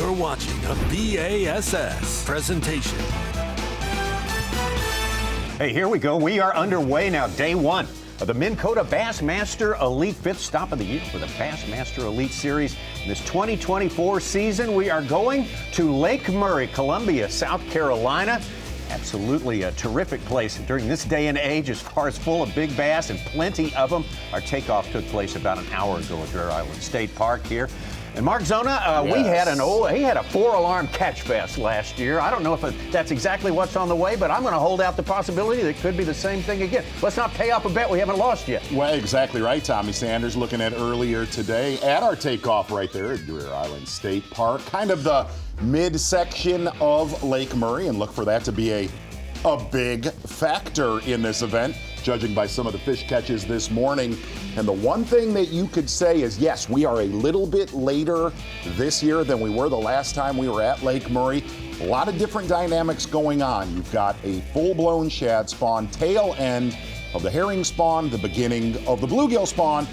You're watching a B.A.S.S. presentation. Hey, here we go. We are underway now. Day one of the Minn Kota Bassmaster Elite, fifth stop of the year for the Bassmaster Elite Series. In this 2024 season, we are going to Lake Murray, Columbia, South Carolina. Absolutely a terrific place during this day and age as far as full of big bass, and plenty of them. Our takeoff took place about an hour ago at Dreher Island State Park here. And Mark Zona, yes. He had a 4-alarm catch fest last year. I don't know if that's exactly what's on the way, but I'm going to hold out the possibility that it could be the same thing again. Let's not pay off a bet we haven't lost yet. Well, exactly right, Tommy Sanders. Looking at earlier today at our takeoff right there at Dreher Island State Park, kind of the midsection of Lake Murray, and look for that to be a big factor in this event, judging by some of the fish catches this morning. And the one thing that you could say is, yes, we are a little bit later this year than we were the last time we were at Lake Murray. A lot of different dynamics going on. You've got a full-blown shad spawn, tail end of the herring spawn, the beginning of the bluegill spawn,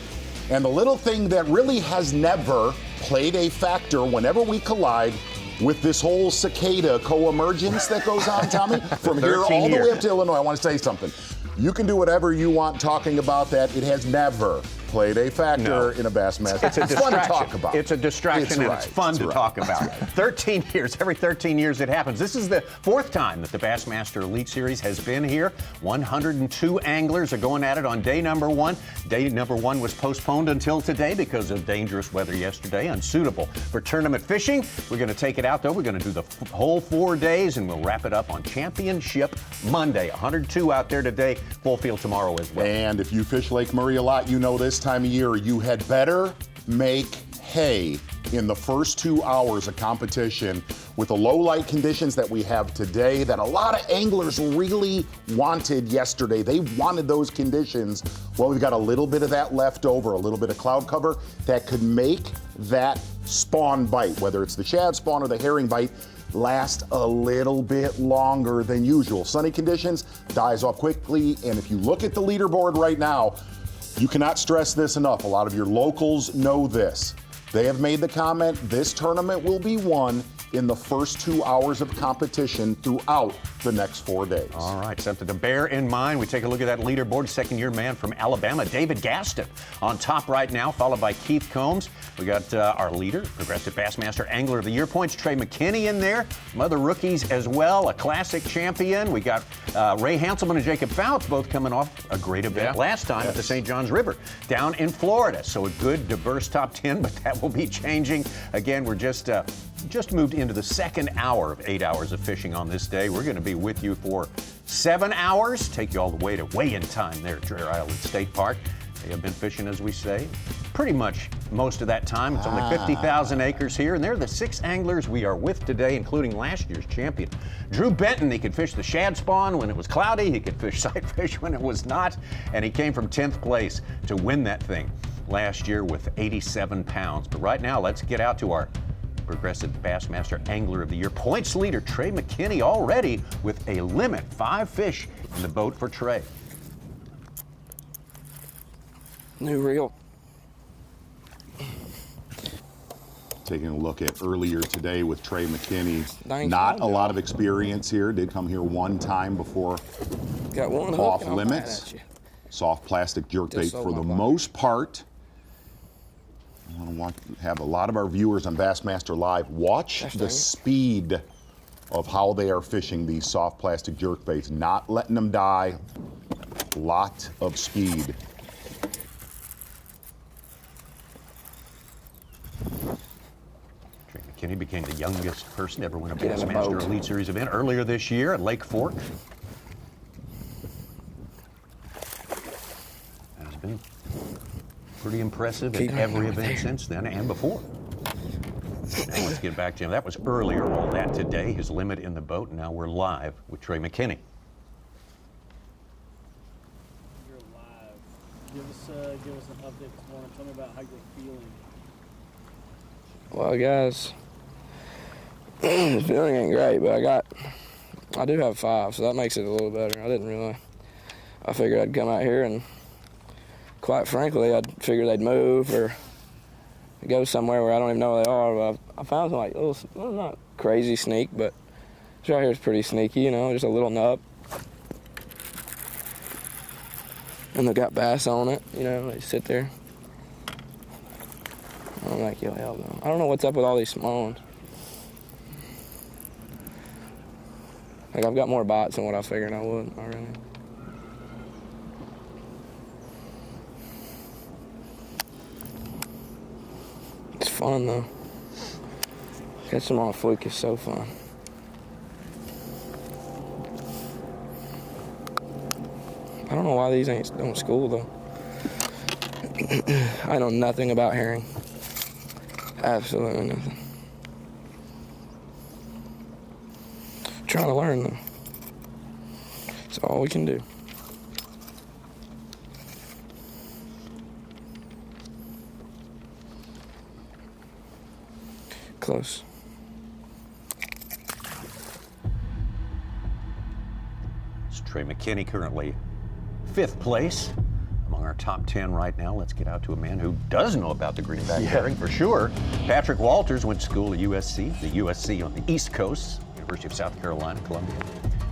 and the little thing that really has never played a factor whenever we collide with this whole cicada co-emergence that goes on, Tommy, from here all the way up to Illinois. I want to say something. You can do whatever you want talking about that. It has never played a factor in a Bassmaster. It's a distraction. Fun to talk about. It's a distraction, it's fun to talk about. Right. 13 years. Every 13 years it happens. This is the fourth time that the Bassmaster Elite Series has been here. 102 anglers are going at it on day number one. Day number one was postponed until today because of dangerous weather yesterday, unsuitable for tournament fishing. We're going to take it out, though. We're going to do the whole 4 days, and we'll wrap it up on Championship Monday. 102 out there today, full field tomorrow as well. And if you fish Lake Murray a lot, you know this time of year you had better make hay in the first 2 hours of competition with the low light conditions that we have today that a lot of anglers really wanted yesterday. They wanted those conditions. Well, we've got a little bit of that left over, a little bit of cloud cover that could make that spawn bite, whether it's the shad spawn or the herring bite, last a little bit longer than usual. Sunny conditions, dies off quickly, and if you look at the leaderboard right now, you cannot stress this enough. A lot of your locals know this. They have made the comment, this tournament will be won in the first 2 hours of competition throughout the next 4 days. All right, something to bear in mind. We take a look at that leaderboard. Second-year man from Alabama, David Gaston, on top right now, followed by Keith Combs. We got our leader, Progressive Bassmaster Angler of the Year points, Trey McKinney in there. Some other rookies as well, a classic champion. We got Ray Hanselman and Jacob Fouts both coming off a great event last time at the St. Johns River down in Florida. So a good, diverse top 10, but that will be changing. Again, we're just moved into the second hour of 8 hours of fishing on this day. We're going to be with you for 7 hours, take you all the way to weigh-in time there at Dreher Island State Park. They have been fishing, as we say, pretty much most of that time. It's only 50,000 acres here, and they're the 6 anglers we are with today, including last year's champion, Drew Benton. He could fish the shad spawn when it was cloudy. He could fish sight fish when it was not, and he came from 10th place to win that thing last year with 87 pounds. But right now, let's get out to our Progressive Bassmaster Angler of the Year points leader, Trey McKinney, already with a limit. 5 fish in the boat for Trey. New reel. Taking a look at earlier today with Trey McKinney. Not a lot of experience here. Did come here one time before got one off limits. Soft plastic jerkbait for the most part. I want to have a lot of our viewers on Bassmaster Live watch the speed of how they are fishing these soft plastic jerkbaits, not letting them die. Lot of speed. Trey McKinney became the youngest person to ever win a Bassmaster Elite Series event earlier this year at Lake Fork. Has been pretty impressive in every event since then and before. Now let's get back to him. That was earlier, all that today. His limit in the boat. Now we're live with Trey McKinney. You're live. Give us an update this morning. Tell me about how you're feeling. Well, guys, the feeling ain't great, but I do have 5, so that makes it a little better. I figured I'd come out here and, quite frankly, I'd figure they'd move or go somewhere where I don't even know where they are. But I found some like little, well, not crazy sneak, but this right here is pretty sneaky, you know, just a little nub. And they got bass on it, you know, they sit there. I'm like, yo, hell no. I don't know what's up with all these small ones. Like, I've got more bites than what I figured I would already. It's fun, though. Catch them on a fluke is so fun. I don't know why these ain't on school, though. I know nothing about herring. Absolutely nothing. Trying to learn, though. That's all we can do. Close. It's Trey McKinney, currently 5th place among our top 10 right now. Let's get out to a man who does know about the greenback herring for sure. Patrick Walters went to school at USC, the USC on the East Coast, University of South Carolina, Columbia.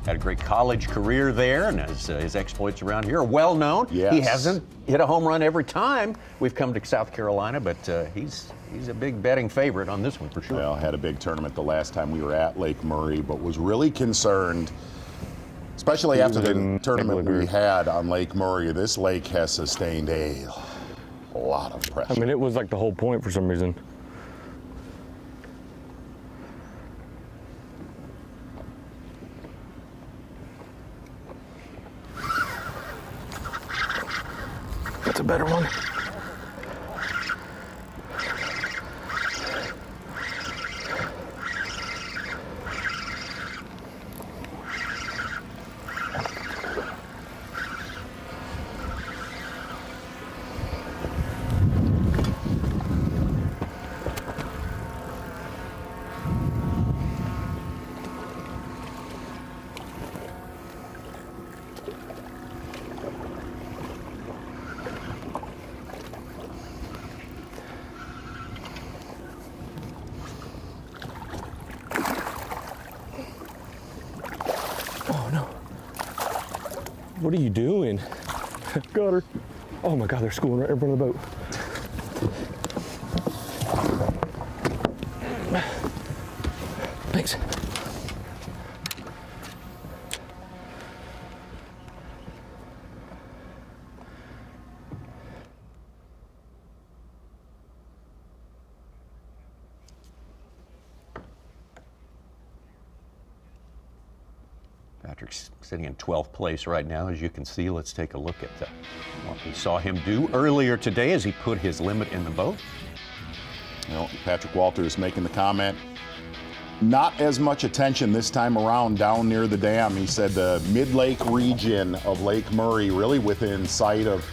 Had a great college career there, and his exploits around here are well known. Yes. He hasn't hit a home run every time we've come to South Carolina, but he's a big betting favorite on this one for sure. Well, had a big tournament the last time we were at Lake Murray, but was really concerned, especially after the tournament we had on Lake Murray. This lake has sustained a lot of pressure. I mean, it was like the whole point for some reason. That's a better one. What are you doing? Got her. Oh my God, they're schooling right in front of the boat. Thanks. Patrick's sitting in 12th place right now, as you can see. Let's take a look at what we saw him do earlier today as he put his limit in the boat. You know, Patrick Walters making the comment, not as much attention this time around down near the dam. He said the mid-lake region of Lake Murray, really within sight of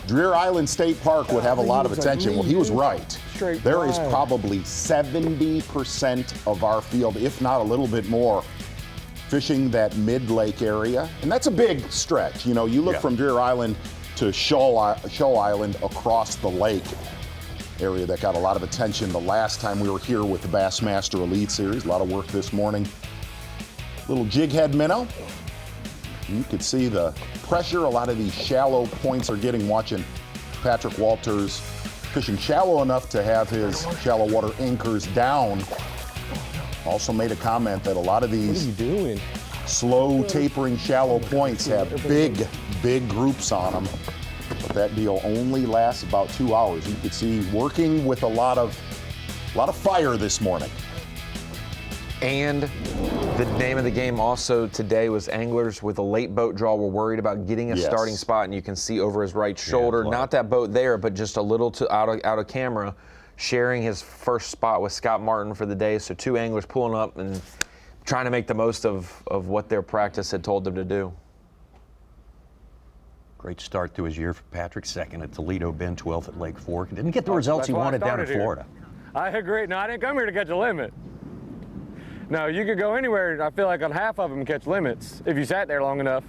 Deer Island State Park, would have a lot of attention. Well, he was right. There is probably 70% of our field, if not a little bit more, fishing that mid-lake area. And that's a big stretch. You know, you look from Deer Island to Shoal Island across the lake. Area that got a lot of attention the last time we were here with the Bassmaster Elite Series. A lot of work this morning. Little jig head minnow. You could see the pressure a lot of these shallow points are getting watching Patrick Walters fishing shallow enough to have his shallow water anchors down. Also made a comment that a lot of these slow tapering shallow points have big groups on them. But that deal only lasts about 2 hours. You could see working with a lot of fire this morning. And the name of the game also today was anglers with a late boat draw were worried about getting a starting spot, and you can see over his right shoulder, not that boat there, but just a little out of camera, sharing his first spot with Scott Martin for the day. So 2 anglers pulling up and trying to make the most of what their practice had told them to do. Great start to his year for Patrick. 2nd at Toledo Bend, 12th at Lake Fork. Didn't get the results he wanted down in Florida. I agree. No, I didn't come here to catch a limit. No, you could go anywhere. I feel like on half of them catch limits if you sat there long enough.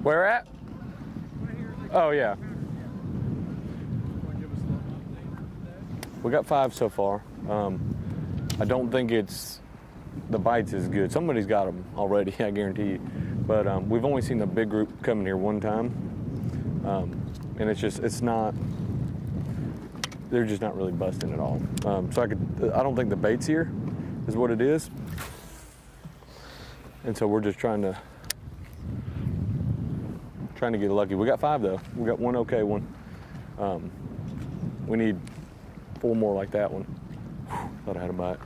Where at? Oh, yeah. We got 5 so far. I don't think the bites is good. Somebody's got them already, I guarantee you. But we've only seen the big group come in here one time. And they're just not really busting at all. So I don't think the bait's here is what it is. And so we're just trying to get lucky. We got 5 though. We got one okay one. We need 4 more like that one. Whew, thought I had a bite.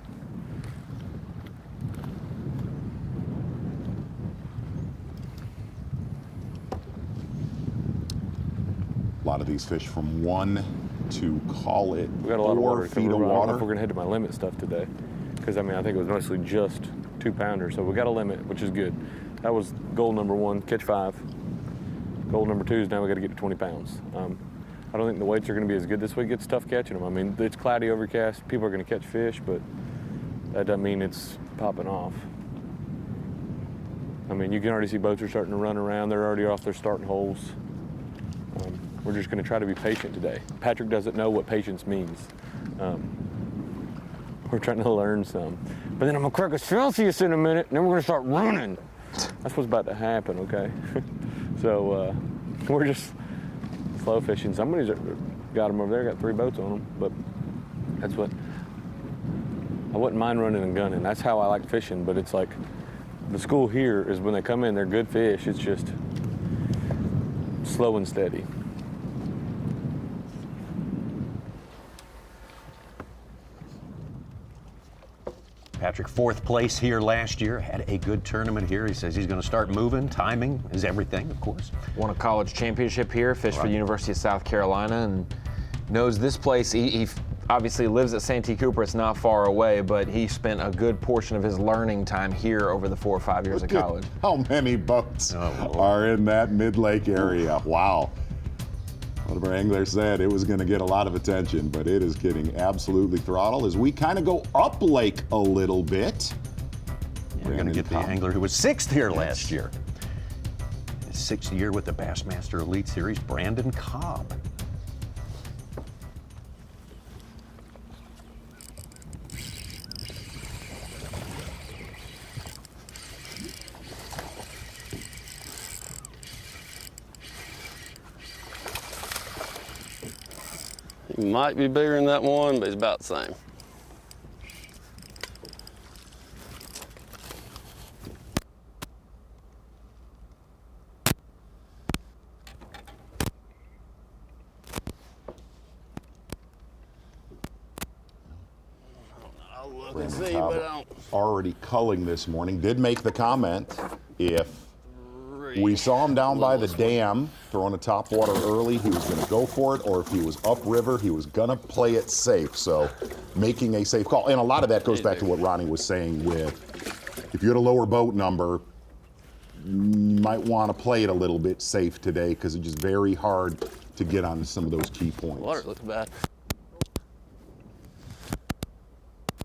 A lot of these fish from 1 to call it We got a lot of 4 water. feet of I don't know water. if we're gonna head to my limit stuff today, because I think it was mostly just 2-pounder. So we got a limit, which is good. That was goal number 1, catch 5. Goal number 2 is now we got to get to 20 pounds. I don't think the weights are going to be as good this week. It's tough catching them. It's cloudy, overcast. People are going to catch fish, but that doesn't mean it's popping off. You can already see boats are starting to run around. They're already off their starting holes. We're just going to try to be patient today. Patrick doesn't know what patience means. We're trying to learn some. But then I'm going to crack a Celsius in a minute, and then we're going to start running. That's what's about to happen, okay? So we're just slow fishing. Somebody's got them over there, got 3 boats on them, but that's what, I wouldn't mind running and gunning. That's how I like fishing, but it's like, the school here is when they come in, they're good fish. It's just slow and steady. Patrick, 4th place here last year, had a good tournament here. He says he's going to start moving. Timing is everything, of course. Won a college championship here, fished for the University of South Carolina, and knows this place. He obviously lives at Santee Cooper. It's not far away, but he spent a good portion of his learning time here over the 4 or 5 years of college. How many boats are in that mid-lake area? Wow. One of our anglers said it was going to get a lot of attention, but it is getting absolutely throttled as we kind of go up lake a little bit. We're going to get the angler who was 6th here last year. His 6th year with the Bassmaster Elite Series, Brandon Cobb. He might be bigger than that one, but he's about the same. I'll look and see, but I don't. Already culling this morning. Did make the comment if we saw him down by the dam throwing a top water early, he was going to go for it, or if he was upriver, he was going to play it safe. So making a safe call. And a lot of that goes back to what Ronnie was saying with, if you had a lower boat number, you might want to play it a little bit safe today because it's just very hard to get on some of those key points. Water looks bad.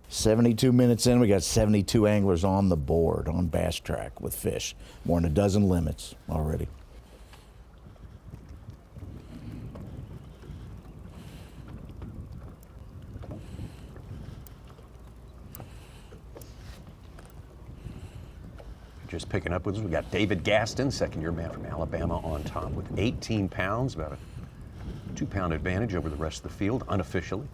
72 minutes in, we got 72 anglers on the board on Bass Track with fish. More than a dozen limits already. Just picking up with us, we got David Gaston, 2nd-year man from Alabama, on top with 18 pounds, about a 2-pound advantage over the rest of the field, unofficially.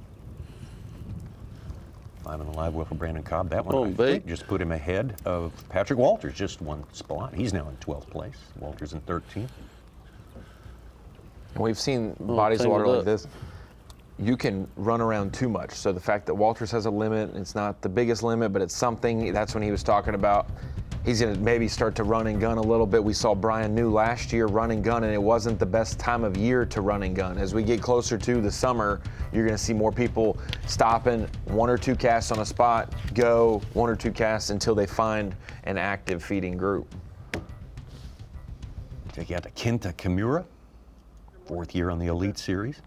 5 in the live well for Brandon Cobb. That one, I think, just put him ahead of Patrick Walters, just 1 spot. He's now in 12th place. Walters in 13th. And we've seen bodies of water like this. You can run around too much. So the fact that Walters has a limit, it's not the biggest limit, but it's something. That's when he was talking about he's going to maybe start to run and gun a little bit. We saw Brian New last year run and gun, and it wasn't the best time of year to run and gun. As we get closer to the summer, you're going to see more people stopping, 1 or 2 casts on a spot, go 1 or 2 casts until they find an active feeding group. Take you out to Kenta Kimura, 4th year on the Elite Series.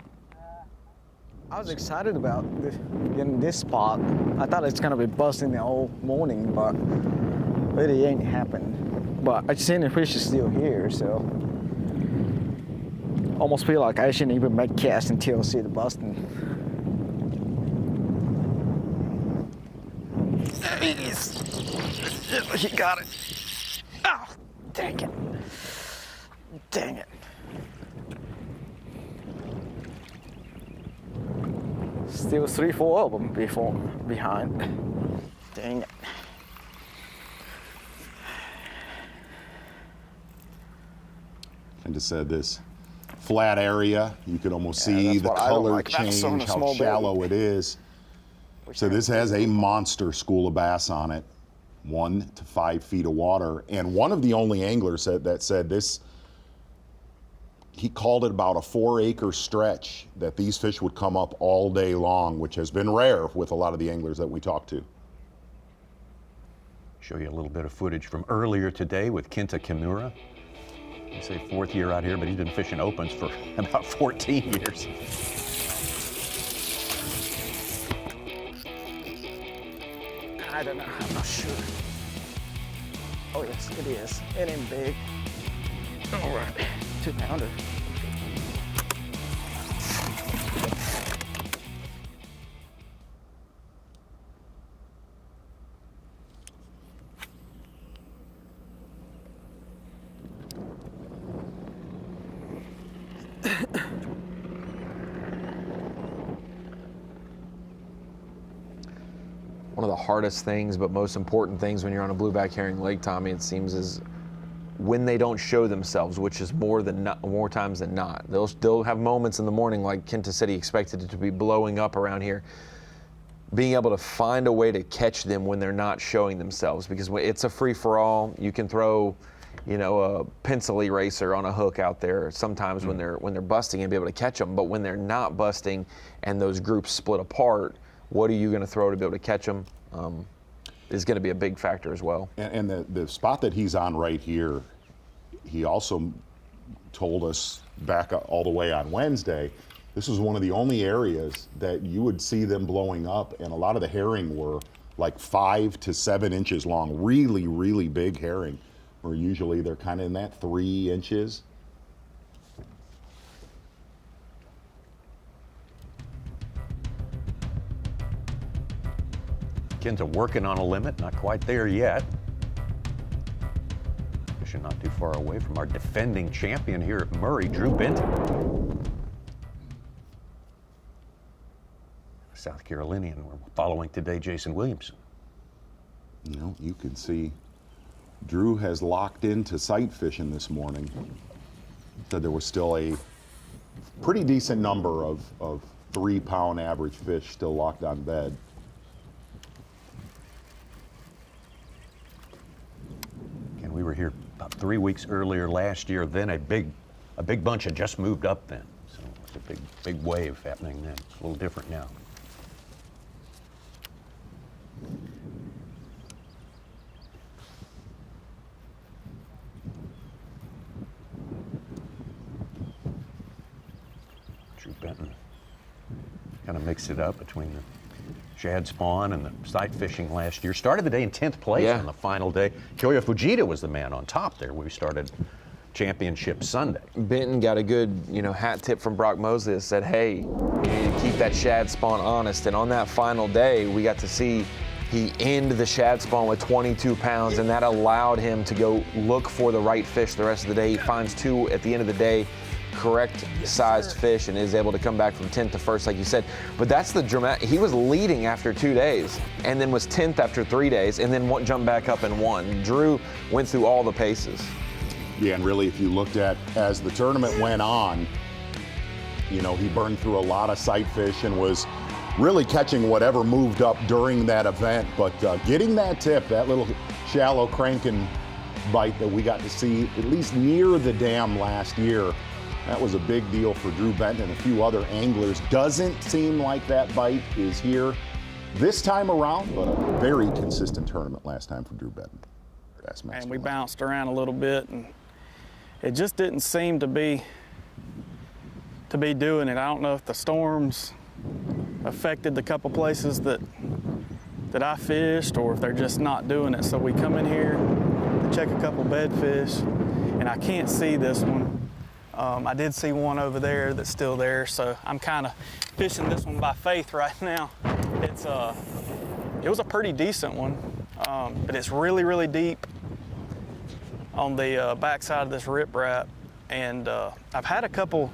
I was excited about getting this spot. I thought it's gonna be busting the whole morning, but really ain't happened. But I seen the fish is still here, so almost feel like I shouldn't even make cast until I see the busting. Please. He got it. Oh, dang it. Dang it. Still 3-4 of them behind. Dang it. And just said this flat area, you could almost see the color change, how shallow it is. So this has a monster school of bass on it, 1 to 5 feet of water. And one of the only anglers that said this, he called it about a 4-acre stretch that these fish would come up all day long, which has been rare with a lot of the anglers that we talk to. Show you a little bit of footage from earlier today with Kenta Kimura. I say 4th year out here, but he's been fishing opens for about 14 years. I don't know, I'm not sure. Oh yes, it is. It ain't big. All right, 2-pounder. One of the hardest things, but most important things when you're on a blueback herring lake, Tommy, it seems, is when they don't show themselves, which is more times than not. They'll still have moments in the morning, like Kenta said, he expected it to be blowing up around here. Being able to find a way to catch them when they're not showing themselves, because it's a free-for-all. You can throw, you know, a pencil eraser on a hook out there sometimes when they're busting and be able to catch them. But when they're not busting and those groups split apart, what are you going to throw to be able to catch them is going to be a big factor as well. And the spot that he's on right here, he also told us back all the way on Wednesday, this was one of the only areas that you would see them blowing up, and a lot of the herring were like 5 to 7 inches long, really, really big herring, where usually they're kind of in that 3 inches. Kenta working on a limit, not quite there yet. Fishing not too far away from our defending champion here at Murray, Drew Benton. South Carolinian, we're following today Jason Williamson. You know, you can see Drew has locked into sight fishing this morning. Said there was still a pretty decent number of 3-pound average fish still locked on bed. We were here about 3 weeks earlier last year. Then a big bunch had just moved up then. So it's a big wave happening then. It's a little different now. Drew Benton kind of mixed it up between the shad spawn and the sight fishing last year. Started the day in 10th place on the final day. Kyoya Fujita was the man on top there. We started championship Sunday. Benton got a good, hat tip from Brock Mosley that said, hey, you need to keep that shad spawn honest. And on that final day, we got to see he ended the shad spawn with 22 pounds, and that allowed him to go look for the right fish the rest of the day. He finds 2 at the end of the day, correct sized fish, and is able to come back from 10th to 1st, like you said. But that's the dramatic. He was leading after 2 days, and then was 10th after 3 days, and then jumped back up and won. Drew went through all the paces. Yeah, and really, if you looked at as the tournament went on, he burned through a lot of sight fish and was really catching whatever moved up during that event. But getting that tip, that little shallow cranking bite that we got to see at least near the dam last year, that was a big deal for Drew Benton and a few other anglers. Doesn't seem like that bite is here this time around, but a very consistent tournament last time for Drew Benton. Bassmaster. And we bounced around a little bit, and it just didn't seem to be doing it. I don't know if the storms affected the couple places that I fished, or if they're just not doing it. So we come in here to check a couple bedfish, and I can't see this one. I did see one over there that's still there, so I'm kind of fishing this one by faith right now. It was a pretty decent one. but it's really, really deep on the backside of this riprap. And I've had a couple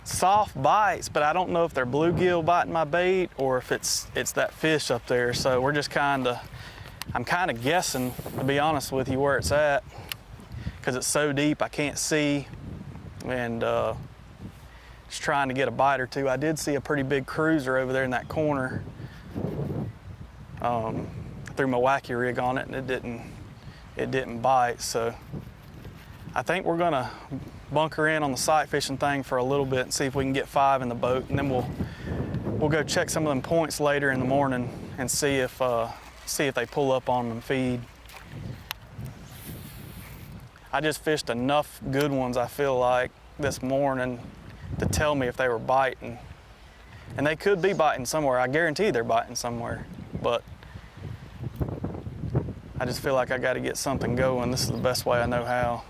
soft bites, but I don't know if they're bluegill biting my bait or if it's that fish up there. So we're just I'm kind of guessing, to be honest with you, where it's at, because it's so deep I can't see, and just trying to get a bite or two. I did see a pretty big cruiser over there in that corner. Threw my wacky rig on it and it didn't bite. So I think we're gonna bunker in on the sight fishing thing for a little bit and see if we can get 5 in the boat, and then we'll go check some of them points later in the morning and see if they pull up on them and feed. I just fished enough good ones, I feel like, this morning to tell me if they were biting. And they could be biting somewhere. I guarantee they're biting somewhere. But I just feel like I got to get something going. This is the best way I know how.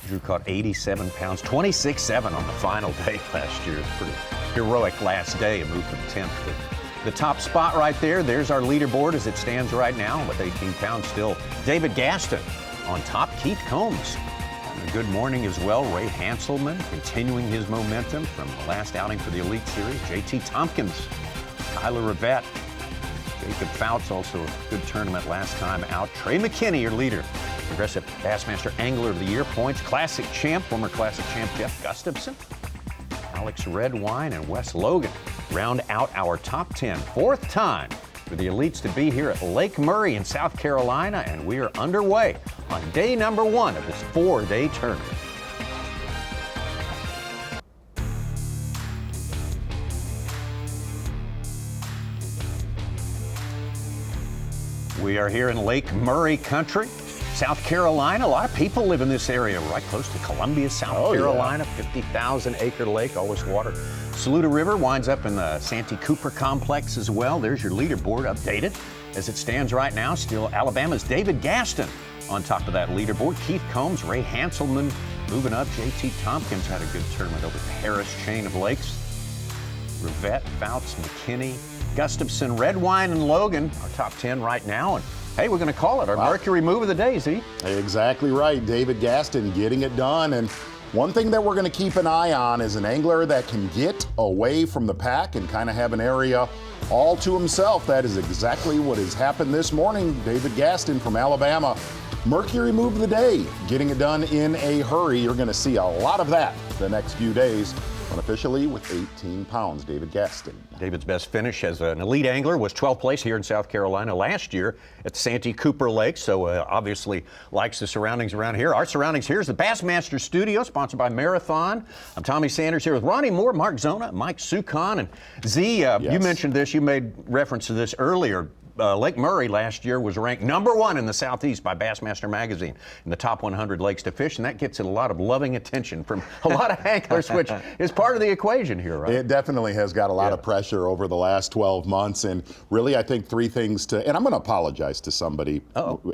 Drew caught 87 pounds, 26.7 on the final day last year. It's a pretty heroic last day, a move from 10th to the top spot right there. There's our leaderboard as it stands right now with 18 pounds still. David Gaston on top, Keith Combs. And a good morning as well. Ray Hanselman continuing his momentum from the last outing for the Elite Series. JT Tompkins, Tyler Rivette, Jacob Fouts, also a good tournament last time out. Trey McKinney, your leader. Progressive Bassmaster Angler of the Year points. Classic champ, former Classic champ Jeff Gustafson, Alex Redwine, and Wes Logan round out our top 10. 4th time for the elites to be here at Lake Murray in South Carolina, and we are underway on day number 1 of this 4-day tournament. We are here in Lake Murray country, South Carolina. A lot of people live in this area, right close to Columbia, South Carolina. Yeah. 50,000 acre lake, always water. Saluda River winds up in the Santee Cooper complex as well. There's your leaderboard updated as it stands right now. Still Alabama's David Gaston on top of that leaderboard. Keith Combs, Ray Hanselman moving up. JT Tompkins had a good tournament over the Harris chain of lakes. Rivette, Fouts, McKinney, Gustafson, Redwine, and Logan are top 10 right now. And hey, we're going to call it our Mercury move of the day, Z. Exactly right. David Gaston getting it done. And one thing that we're going to keep an eye on is an angler that can get away from the pack and kind of have an area all to himself. That is exactly what has happened this morning. David Gaston from Alabama. Mercury move of the day, getting it done in a hurry. You're going to see a lot of that the next few days. Unofficially with 18 pounds, David Gaston. David's best finish as an elite angler was 12th place here in South Carolina last year at Santee Cooper Lake, so obviously likes the surroundings around here. Our surroundings here is the Bassmaster Studio, sponsored by Marathon. I'm Tommy Sanders here with Ronnie Moore, Mark Zona, Mike Sukon, and Z, yes. You mentioned this, you made reference to this earlier. Lake Murray last year was ranked number 1 in the Southeast by Bassmaster magazine in the top 100 lakes to fish, and that gets a lot of loving attention from a lot of anglers, which is part of the equation here, right? It definitely has got a lot of pressure over the last 12 months, and really I think 3 things to, and I'm going to apologize to somebody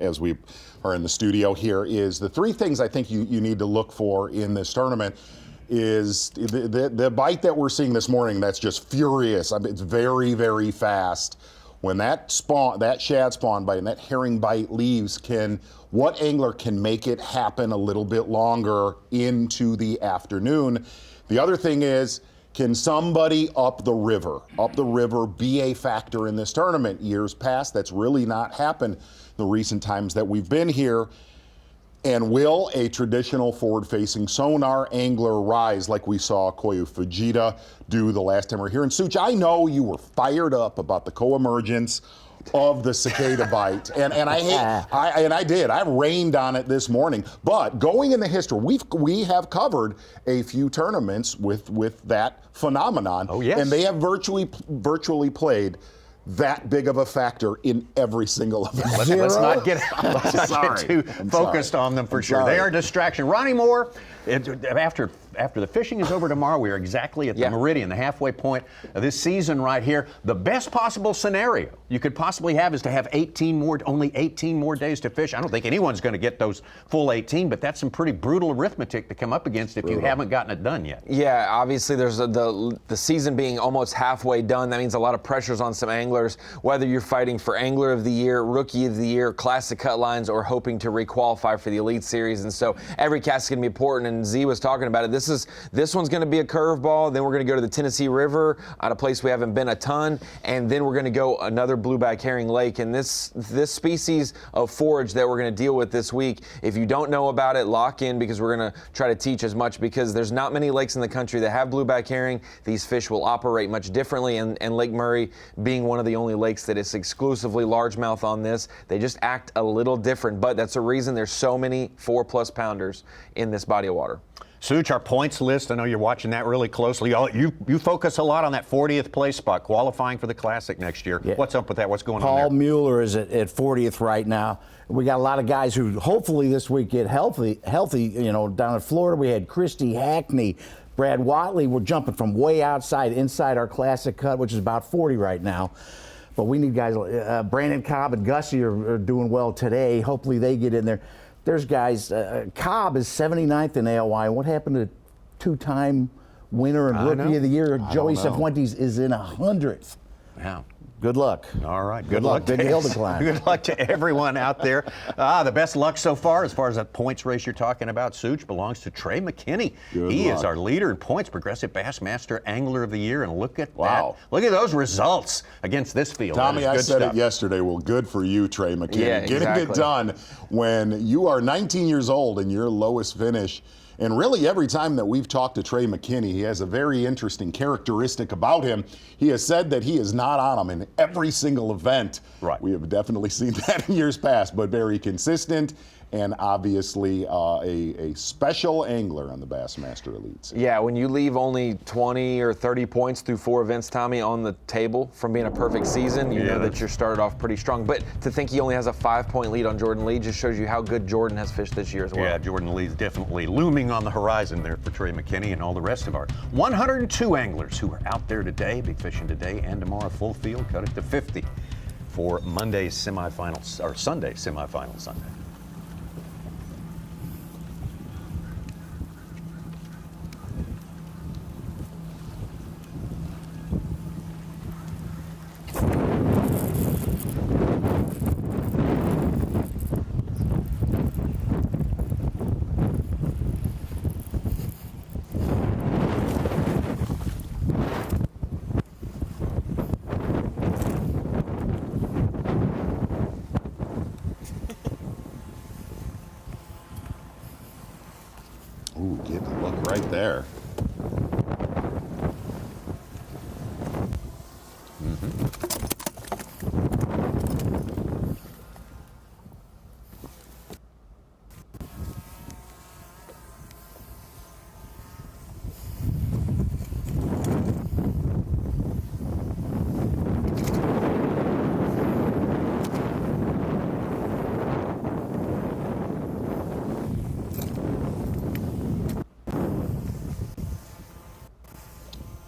as we are in the studio here, is the 3 things I think you need to look for in this tournament is the bite that we're seeing this morning that's just furious. I mean, it's very, very fast. When that shad spawn bite and that herring bite leaves, what angler can make it happen a little bit longer into the afternoon? The other thing is, can somebody up the river be a factor in this tournament? Years past, that's really not happened the recent times that we've been here. And will a traditional forward-facing sonar angler rise like we saw Koyu Fujita do the last time we were here? And Such, I know you were fired up about the co-emergence of the cicada bite, and I did. I rained on it this morning. But going in the history, we have covered a few tournaments with that phenomenon. Oh yes, and they have virtually played that big of a factor in every single event. Let's not get too focused on them for sure. They are a distraction. Ronnie Moore, after after the fishing is over tomorrow, we are exactly at the meridian, the halfway point of this season right here. The best possible scenario you could possibly have is to have only 18 more days to fish. I don't think anyone's going to get those full 18, but that's some pretty brutal arithmetic to come up against if you haven't gotten it done yet. Yeah, obviously there's the season being almost halfway done. That means a lot of pressures on some anglers, whether you're fighting for Angler of the Year, Rookie of the Year, Classic Cut Lines, or hoping to re-qualify for the Elite Series. And so every cast is going to be important, and Z was talking about it. This one's going to be a curveball. Then we're going to go to the Tennessee River, at a place we haven't been a ton, and then we're going to go another blueback herring lake. And this species of forage that we're going to deal with this week, if you don't know about it, lock in, because we're going to try to teach as much, because there's not many lakes in the country that have blueback herring. These fish will operate much differently, and Lake Murray being one of the only lakes that is exclusively largemouth on this, they just act a little different. But that's a reason there's so many 4+ pounders in this body of water. Such, our points list, I know you're watching that really closely. You focus a lot on that 40th place spot, qualifying for the Classic next year. Yeah. What's up with that? What's going on there? Paul Mueller is at 40th right now. We got a lot of guys who hopefully this week get healthy. Down in Florida, we had Christy Hackney, Brad Watley. We're jumping from way inside our Classic cut, which is about 40 right now. But we need guys, Brandon Cobb and Gussie are doing well today. Hopefully they get in there. There's guys, Cobb is 79th in AOY. What happened to two-time winner and Rookie of the Year? Joey Cifuentes is in 100th. Yeah. Good luck. All right. Good luck. Big hill to climb. Good luck to everyone out there. The best luck so far, as far as that points race you're talking about, Such, belongs to Trey McKinney. He is our leader in points, Progressive Bassmaster Angler of the Year, and look at that. Look at those results against this field. Tommy, I said it yesterday. Well, good for you, Trey McKinney. Yeah, Getting it done when you are 19 years old and your lowest finish. And really, every time that we've talked to Trey McKinney, he has a very interesting characteristic about him. He has said that he is not on them in every single event. Right. We have definitely seen that in years past, but very consistent, and obviously a special angler on the Bassmaster Elites. Yeah, when you leave only 20 or 30 points through 4 events, Tommy, on the table from being a perfect season, you know that you're started off pretty strong. But to think he only has a 5-point lead on Jordan Lee just shows you how good Jordan has fished this year as well. Yeah, Jordan Lee's definitely looming on the horizon there for Trey McKinney and all the rest of our 102 anglers who are out there today, big fishing today and tomorrow, full field, cut it to 50 for Monday's semifinals, or Sunday's semifinal Sunday. Ooh, get the look right there.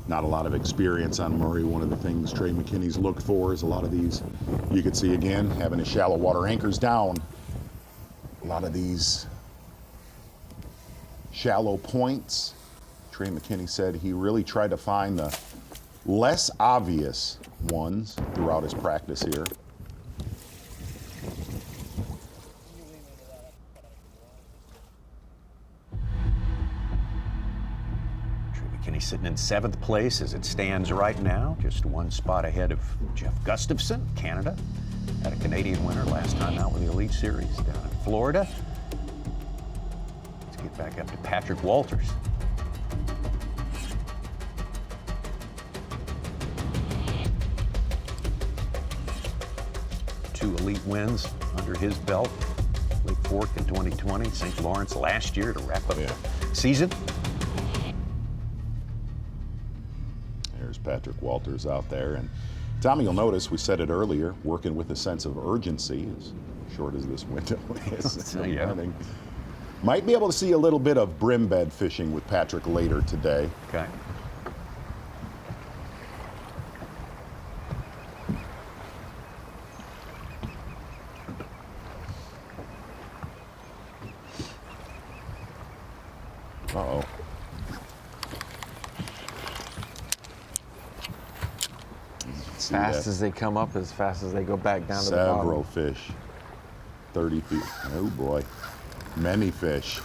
Not a lot of experience on Murray. One of the things Trey McKinney's looked for is a lot of these, you could see again, having his shallow water anchors down. A lot of these shallow points. Trey McKinney said he really tried to find the less obvious ones throughout his practice here. McKinney sitting in 7th place as it stands right now, just 1 spot ahead of Jeff Gustafson, Canada. Had a Canadian winner last time out with the Elite Series down in Florida. Let's get back up to Patrick Walters. Two Elite wins under his belt. Lake Fork in 2020, St. Lawrence last year to wrap up the season. There's Patrick Walters out there. And Tommy, you'll notice we said it earlier, working with a sense of urgency, as short as this window is. Might be able to see a little bit of brim bed fishing with Patrick later today. Okay. Uh-oh. As fast as they come up, as fast as they go back down to the bottom. Several fish. 30 feet. Oh boy. Many fish.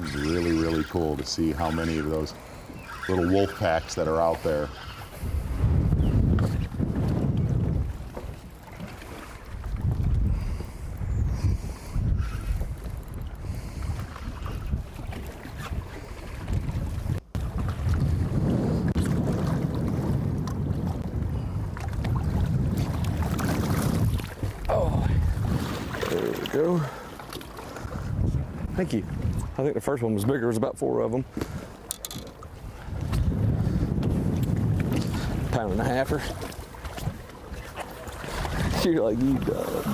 It's really, really cool to see how many of those little wolf packs that are out there. Go. Thank you. I think the first one was bigger. There was about 4 of them. Pound and a halfer. You're like, you dog.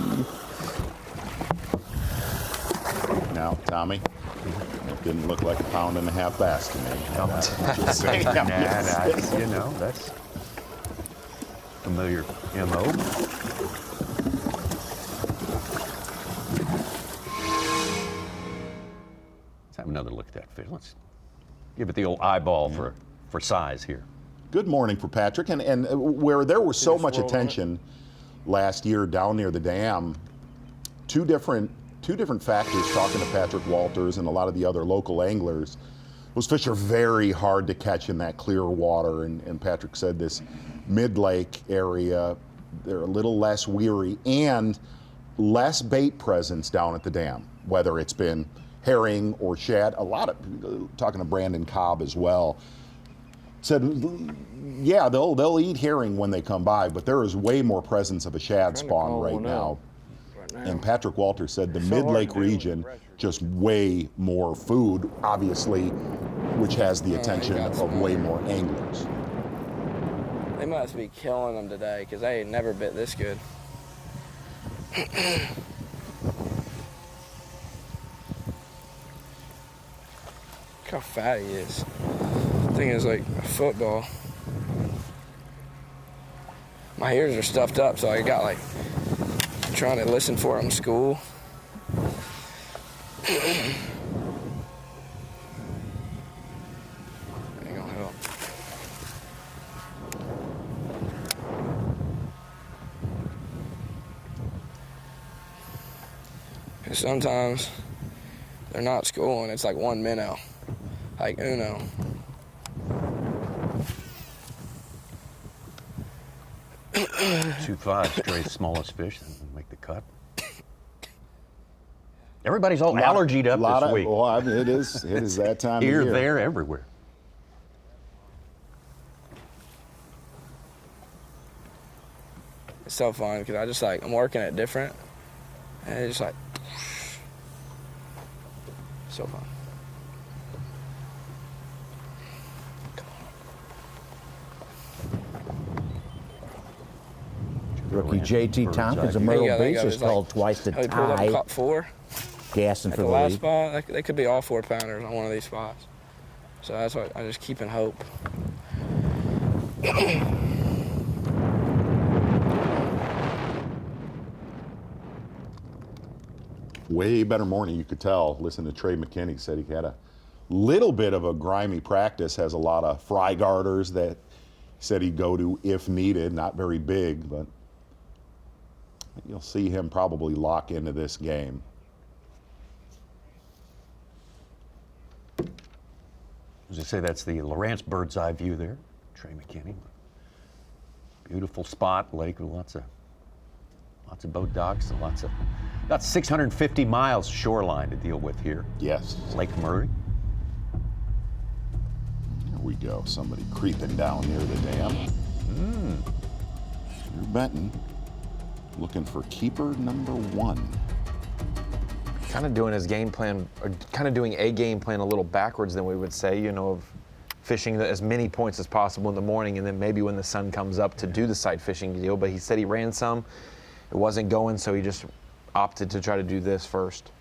Now, Tommy, didn't look like a pound and a half bass to me. That's you know, that's familiar MO. Let's have another look at that fish. Let's give it the old eyeball for size here. Good morning for Patrick. And where there was so much attention last year down near the dam, two different factors talking to Patrick Walters and a lot of the other local anglers. Those fish are very hard to catch in that clear water. And Patrick said this mid-lake area, they're a little less weary and less bait presence down at the dam, whether it's been herring or shad. A lot of, talking to Brandon Cobb as well, said, yeah, they'll eat herring when they come by, but there is way more presence of a shad spawn right now. And Patrick Walters said the mid-lake region, just way more food, obviously, which has the attention of way more anglers. They must be killing them today because they ain't never bit this good. Look how fat he is. The thing is like a football. My ears are stuffed up, so I got like trying to listen for him in school. Ain't gonna help. Cause sometimes they're not schooling. It's like 1 minnow, like Uno. 2.5, Trey's smallest fish, that would make the cut. Everybody's all allergied up this week. Well, I mean, it is that time of year. Here, there, everywhere. It's so fun because I just like, I'm working it different. And it's just like, so fun. Rookie JT Tompkins of Myrtle Beach is called twice to He pulled up tie. caught 4. Gassing At for the the last lead. spot, they could be all 4-pounders on one of these spots. So that's why I just keep in hope. Way better morning, you could tell. Listen to Trey McKinney, said he had a little bit of a grimy practice, has a lot of fry garters that he said he'd go to if needed, not very big, but you'll see him probably lock into this game. As I say, that's the Lawrence bird's eye view there. Trey McKinney. Beautiful spot, lake with lots of boat docks and got 650 miles shoreline to deal with here. Yes. Lake Murray. Here we go. Somebody creeping down near the dam. You're Benton, looking for keeper number 1. Kind of doing his game plan, or kind of doing a game plan a little backwards than we would say, you know, of fishing as many points as possible in the morning and then maybe when the sun comes up to do the sight fishing deal. But he said he ran some it wasn't going, so he just opted to try to do this first.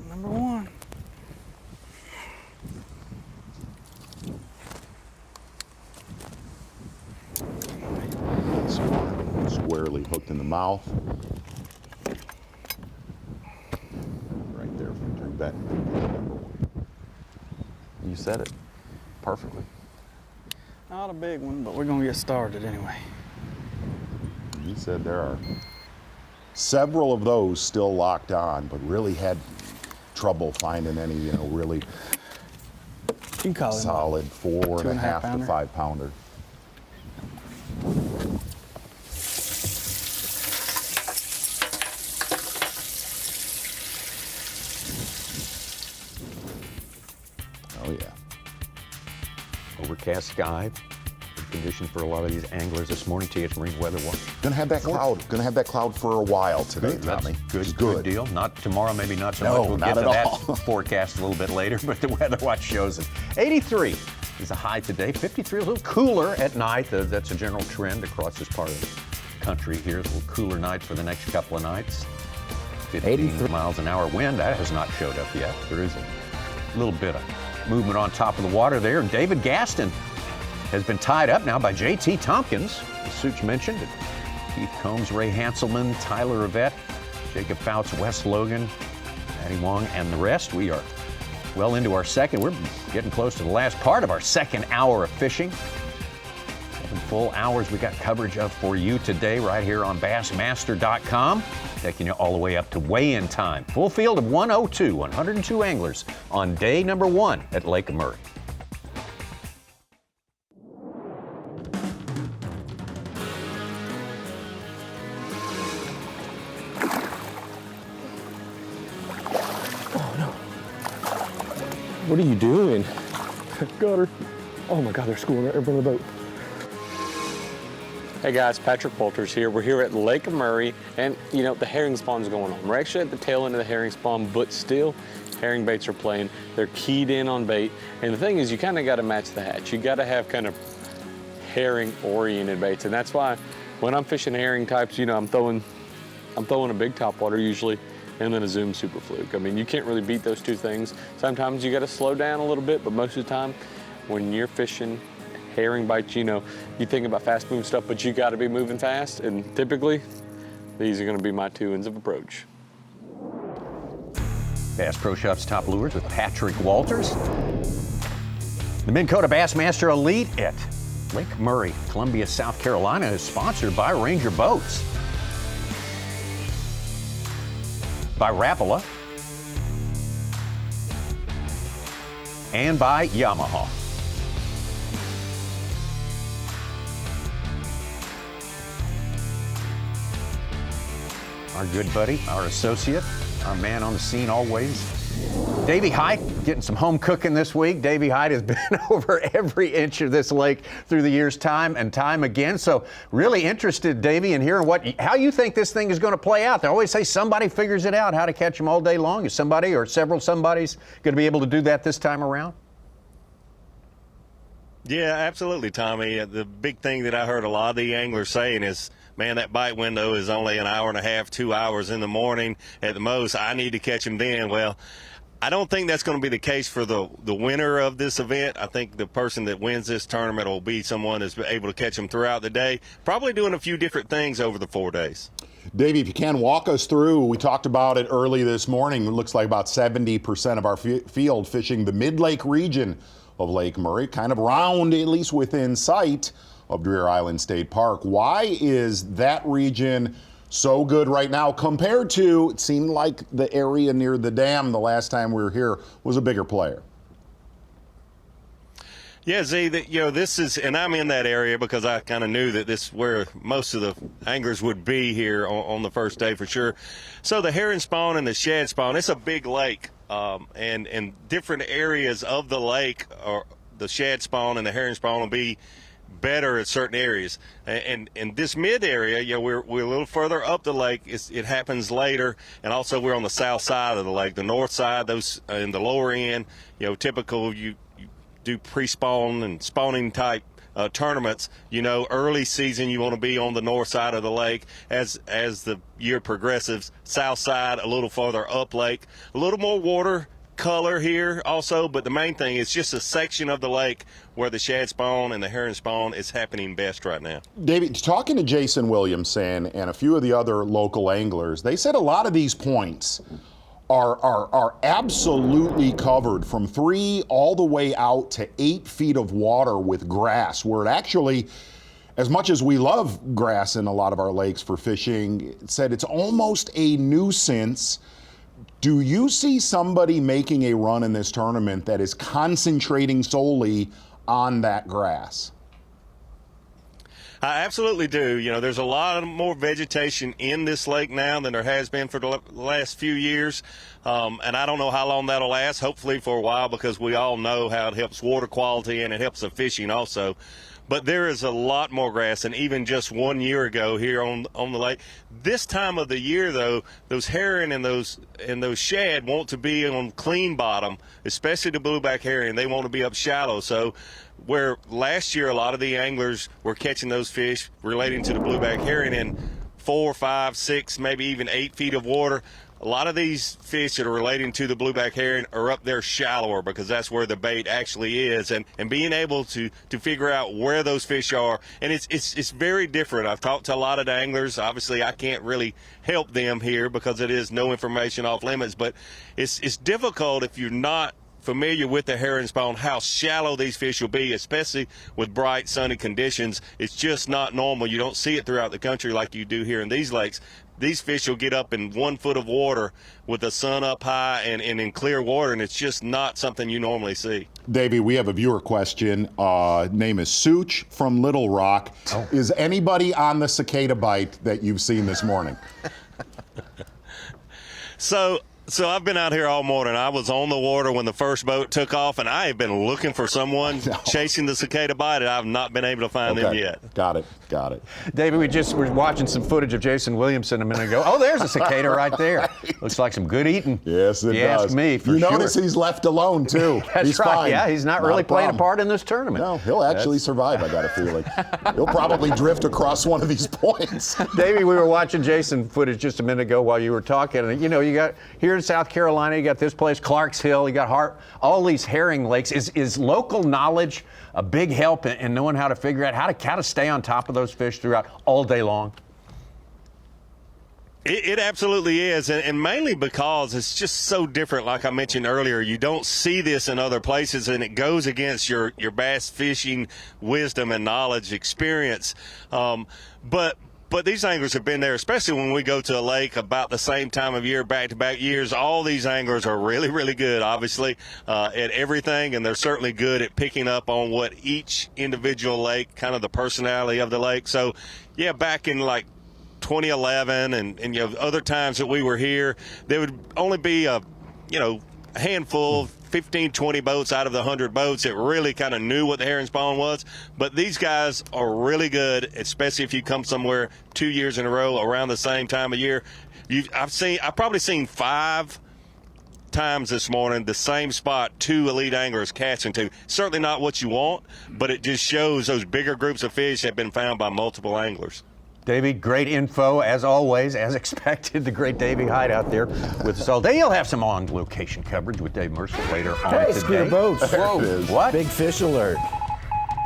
Number one. Squarely hooked in the mouth. Right there from Drew Benton, number one. You said it perfectly. Not a big one, but we're going to get started anyway. You said there are several of those still locked on, but really had trouble finding any, you know, really You can call him solid 4.5 to 5 pounder. Oh yeah. Overcast sky. Good condition for a lot of these anglers this morning. TH Marine Weather Watch. Gonna have that cloud. Gonna have that cloud for a while today, Tommy. That's good deal. Not tomorrow, maybe not so No, much. We'll not get to at that all. forecast a little bit later, but the Weather Watch shows it. 83 is a high today. 53, a little cooler at night. That's a general trend across this part of the country here. A little cooler night for the next couple of nights. 15 miles an hour wind. That has not showed up yet. There is a little bit of movement on top of the water there. David Gaston has been tied up now by J.T. Tompkins, as Such mentioned. Keith Combs, Ray Hanselman, Tyler Yvette, Jacob Fouts, Wes Logan, Matty Wong, and the rest. We are well into our second. We're getting close to the last part of our second hour of fishing. 7 full hours we got coverage of for you today right here on Bassmaster.com. Taking you all the way up to weigh-in time. Full field of 102 anglers on day number 1 at Lake Murray. What are you doing? Got her. Oh my God, they're schooling right in front of the boat. Hey guys, Patrick Walters here. We're here at Lake Murray, and you know, the herring spawn's going on. We're actually at the tail end of the herring spawn, but still, herring baits are playing. They're keyed in on bait. And the thing is, you kind of got to match the hatch. You got to have kind of herring-oriented baits. And that's why when I'm fishing herring types, you know, I'm throwing a big topwater usually, and then a Zoom Super Fluke. I mean, you can't really beat those two things. Sometimes you got to slow down a little bit, but most of the time, when you're fishing herring bites, you know, you think about fast moving stuff, but you got to be moving fast. And typically, these are going to be my two ends of approach. Bass Pro Shops Top Lures with Patrick Walters. The Minn Kota Bassmaster Elite at Lake Murray, Columbia, South Carolina is sponsored by Ranger Boats, by Rapala, and by Yamaha. Our good buddy, our associate, our man on the scene always, Davey Height, getting some home cooking this week. Davey Height has been over every inch of this lake through the years, time and time again. So really interested, Davey, in hearing how you think this thing is going to play out. They always say somebody figures it out, how to catch them all day long. Is somebody or several somebodies going to be able to do that this time around? Yeah, absolutely, Tommy. The big thing that I heard a lot of the anglers saying is, man, that bite window is only an hour and a half, 2 hours in the morning at the most. I need to catch them then. Well, I don't think that's going to be the case for the winner of this event. I think the person that wins this tournament will be someone that's able to catch them throughout the day, probably doing a few different things over the 4 days. Davey, if you can walk us through, we talked about it early this morning. It looks like about 70% of our field fishing the mid-lake region of Lake Murray, kind of round, at least within sight of Deer Island State Park. Why is that region so good right now compared to, it seemed like the area near the dam the last time we were here was a bigger player? Yeah, Z, this is, and I'm in that area because I kind of knew that this is where most of the anglers would be here on the first day for sure. So the herring spawn and the shad spawn, it's a big lake, and different areas of the lake, or the shad spawn and the herring spawn will be better at certain areas. And this mid area, we're a little further up the lake. It happens later, and also we're on the south side of the lake. The north side, those in the lower end, typical you do pre-spawn and spawning type tournaments. Early season you want to be on the north side of the lake. As the year progresses, south side a little farther up lake, a little more water color here also, but the main thing is just a section of the lake where the shad spawn and the herring spawn is happening best right now. David, talking to Jason Williamson and a few of the other local anglers, they said a lot of these points are absolutely covered from 3 all the way out to 8 feet of water with grass, where it actually, as much as we love grass in a lot of our lakes for fishing, it said it's almost a nuisance. Do you see somebody making a run in this tournament that is concentrating solely on that grass? I absolutely do. There's a lot more vegetation in this lake now than there has been for the last few years. And I don't know how long that'll last, hopefully for a while, because we all know how it helps water quality and it helps the fishing also. But there is a lot more grass than even just 1 year ago here on the lake. This time of the year, though, those herring and those shad want to be on clean bottom, especially the blueback herring. They want to be up shallow. So where last year a lot of the anglers were catching those fish relating to the blueback herring in 4, 5, 6, maybe even 8 feet of water, a lot of these fish that are relating to the blueback herring are up there shallower, because that's where the bait actually is, and being able to figure out where those fish are. And it's very different. I've talked to a lot of the anglers. Obviously I can't really help them here because it is no information off limits, but it's difficult if you're not familiar with the herring spawn, how shallow these fish will be, especially with bright sunny conditions. It's just not normal. You don't see it throughout the country like you do here in these lakes. These fish will get up in 1 foot of water with the sun up high and in clear water, and it's just not something you normally see. Davey, we have a viewer question. Name is Such from Little Rock. Oh. Is anybody on the cicada bite that you've seen this morning? So I've been out here all morning. I was on the water when the first boat took off, and I have been looking for someone chasing the cicada bite, and I've not been able to find them yet. Got it. David, we were watching some footage of Jason Williamson a minute ago. Oh, there's a cicada right there. Right. Looks like some good eating. Yes, it does. You ask me, for sure. You notice he's left alone, too. He's right. Fine. Yeah, he's not really playing a part in this tournament. No, he'll actually survive, I got a feeling. He'll probably drift across one of these points. Davey, we were watching Jason footage just a minute ago while you were talking. And, you got here in South Carolina, you got this place, Clark's Hill, you got all these herring lakes. Is local knowledge a big help in knowing how to figure out how to stay on top of those fish throughout all day long? It absolutely is, and mainly because it's just so different. Like I mentioned earlier, you don't see this in other places, and it goes against your bass fishing wisdom and knowledge experience. But these anglers have been there, especially when we go to a lake about the same time of year, back-to-back years. All these anglers are really, really good, obviously, at everything, and they're certainly good at picking up on what each individual lake, kind of the personality of the lake. So, yeah, back in like 2011 and other times that we were here, there would only be a handful, 15, 20 boats out of the 100 boats that really kind of knew what the herring spawn was. But these guys are really good, especially if you come somewhere 2 years in a row around the same time of year. I've probably seen 5 times this morning the same spot 2 elite anglers casting to. Certainly not what you want, but it just shows those bigger groups of fish have been found by multiple anglers. Davey, great info, as always, as expected. The great Davey Hyde out there with us all day. You'll have some on-location coverage with Dave Mercer later on today. Skeeter Boats. Whoa, what? Big fish alert.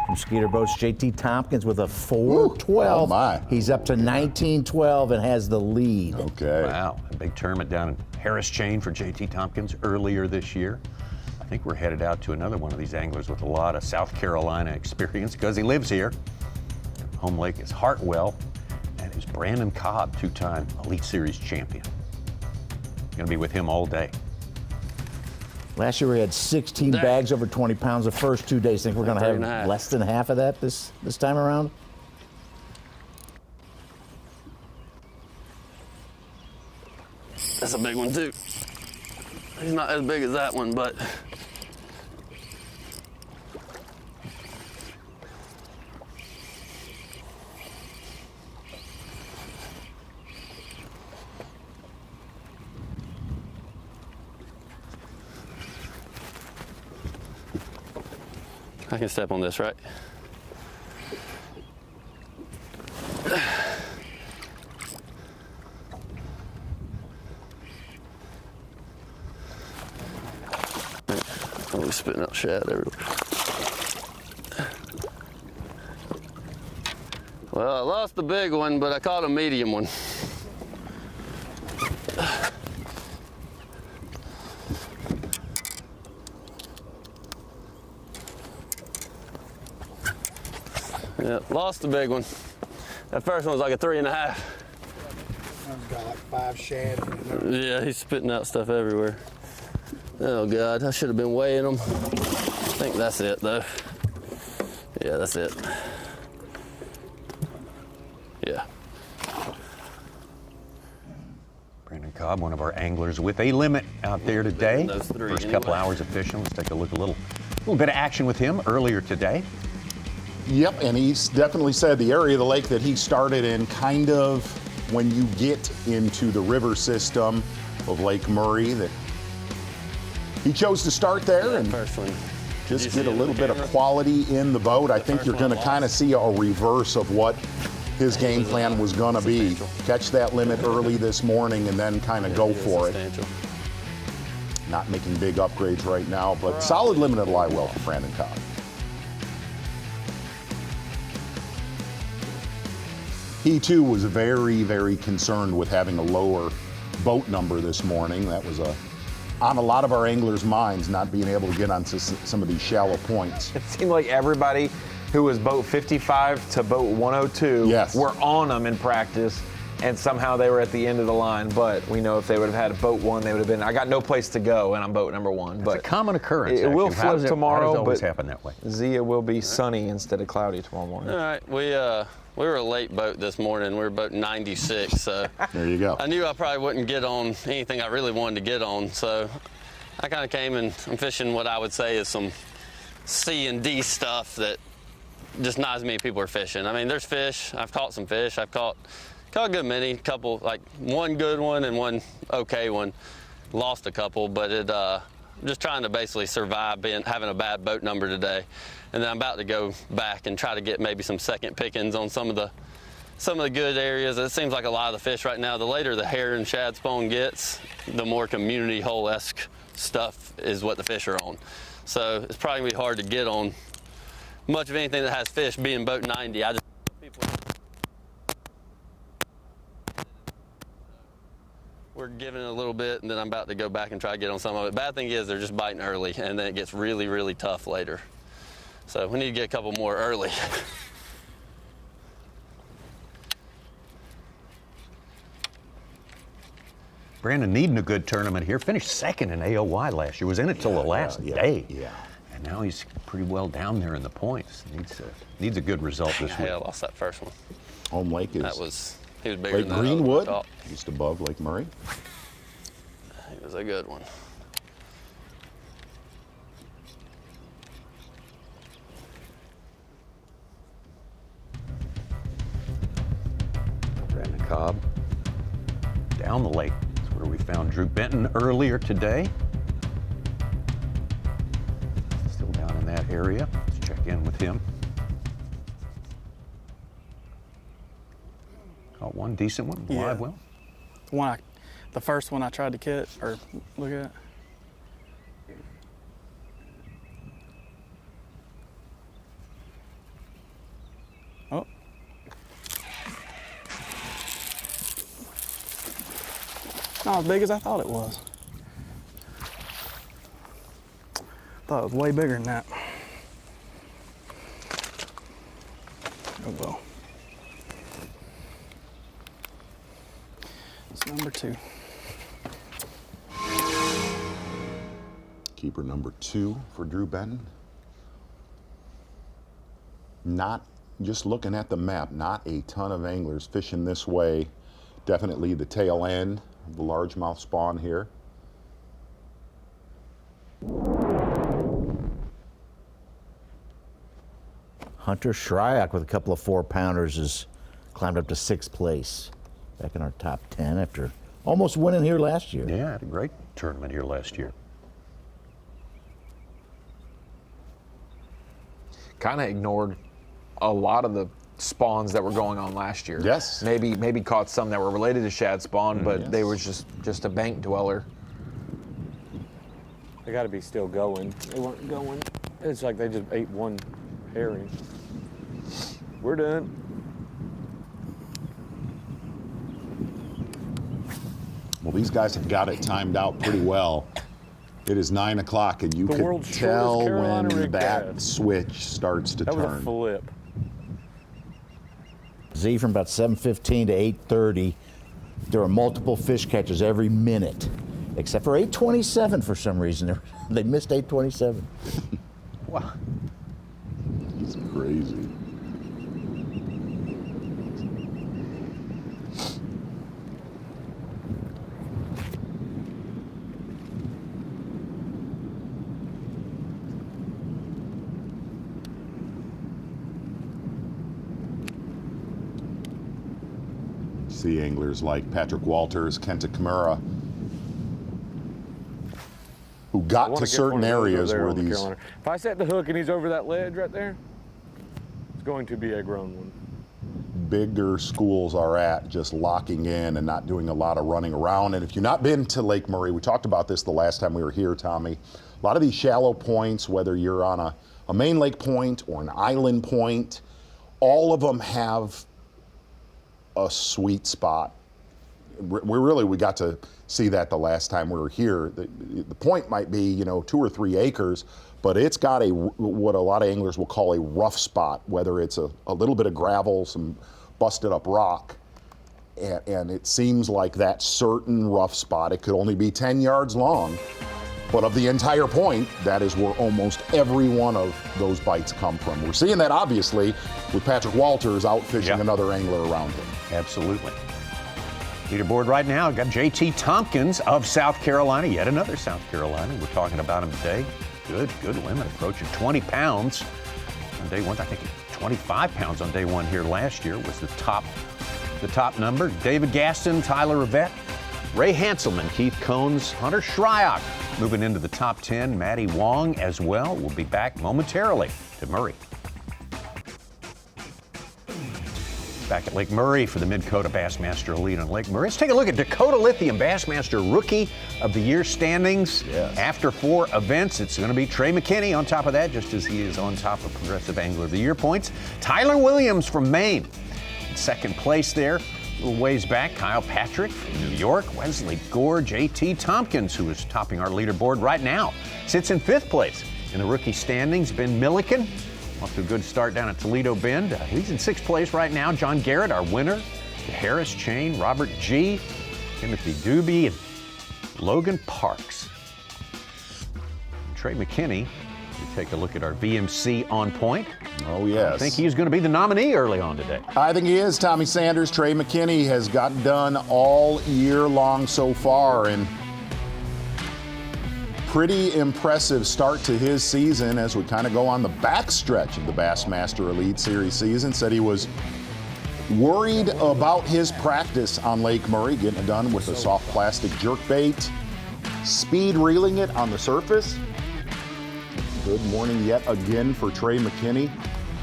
From Skeeter Boats, JT Tompkins with a 412. Oh my. He's up to 1912 and has the lead. Okay. Wow, a big tournament down in Harris Chain for JT Tompkins earlier this year. I think we're headed out to another one of these anglers with a lot of South Carolina experience because he lives here. Home lake is Hartwell. And is Brandon Cobb, 2-time Elite Series champion. Going to be with him all day. Last year we had 16 bags over 20 pounds the first 2 days. Think we're going to have less than half of that this time around? That's a big one too. He's not as big as that one, but I can step on this, right? Oh, he's spitting out shad everywhere. Well, I lost the big one, but I caught a medium one. Yeah, lost the big one. That first one was like a 3.5. I've got like 5 shad. Yeah, he's spitting out stuff everywhere. Oh God, I should have been weighing them. I think that's it though. Yeah, that's it. Yeah. Brandon Cobb, one of our anglers with a limit out there today. First couple hours of fishing. Let's take a look, a little bit of action with him earlier today. Yep, and he's definitely said the area of the lake that he started in, kind of when you get into the river system of Lake Murray, that he chose to start there and just get a little bit of quality in the boat. I think you're going to kind of see a reverse of what his game plan was going to be. Catch that limit early this morning and then kind of go for it. Not making big upgrades right now, but solid limited live well for Brandon Cobb. He too was very, very concerned with having a lower boat number this morning. That was on a lot of our anglers' minds, not being able to get onto some of these shallow points. It seemed like everybody who was boat 55 to boat 102 were on them in practice, and somehow they were at the end of the line. But we know if they would have had a boat 1, they would have been, I got no place to go, and I'm boat number 1. But it's a common occurrence. It will flip tomorrow, how does it always but happen that way? Zia will be sunny instead of cloudy tomorrow morning. All right, we were a late boat this morning. We were boat 96, so there you go. I knew I probably wouldn't get on anything I really wanted to get on, so I kind of came and I'm fishing what I would say is some C and D stuff that just not as many people are fishing. I mean, there's fish. I've caught some fish. I've caught a good many, couple, like one good one and one okay one. Lost a couple, but I'm just trying to basically survive having a bad boat number today. And then I'm about to go back and try to get maybe some second pickings on some of the good areas. It seems like a lot of the fish right now, the later the hair and shad spawn gets, the more community hole-esque stuff is what the fish are on. So it's probably gonna be hard to get on much of anything that has fish being boat 90. I just people we're giving it a little bit, and then I'm about to go back and try to get on some of it. Bad thing is they're just biting early, and then it gets really, really tough later. So we need to get a couple more early. Brandon needing a good tournament here. Finished second in AOY last year. Was in it till the last day. Yeah. And now he's pretty well down there in the points. Needs a good result this week. Yeah, I lost that first one. Home Lake is. He was bigger Lake than Greenwood, that. just above Lake Murray. He was a good one. Brandon Cobb down the lake. That's where we found Drew Benton earlier today. Still down in that area. Let's check in with him. Caught one decent one, live well. The first one I tried to catch or look at. Oh. Not as big as I thought it was. Thought it was way bigger than that. Oh well. It's number 2. Keeper number 2 for Drew Benton. Not just looking at the map, not a ton of anglers fishing this way. Definitely the tail end of the largemouth spawn here. Hunter Shryock with a couple of 4-pounders has climbed up to 6th place. Back in our top 10 after almost winning here last year. Yeah, had a great tournament here last year. kind of ignored a lot of the spawns that were going on last year. Yes. Maybe caught some that were related to shad spawn, but they were just a bank dweller. They got to be still going. They weren't going. It's like they just ate one herring. We're done. Well, these guys have got it timed out pretty well. It is 9 o'clock, and you The can world's tell shortest Carolina when rig that cast. switch starts to That was a turn. flip. Z from about 7:15 to 8:30. There were multiple fish catches every minute, except for 8:27 for some reason. They missed 8:27. Wow. It's crazy. See anglers like Patrick Walters, Kenta Kimura, who I got wanna to get certain one of those over areas there where on the these. Carolina. If I set the hook and he's over that ledge right there, it's going to be a grown one. Bigger schools are at just locking in and not doing a lot of running around. And if you've not been to Lake Murray, we talked about this the last time we were here, Tommy. A lot of these shallow points, whether you're on a main lake point or an island point, all of them have a sweet spot. We got to see that the last time we were here. The point might be, 2 or 3 acres, but it's got what a lot of anglers will call a rough spot, whether it's a little bit of gravel, some busted up rock, and it seems like that certain rough spot, it could only be 10 yards long, but of the entire point, that is where almost every one of those bites come from. We're seeing that obviously with Patrick Walters out fishing another angler around him. Absolutely. Leaderboard right now, got JT Tompkins of South Carolina, yet another South Carolina. We're talking about him today. Good limit, approaching 20 pounds on day one. I think 25 pounds on day one here last year was the top number. David Gaston, Tyler Rivette, Ray Hanselman, Keith Cones, Hunter Shryock moving into the top 10. Matty Wong as well. We'll be back momentarily to Murray. Back at Lake Murray for the Mid-Kota Bassmaster Elite on Lake Murray. Let's take a look at Dakota Lithium Bassmaster Rookie of the Year standings. Yes. After 4 events, it's going to be Trey McKinney on top of that, just as he is on top of Progressive Angler of the Year points. Tyler Williams from Maine in second place there. A little ways back, Kyle Patrick from New York, Wesley Gore, JT Tompkins, who is topping our leaderboard right now, sits in 5th place in the rookie standings. Ben Milliken, off to a good start down at Toledo Bend. He's in 6th place right now. John Garrett, our winner. Harris Chain, Robert G., Timothy Doobie, and Logan Parks. Trey McKinney, we take a look at our VMC on point. Oh, yes. I think he's going to be the nominee early on today. I think he is, Tommy Sanders. Trey McKinney has gotten done all year long so far, and pretty impressive start to his season as we kind of go on the backstretch of the Bassmaster Elite Series season. Said he was worried about his practice on Lake Murray, getting it done with a soft plastic jerkbait, speed reeling it on the surface. Good morning yet again for Trey McKinney.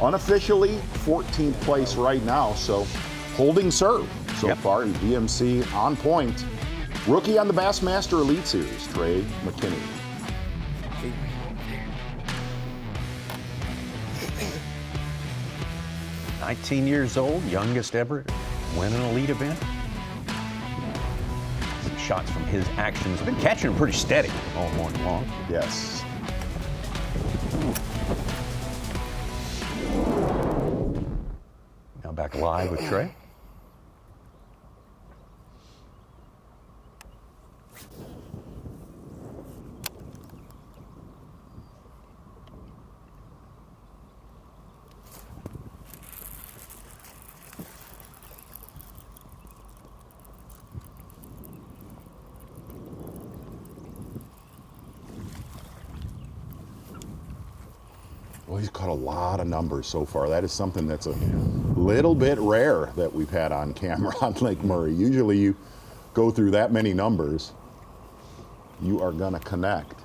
Unofficially 14th place right now, so holding serve so far in BMC on point. Rookie on the Bassmaster Elite Series, Trey McKinney. $19 years old, youngest ever to win an elite event. Shots from his actions. Been catching them pretty steady all morning long. Yes. Now back live with Trey. Well, he's caught a lot of numbers so far. That is something that's a little bit rare that we've had on camera on Lake Murray. Usually you go through that many numbers, you are gonna connect.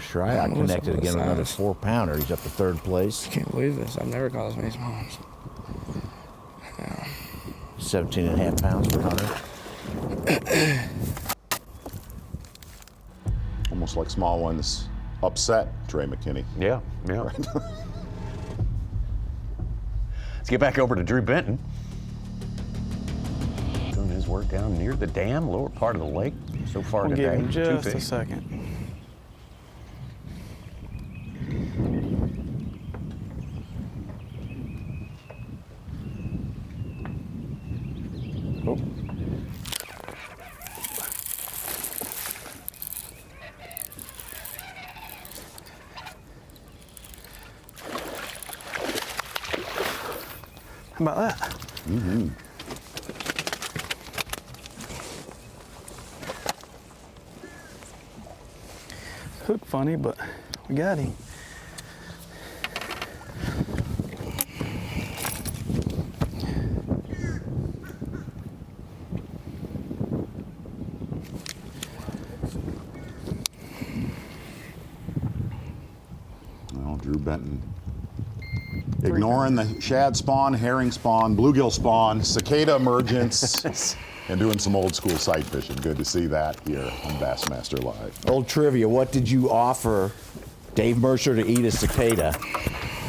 sure. I got connected again with another 4-pounder. He's up to 3rd place. I can't believe this. I've never caught as many smalls. Yeah. 17.5 pounds for Hunter. Almost like small ones upset Trey McKinney. Yeah. Let's get back over to Drew Benton. Doing his work down near the dam, lower part of the lake so far We'll today. give him just a second. Oh. How about that? Mm-hmm. Hook funny, but we got him. Well, Drew Benton ignoring the shad spawn, herring spawn, bluegill spawn, cicada emergence, and doing some old school sight fishing. Good to see that here on Bassmaster Live. Old trivia, what did you offer Dave Mercer to eat a cicada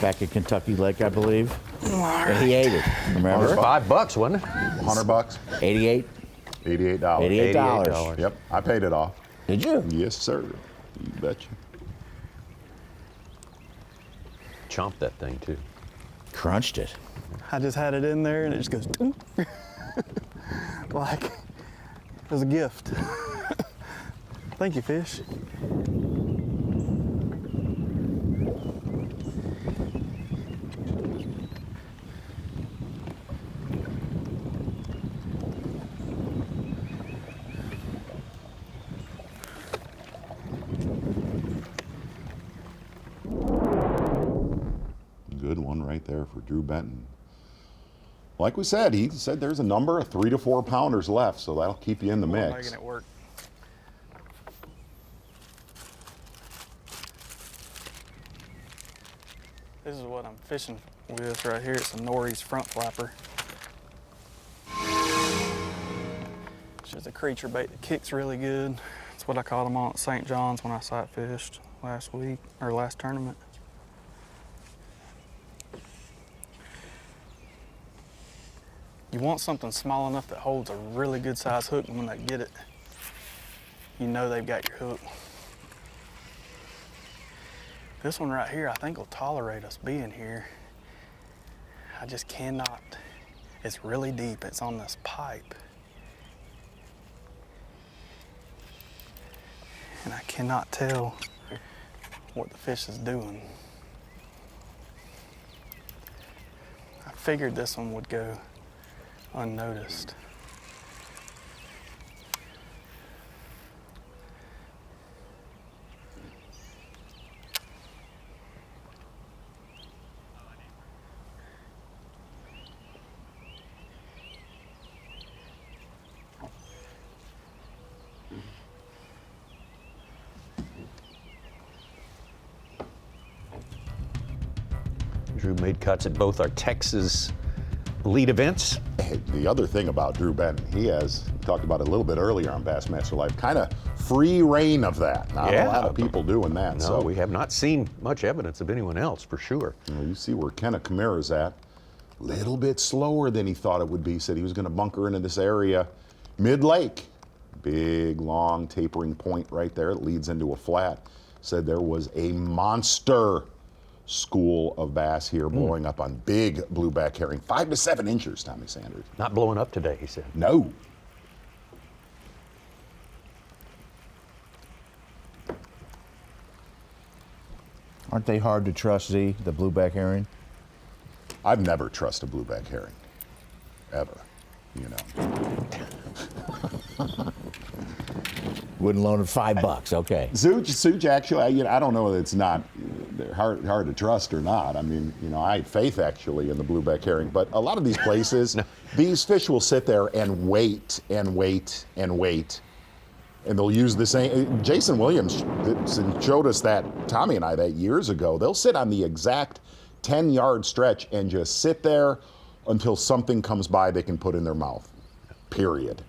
back at Kentucky Lake, I believe? And he ate it, remember? $5, wasn't it? $100. 88? $88. $88. Yep, I paid it off. Did you? Yes, sir. You betcha. Chomped that thing, too. Crunched it. I just had it in there and it just goes like it was a gift. Thank you, fish. Good one right there for Drew Benton. Like we said, he said there's a number of 3 to 4 pounders left, so that'll keep you in the mix. Making it work. This is what I'm fishing with right here. It's a Norris front flapper. It's just a creature bait that kicks really good. That's what I caught them on at St. John's when I sight fished last week, or last tournament. You want something small enough that holds a really good size hook, and when they get it, you know they've got your hook. This one right here, I think will tolerate us being here. I just cannot. It's really deep. It's on this pipe. And I cannot tell what the fish is doing. I figured this one would go unnoticed. Drew made cuts at both our Texas lead events. The other thing about Drew Benton, he has, we talked about it a little bit earlier on Bassmaster Live, kind of free reign of that. Not a lot of people doing that. No, we have not seen much evidence of anyone else, for sure. You see where Kenta Kimura's at. A little bit slower than he thought it would be. Said he was going to bunker into this area mid-lake. Big, long, tapering point right there. It leads into a flat. Said there was a monster school of bass here blowing up on big blueback herring. 5 to 7 inches, Tommy Sanders. Not blowing up today, he said. No. Aren't they hard to trust, Z, the blueback herring? I've never trusted a blueback herring. Ever. You know. Wouldn't loan it $5, okay. Such actually, I don't know that it's not hard to trust or not. I mean, I have faith actually in the blueback herring, but a lot of these places, these fish will sit there and wait and wait and wait And they'll use the same. Jason Williams showed us that, Tommy and I, that years ago. They'll sit on the exact 10-yard stretch and just sit there until something comes by they can put in their mouth. Period.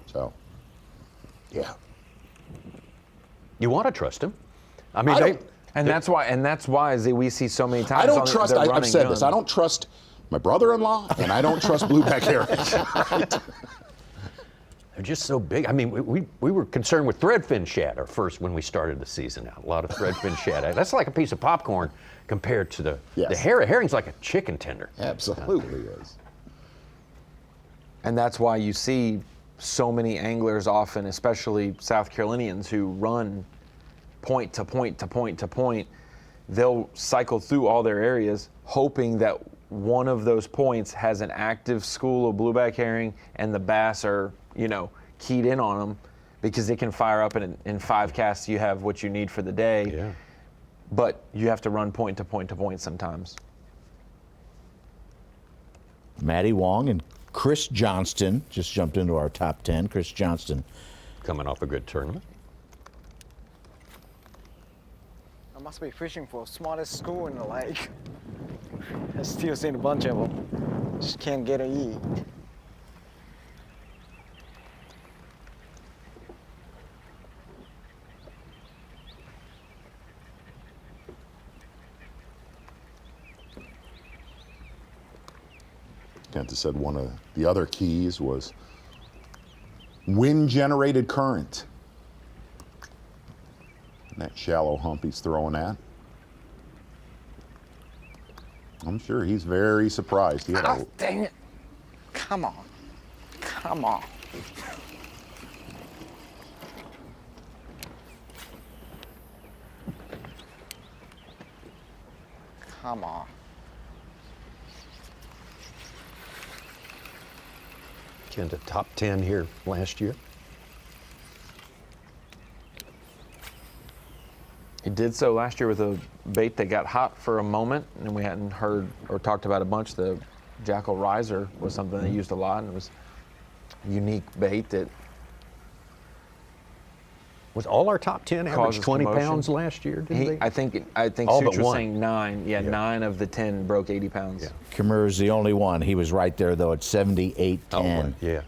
So, yeah. You want to trust him. I mean, that's why we see so many times. I don't trust. I've said this. I don't trust my brother-in-law, and I don't trust Blueback Harris. They're just so big. I mean, we were concerned with threadfin shad at first when we started the season out. A lot of threadfin shad. That's like a piece of popcorn compared to the herring. Herring's like a chicken tender. Absolutely is. And that's why you see so many anglers often, especially South Carolinians, who run point to point to point to point. They'll cycle through all their areas, hoping that one of those points has an active school of blueback herring and the bass are, keyed in on them, because they can fire up and in 5 casts you have what you need for the day. Yeah. But you have to run point to point to point sometimes. Matty Wong and Chris Johnston just jumped into our top 10. Chris Johnston coming off a good tournament. I must be fishing for the smartest school in the lake. I still seen a bunch of them. Just can't get a eat. Kenta said one of the other keys was wind-generated current. And that shallow hump he's throwing at. I'm sure he's very surprised. He had Dang it. Come on. Come on. Come on. Kenta top 10 here last year. He did so last year with a bait that got hot for a moment, and we hadn't heard or talked about a bunch. The Jackal Riser was something they used a lot, and it was a unique bait that was all our top 10 average 20 commotion. pounds last year, didn't they? I think All Such but was one. saying 9. Yeah, 9 of the 10 broke 80 pounds. Yeah. Kimura's the only one. He was right there, though, at 78.10. Oh, yeah.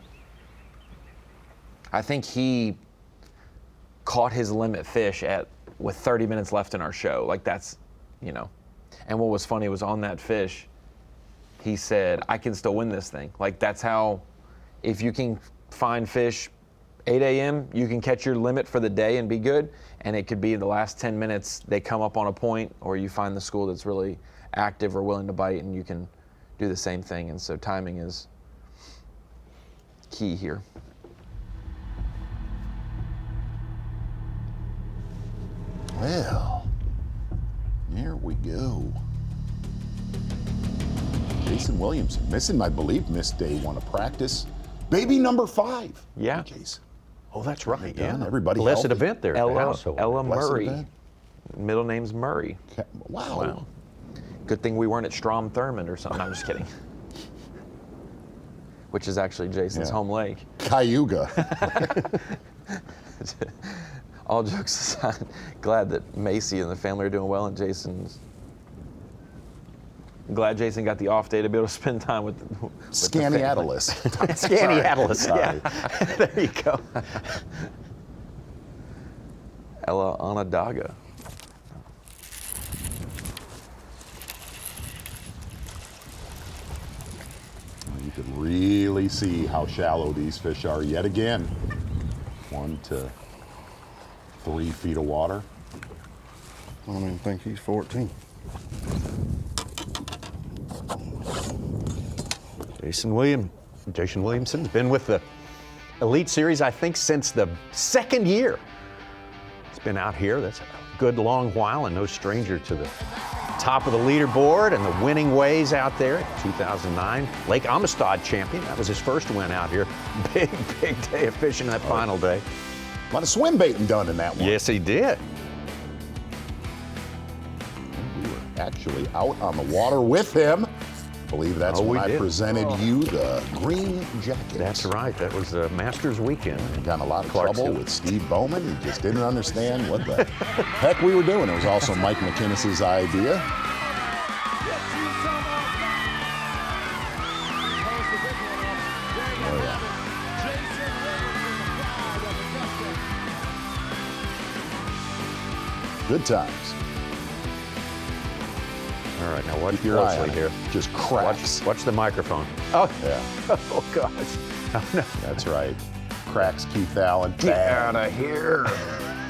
I think he caught his limit fish with 30 minutes left in our show. Like, that's, And what was funny was on that fish, he said, I can still win this thing. Like, that's how, if you can find fish 8 a.m., you can catch your limit for the day and be good. And it could be the last 10 minutes, they come up on a point, or you find the school that's really active or willing to bite, and you can do the same thing. And so timing is key here. Well, here we go. Jason Williamson missing, I believe, missed day 1 of practice. Baby number 5. Yeah. Jason. Oh, that's right. Done. Everybody Blessed healthy. event there at the house. Ella Blessed Murray. event. Middle name's Murray. Wow. Good thing we weren't at Strom Thurmond or something. I'm just kidding. Which is actually Jason's home lake. Cayuga. All jokes aside, glad that Macy and the family are doing well, and Jason's glad Jason got the off day to be able to spend time with Scaniatalis. Scaniatalis. Yeah, there you go. Ella Onondaga. You can really see how shallow these fish are yet again. 1 to 3 feet of water. I don't even think he's 14. Jason Williamson's been with the Elite Series, I think, since the 2nd year. He's been out here. That's a good long while, and no stranger to the top of the leaderboard and the winning ways out there. 2009 Lake Amistad champion. That was his first win out here. Big day of fishing that final day. A lot of swim baiting done in that one. Yes, he did. We were actually out on the water with him. believe that's when I presented you the green jacket. That's right. That was the Masters weekend. And got in a lot of trouble with Steve Bowman. He just didn't understand what the heck we were doing. It was also Mike McInnes's idea. Oh, yeah. Good times. All right, now watch Keep your eye closely on here. it. Just cracks. Watch the microphone. Oh, Yeah, oh gosh. Oh, no. that's right. Cracks Keith Allen. Get out of here.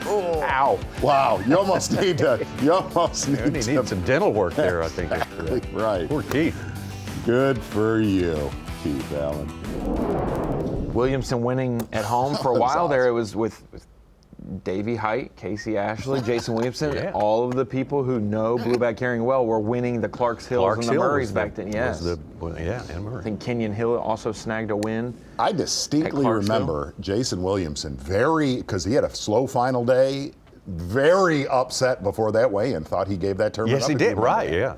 Oh. Ow. Wow, you almost need to. You almost You need need to. some dental work there, I think. Right. Poor Keith. Good for you, Keith Allen. Williamson winning at home for a That was while there. awesome. It was with Davey Height, Casey Ashley, Jason Williamson. Yeah. All of the people who know blueback carrying well were winning the Clarks Hills and the Murrays back then. Yes. And Murray. I think Kenyon Hill also snagged a win. I distinctly remember Jason Williamson because he had a slow final day, very upset before that weigh-in, thought he gave that tournament Yes, up. he did. Right, yeah.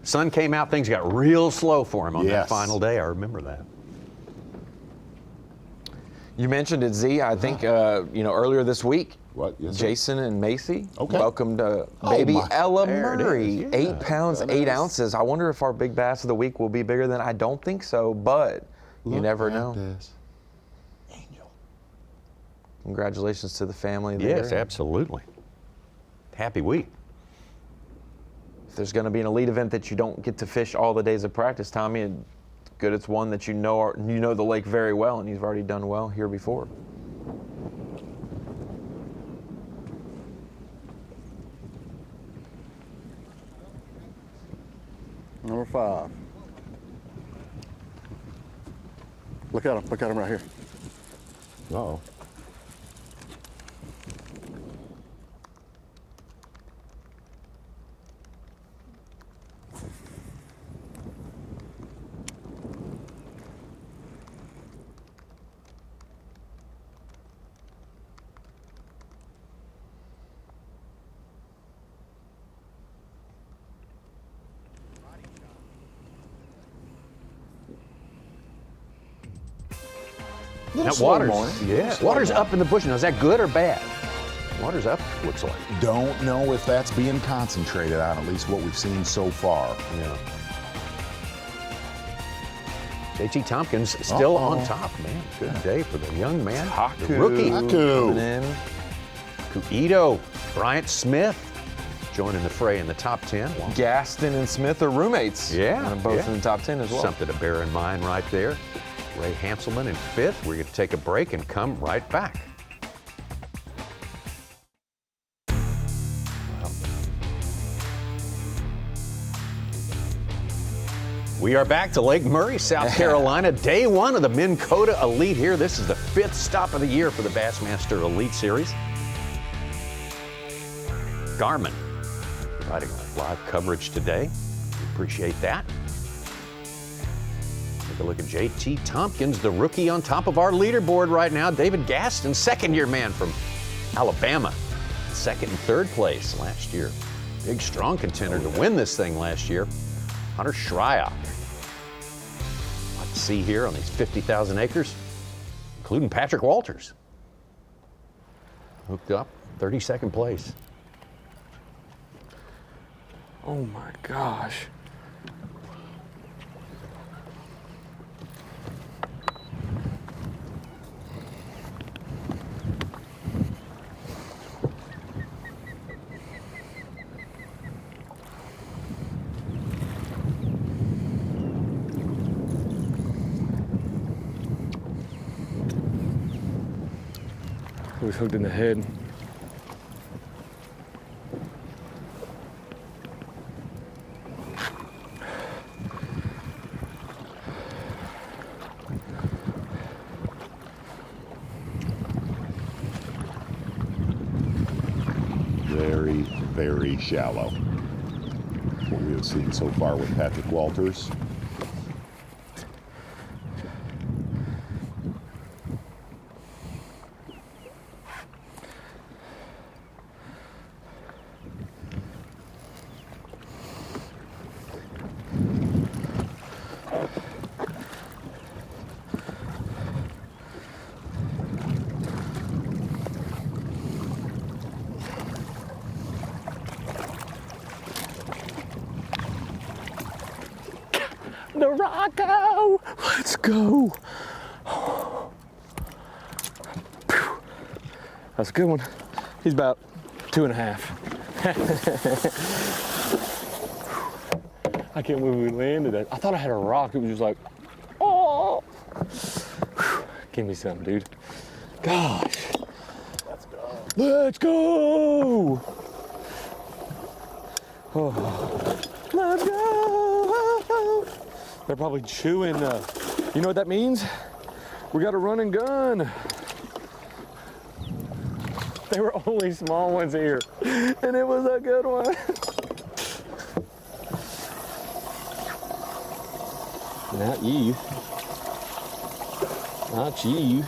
Sun came out, things got real slow for him on that Yes. final day. I remember that. You mentioned it, Z. I think earlier this week, Yes, Jason and Macy Okay. welcomed baby Ella There it Murray, is, yeah. 8 pounds, 8 ounces. I wonder if our big bass of the week will be bigger than. I don't think so, but you never know. Angel. Congratulations to the family there. Yes, absolutely. Happy week. If there's going to be an elite event that you don't get to fish all the days of practice, Tommy, it's good it's one that you know the lake very well, and you've already done well here before. Number 5. Look at him. Look at him right here. Uh-oh. That water's up in the bush. Now, is that good or bad? Water's up, looks like. Don't know if that's being concentrated on, at least what we've seen so far. Yeah. JT Tompkins still on top, man. Good day for the young man. The rookie. Coming in. Kuito, Bryant Smith joining the fray in the top 10. Gaston and Smith are roommates. Yeah. And both in the top 10 as well. Something to bear in mind right there. Ray Hanselman in 5th. We're going to take a break and come right back. We are back to Lake Murray, South Carolina. Day 1 of the Minn Kota Elite here. This is the 5th stop of the year for the Bassmaster Elite Series. Garmin providing live coverage today. We appreciate that. Take a look at JT Tompkins, the rookie on top of our leaderboard right now. David Gaston, second-year man from Alabama. 2nd and 3rd place last year. Big, strong contender to win this thing last year. Hunter Shryock. A lot to see here on these 50,000 acres, including Patrick Walters. Hooked up, 32nd place. Oh my gosh. He was hooked in the head. Very, very shallow. What we have seen so far with Patrick Walters. Rocco. Let's go. That's a good one. He's about 2.5. I can't believe we landed that. I thought I had a rock. It was just like, oh. Give me some, dude. Gosh. Let's go. Let's go. Oh. Let's go. They're probably chewing. You know what that means? We got a run and gun. They were only small ones here, and it was a good one. Not you. Not you.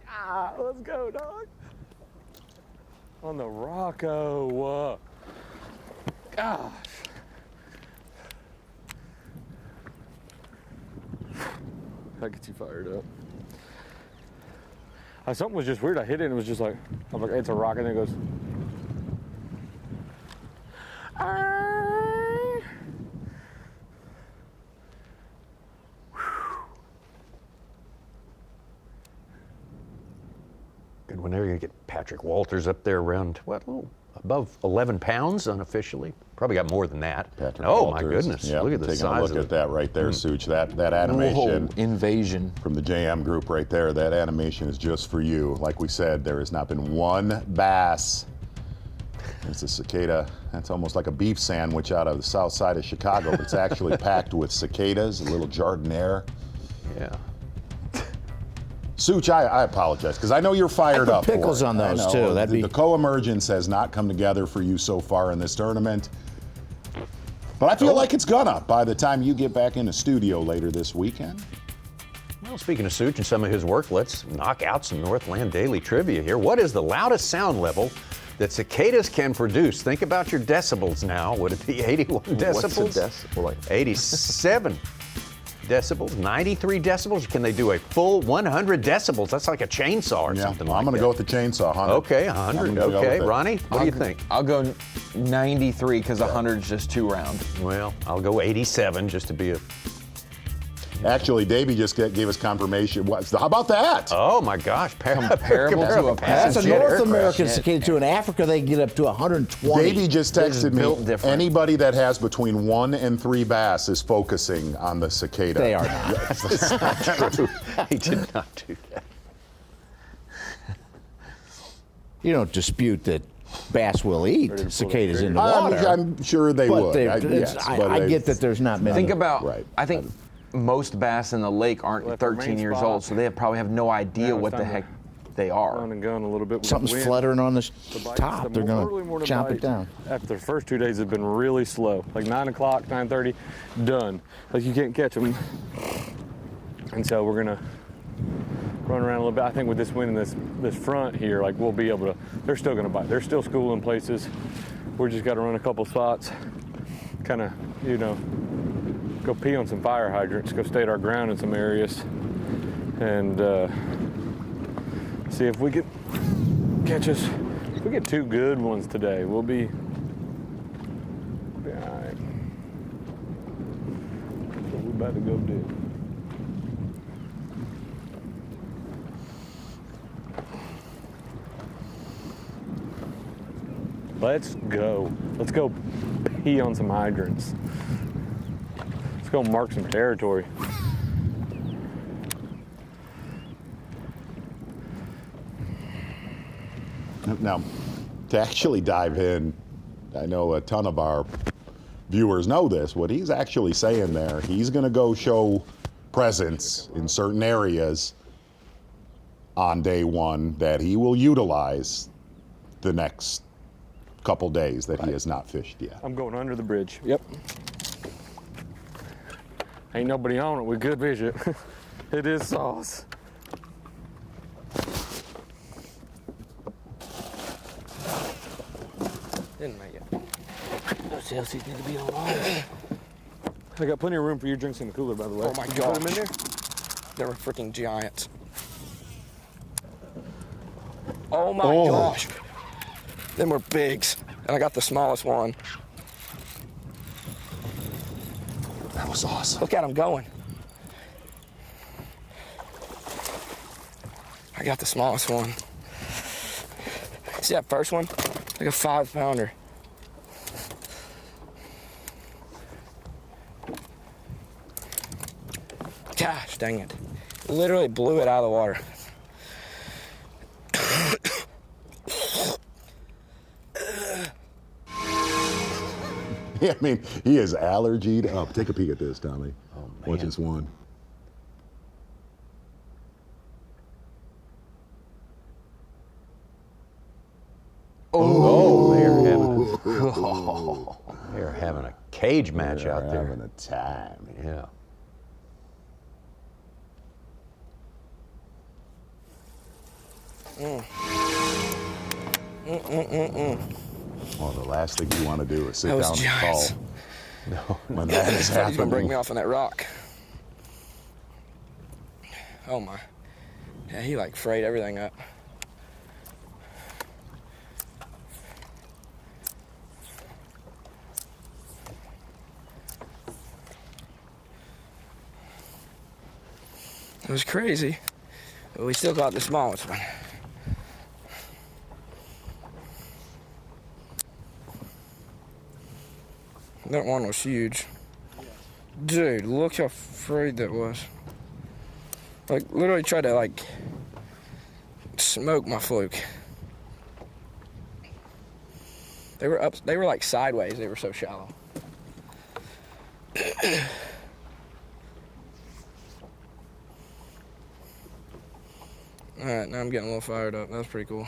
Ah, let's go, dog. On the Rocco. Gosh. That gets you fired up. Something was just weird. I hit it and it was just like, I was like, it's a rock, and then it goes. Good one there. You're going to get Patrick Walters up there around, what, above 11 pounds unofficially. Probably got more than that. Patrick oh, Walters. my goodness. Yeah, look at the taking size a look of at that right there, Such. That animation. Whoa, invasion. From the JM group right there. That animation is just for you. Like we said, there has not been one bass. It's a cicada. That's almost like a beef sandwich out of the south side of Chicago, but it's actually packed with cicadas, a little jardiniere. Yeah. Such, I apologize, because I know you're fired up. Pickles on those, too. The co-emergence has not come together for you so far in this tournament. But I feel like it's gonna by the time you get back in the studio later this weekend. Well, speaking of Such and some of his work, let's knock out some Northland Daily trivia here. What is the loudest sound level that cicadas can produce? Think about your decibels now. Would it be 81 decibels? What's a decibel like? 87 decibels, 93 decibels? Can they do a full 100 decibels? That's like a chainsaw or something like that. I'm gonna go with the chainsaw, 100. Okay, 100. Okay, Ronnie, what do you think? I'll go 93 because 100 is just too round. Well, I'll go 87 just to be a... Actually, Davey just gave us confirmation. How about that? Oh my gosh, comparable to a That's a passenger North aircraft. American cicada too. In Africa, they get up to 120. Davey just texted built me, different. anybody that has between 1 and 3 bass is focusing on the cicada. They are not. That's not true. He did not do that. You don't dispute that bass will eat cicadas in the water. I'm sure they would. I get that there's not many. Think about, Right. I think most bass in the lake aren't Well, 13 main years spot. old, so they probably have no idea Now it's what the time to heck they are. Run and gun a little bit. With Something's the wind. fluttering on the The bites, top. the They're early going to morning chomp it bites down. After the first 2 days have been really slow, like 9 o'clock, 9:30, done. Like you can't catch them. And so we're gonna run around a little bit. I think with this wind and this front here, like we'll be able to. They're still gonna bite. They're still schooling places. We just got to run a couple spots, kind of, go pee on some fire hydrants, go stay at our ground in some areas, and see if we can catch us. If we get 2 good ones today, we'll be all right. So we're about to go do. Let's go. Let's go pee on some hydrants. Let's go mark some territory. Now, to actually dive in, I know a ton of our viewers know this. What he's actually saying there, he's going to go show presence in certain areas on day 1 that he will utilize the next couple days that he has not fished yet. I'm going under the bridge. Yep. Ain't nobody on it. We good vision. It is sauce. Didn't make it. Those LCs need to be on all. I got plenty of room for your drinks in the cooler, by the way. Oh my Put God. them in there? They were freaking giants. Oh my gosh. Them were bigs. And I got the smallest one. That was awesome. Look at them going. I got the smallest one. See that first one? Like a 5-pounder. Gosh dang it. Literally blew it out of the water. Yeah, I mean, he is allergied up. Take a peek at this, Tommy. Oh, man. Watch this one. Oh, they're having a cage match out there. Having a time. Yeah. Well, the last thing you want to do is sit That was down and giants. call. No, when that is He's gonna break happening. me off on that rock. Oh my. Yeah, he like frayed everything up. It was crazy, but we still got the smallest one. That one was huge. Dude, look how frayed that was. Like, literally tried to, like, smoke my fluke. They were like sideways. They were so shallow. All right, now I'm getting a little fired up. That's pretty cool.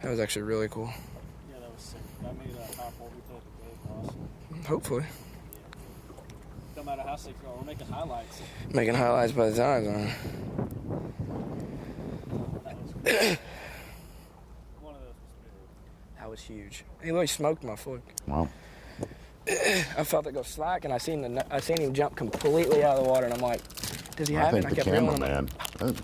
That was actually really cool. Yeah, that was sick. That made that top hole we took good. Awesome. Hopefully. No matter how sick you are, we're making highlights. Making highlights by the time, man. One of those was big. That was huge. He literally smoked my fluke. Wow. I felt it go slack, and I seen him jump completely out of the water, and I'm like, does he I have think it? the kept reeling him.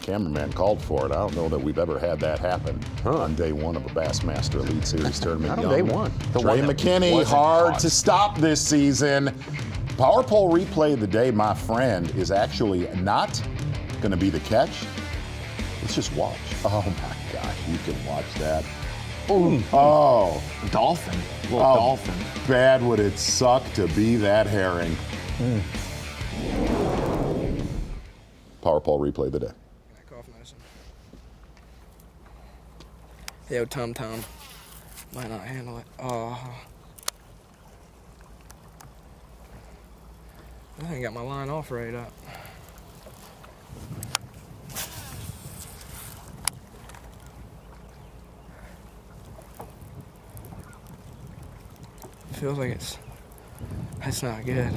cameraman called for it. I don't know that we've ever had that happen on day one of a Bassmaster Elite Series tournament. Not on day one. The Trey one that McKinney, wasn't hard caught. to stop this season. Power pole replay of the day, my friend, is actually not going to be the catch. Let's just watch. Oh my gosh, you can watch that. Ooh. Oh. Dolphin. Little Oh, dolphin. bad would it suck to be that herring. Power pole replay of the day. Back off nice. Yo, Tum Tum might not handle it. Oh. I ain't got my line off right up. Feels like that's not good.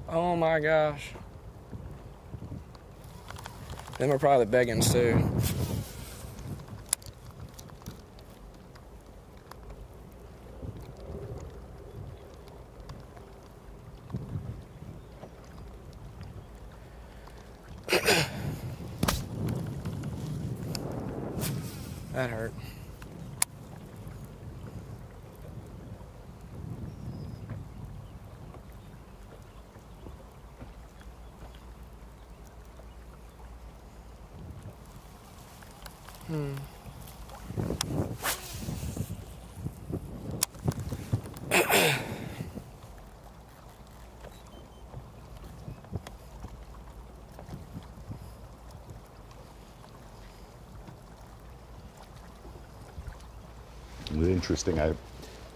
Oh my gosh. Them are probably the beggins too. That hurt. It was interesting. I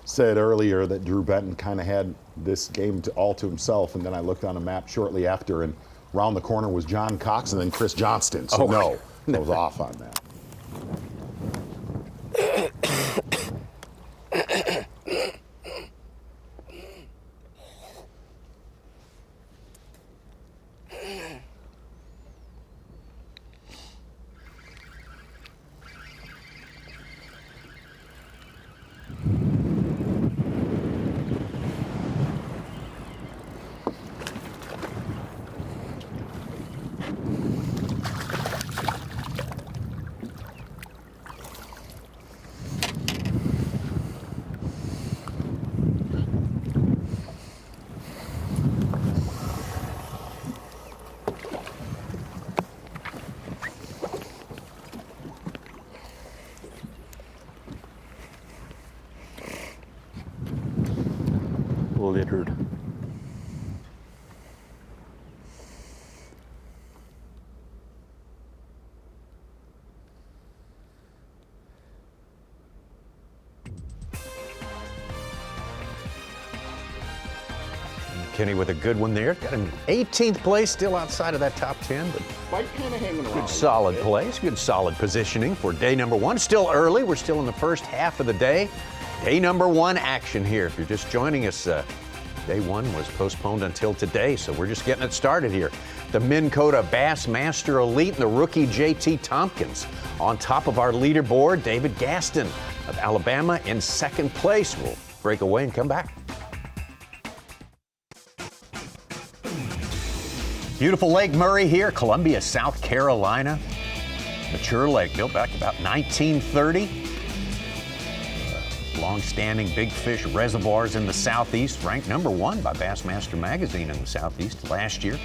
said earlier that Drew Benton kind of had this game all to himself, and then I looked on a map shortly after, and around the corner was John Cox and then Chris Johnston. So no, I was off on that. Littered. McKinney with a good one there. Got him 18th place, still outside of that top 10, but Fight kind of hanging around. good solid place, good solid positioning for day number one. Still early, we're still in the first half of the day. Day number one action here. If you're just joining us, day one was postponed until today, so we're just getting it started here. The Minn Kota Bassmaster Elite and the rookie JT Tompkins. On top of our leaderboard, David Gaston of Alabama in second place. We'll break away and come back. Beautiful Lake Murray here, Columbia, South Carolina. Mature lake, built back about 1930. Long-standing big fish reservoirs in the southeast, ranked #1 by Bassmaster magazine in the southeast last year.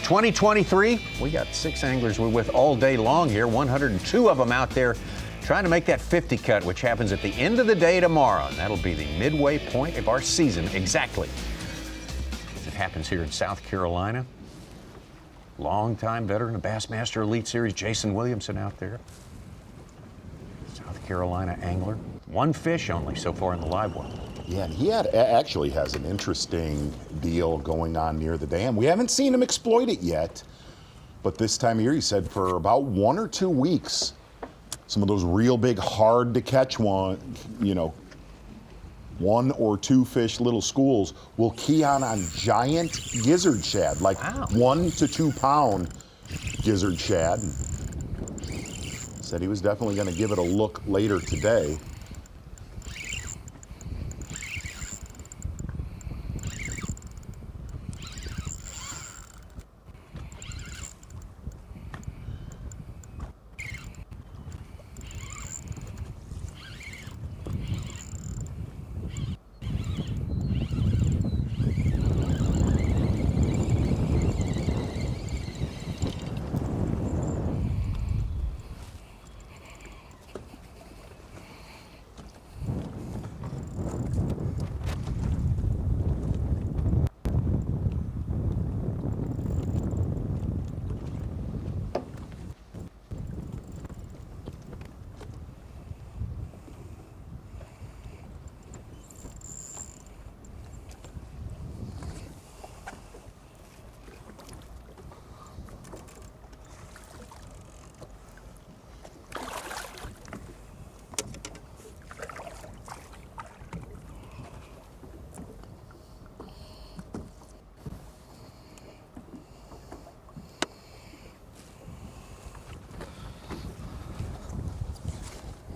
2023, we got 6 anglers we're with all day long here, 102 of them out there trying to make that 50 cut, which happens at the end of the day tomorrow, and that'll be the midway point of our season exactly. As it happens here in South Carolina. Longtime veteran of Bassmaster Elite Series, Jason Williamson out there. South Carolina angler. 1 fish only so far in the live well. Yeah, and he actually has an interesting deal going on near the dam. We haven't seen him exploit it yet, but this time of year, he said for about 1 or 2 weeks, some of those real big, hard to catch 1 or 2 fish little schools will key on giant gizzard shad, like 1 to 2 pound gizzard shad. Said he was definitely going to give it a look later today.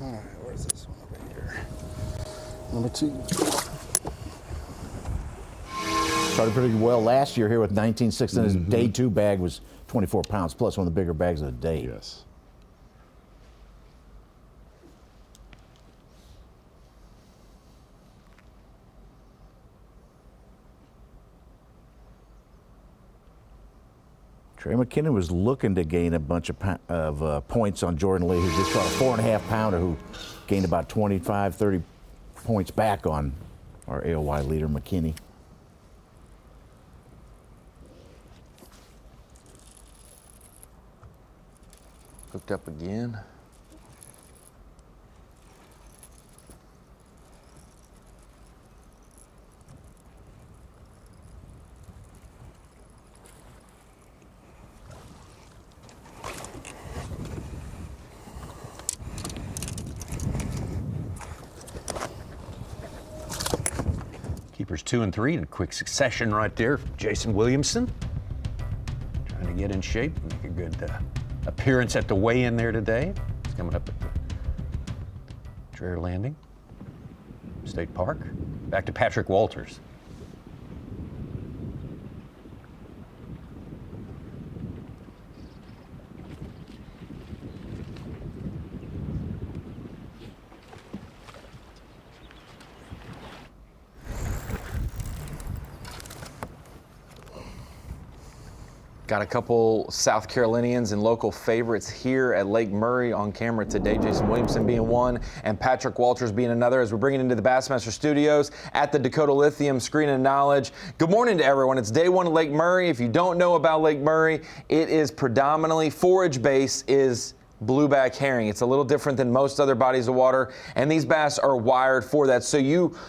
All right, where's this one over here? Number 2. Started pretty well last year here with 19.6, and his day 2 bag was 24 pounds plus, one of the bigger bags of the day. Yes. Trey McKinney was looking to gain a bunch of points on Jordan Lee, who just caught a 4.5 pounder who gained about 25, 30 points back on our AOY leader, McKinney. Hooked up again. Keepers 2 and 3 in quick succession right there. Jason Williamson trying to get in shape, make a good appearance at the weigh-in there today. He's coming up at the Dreher Landing, State Park. Back to Patrick Walters. Got a couple South Carolinians and local favorites here at Lake Murray on camera today. Jason Williamson being one and Patrick Walters being another as we bring it into the Bassmaster Studios at the Dakota Lithium Screen of Knowledge. Good morning to everyone. It's day one of Lake Murray. If you don't know about Lake Murray, it is predominantly forage base is blueback herring. It's a little different than most other bodies of water, and these bass are wired for that. So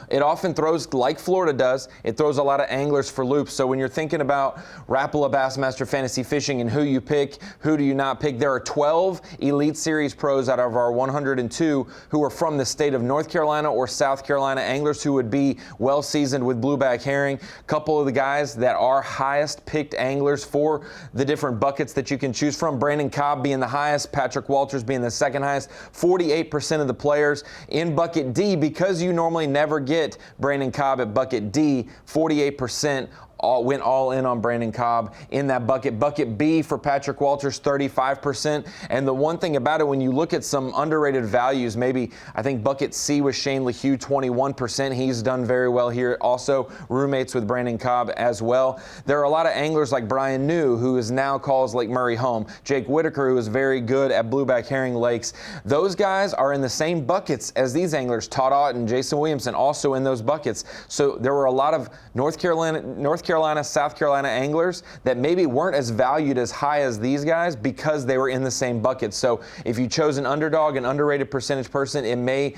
it often throws, like Florida does, it throws a lot of anglers for loops. So when you're thinking about Rapala Bassmaster Fantasy Fishing and who you pick, who do you not pick, there are 12 Elite Series pros out of our 102 who are from the state of North Carolina or South Carolina, anglers who would be well seasoned with blueback herring. A couple of the guys that are highest picked anglers for the different buckets that you can choose from, Brandon Cobb being the highest, Patrick Walters being the second highest. 48% of the players in bucket D, because you normally never get Brandon Cobb at bucket D, 48% went all in on Brandon Cobb in that bucket. Bucket B for Patrick Walters, 35%. And the one thing about it, when you look at some underrated values, maybe I think bucket C was Shane LeHue, 21%. He's done very well here. Also roommates with Brandon Cobb as well. There are a lot of anglers like Brian New, who is now calls Lake Murray home. Jake Whitaker, who is very good at blueback herring lakes. Those guys are in the same buckets as these anglers. Todd Ott and Jason Williamson also in those buckets. So there were a lot of North Carolina, South Carolina anglers that maybe weren't as valued as high as these guys because they were in the same bucket. So if you chose an underdog, an underrated percentage person, it may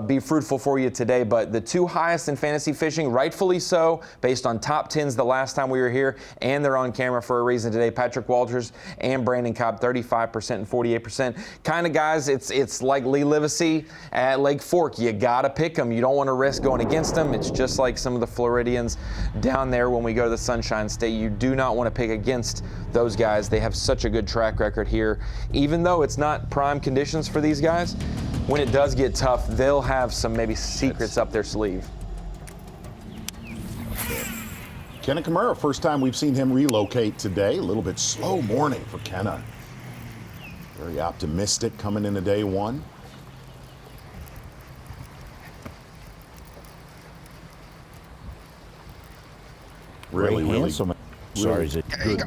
be fruitful for you today. But the two highest in fantasy fishing, rightfully so, based on top 10s the last time we were here, and they're on camera for a reason today. Patrick Walters and Brandon Cobb, 35% and 48%. Kind of guys, it's like Lee Livesey at Lake Fork. You got to pick them. You don't want to risk going against them. It's just like some of the Floridians down there when we go to the Sunshine State. You do not want to pick against those guys. They have such a good track record here. Even though it's not prime conditions for these guys, when it does get tough, they'll have some maybe secrets up their sleeve. Kenta Kimura, first time we've seen him relocate today. A little bit slow morning for Kenta. Very optimistic coming into day one. Really handsome. Sorry, is it good?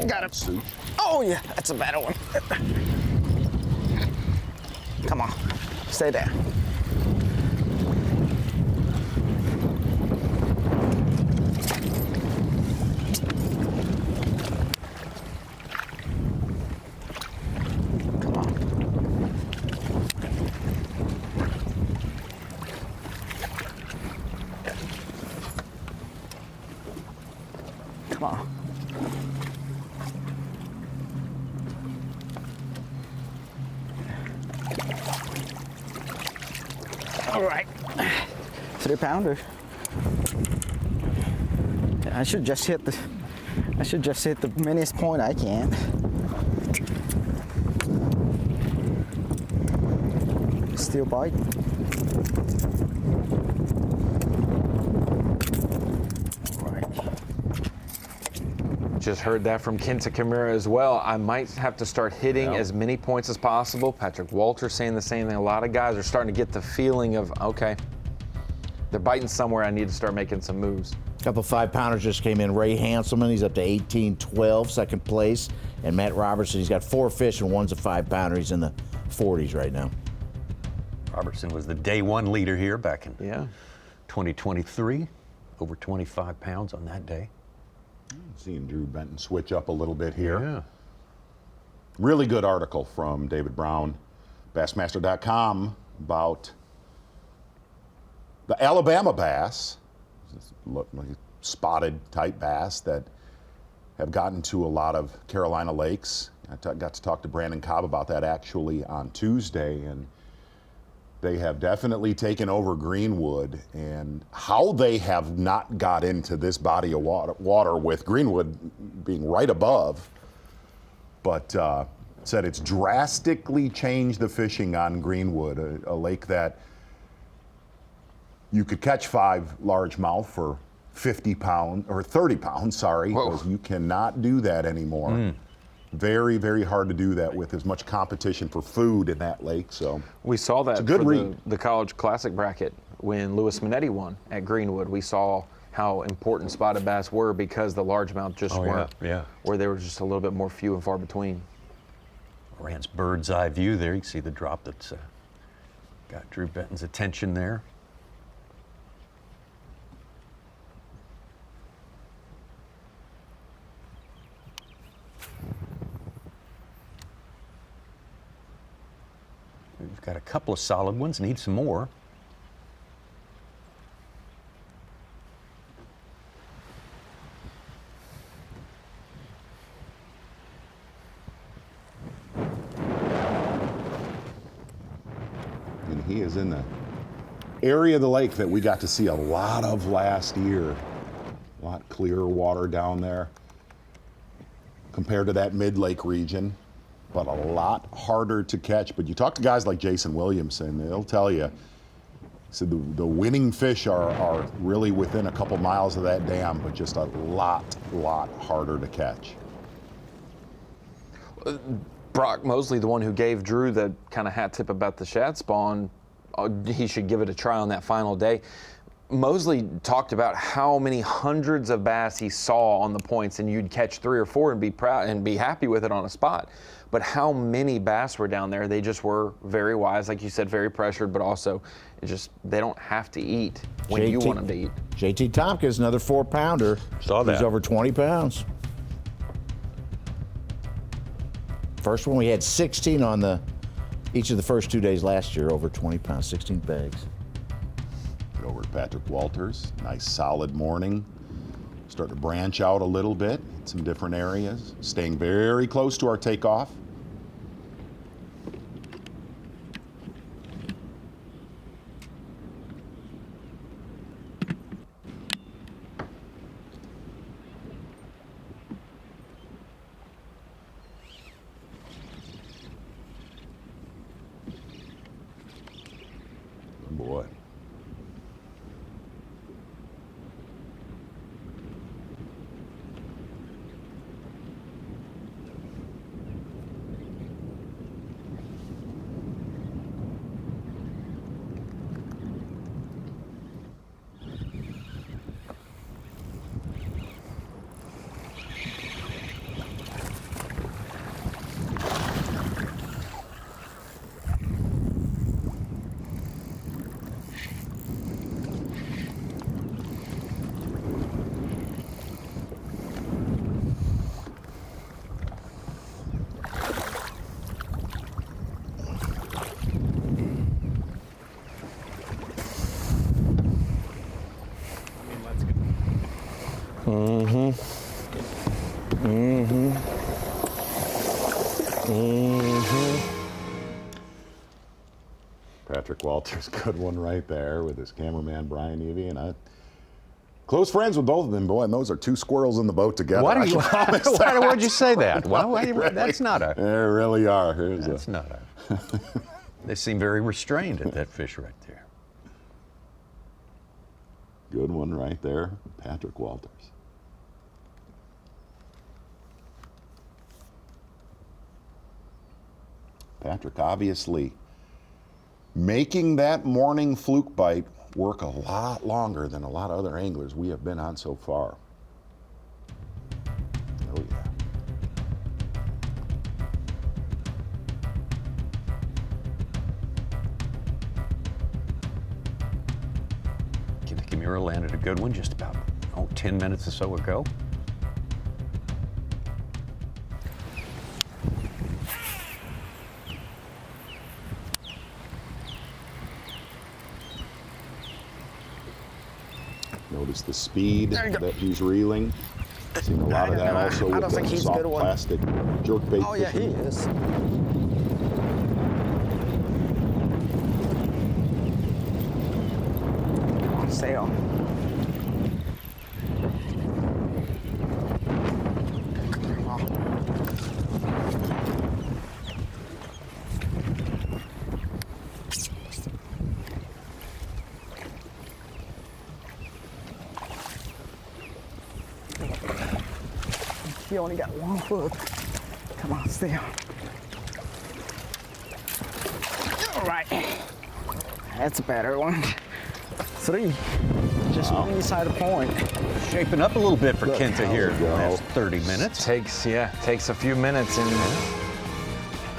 Got him. Oh, yeah, that's a better one. Come on, stay there. Come on. Come on. All right. 3 pounder. I should just hit the miniest point I can. Still biting. Just heard that from Kenta Kimura as well. I might have to start hitting as many points as possible. Patrick Walters saying the same thing. A lot of guys are starting to get the feeling of, okay, they're biting somewhere. I need to start making some moves. A couple 5-pounders just came in. Ray Hanselman, he's up to 18-12, second place. And Matt Robertson, he's got 4 fish and one's a 5-pounder. He's in the 40s right now. Robertson was the day one leader here back in 2023. Over 25 pounds on that day. Seeing Drew Benton switch up a little bit here. Yeah. Really good article from David Brown, Bassmaster.com, about the Alabama bass, spotted type bass that have gotten to a lot of Carolina lakes. I got to talk to Brandon Cobb about that actually on Tuesday, and they have definitely taken over Greenwood, and how they have not got into this body of water with Greenwood being right above, but said it's drastically changed the fishing on Greenwood, a lake that you could catch 5 largemouth for 50 pounds, or 30 pounds, sorry, because you cannot do that anymore. Very, very hard to do that with as much competition for food in that lake. So we saw that good for the College Classic bracket when Louis Minetti won at Greenwood. We saw how important spotted bass were because the largemouth just weren't. Where they were just a little bit more few and far between. Rand's bird's eye view there. You can see the drop that's got Drew Benton's attention there. We've got a couple of solid ones, need some more. And he is in the area of the lake that we got to see a lot of last year. A lot clearer water down there compared to that mid-lake region, but a lot harder to catch. But you talk to guys like Jason Williamson, they'll tell you, so the winning fish are really within a couple miles of that dam, but just a lot harder to catch. Brock Mosley, the one who gave Drew the kind of hat tip about the shad spawn, he should give it a try on that final day. Mosley talked about how many hundreds of bass he saw on the points, and you'd catch 3 or 4 and be proud and be happy with it on a spot. But how many bass were down there? They just were very wise, like you said, very pressured, but also they don't have to eat when you want them to eat. JT Tompkins, another 4-pounder. Saw that. He's over 20 pounds. First one, we had 16 on each of the first 2 days last year, over 20 pounds, 16 bags. Over to Patrick Walters, nice solid morning. Starting to branch out a little bit in some different areas. Staying very close to our takeoff. Good boy. Patrick Walters, good one right there with his cameraman Brian Evie, and close friends with both of them, boy, and those are 2 squirrels in the boat together. Why do you? Why'd you say that? That's not a. They really are. That's not a. They seem very restrained at that fish right there. Good one right there, Patrick Walters. Patrick obviously making that morning fluke bite work a lot longer than a lot of other anglers we have been on so far. Oh yeah. Kenta Kimura landed a good one just about 10 minutes or so ago. Notice the speed that he's reeling. Seen a lot of that also with the soft plastic jerkbait Oh yeah, he fishing. is. Come on, stay on. He only got 1 foot. Come on, stay on. All right. That's a better one. 3. Just one side of the point. Shaping up a little bit for Kenta here in the last 30 minutes. Takes a few minutes and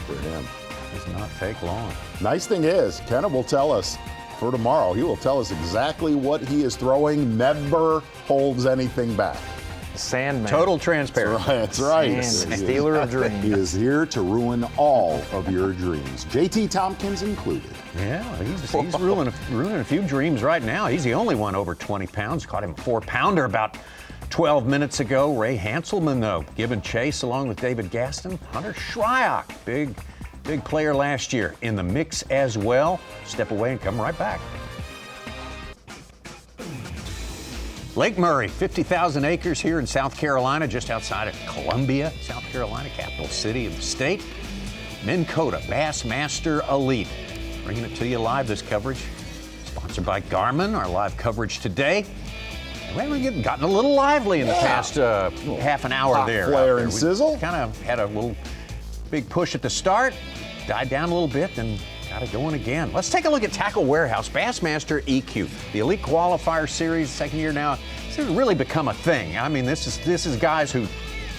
for him. Does not take long. Nice thing is, Kenta will tell us for tomorrow. He will tell us exactly what he is throwing. Never holds anything back. Sandman. Total transparency. That's right. Stealer of dreams. He is here to ruin all of your dreams, JT Tompkins included. Yeah, he's ruining a few dreams right now. He's the only one over 20 pounds. Caught him a 4-pounder about 12 minutes ago. Ray Hanselman, though, giving chase along with David Gaston. Hunter Shryock, big player last year, in the mix as well. Step away and come right back. Lake Murray, 50,000 acres here in South Carolina, just outside of Columbia, South Carolina, capital city of the state. Minn Kota, Bassmaster Elite. Bringing it to you live, this coverage. Sponsored by Garmin, our live coverage today. We've gotten a little lively in the past half an hour there. Flare and sizzle. Kind of had a little big push at the start, died down a little bit, then got it going again. Let's take a look at Tackle Warehouse, Bassmaster EQ, the Elite Qualifier Series, second year now. This has really become a thing. I mean, this is guys who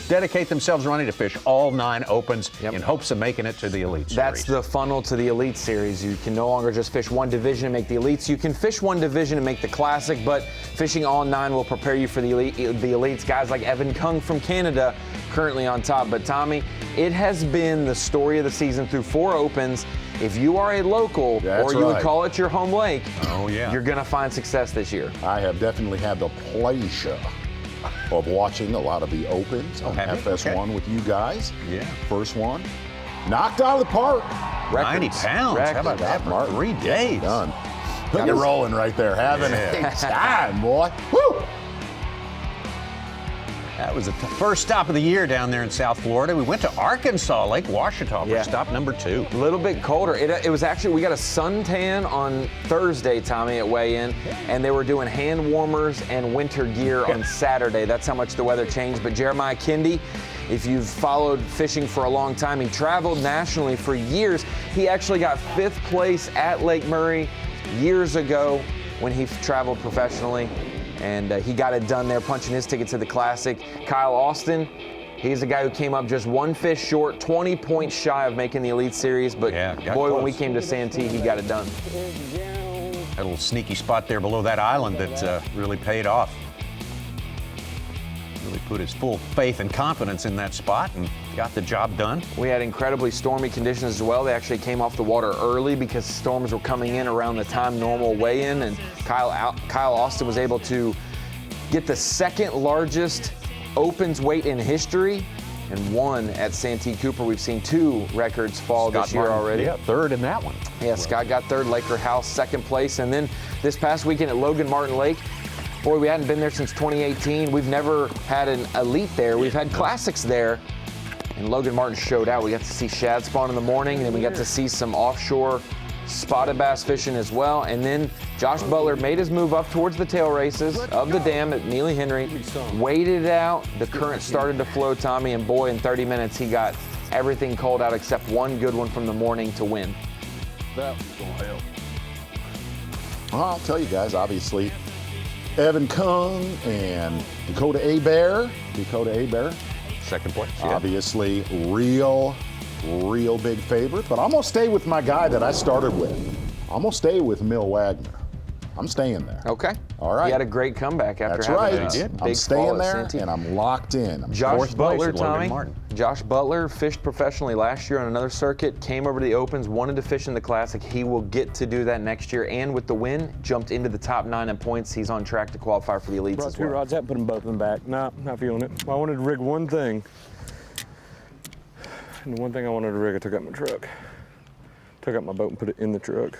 dedicate themselves running to fish all 9 opens in hopes of making it to the Elite Series. That's the funnel to the Elite Series. You can no longer just fish one division and make the Elites. You can fish one division and make the Classic, but fishing all 9 will prepare you for the Elites. Guys like Evan Kung from Canada currently on top. But Tommy, it has been the story of the season through 4 opens. If you are a local, or you would call it your home lake, you're going to find success this year. I have definitely had the pleasure of watching a lot of the opens on FS1 with you guys. Yeah. First one, knocked out of the park. 90 pounds. How about that for 3 days? Done. Look at rolling right there, having a time, boy. Woo! That was the first stop of the year down there in South Florida. We went to Arkansas, Lake Washita for stop number 2. A little bit colder. It was actually, we got a suntan on Thursday, Tommy, at weigh-in, and they were doing hand warmers and winter gear on Saturday. That's how much the weather changed. But Jeremiah Kendi, if you've followed fishing for a long time, he traveled nationally for years. He actually got 5th place at Lake Murray years ago when he traveled professionally. And he got it done there, punching his ticket to the Classic. Kyle Austin, he's the guy who came up just 1 fish short, 20 points shy of making the Elite Series. But boy, close. when we came to Santee, he got it done. A little sneaky spot there below that island that really paid off. Really put his full faith and confidence in that spot and got the job done. We had incredibly stormy conditions as well. They actually came off the water early because storms were coming in around the time normal weigh-in, and Kyle Austin was able to get the 2nd largest opens weight in history and won at Santee Cooper. We've seen 2 records fall this year already. Yeah, 3rd in that one. Yeah, Scott got 3rd, Laker House 2nd place, and then this past weekend at Logan Martin Lake, boy, we hadn't been there since 2018. We've never had an Elite there. We've had Classics there. And Logan Martin showed out. We got to see shad spawn in the morning, and then we got to see some offshore spotted bass fishing as well. And then Josh Butler made his move up towards the tail races of the dam at Neely Henry, waited it out. The current started to flow, Tommy, and boy, in 30 minutes, he got everything called out except one good one from the morning to win. That was going to help. Well, I'll tell you guys, obviously, Evan Kung and Dakota A-Bear. Second place. Yeah. Obviously, real big favorite. But I'm going to stay with my guy that I started with. I'm going to stay with Mil Wagner. I'm staying there. Okay. All right. He had a great comeback after That's having right. a I'm big staying fall at there, Santee. and I'm locked in. I'm Josh Butler, Tommy. Martin. Josh Butler fished professionally last year on another circuit, came over to the Opens, wanted to fish in the Classic. He will get to do that next year, and with the win, jumped into the top 9 in points. He's on track to qualify for the Elites Brought as two well. rods out, put them both in the back. No, not feeling it. I wanted to rig one thing. And the one thing I wanted to rig, I took out my truck. Took out my boat and put it in the truck.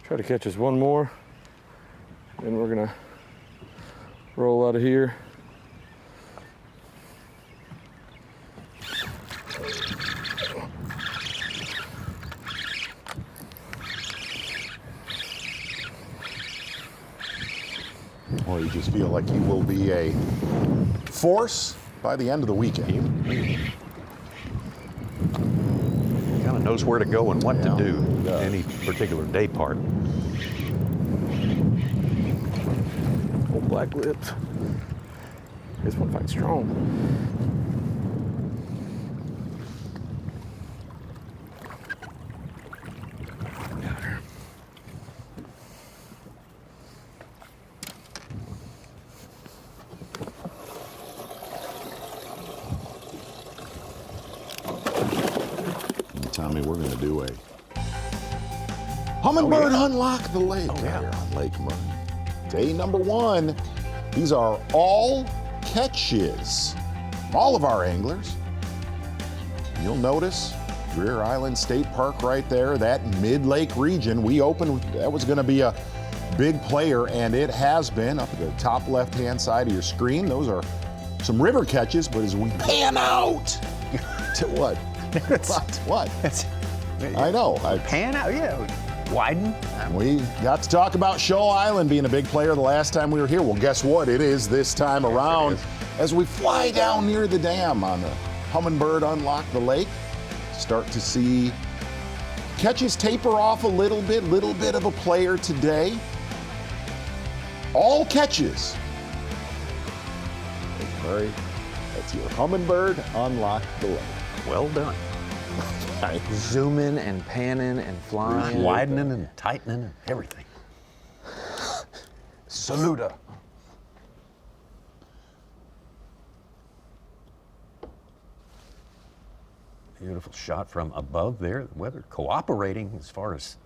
Try to catch us one more, then we're gonna roll out of here. Or you just feel like you will be a force by the end of the weekend. Kind of knows where to go and what to do any particular day part. Old black lips. This one fights strong. Tommy, we're going to do a Hummingbird Unlock the Lake here on Lake Minn. Day number 1. These are all catches from all of our anglers. You'll notice Greer Island State Park right there, that mid-lake region. We opened, that was going to be a big player, and it has been. Up at the top left-hand side of your screen, those are some river catches, but as we pan out to what? What? I know. Pan out, yeah. Widen. We got to talk about Shoal Island being a big player the last time we were here. Well, guess what? It is this time around as we fly down near the dam on the Hummingbird Unlock the Lake. Start to see catches taper off a little bit of a player today. All catches. Hey, Murray, that's your Hummingbird Unlock the Lake. Well done. Zooming and panning and flying. Widening and tightening and everything. Saluda. Beautiful shot from above there. The weather cooperating as far as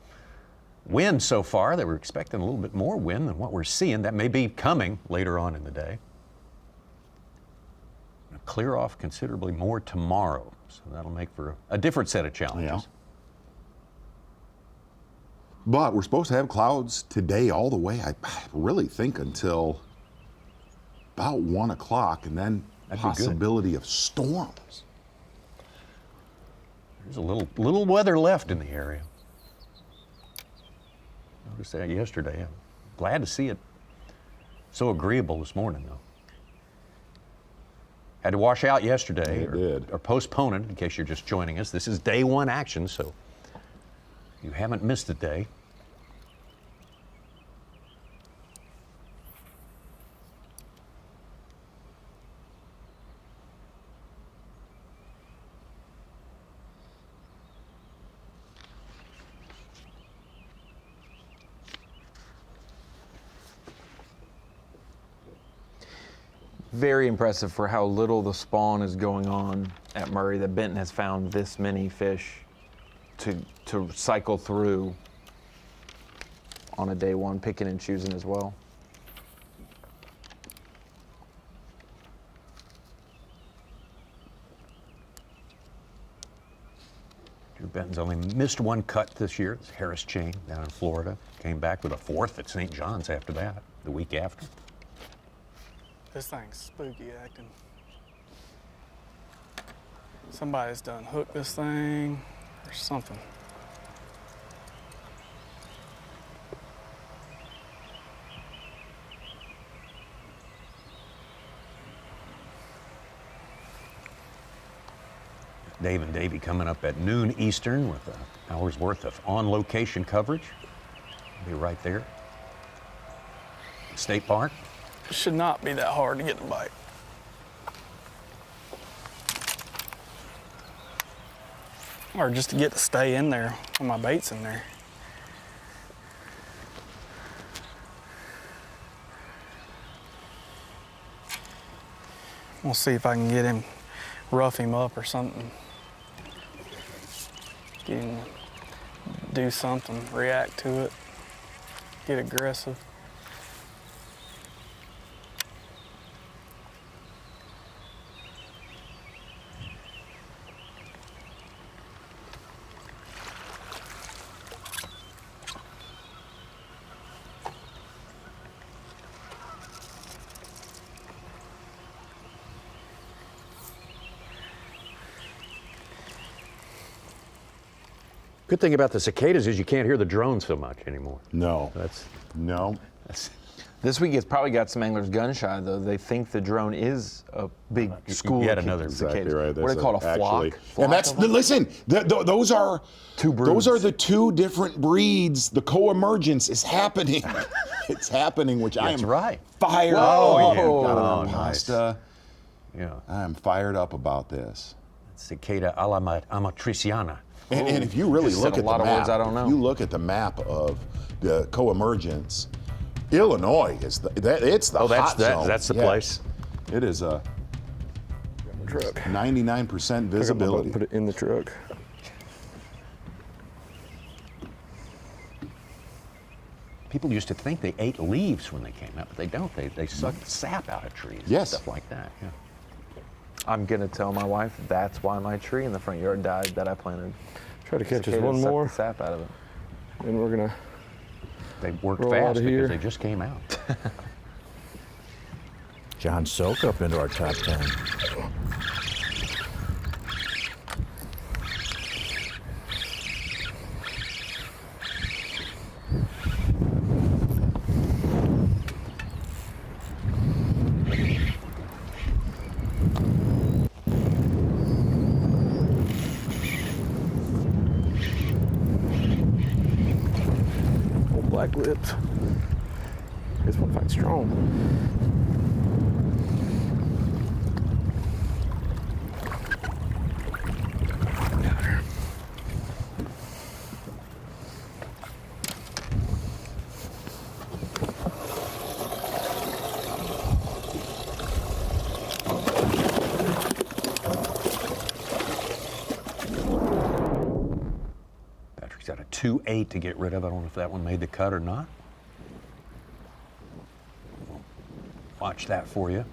wind so far. They were expecting a little bit more wind than what we're seeing. That may be coming later on in the day. Clear off considerably more tomorrow, so that'll make for a different set of challenges. Yeah. But we're supposed to have clouds today all the way, I really think, until about 1 o'clock, and then possibility of storms. There's a little weather left in the area. Noticed that yesterday. I'm glad to see it so agreeable this morning, though. Had to wash out yesterday or postpone it in case you're just joining us. This is day 1 action, so you haven't missed a day. Very impressive for how little the spawn is going on at Murray, that Benton has found this many fish to cycle through on a day 1, picking and choosing as well. Drew Benton's only missed 1 cut this year. It's Harris Chain down in Florida. Came back with a 4th at St. John's after that, the week after. This thing's spooky acting. Somebody's done hooked this thing or something. Dave and Davey coming up at noon Eastern with an hour's worth of on-location coverage. Be right there. State Park. It should not be that hard to get the bite. Or just to get to stay in there when my bait's in there. We'll see if I can get him, rough him up or something. Get him to do something, react to it, get aggressive. Good thing about the cicadas is you can't hear the drones so much anymore. No. No. This week it's probably got some anglers gun shy though. They think the drone is a big school. Yet of another Exactly cicadas. right. What do they call it, a flock? And that's listen. Those are two broods. Those are the two different breeds. The co-emergence is happening. It's happening, which I am right. fired Whoa, up. yeah. Oh, Nice. pasta. Yeah. I am fired up about this. Cicada amatriciana. And if you really Just look said at a lot the of map, words I don't know. if you look at the map of the co-emergence, Illinois is it's the hot zone. That's the Yeah. place. It is a Truck. 99% visibility. Put it in the truck. People used to think they ate leaves when they came out, but they don't. They suck the sap out of trees. Yes. And stuff like that. Yeah. I'm gonna tell my wife that's why my tree in the front yard died that I planted. Try to catch us Cicadas one sucked more, the sap out of it. and we're gonna They worked roll fast out of because here. they just came out. John Soak up into our top 10. old black lips. This one fights strong. Patrick's got a 2.8 to get rid of. I don't know if that one made the cut or not. We'll watch that for you.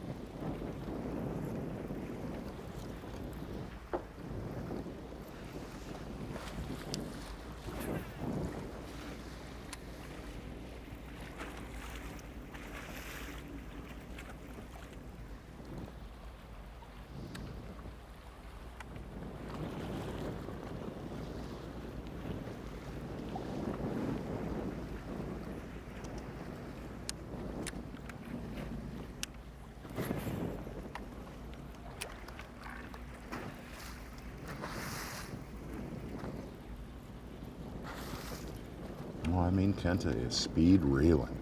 Well, I mean, Kenta is speed reeling.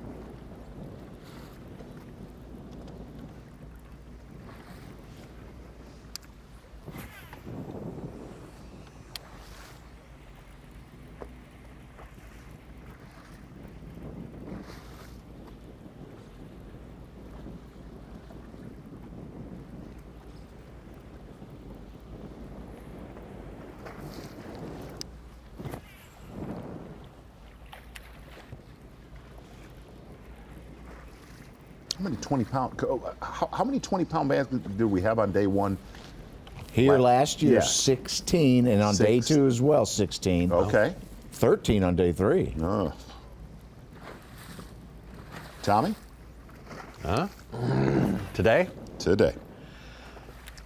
How many 20-pound? How many 20-pound bass did we have on day one? Here last year, Yeah. 16, and on day 2 as well, 16. Okay. 13 on day 3. Oh. Tommy? Huh? Today? Today.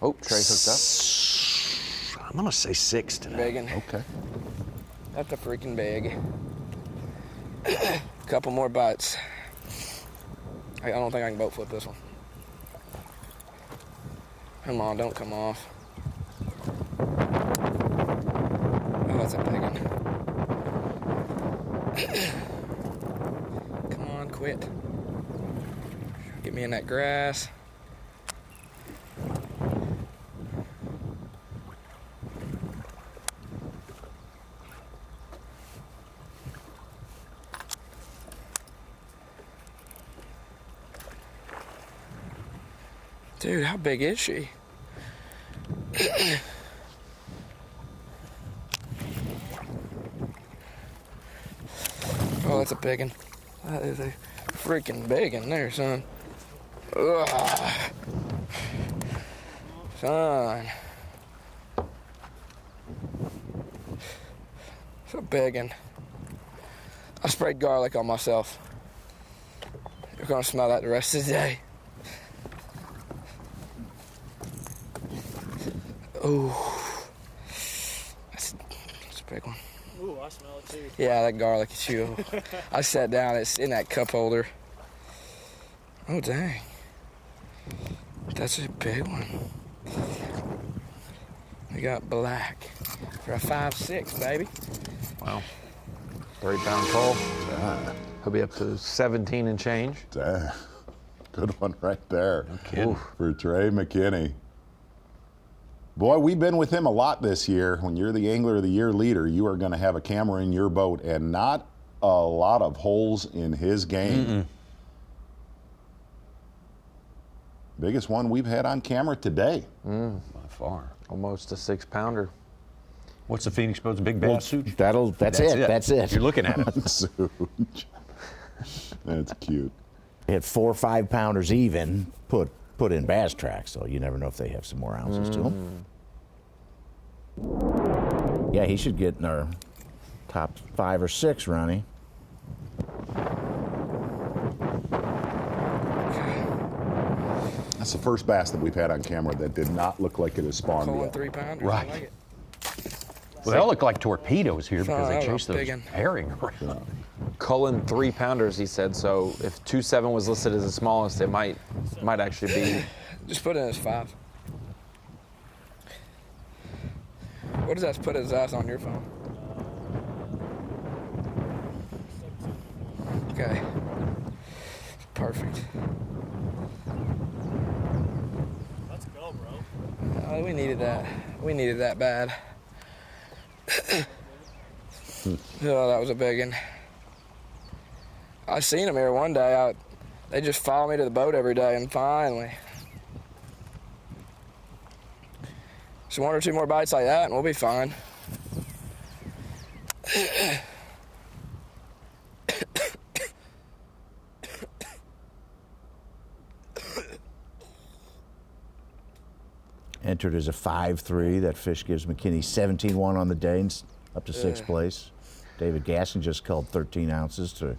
Oh, Trey's hooked up. I'm going to say 6 today. Begging. Okay. That's a freaking big. Couple more bites. I don't think I can boat flip this one. Come on, don't come off. that's a big one. Come on, quit. Get me in that grass. Dude, how big is she? Oh, that's a big one. That is a freaking big one there, son. Ugh. Son. It's a big one. I sprayed garlic on myself. You're gonna smell that the rest of the day. Oh, that's a big one. Ooh, I smell it too. Yeah, that garlic is you. I sat down, it's in that cup holder. Oh, dang. That's a big one. We got black for a 5'6", baby. Wow. 30-pound call. He'll be up to 17 and change. Damn. Good one right there. No kidding. For Trey McKinney. Boy, we've been with him a lot this year. When you're the Angler of the Year leader, you are going to have a camera in your boat and not a lot of holes in his game. Biggest one we've had on camera today. By far. Almost a 6-pounder. What's the Phoenix boat's big bass suit? That's it. You're looking at it. That's cute. Hit 4 or 5 pounders even, put in bass tracks, so you never know if they have some more ounces to them. Yeah, he should get in our top 5 or 6, Ronnie. That's the first bass that we've had on camera that did not look like it has spawned Pulling yet. 3 pounders. Right. I like it. Well, they'll look like torpedoes here because that they was chase a those big one. herring around. Cullen 3-pounders, he said. So if 2.7 was listed as the smallest, it might actually be. Just put it as 5. What does that put as eyes on your phone? Okay. Perfect. Let's go, bro. Oh, we needed that. We needed that bad. Oh, that was a big one. I seen them here one day. They just follow me to the boat every day, and finally. Just 1 or 2 more bites like that, and we'll be fine. Entered as a 5'3". That fish gives McKinney 17-1 on the day and up to 6th place. David Gaskin just culled 13 ounces to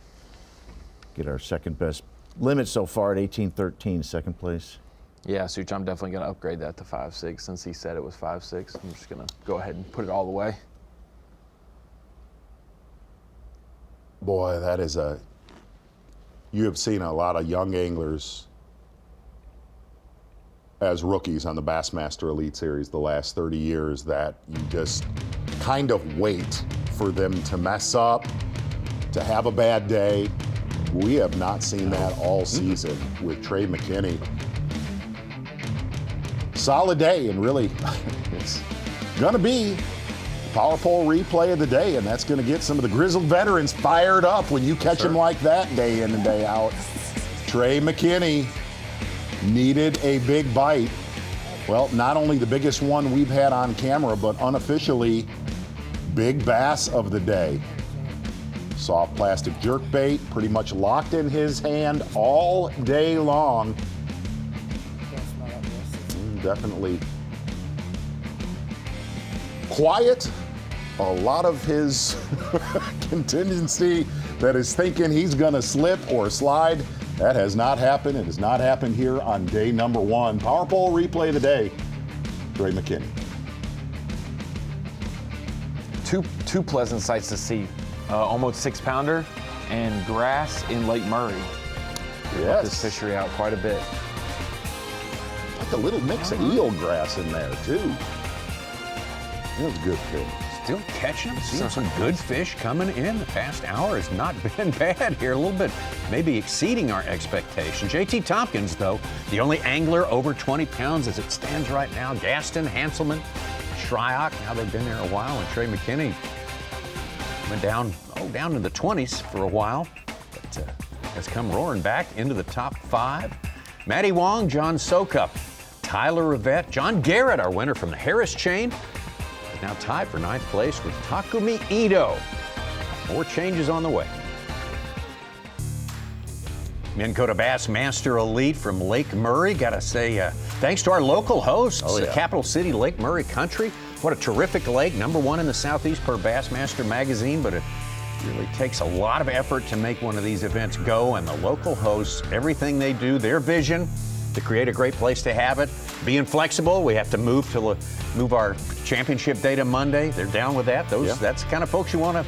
get our second best limit so far at 18-13, 2nd place. Yeah, Such, I'm definitely going to upgrade that to 5.6 since he said it was 5.6. I'm just going to go ahead and put it all the way. Boy, that is you have seen a lot of young anglers as rookies on the Bassmaster Elite Series the last 30 years that you just kind of wait for them to mess up, to have a bad day. We have not seen that all season with Trey McKinney. Solid day, and really, it's gonna be power pole replay of the day, and that's gonna get some of the grizzled veterans fired up when you catch them like that day in and day out. Trey McKinney needed a big bite. Well, not only the biggest one we've had on camera, but unofficially, big bass of the day. Soft plastic jerkbait, pretty much locked in his hand all day long. Definitely quiet. A lot of his contingency that is thinking he's gonna slip or slide. That has not happened. It has not happened here on day number 1. Power pole replay of the day, Trey McKinney. Two pleasant sights to see. Almost 6-pounder and grass in Lake Murray. Yes. This fishery out quite a bit. Like a little mix of eel grass in there too. That was good fish. Still catching them, seeing some good fish coming in. The past hour has not been bad here. A little bit, maybe exceeding our expectations. JT Tompkins, though, the only angler over 20 pounds as it stands right now. Gaston, Hanselman, Shryock, now they've been there a while, and Trey McKinney went down to the 20s for a while, but has come roaring back into the top 5. Matty Wong, John Sokup, Tyler Rivette, John Garrett, our winner from the Harris chain, is now tied for 9th place with Takumi Ito. More changes on the way. Minn Kota Bassmaster Elite from Lake Murray. Got to say, thanks to our local hosts, the Capital City Lake Murray Country. What a terrific lake, #1 in the Southeast per Bassmaster magazine, but it really takes a lot of effort to make one of these events go, and the local hosts, everything they do, their vision to create a great place to have it. Being flexible, we have to move our championship day to Monday. They're down with that. That's the kind of folks you want to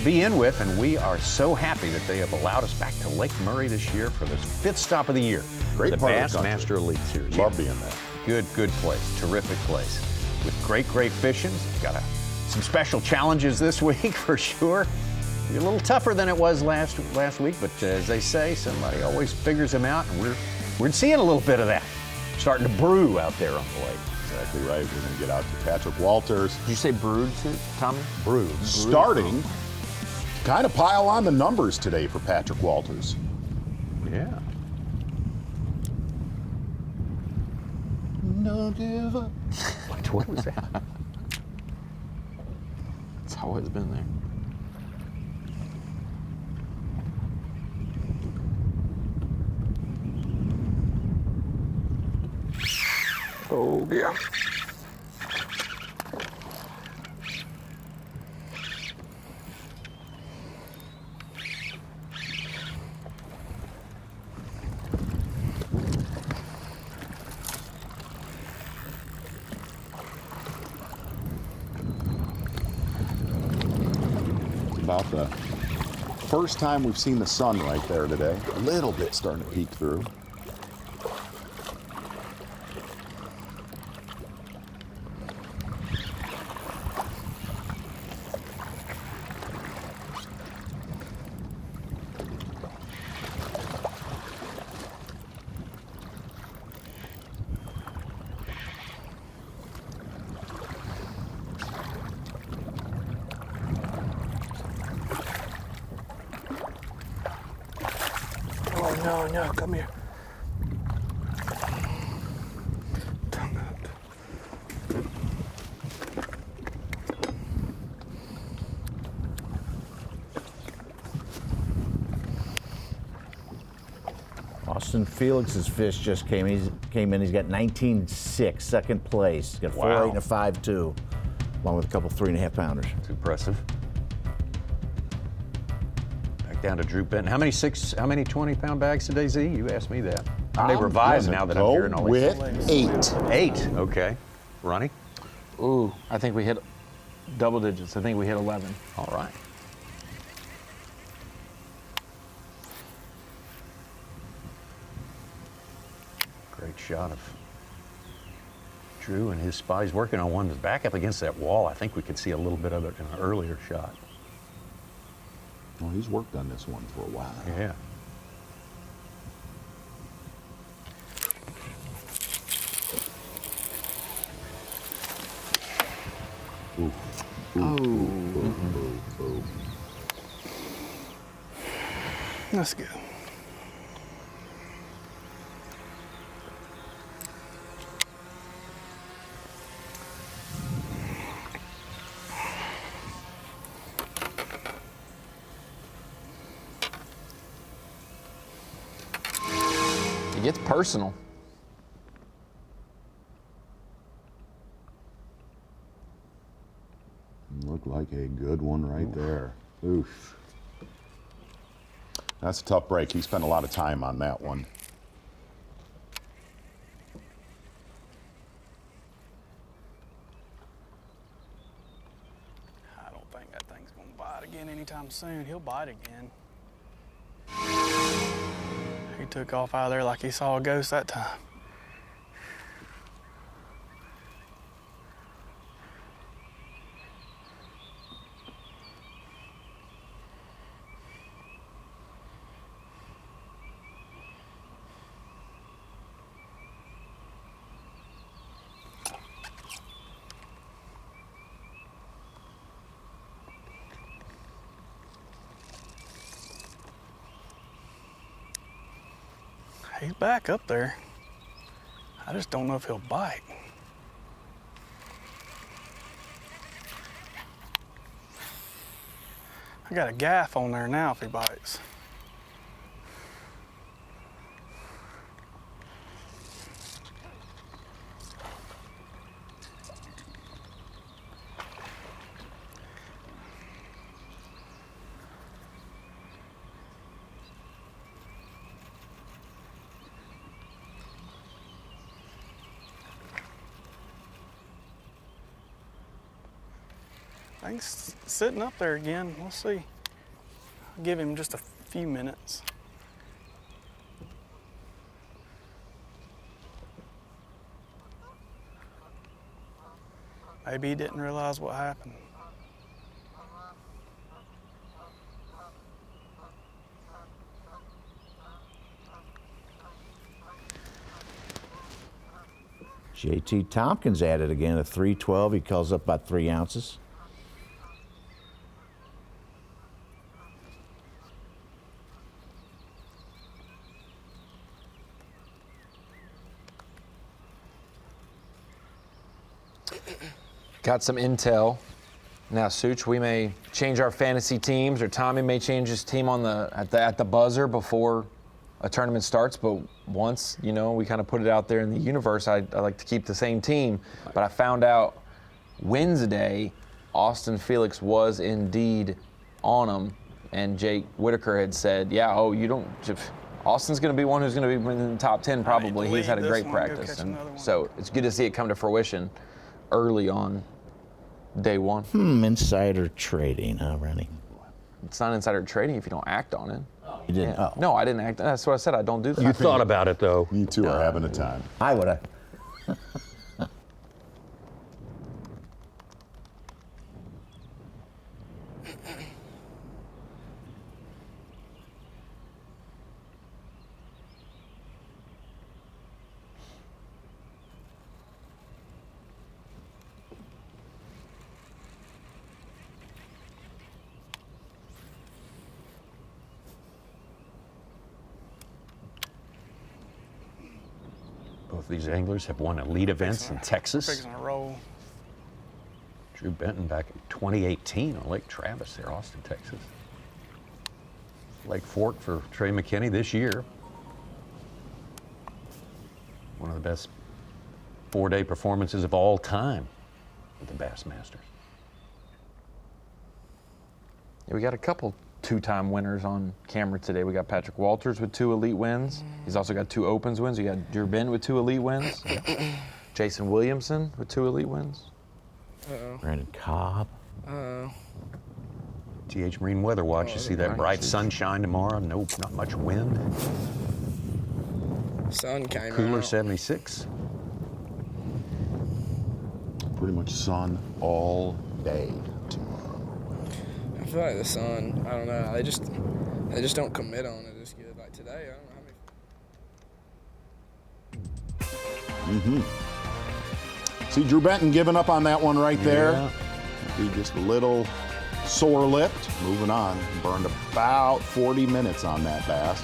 be in with, and we are so happy that they have allowed us back to Lake Murray this year for the 5th stop of the year. Great part of the Bassmaster Elite Series. Love being there. Good place. Terrific place. With great fishing. Got some special challenges this week for sure. A little tougher than it was last week, but as they say, somebody always figures them out, and we're seeing a little bit of that. Starting to brew out there on the lake. Exactly right. We're going to get out to Patrick Walters. Did you say brewed, Tommy? Brewed. Starting to kind of pile on the numbers today for Patrick Walters. Yeah. No give up. What was that? It's always been there. Oh, yeah. About the first time we've seen the sun right there today. A little bit starting to peek through. No, come here. Austin Felix's fish just came in. He's got 19.6, second place. He's got 4.8 and a 5.2, along with a couple 3.5 pounders. It's impressive. Down to Drew Benton. How many 20-pound bags today, Z? You asked me that. They revised now that I'm hearing all these. With 8. 8, okay. Ronnie? Ooh, I think we hit double digits. I think we hit 11. All right. Great shot of Drew and his spot. He's working on one that's back up against that wall. I think we could see a little bit of it in an earlier shot. Well, he's worked on this one for a while. Yeah. That's good. It gets personal. Looked like a good one right there. Oof. That's a tough break. He spent a lot of time on that one. I don't think that thing's gonna bite again anytime soon. He'll bite again. He took off out of there like he saw a ghost that time. He's back up there. I just don't know if he'll bite. I got a gaff on there now if he bites. I think sitting up there again. We'll see. I'll give him just a few minutes. Maybe he didn't realize what happened. JT Tompkins at it again at 312. He calls up about 3 ounces. Got some intel. Now, Such, we may change our fantasy teams, or Tommy may change his team on at the buzzer before a tournament starts. But once, you know, we kind of put it out there in the universe, I like to keep the same team. But I found out Wednesday, Austin Felix was indeed on him, and Jake Whitaker had said, "Yeah, Austin's going to be one who's going to be in the top 10 probably. He's had a great practice, and so it's good to see it come to fruition early on day one." Insider trading, huh, Rennie? It's not insider trading if you don't act on it. You didn't? Yeah. Oh. No, I didn't act. That's what I said. I don't do that. You thought about it, though. You two are having a time. I would have. Both these anglers have won elite events in Texas. Fixing a roll. Drew Benton back in 2018 on Lake Travis there, Austin, Texas. Lake Fork for Trey McKinney this year. One of the best 4-day performances of all time with the Bassmasters. Yeah, we got a couple 2-time winners on camera today. We got Patrick Walters with 2 elite wins. He's also got 2 Opens wins. You got Drew Benton with 2 elite wins. Jason Williamson with 2 elite wins. Brandon Cobb. TH Marine Weather Watch. You see that bright sunshine tomorrow. No, not much wind. Sun came Cooler out. 76. Pretty much sun all day. I feel like the sun, I don't know, they just don't commit on it as good. Like today, I don't know how many. See Drew Benton giving up on that one right there. He just a little sore-lipped. Moving on. Burned about 40 minutes on that bass.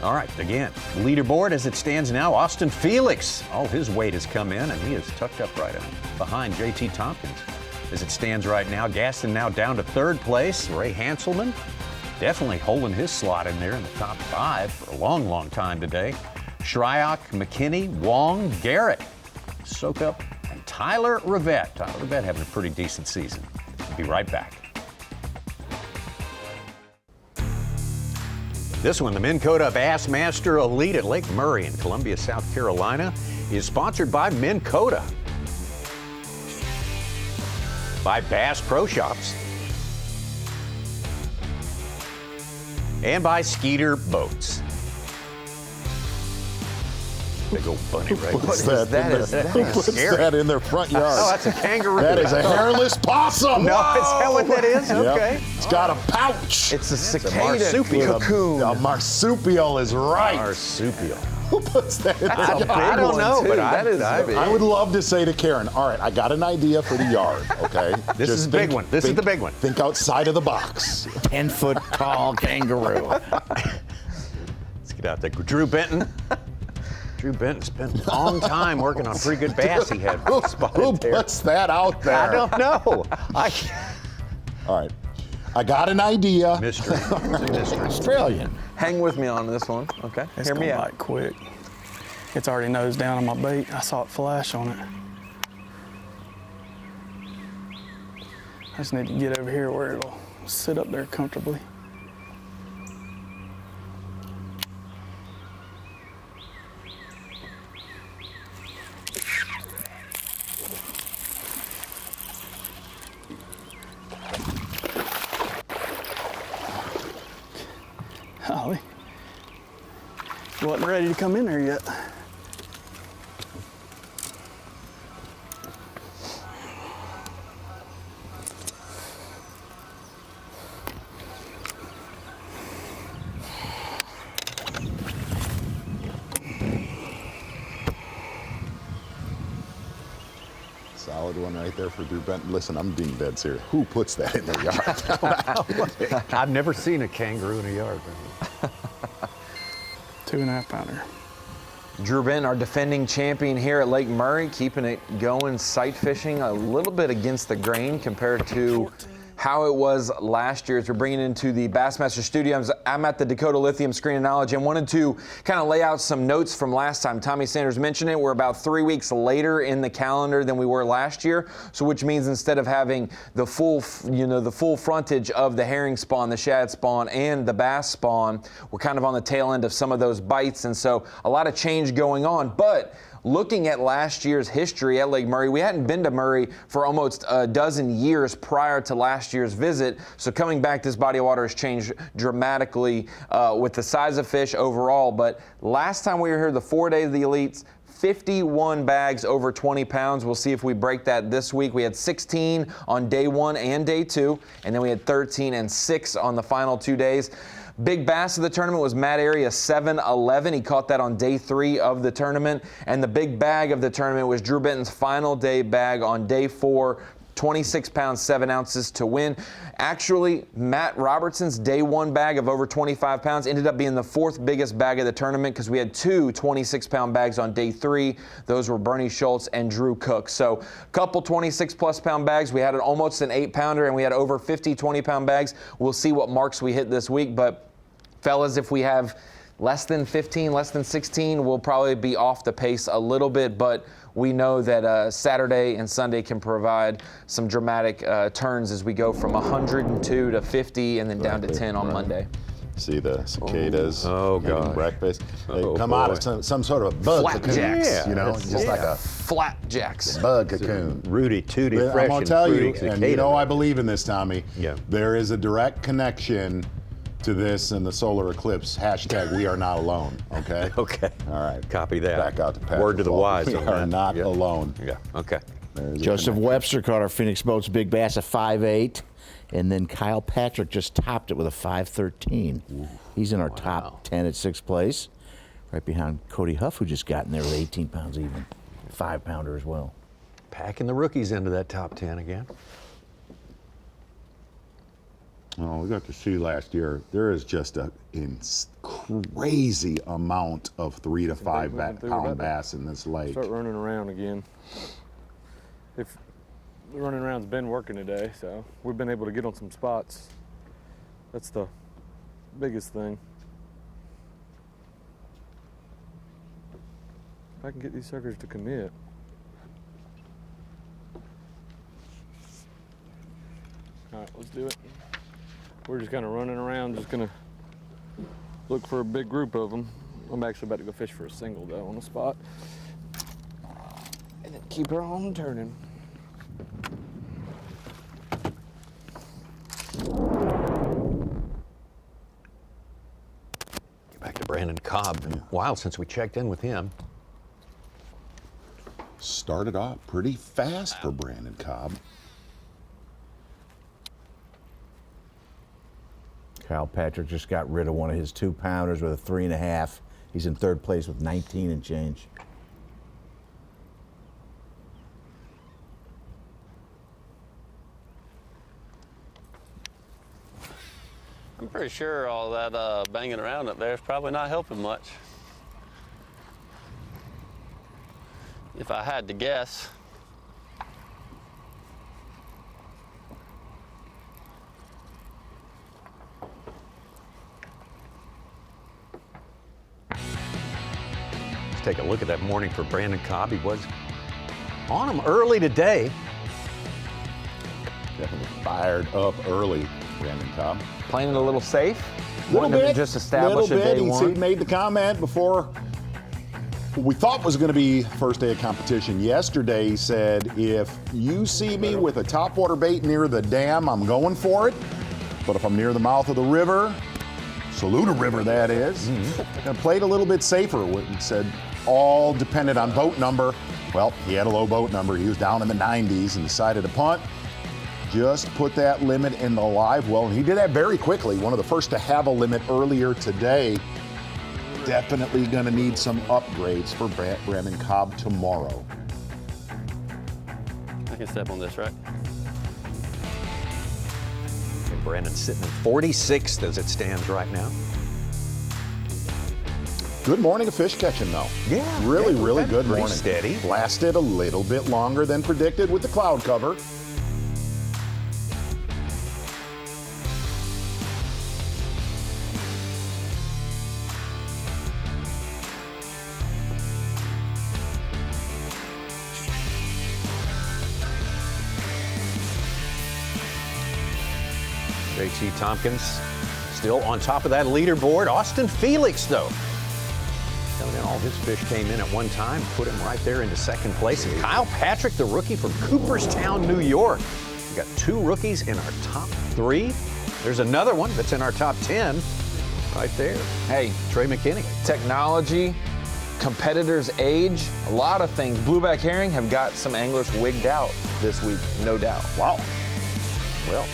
All right, again, leaderboard as it stands now, Austin Felix. All his weight has come in, and he is tucked up right behind JT Tompkins. As it stands right now, Gaston now down to 3rd place. Ray Hanselman definitely holding his slot in there in the top 5 for a long, long time today. Shryock, McKinney, Wong, Garrett, Sokup, and Tyler Rivette. Tyler Rivette having a pretty decent season. We'll be right back. This one, the Minn Kota Bassmaster Elite at Lake Murray in Columbia, South Carolina, is sponsored by Minn Kota, by Bass Pro Shops, and by Skeeter Boats. Big old bunny right there. What's that in their front yard? Oh, that's a kangaroo. That is a hairless possum. No, is that what that is? Yep. Okay. It's got a pouch. It's a cicada marsupial cocoon. A marsupial is right. Marsupial. Who puts that in That's a big I don't know, but I would love to say to Karen, all right, I got an idea for the yard, okay? This is a big one. This is the big one. Think outside of the box. 10-foot tall kangaroo. Let's get out there. Drew Benton. Drew Benton spent a long time working on a pretty good bass he had spotted Who there. puts that out there? I don't know. All right. I got an idea. Mystery. Australian. Hang with me on this one, okay? It's Hear me gonna out. bite quick. It's already nosed down on my bait. I saw it flash on it. I just need to get over here where it'll sit up there comfortably. Holly, you wasn't ready to come in there yet. Solid one right there for Drew Benton. Listen, I'm being dead serious. Who puts that in their yard? I've never seen a kangaroo in a yard. 2.5 pounder. Drew Benton, our defending champion here at Lake Murray, keeping it going, sight fishing a little bit against the grain compared to how it was last year. As we're bringing into the Bassmaster Studios, I'm at the Dakota Lithium Screen of Knowledge and wanted to kind of lay out some notes from last time. Tommy Sanders mentioned it. We're about 3 weeks later in the calendar than we were last year. So which means instead of having the full frontage of the herring spawn, the shad spawn, and the bass spawn, we're kind of on the tail end of some of those bites. And so a lot of change going on. But looking at last year's history at Lake Murray, we hadn't been to Murray for almost a dozen years prior to last year's visit. So coming back, this body of water has changed dramatically with the size of fish overall. But last time we were here, the 4 days of the elites, 51 bags over 20 pounds. We'll see if we break that this week. We had 16 on day 1 and day 2, and then we had 13 and 6 on the final 2 days. Big bass of the tournament was Matt Area 7-11. He caught that on day 3 of the tournament. And the big bag of the tournament was Drew Benton's final day bag on day 4, 26 pounds, 7 ounces to win. Actually, Matt Robertson's day 1 bag of over 25 pounds ended up being the 4th biggest bag of the tournament because we had 2 26-pound bags on day 3. Those were Bernie Schultz and Drew Cook. So a couple 26-plus pound bags. We had almost an 8-pounder, and we had over 50 20-pound bags. We'll see what marks we hit this week. But fellas, if we have less than 15, less than 16, we'll probably be off the pace a little bit, but we know that Saturday and Sunday can provide some dramatic turns as we go from 102 to 50 and then down to 10 on Monday. See the cicadas. Oh, God. Breakfast. They come out of some sort of a bug cocoon. Flapjacks. You know, just like a flapjacks. Bug cocoon. Rudy Tooty, But fresh I'm going to tell you, fruity and cicada. you know I believe in this, Tommy. Yeah. There is a direct connection to this and the solar eclipse. Hashtag we are not alone. Okay? Okay. All right. Copy that. Back out to Patrick. Word to the wise We on are that. not Yeah. alone. Yeah, okay. There's a Joseph connection. Webster caught our Phoenix Boats big bass at 5'8", and then Kyle Patrick just topped it with a 5'13". He's in our top 10 at 6th place, right behind Cody Huff, who just got in there with 18 pounds even, 5-pounder as well. Packing the rookies into that top 10 again. Oh, we got to see last year. There is just a crazy amount of 3 to 5 pound bass in this lake. Start running around again. If the running around's been working today, so we've been able to get on some spots. That's the biggest thing. If I can get these suckers to commit. All right, let's do it. We're just kind of running around, just gonna look for a big group of them. I'm actually about to go fish for a single though on the spot. And then keep her on turning. Get back to Brandon Cobb. Been a while since we checked in with him. Started off pretty fast for Brandon Cobb. Kyle Patrick just got rid of one of his 2-pounders with a 3.5. He's in third place with 19 and change. I'm pretty sure all that banging around up there is probably not helping much. If I had to guess. Let's take a look at that morning for Brandon Cobb. He was on him early today. Definitely fired up early, Brandon Cobb. Playing it a little safe. Little bit. Just establish little a bit. day He one. made the comment before we thought was going to be first day of competition yesterday. He said, if you see me with a topwater bait near the dam, I'm going for it. But if I'm near the mouth of the river, Saluda River that is, and played a little bit safer. He said all depended on boat number. Well, he had a low boat number. He was down in the 90s and decided to punt. Just put that limit in the live well, and he did that very quickly. One of the first to have a limit earlier today. Definitely going to need some upgrades for Brandon Cobb tomorrow. I can step on this, right? And Brandon's sitting in 46th as it stands right now. Good morning of fish catching, though. Yeah. Really good pretty morning. steady. Lasted a little bit longer than predicted with the cloud cover. J.T. Tompkins still on top of that leaderboard. Austin Felix, though. Telling you, all his fish came in at one time, put him right there into second place. And Kyle Patrick, the rookie from Cooperstown, New York. We got 2 rookies in our top 3. There's another one that's in our top 10 right there. Hey, Trey McKinney. Technology, competitors' age, a lot of things. Blueback herring have got some anglers wigged out this week, no doubt. Wow. Well,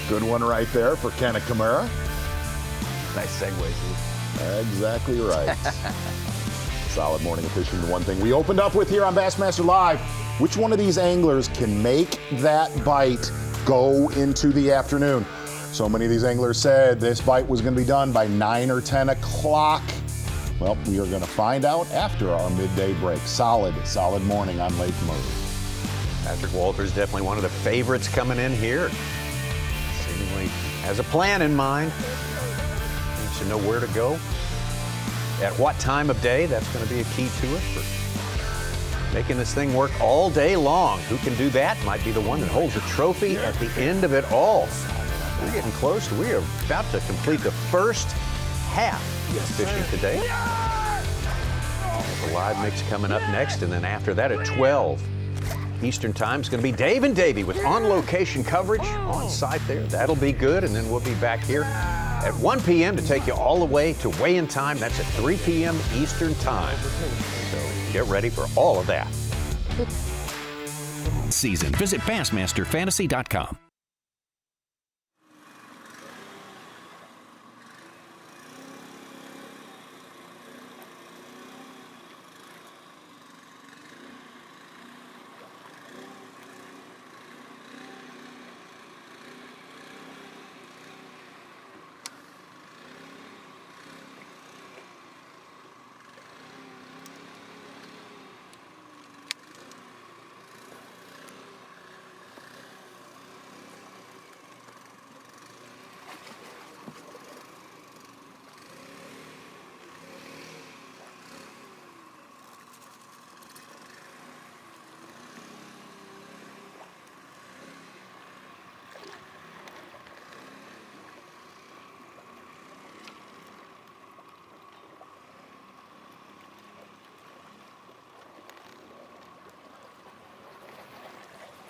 good one right there for Kenta Kimura. nice segue, Steve. Exactly right. Solid morning of fishing. The one thing we opened up with here on Bassmaster Live, which one of these anglers can make that bite go into the afternoon? So many of these anglers said this bite was going to be done by 9 or 10 o'clock. Well, we are going to find out after our midday break. Solid morning on Lake Murray. Patrick Walters definitely one of the favorites coming in here. Seemingly has a plan in mind. Needs to know where to go. At what time of day, that's going to be a key to it for making this thing work all day long. Who can do that might be the one that holds a trophy at the end of it all. We're getting close. We are about to complete the first half of fishing today. The live mix coming up next, and then after that at 12 Eastern Time is going to be Dave and Davey with on-location coverage on site there. That'll be good, and then we'll be back here at 1 p.m. to take you all the way to weigh-in time. That's at 3 p.m. Eastern Time. So get ready for all of that. Season. Visit BassmasterFantasy.com.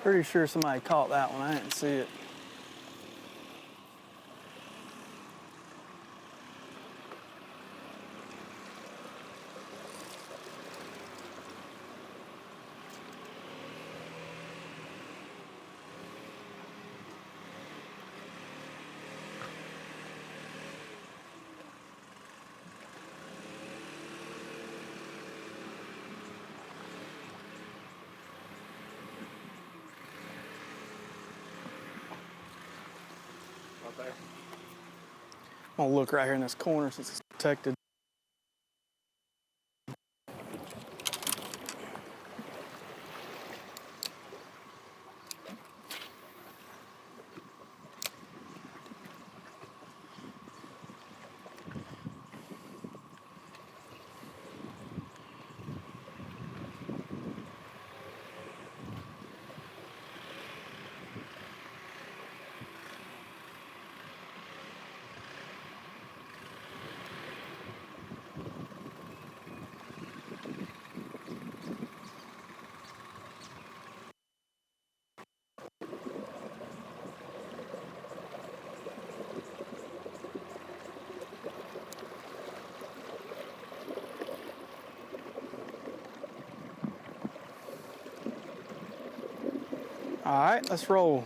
Pretty sure somebody caught that one. I didn't see it. I'm gonna look right here in this corner since it's protected. All right, let's roll.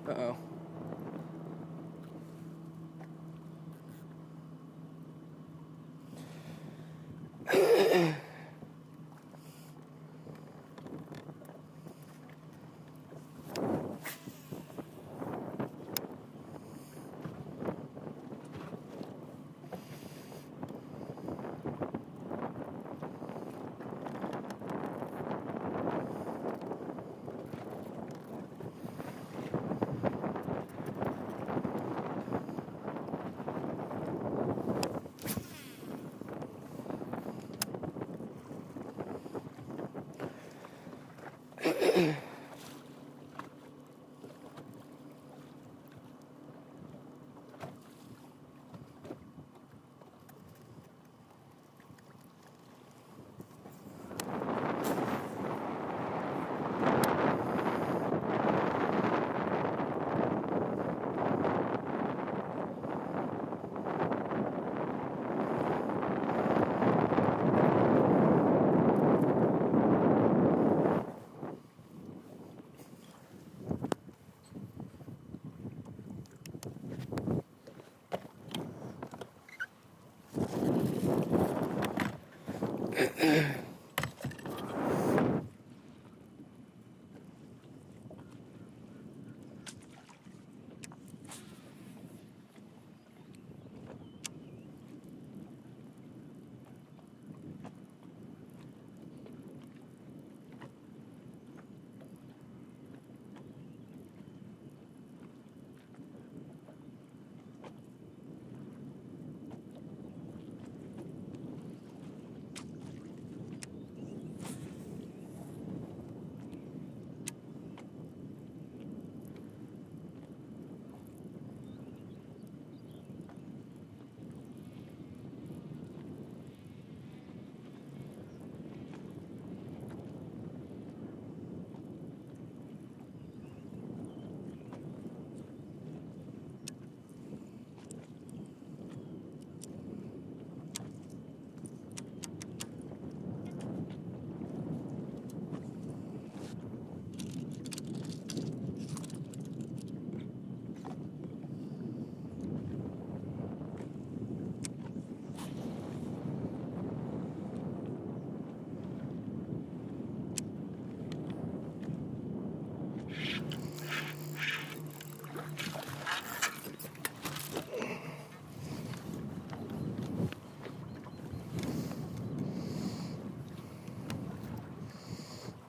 Uh-oh.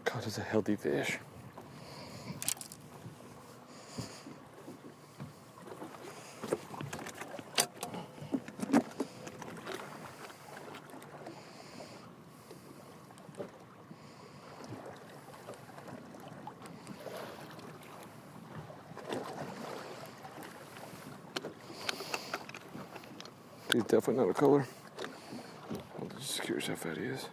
God, it's a healthy fish. He's definitely not a color. I'm just curious how fat he is.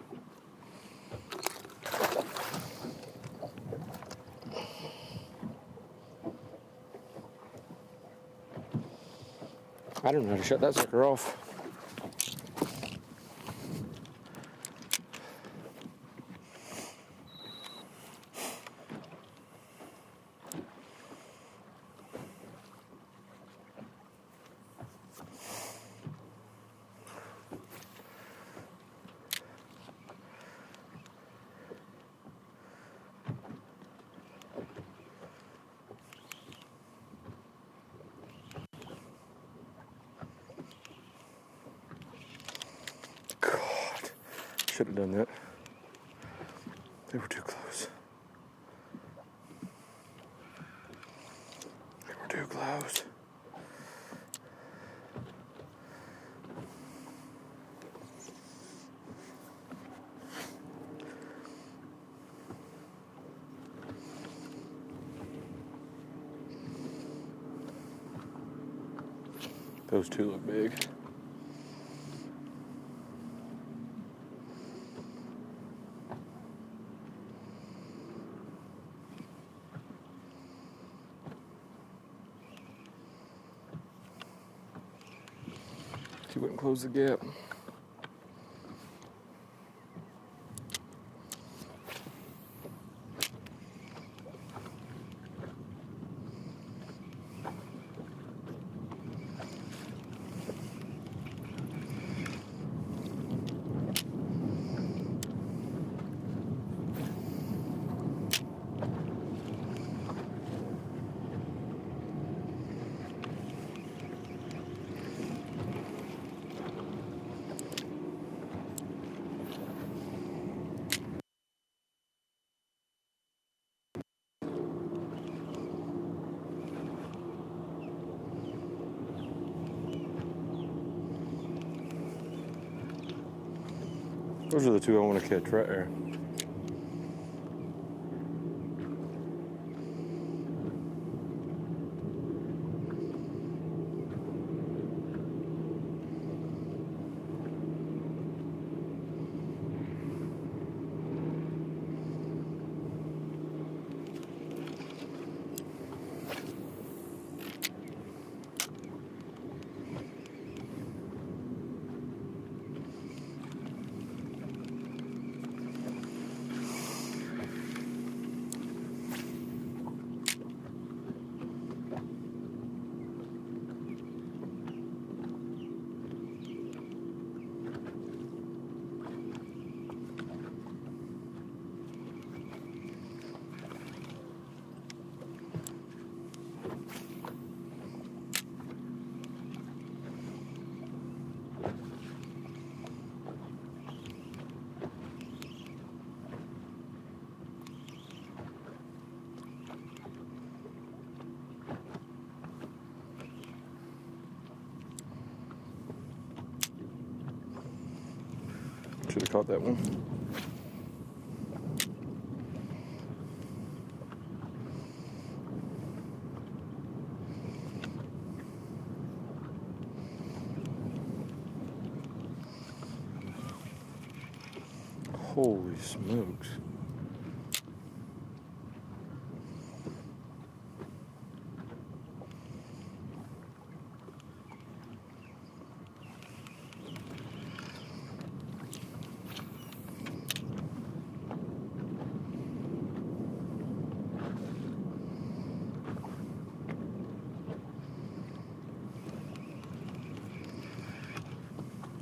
I don't know how to shut that sucker off. Should have done that. They were too close. They were too close. Those two look big. He wouldn't close the gap. Those are the two I want to catch right there. Should have caught that one. Holy smokes.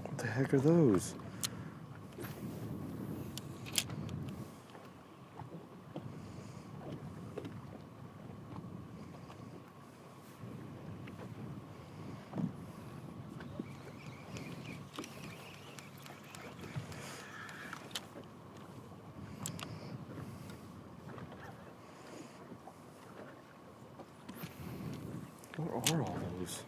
What the heck are those? What are all those?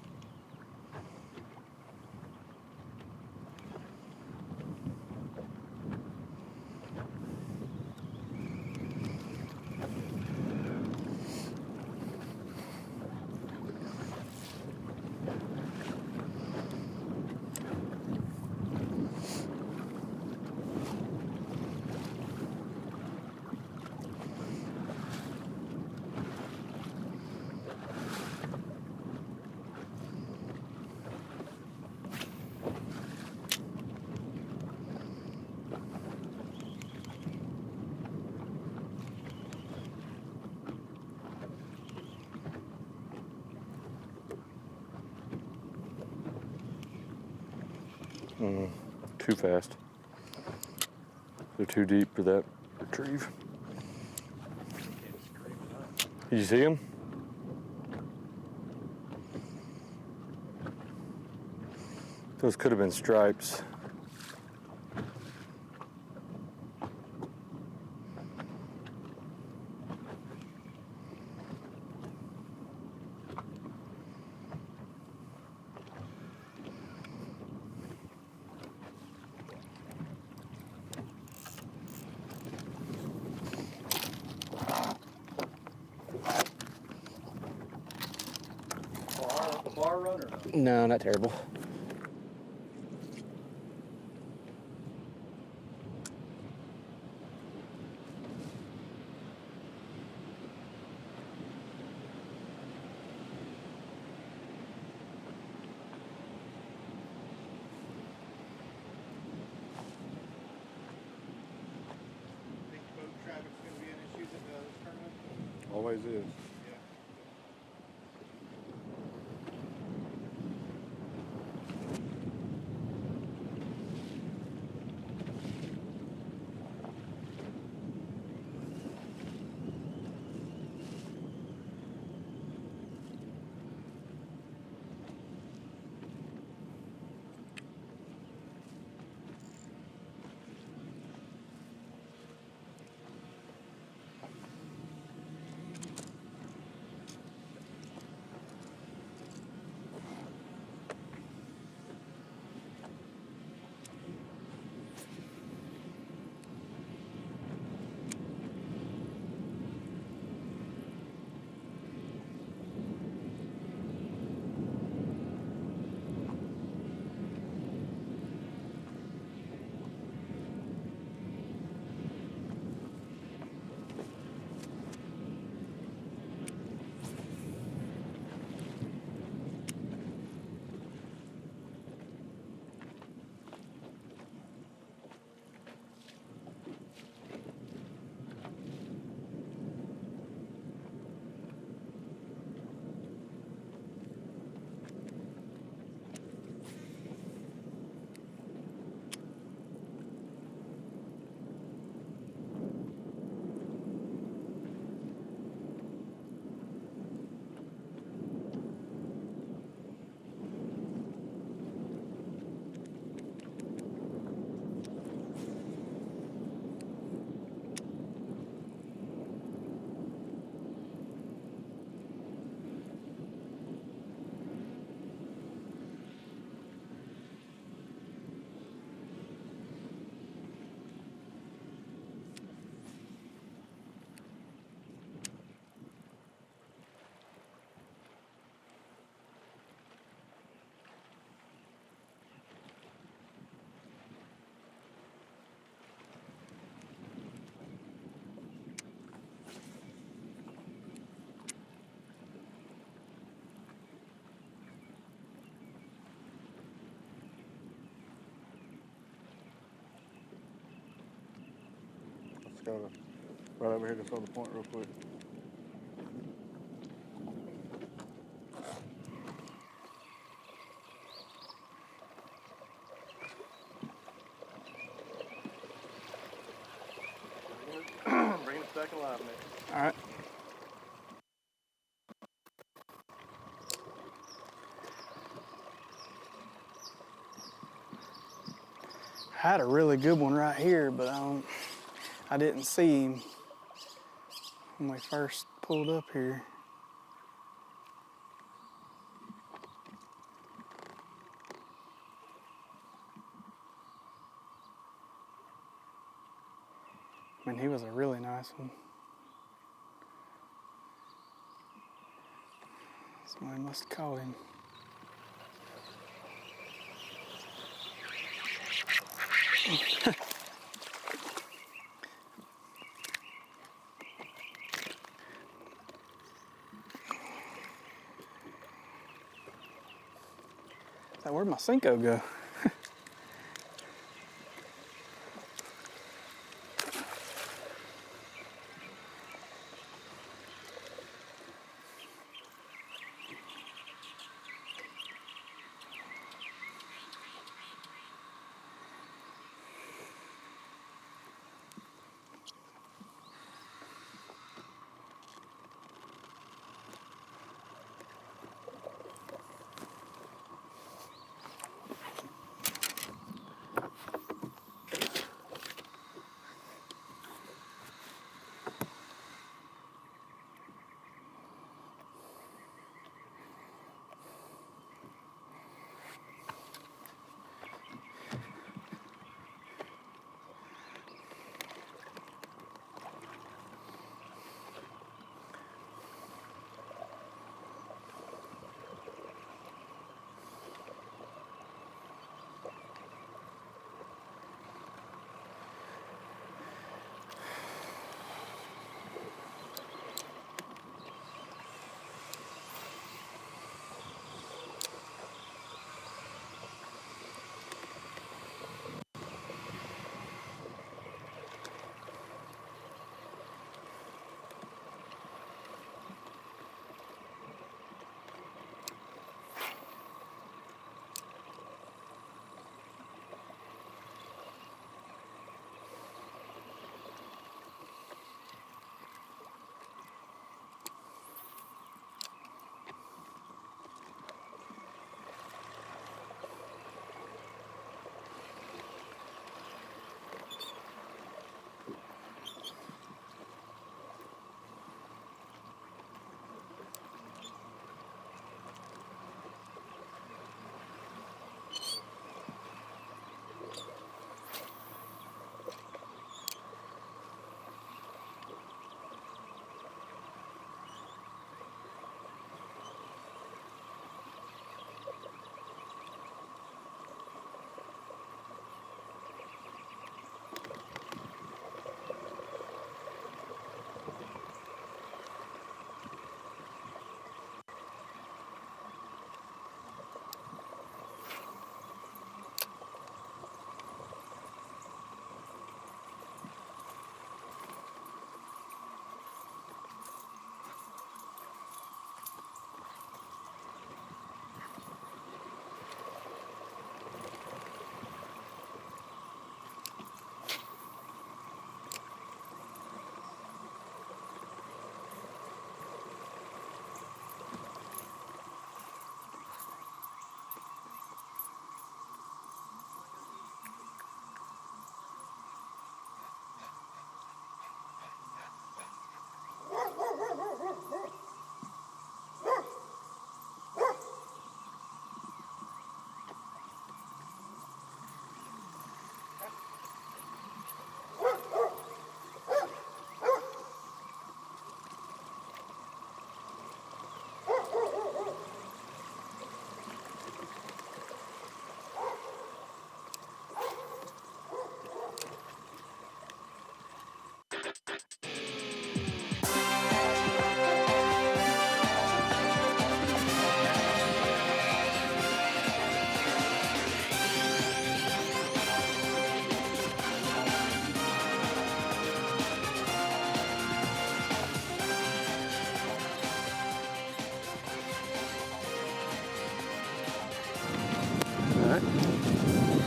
Too fast. They're too deep for that retrieve. Did you see him? Those could have been stripes. Bar runner? No, not terrible. Think boat traffic's going to be an issue at this tournament? Always is. Let's go right over here to throw the point real quick. Bring it back alive, Nick. All right. I had a really good one right here, but I didn't see him when we first pulled up here. I mean, he was a really nice one. Somebody must have caught him. Where'd my Cinco go?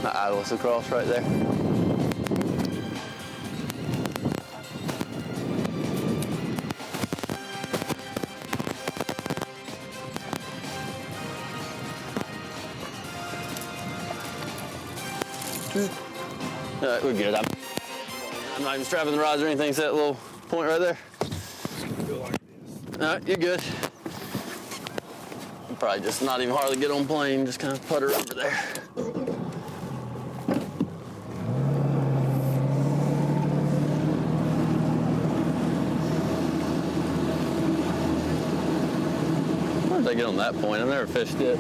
right. Idle us across right there. All right, we're good. I'm not even strapping the rods or anything. It's that little point right there. All right, you're good. Probably just not even hardly get on plane, just kind of putter over there. Where did I get on that point? I've never fished it.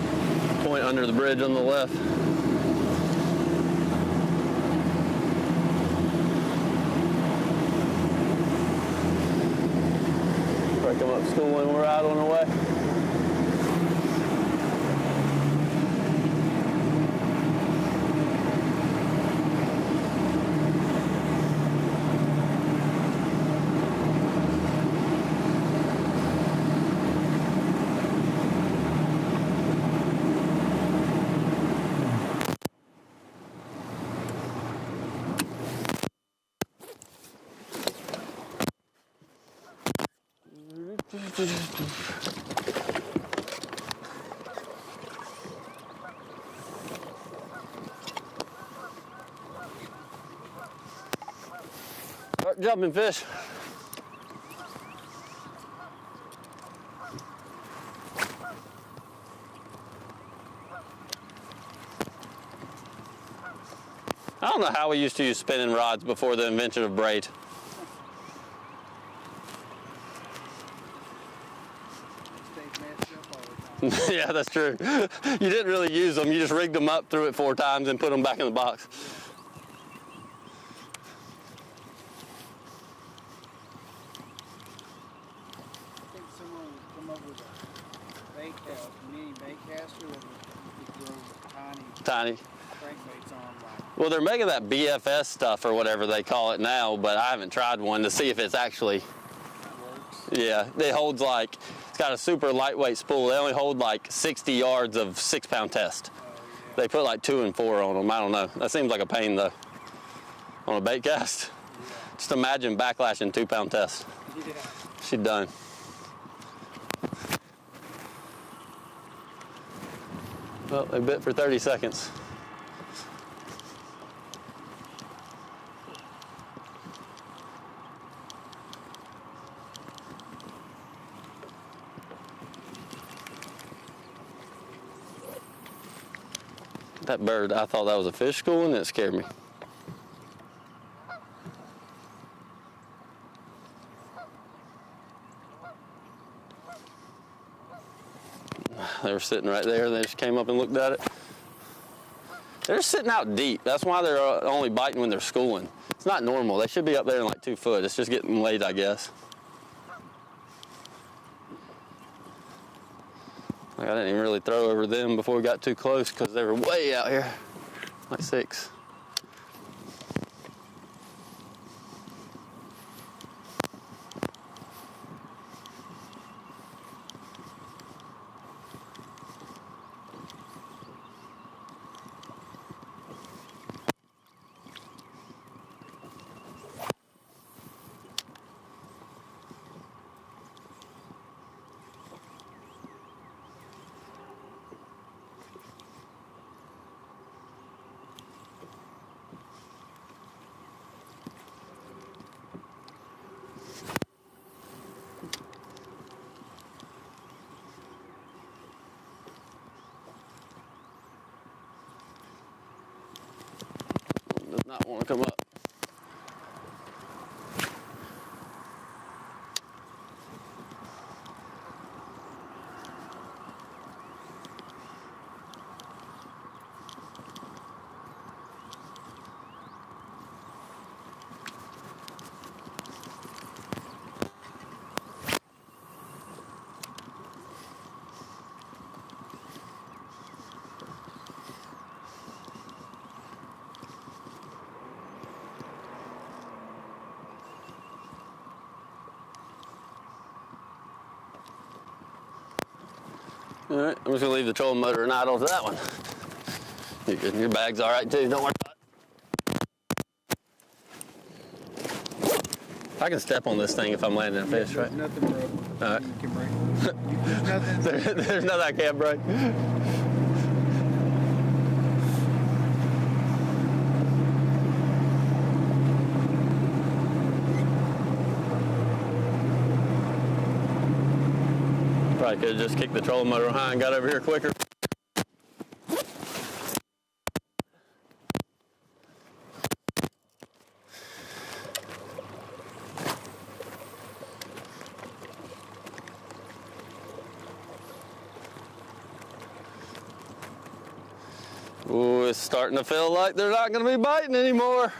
Point under the bridge on the left. Probably come up school when we're out on our way. Start jumping fish. I don't know how we used to use spinning rods before the invention of braid. Yeah, that's true. You didn't really use them. You just rigged them up, threw it 4 times, and put them back in the box. I think someone would come up with a bait cast, mini bait caster that you could throw tiny crankbaits on. Well, they're making that B.A.S.S stuff or whatever they call it now, but I haven't tried one to see if it's actually works. Yeah, it holds like, it's got a super lightweight spool. They only hold like 60 yards of 6-pound test. Oh, yeah. They put like 2 and 4 on them. I don't know. That seems like a pain though. On a bait cast. Yeah. Just imagine backlashing 2-pound test. Yeah. She's done. Well, they bit for 30 seconds. That bird, I thought that was a fish school and it scared me. They were sitting right there. They just came up and looked at it. They're sitting out deep. That's why they're only biting when they're schooling. It's not normal. They should be up there in like 2 foot. It's just getting late, I guess. Like I didn't even really throw over them before we got too close because they were way out here, like 6. Does not want to come up. All right, I'm just gonna leave the trolling motor and idle to that one. Your bag's all right too. Don't worry about it. I can step on this thing if I'm landing a fish, right? There's nothing broke. All right. You can break. There's nothing. There's nothing I can't break. Probably could have just kicked the trolling motor high and got over here quicker. Ooh, it's starting to feel like they're not going to be biting anymore.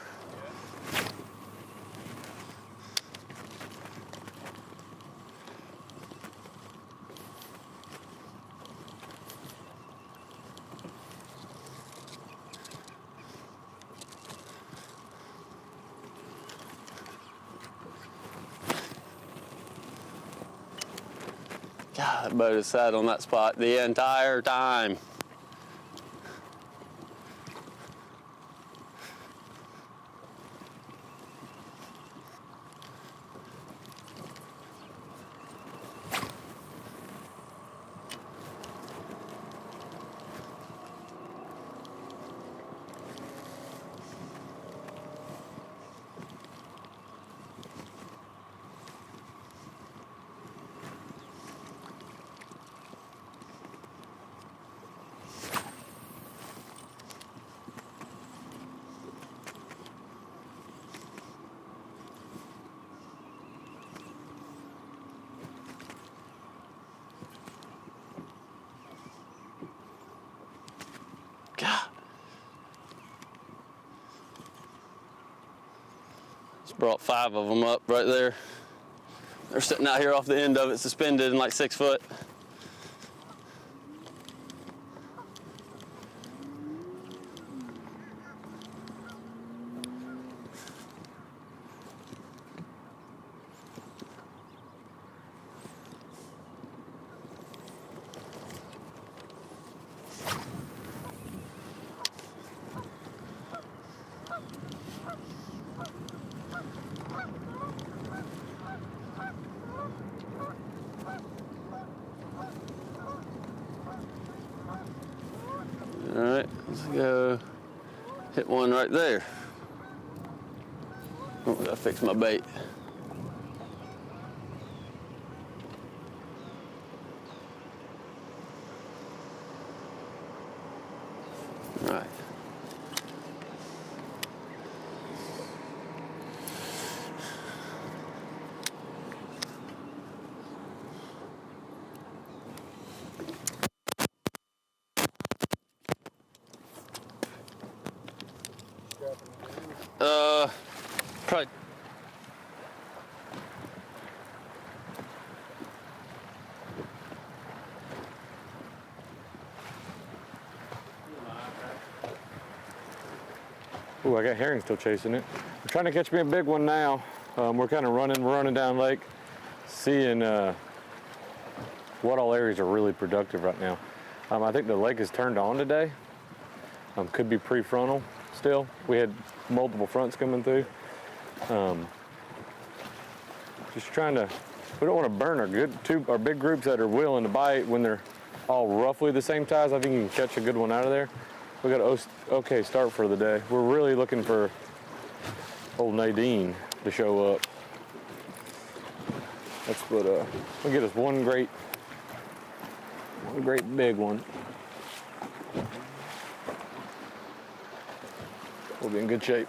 God, that boat has sat on that spot the entire time. God. Just brought 5 of them up right there. They're sitting out here off the end of it, suspended in like 6 foot. All right, let's go hit one right there. Oh, I gotta fix my bait. All right. Probably. Ooh, I got herring still chasing it. I'm trying to catch me a big one now. We're kind of running down lake, seeing what all areas are really productive right now. I think the lake is turned on today. Could be prefrontal still. We had multiple fronts coming through. Just trying to, we don't want to burn our big groups that are willing to bite when they're all roughly the same size. I think you can catch a good one out of there. We got an okay start for the day. We're really looking for old Nadine to show up. That's what, we'll get us one great big one. We'll be in good shape.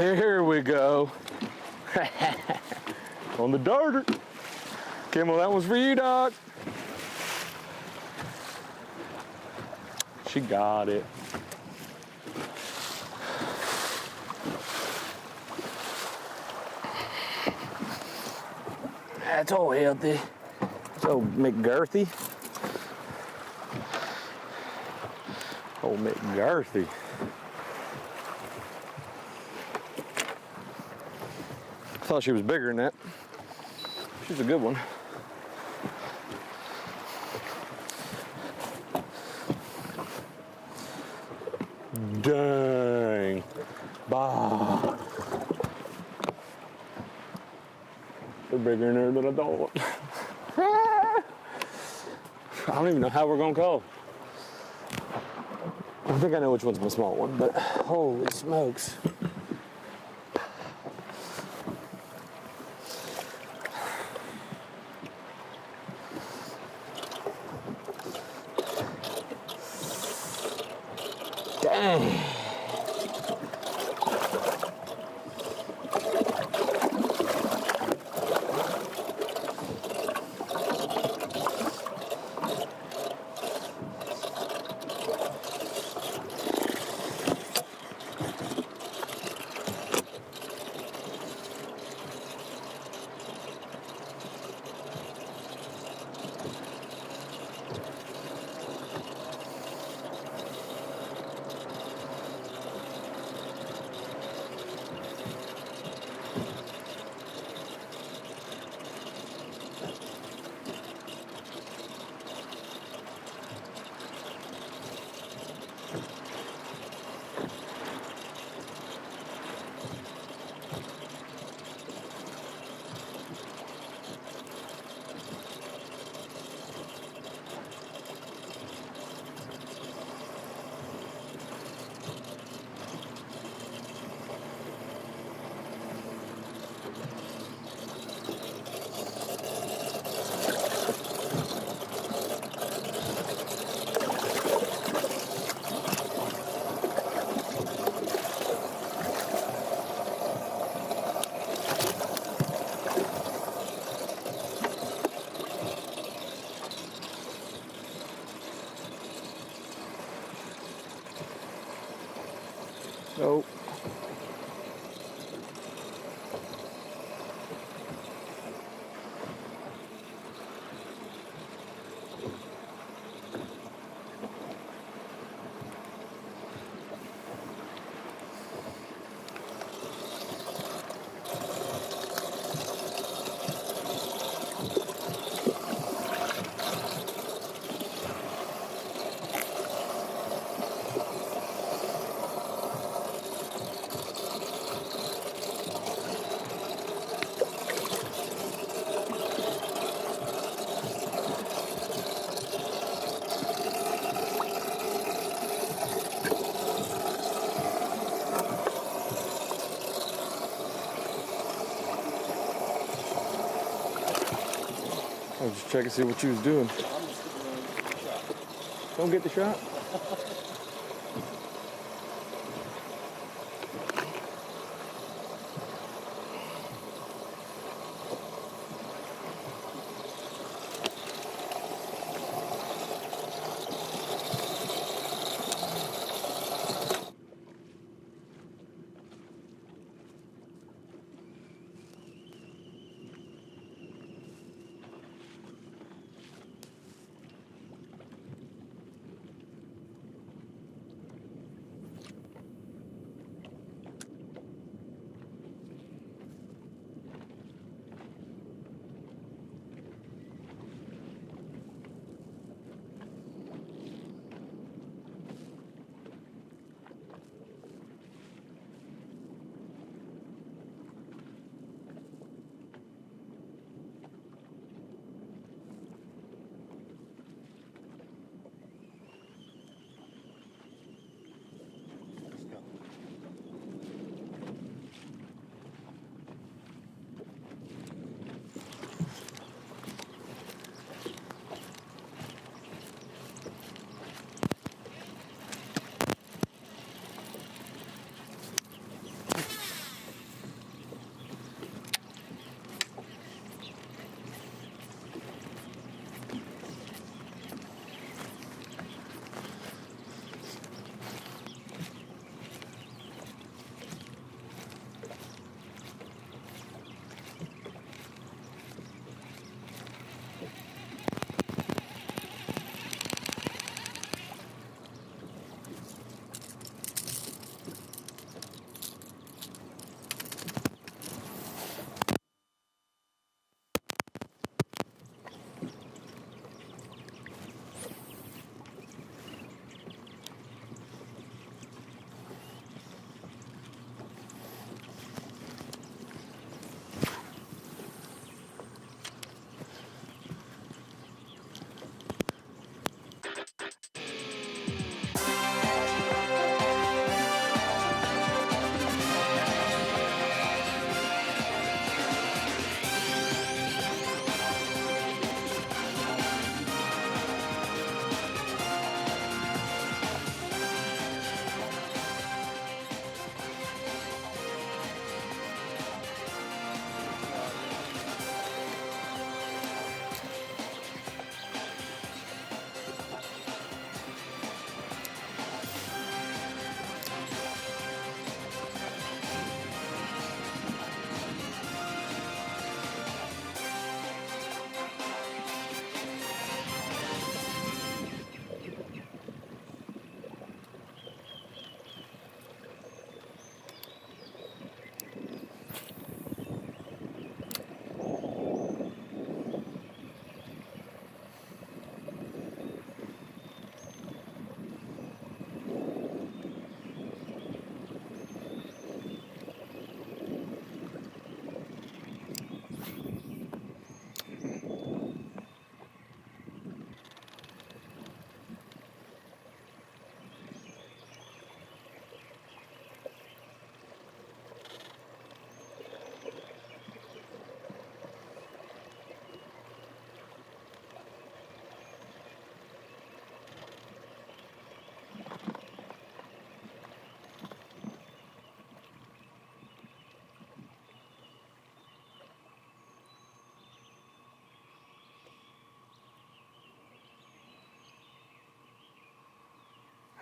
Here we go. On the darter. Kimmel, that one's for you, dog. She got it. That's all healthy. So McGirthy. Oh, McGirthy. I thought she was bigger than that. She's a good one. Dang. Bah. They're bigger in there than I thought. I don't even know how we're gonna call. I think I know which one's my small one, but holy smokes. Dang. Nope. I was just checking to see what you was doing. Don't get the shot.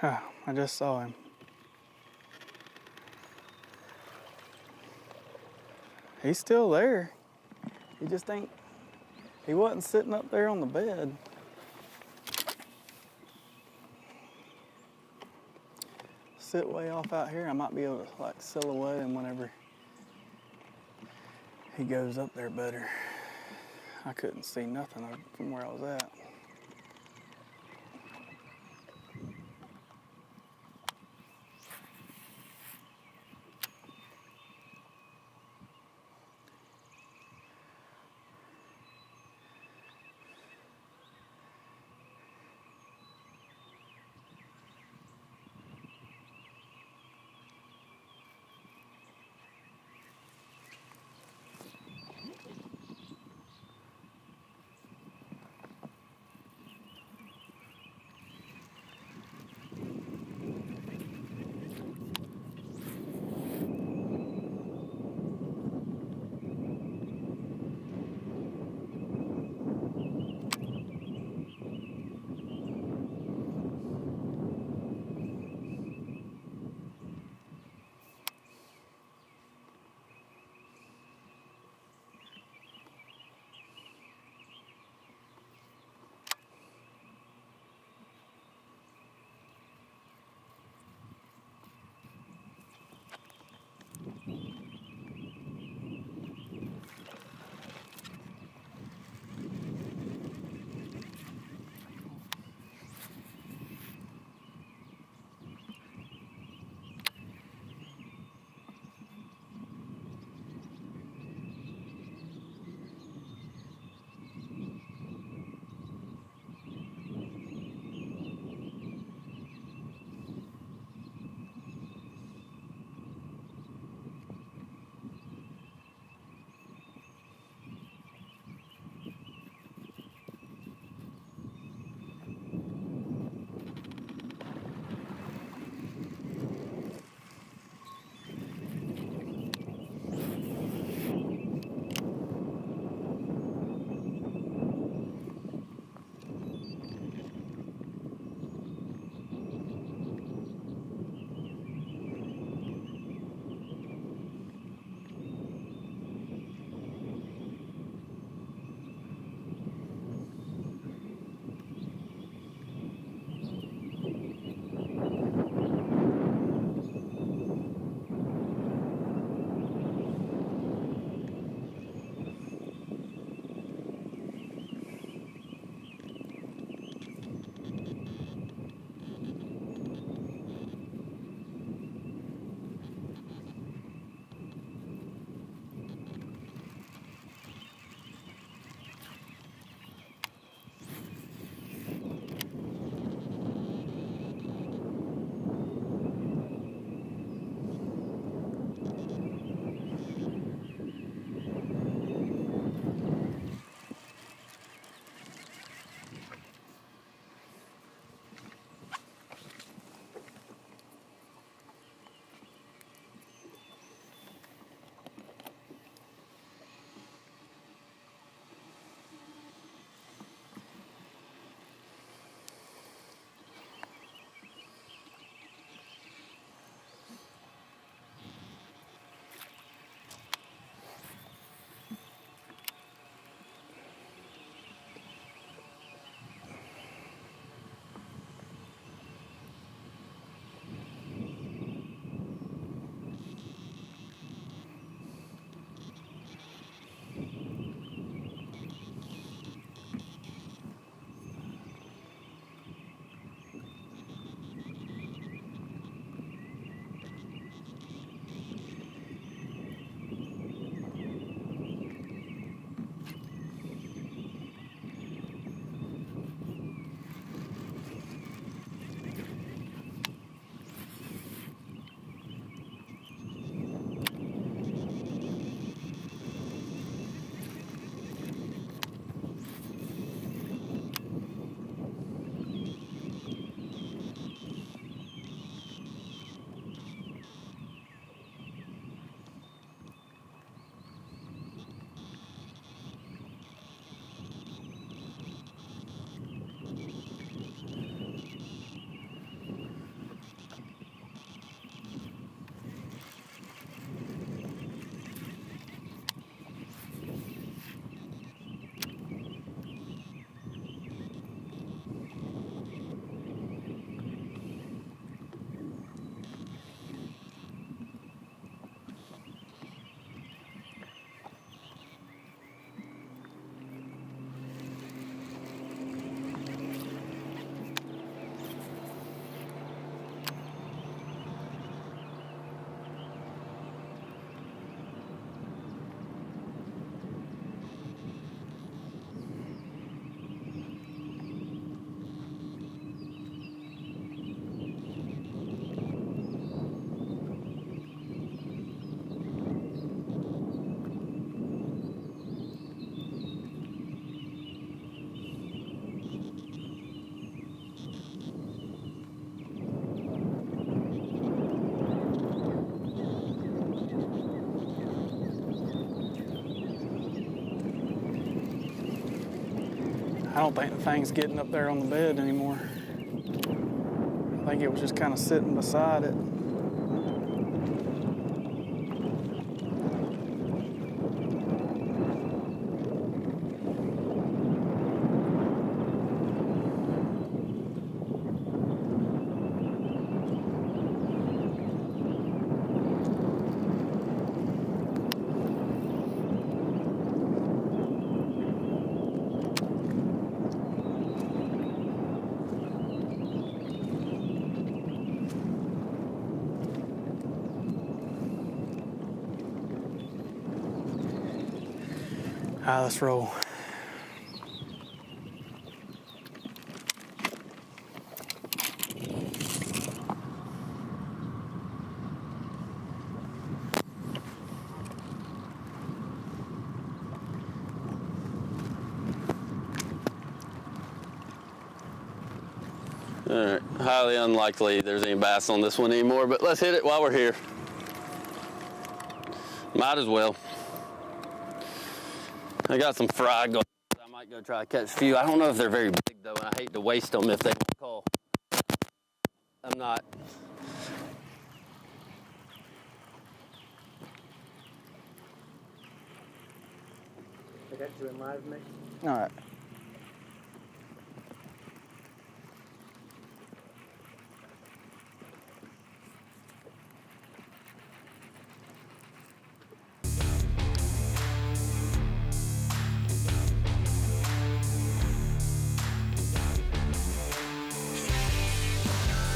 I just saw him. He's still there. He just ain't, he wasn't sitting up there on the bed. Sit way off out here. I might be able to like silhouette him whenever he goes up there better. I couldn't see nothing from where I was at. I don't think the thing's getting up there on the bed anymore. I think it was just kind of sitting beside it. Let's roll. All right, highly unlikely there's any bass on this one anymore, but let's hit it while we're here. Might as well. I got some fry going. I might go try to catch a few. I don't know if they're very big though, and I hate to waste them if they won't call. I'm not. I got you in live mix. All right.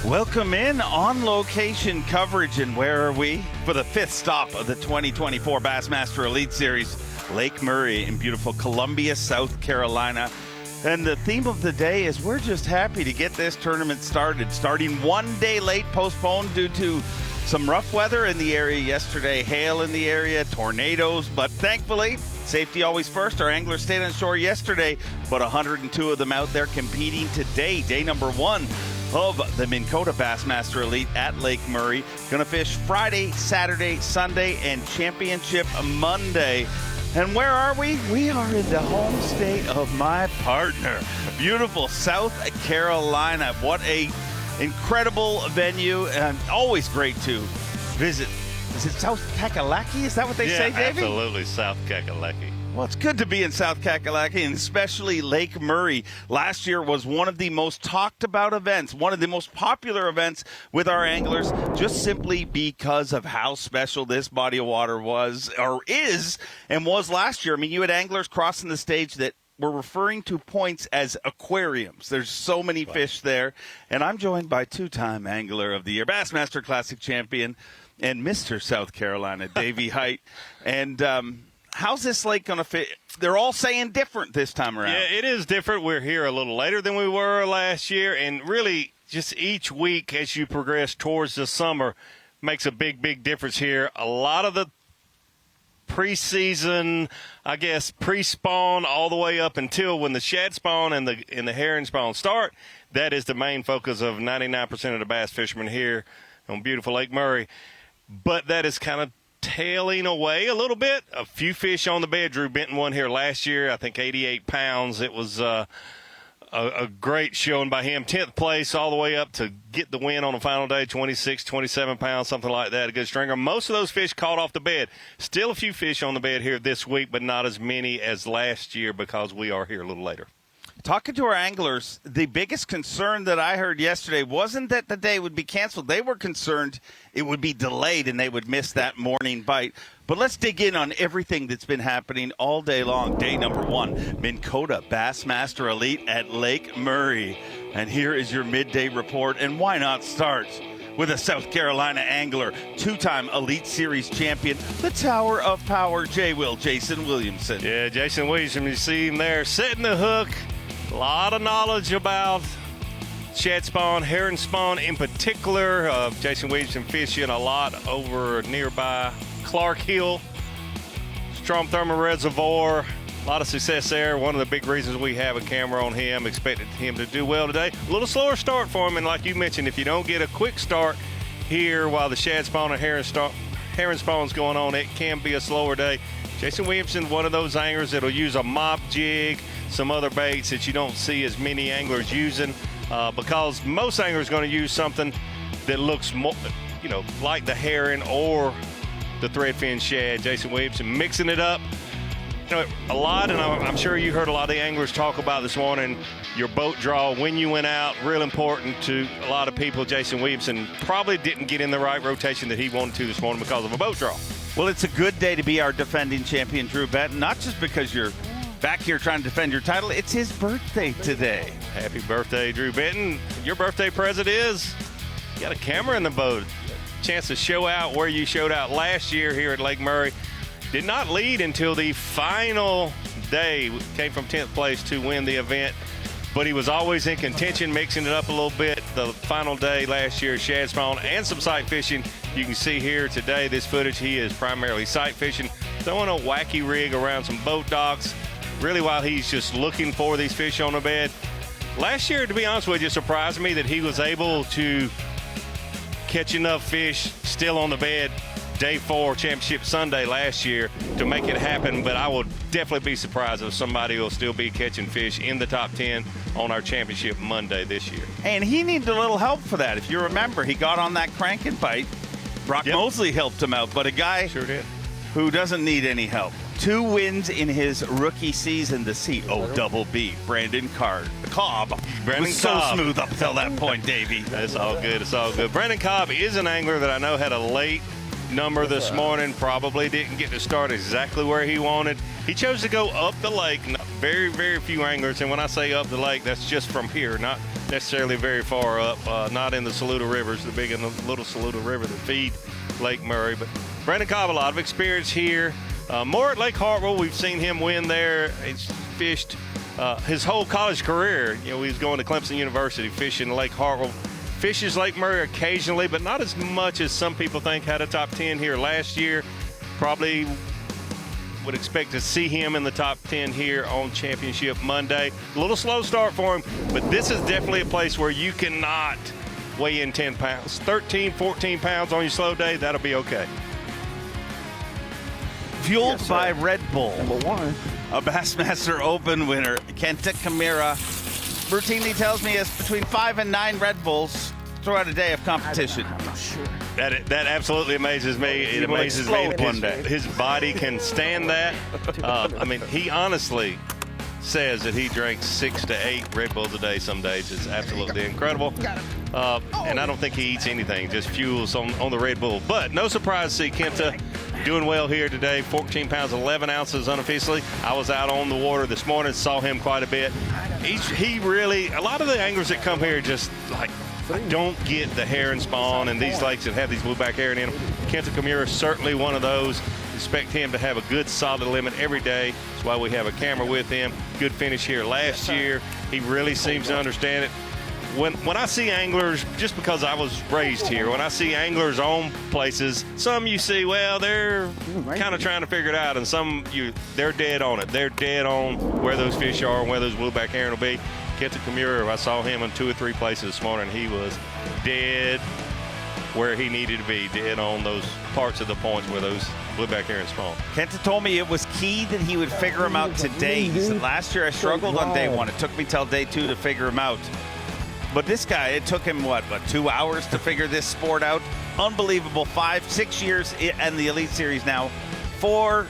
Welcome in on location coverage, and where are we? For the 5th stop of the 2024 Bassmaster Elite Series, Lake Murray in beautiful Columbia, South Carolina. And the theme of the day is we're just happy to get this tournament started. Starting 1 day late, postponed due to some rough weather in the area yesterday, hail in the area, tornadoes, but thankfully, safety always first. Our anglers stayed on shore yesterday, but 102 of them out there competing today, day number 1 of the Minn Kota Bassmaster Elite at Lake Murray. Gonna fish Friday, Saturday, Sunday, and Championship Monday. And where are we? We are in the home state of my partner, beautiful South Carolina. What a incredible venue, and always great to visit. Is it South Kakalaki? Is that what they say, Davey? Absolutely, South Kakalaki. Well, it's good to be in South Kakalaki, and especially Lake Murray. Last year was one of the most talked about events, one of the most popular events with our anglers, just simply because of how special this body of water was, or is, and was last year. I mean, you had anglers crossing the stage that were referring to points as aquariums. There's so many fish there, and I'm joined by 2-time Angler of the Year, Bassmaster Classic champion, and Mr. South Carolina, Davey Height. And how's this lake going to fit? They're all saying different this time around. Yeah, it is different. We're here a little later than we were last year, and really just each week as you progress towards the summer makes a big, big difference here. A lot of the preseason, I guess, pre-spawn all the way up until when the shad spawn and the herring spawn start, that is the main focus of 99% of the bass fishermen here on beautiful Lake Murray. But that is kind of tailing away a little bit. A few fish on the bed. Drew Benton won here last year, I think 88 pounds. It was a great showing by him. 10th place all the way up to get the win on the final day, 26, 27 pounds, something like that, a good stringer. Most of those fish caught off the bed. Still a few fish on the bed here this week, but not as many as last year because we are here a little later. Talking to our anglers, the biggest concern that I heard yesterday wasn't that the day would be canceled. They were concerned it would be delayed and they would miss that morning bite. But let's dig in on everything that's been happening all day long. Day number 1, Minn Kota Bassmaster Elite at Lake Murray. And here is your midday report. And why not start with a South Carolina angler, 2-time Elite Series champion, the Tower of Power, Jason Williamson. Yeah, Jason Williamson, you see him there setting the hook. A lot of knowledge about shad spawn, herring spawn in particular. Jason Williamson fishing a lot over nearby Clark Hill, Strom Thermal Reservoir. A lot of success there. One of the big reasons we have a camera on him. Expected him to do well today. A little slower start for him, and like you mentioned, if you don't get a quick start here while the shad spawn and herring spawn's going on, it can be a slower day. Jason Williamson, one of those anglers that'll use a mop jig, some other baits that you don't see as many anglers using, because most anglers are going to use something that looks more, like the herring or the threadfin shad. Jason Williamson mixing it up. A lot, and I'm sure you heard a lot of the anglers talk about this morning, your boat draw, when you went out, real important to a lot of people. Jason Williamson probably didn't get in the right rotation that he wanted to this morning because of a boat draw. Well, it's a good day to be our defending champion, Drew Benton, not just because you're back here trying to defend your title. It's his birthday today. Happy birthday, Drew Benton. Your birthday present is you got a camera in the boat. A chance to show out where you showed out last year here at Lake Murray. Did not lead until the final day. Came from 10th place to win the event, but he was always in contention, mixing it up a little bit. The final day last year, shad spawn and some sight fishing. You can see here today, this footage, he is primarily sight fishing, throwing a wacky rig around some boat docks, really while he's just looking for these fish on the bed. Last year, to be honest with you, it surprised me that he was able to catch enough fish still on the bed Day 4 Championship Sunday last year to make it happen, but I will definitely be surprised if somebody will still be catching fish in the top 10 on our Championship Monday this year. And he needed a little help for that. If you remember, he got on that crank and bite. Brock Mosley helped him out, but a guy who doesn't need any help. 2 wins in his rookie season, the C-O-double-B, Brandon Cobb. Brandon was Cobb. so smooth up until that point, Davey. It's all good. It's all good. Brandon Cobb is an angler that I know had a late number this morning, probably didn't get to start exactly where he wanted. He chose to go up the lake. Very, very few anglers, and when I say up the lake, that's just from here, not necessarily very far up, not in the Saluda Rivers, the big and the little Saluda River that feed Lake Murray. But Brandon Cobb, a lot of experience here. More at Lake Hartwell, we've seen him win there. He's fished his whole college career. He was going to Clemson University, fishing Lake Hartwell. Fishes Lake Murray occasionally, but not as much as some people think. Had a top 10 here last year. Probably would expect to see him in the top 10 here on Championship Monday. A little slow start for him, but this is definitely a place where you cannot weigh in 10 pounds. 13, 14 pounds on your slow day, that'll be okay. Fueled by Red Bull. Number 1. A Bassmaster Open winner, Kenta Kimura, routinely tells me it's between 5 and 9 Red Bulls throughout a day of competition. I'm not sure. That absolutely amazes me. It amazes me that his body can stand that. I mean, he honestly says that he drinks 6 to 8 Red Bulls a day some days. It's absolutely incredible. And I don't think he eats anything, just fuels on the Red Bull. But no surprise to see Kenta doing well here today. 14 pounds, 11 ounces unofficially. I was out on the water this morning, saw him quite a bit. He really, a lot of the anglers that come here just like, I don't get the herring spawn and these lakes that have these blueback herring in them. Kenta Kimura is certainly one of those. Expect him to have a good solid limit every day. That's why we have a camera with him. Good finish here last year. He really seems to understand it. When I see anglers, just because I was raised here, when I see anglers on places, some you see, well, they're kind of trying to figure it out, and some they're dead on it. They're dead on where those fish are and where those blueback herring will be. Kenta Kimura, I saw him in 2 or 3 places this morning. He was dead where he needed to be, dead on those parts of the points where those blueback herring spawn. Kenta told me it was key that he would figure him out today. He said, last year I struggled on day 1. It took me till day 2 to figure him out. But this guy, it took him, what 2 hours to figure this sport out? Unbelievable. 5, 6 years and the Elite Series now. 4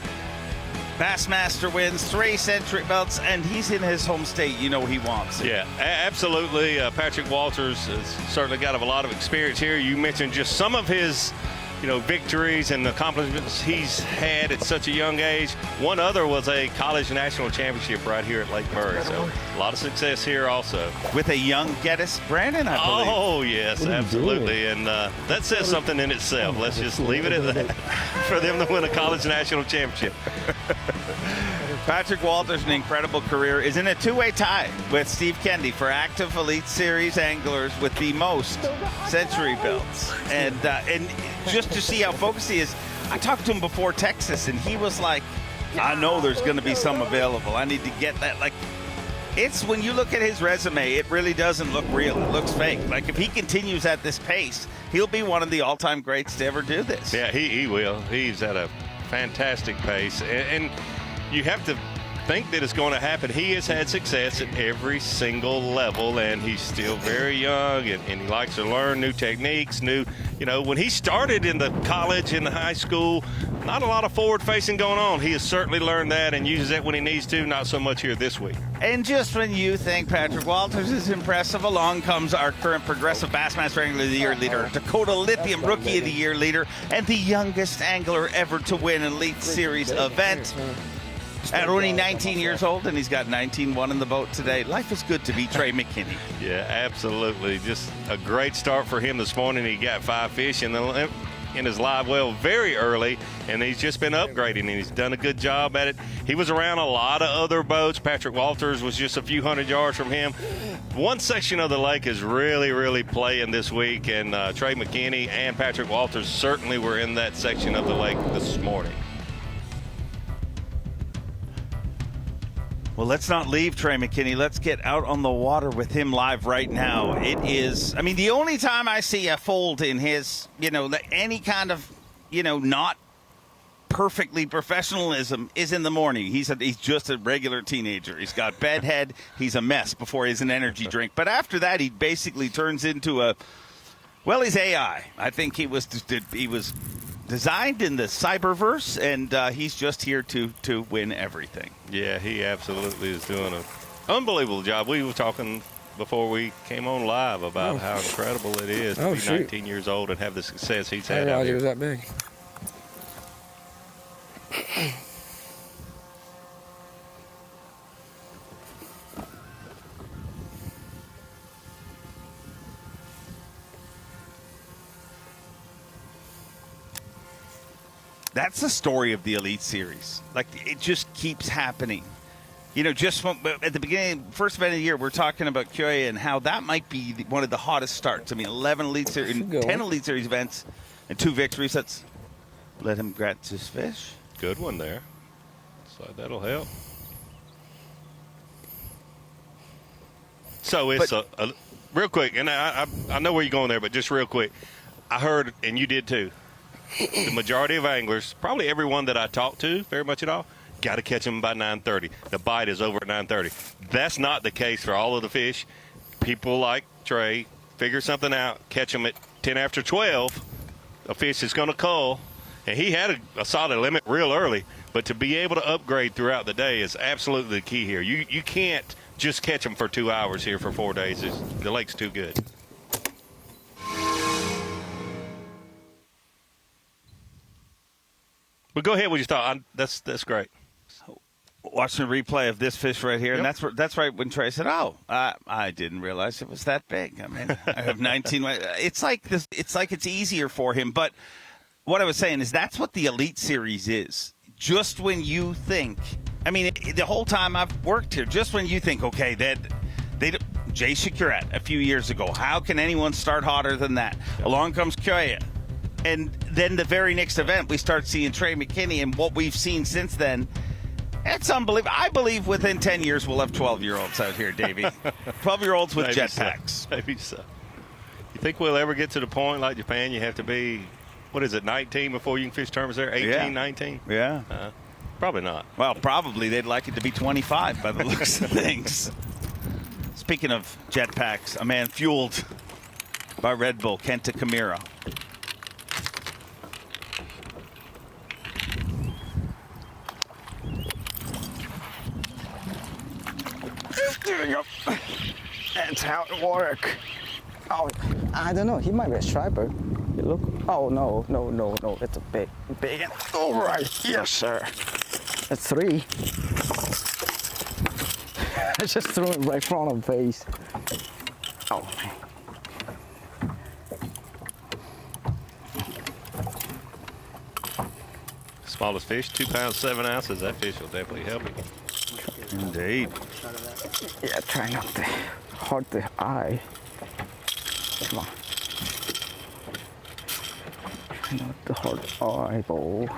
Bassmaster wins, 3 Century belts, and he's in his home state. You know he wants it. Yeah, absolutely. Patrick Walters has certainly got a lot of experience here. You mentioned just some of his victories and accomplishments he's had at such a young age. One other was a college national championship right here at Lake Murray. So a lot of success here also. With a young Geddes Brandon, I believe. Oh, yes, absolutely. And that says something in itself. Let's just leave it at that for them to win a college national championship. Patrick Walters, an incredible career, is in a 2-way tie with Steve Kendi for active Elite Series anglers with the most Century belts. And just to see how focused he is, I talked to him before Texas, and he was like, I know there's going to be some available. I need to get that. Like, it's when you look at his resume, it really doesn't look real. It looks fake. Like, if he continues at this pace, he'll be one of the all-time greats to ever do this. Yeah, he will. He's at a fantastic pace. And you have to think that it's going to happen. He has had success at every single level, and he's still very young, and he likes to learn new techniques, when he started in the college, in the high school, not a lot of forward-facing going on. He has certainly learned that and uses that when he needs to, not so much here this week. And just when you think Patrick Walters is impressive, along comes our current Progressive Bassmaster Angler of the Year leader, Dakota Lithium Rookie of the Year leader, and the youngest angler ever to win an Elite Series event. At only 19 years old, and he's got 19-1 in the boat today. Life is good to be Trey McKinney. Yeah, absolutely. Just a great start for him this morning. He got 5 fish in his live well very early, and he's just been upgrading, and he's done a good job at it. He was around a lot of other boats. Patrick Walters was just a few hundred yards from him. One section of the lake is really, really playing this week, and Trey McKinney and Patrick Walters certainly were in that section of the lake this morning. Well, let's not leave Trey McKinney. Let's get out on the water with him live right now. It is, the only time I see a fold in his, any kind of, not perfectly professionalism is in the morning. He's just a regular teenager. He's got bedhead. He's a mess before he's an energy drink. But after that, he basically turns into he's AI. I think he was designed in the cyberverse, and he's just here to win everything. Yeah, he absolutely is doing an unbelievable job. We were talking before we came on live about how incredible it is to be 19 years old and have the success he's had. I didn't realize he was that big. That's the story of the Elite Series. Like, it just keeps happening. Just at the beginning, first event of the year, we're talking about Kyoya and how that might be one of the hottest starts. 11 Elite Series, 10 Elite Series events, and 2 victories. Let's let him scratch his fish. Good one there. So that'll help. So it's real quick, and I know where you're going there, but just real quick. I heard, and you did too, the majority of anglers, probably everyone that I talked to, very much at all, got to catch them by 9:30. The bite is over at 9:30. That's not the case for all of the fish. People like Trey figure something out, catch them at 10 after 12. A fish is going to cull, and he had a solid limit real early. But to be able to upgrade throughout the day is absolutely the key here. You can't just catch them for 2 hours here for 4 days. The lake's too good. But go ahead with your thought. That's great. Watching a replay of this fish right here, and that's right when Trey said, I didn't realize it was that big. I have 19. It's like this. It's like it's easier for him. But what I was saying is that's what the Elite Series is. Just when you think, the whole time I've worked here, just when you think, okay, Jay Shakurat a few years ago, how can anyone start hotter than that? Yep. Along comes Kyoya. And then the very next event, we start seeing Trey McKinney, and what we've seen since then, it's unbelievable. I believe within 10 years we'll have 12-year-olds out here, Davey. 12-year-olds with jetpacks. So. Maybe so. You think we'll ever get to the point like Japan, you have to be, 19 before you can fish tournaments there? 18, 19? Yeah. Probably not. Well, probably they'd like it to be 25 by the looks of things. Speaking of jetpacks, a man fueled by Red Bull, Kenta Kimura. That's how it works. Oh, I don't know. He might be a striper. You look. Oh no. It's a big. All right. Yes, sir. That's 3. I just threw it right in front of the face. Oh man. Smallest fish, 2 pounds 7 ounces. That fish will definitely help him. Indeed. Yeah, try not to hurt the eye. Come on. Try not to hurt eyeball.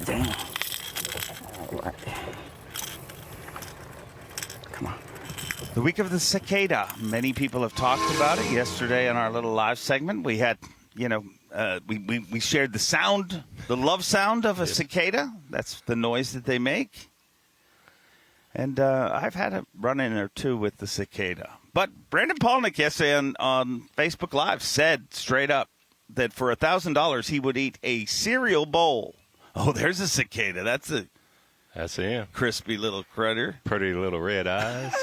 Damn. All right. Come on. The week of the cicada. Many people have talked about it. Yesterday in our little live segment, we had, we shared the sound, the love sound of a cicada. That's the noise that they make. And I've had a run-in or two with the cicada. But Brandon Palnick yesterday on Facebook Live said straight up that for $1,000 he would eat a cereal bowl. Oh, there's a cicada. That's him. Crispy little critter. Pretty little red eyes.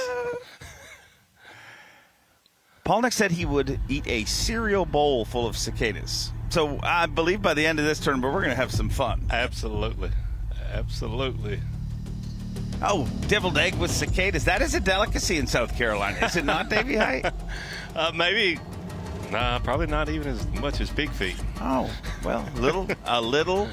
Palnick said he would eat a cereal bowl full of cicadas. So I believe by the end of this tournament, we're going to have some fun. Absolutely. Absolutely. Oh, deviled egg with cicadas. That is a delicacy in South Carolina, is it not, Davey Height? Maybe. Nah, probably not even as much as Big Feet. Oh, well, a little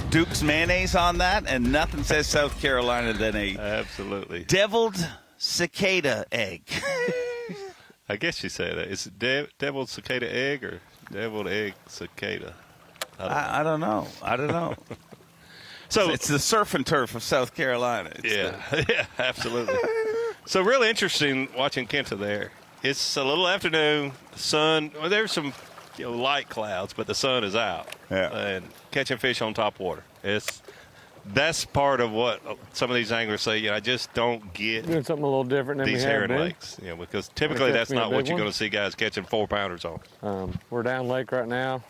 Duke's mayonnaise on that, and nothing says South Carolina than a absolutely deviled cicada egg. I guess you say that. Is it deviled cicada egg or deviled egg cicada? I don't know. So it's the surf and turf of South Carolina. Yeah, absolutely. So really interesting watching Kenta there. It's a little afternoon. The sun. Well, there's some light clouds, but the sun is out. Yeah. And catching fish on top water. That's part of what some of these anglers say. I just don't get doing something a little different than these we have herring been. lakes. Because typically that's not what you're going to see guys catching 4-pounders on. We're down lake right now.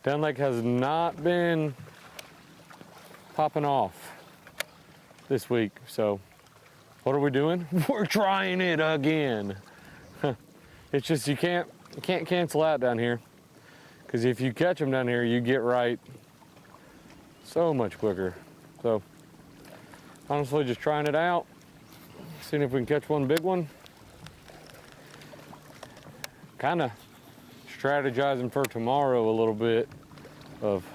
Down lake has not been popping off this week. So what are we doing? We're trying it again. It's just you can't cancel out down here, because if you catch them down here, you get right so much quicker. So honestly, just trying it out, seeing if we can catch one big one. Kind of strategizing for tomorrow a little bit of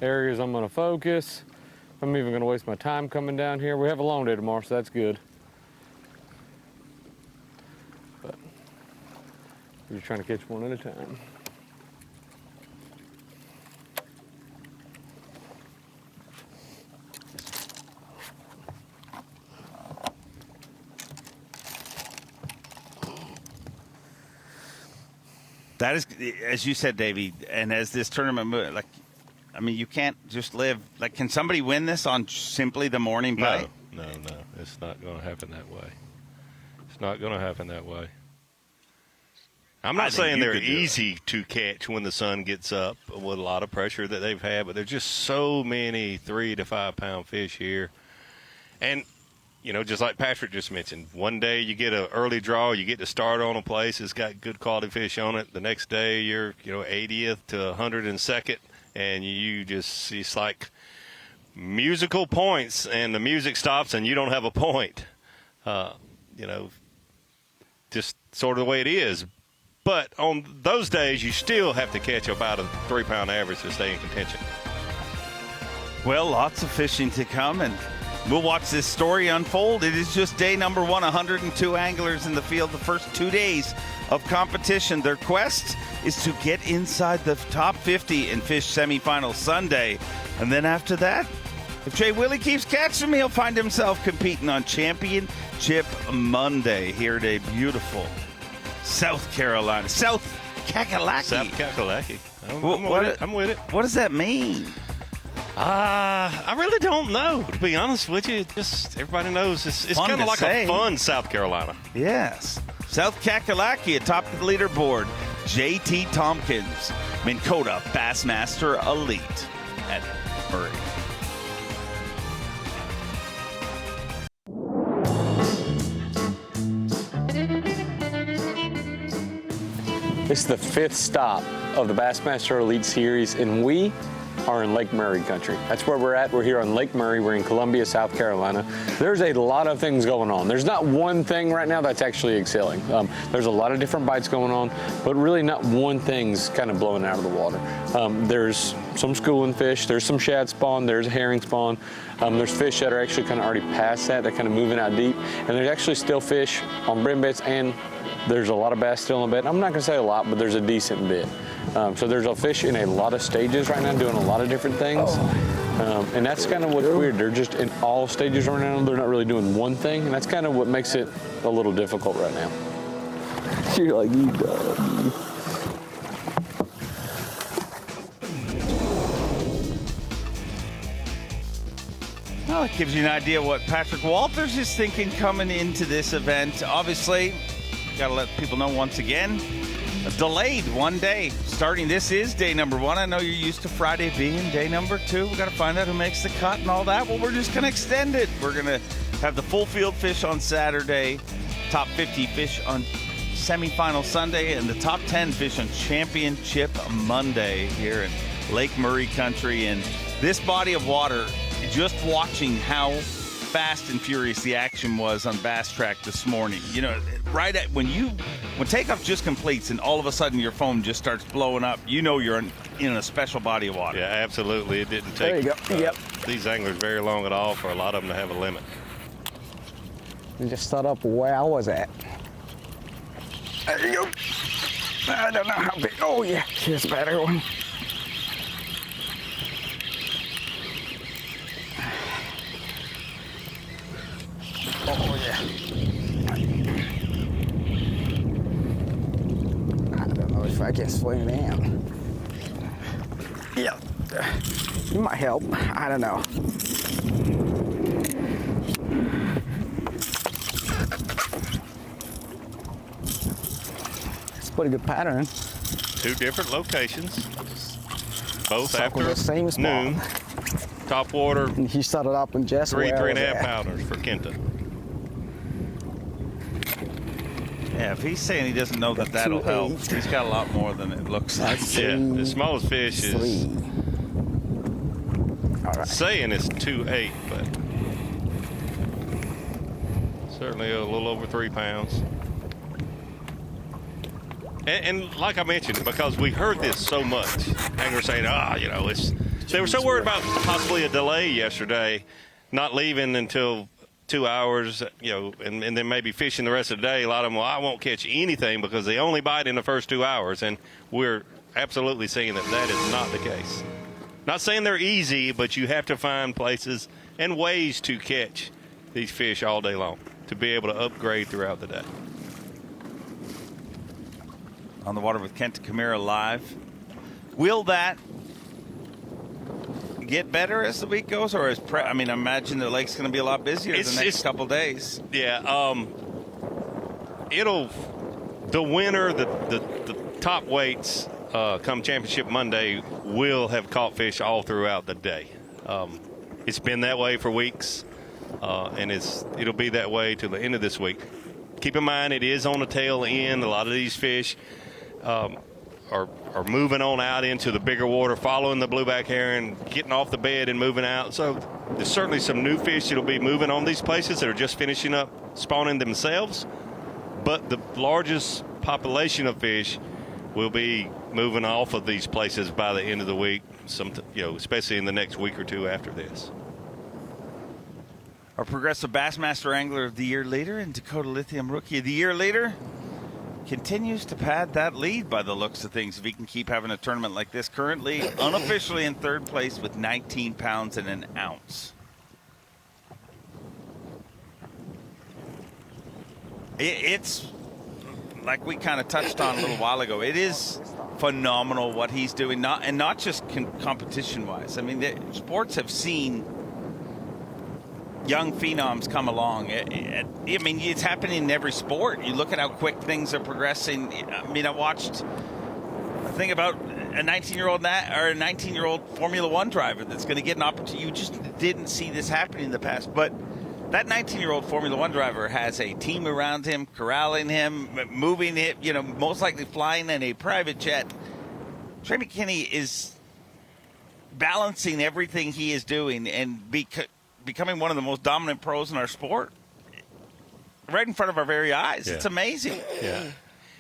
areas I'm going to focus. I'm even going to waste my time coming down here. We have a long day tomorrow, so that's good. But we're just trying to catch one at a time. That is, as you said, Davey, and as this tournament moves, you can't just live. Can somebody win this on simply the morning bite? No. It's not going to happen that way. It's not going to happen that way. I'm not saying they're easy to catch when the sun gets up with a lot of pressure that they've had, but there's just so many 3 to 5 pound fish here. And, just like Patrick just mentioned, one day you get an early draw, you get to start on a place, it's got good quality fish on it. The next day you're, 80th to 102nd, and it's like musical points, and the music stops and you don't have a point. Just sort of the way it is. But on those days, you still have to catch about a 3-pound average to stay in contention. Well, lots of fishing to come, and we'll watch this story unfold. It is just day number 1, 102 anglers in the field, the first 2 days of competition. Their quest is to get inside the top 50 and fish semifinal Sunday. And then after that, if Jay Willie keeps catching me, he'll find himself competing on Championship Monday here at a beautiful South Carolina. South Kakalaki. South Kakalaki. I'm with it. What does that mean? I really don't know, to be honest with you. Just everybody knows it's kind of like a fun South Carolina. Yes. South Kakalaki atop the leaderboard. J.T. Tompkins, Minn Kota, Bassmaster Elite at Murray. This is the 5th stop of the Bassmaster Elite Series, and we are in Lake Murray country. That's where we're at. We're here on Lake Murray. We're in Columbia, South Carolina. There's a lot of things going on. There's not one thing right now that's actually excelling. There's a lot of different bites going on, but really not one thing's kind of blowing out of the water. There's some schooling fish. There's some shad spawn. There's a herring spawn. There's fish that are actually kind of already past that. They're kind of moving out deep. And there's actually still fish on brim baits, and there's a lot of bass still on bait. I'm not going to say a lot, but there's a decent bit. So there's a fish in a lot of stages right now doing a lot of different things. And that's kind of what's weird. They're just in all stages right now. They're not really doing one thing. And that's kind of what makes it a little difficult right now. You're like, you dog. Well, it gives you an idea what Patrick Walters is thinking coming into this event. Obviously, got to let people know once again, delayed one day. Starting, this is day number 1. I know you're used to Friday being day number 2. We got to find out who makes the cut and all that. Well, we're just going to extend it. We're going to have the full field fish on Saturday, top 50 fish on semifinal Sunday, and the top 10 fish on championship Monday here in Lake Murray country. And this body of water, just watching how fast and furious the action was on Bass Track this morning. You know, right at when takeoff just completes and all of a sudden your phone just starts blowing up, you know you're in a special body of water. Yeah, absolutely. It didn't take these anglers very long at all for a lot of them to have a limit. You just start up where I was at. There you go. I don't know how big. Oh yeah, here's a better one. Oh yeah. I don't know if I can swing it in. Yeah. You might help. I don't know. It's a pretty good pattern. 2 different locations. Both Circle after the same spot. noon. Top water. And he started up in just 3.5 pounders for Kenta. Yeah, if he's saying he doesn't know that that'll help, he's got a lot more than it looks like. Yeah, the smallest fish is saying it's 2.8, but certainly a little over 3 pounds. And like I mentioned, because we heard this so much, anglers saying, you know, they were so worried about possibly a delay yesterday, not leaving until 2 hours, you know, and then maybe fishing the rest of the day. A lot of them, I won't catch anything because they only bite in the first 2 hours. And we're absolutely seeing that is not the case. Not saying they're easy, but you have to find places and ways to catch these fish all day long to be able to upgrade throughout the day. On the water with Kenta Kimura live. Will that get better as the week goes, or I mean, I imagine the lake's going to be a lot busier the next couple days. Yeah, the winner, the top weights come championship Monday will have caught fish all throughout the day. It's been that way for weeks, and it'll be that way till the end of this week. Keep in mind, it is on the tail end. A lot of these fish are moving on out into the bigger water, following the blueback herring, getting off the bed and moving out. So there's certainly some new fish that'll be moving on these places that are just finishing up spawning themselves. But the largest population of fish will be moving off of these places by the end of the week, especially in the next week or two after this. Our Progressive Bassmaster Angler of the Year leader and Dakota Lithium Rookie of the Year leader continues to pad that lead by the looks of things. If he can keep having a tournament like this, currently unofficially in 3rd place with 19 pounds and an ounce. It's like we kind of touched on a little while ago. It is phenomenal what he's doing, not just competition-wise. I mean, the sports have seen young phenoms come along. I mean, it's happening in every sport. You look at how quick things are progressing. I mean, I watched a thing about a 19-year-old Formula One driver that's going to get an opportunity. You just didn't see this happening in the past. But that 19-year-old Formula One driver has a team around him, corralling him, moving it, most likely flying in a private jet. Trey McKinney is balancing everything he is doing and becoming one of the most dominant pros in our sport right in front of our very eyes. Yeah. It's amazing. Yeah,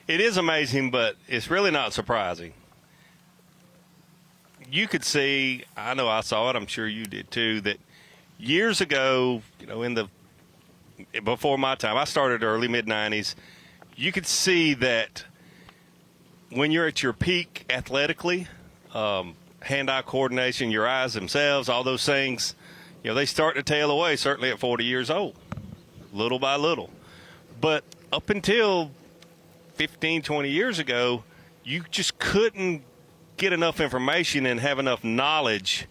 it is amazing, but it's really not surprising. You could see, I know I saw it, I'm sure you did too, that years ago, before my time, I started early, mid-90s, you could see that when you're at your peak athletically, hand-eye coordination, your eyes themselves, all those things, they start to tail away, certainly at 40 years old, little by little. But up until 15, 20 years ago, you just couldn't get enough information and have enough knowledge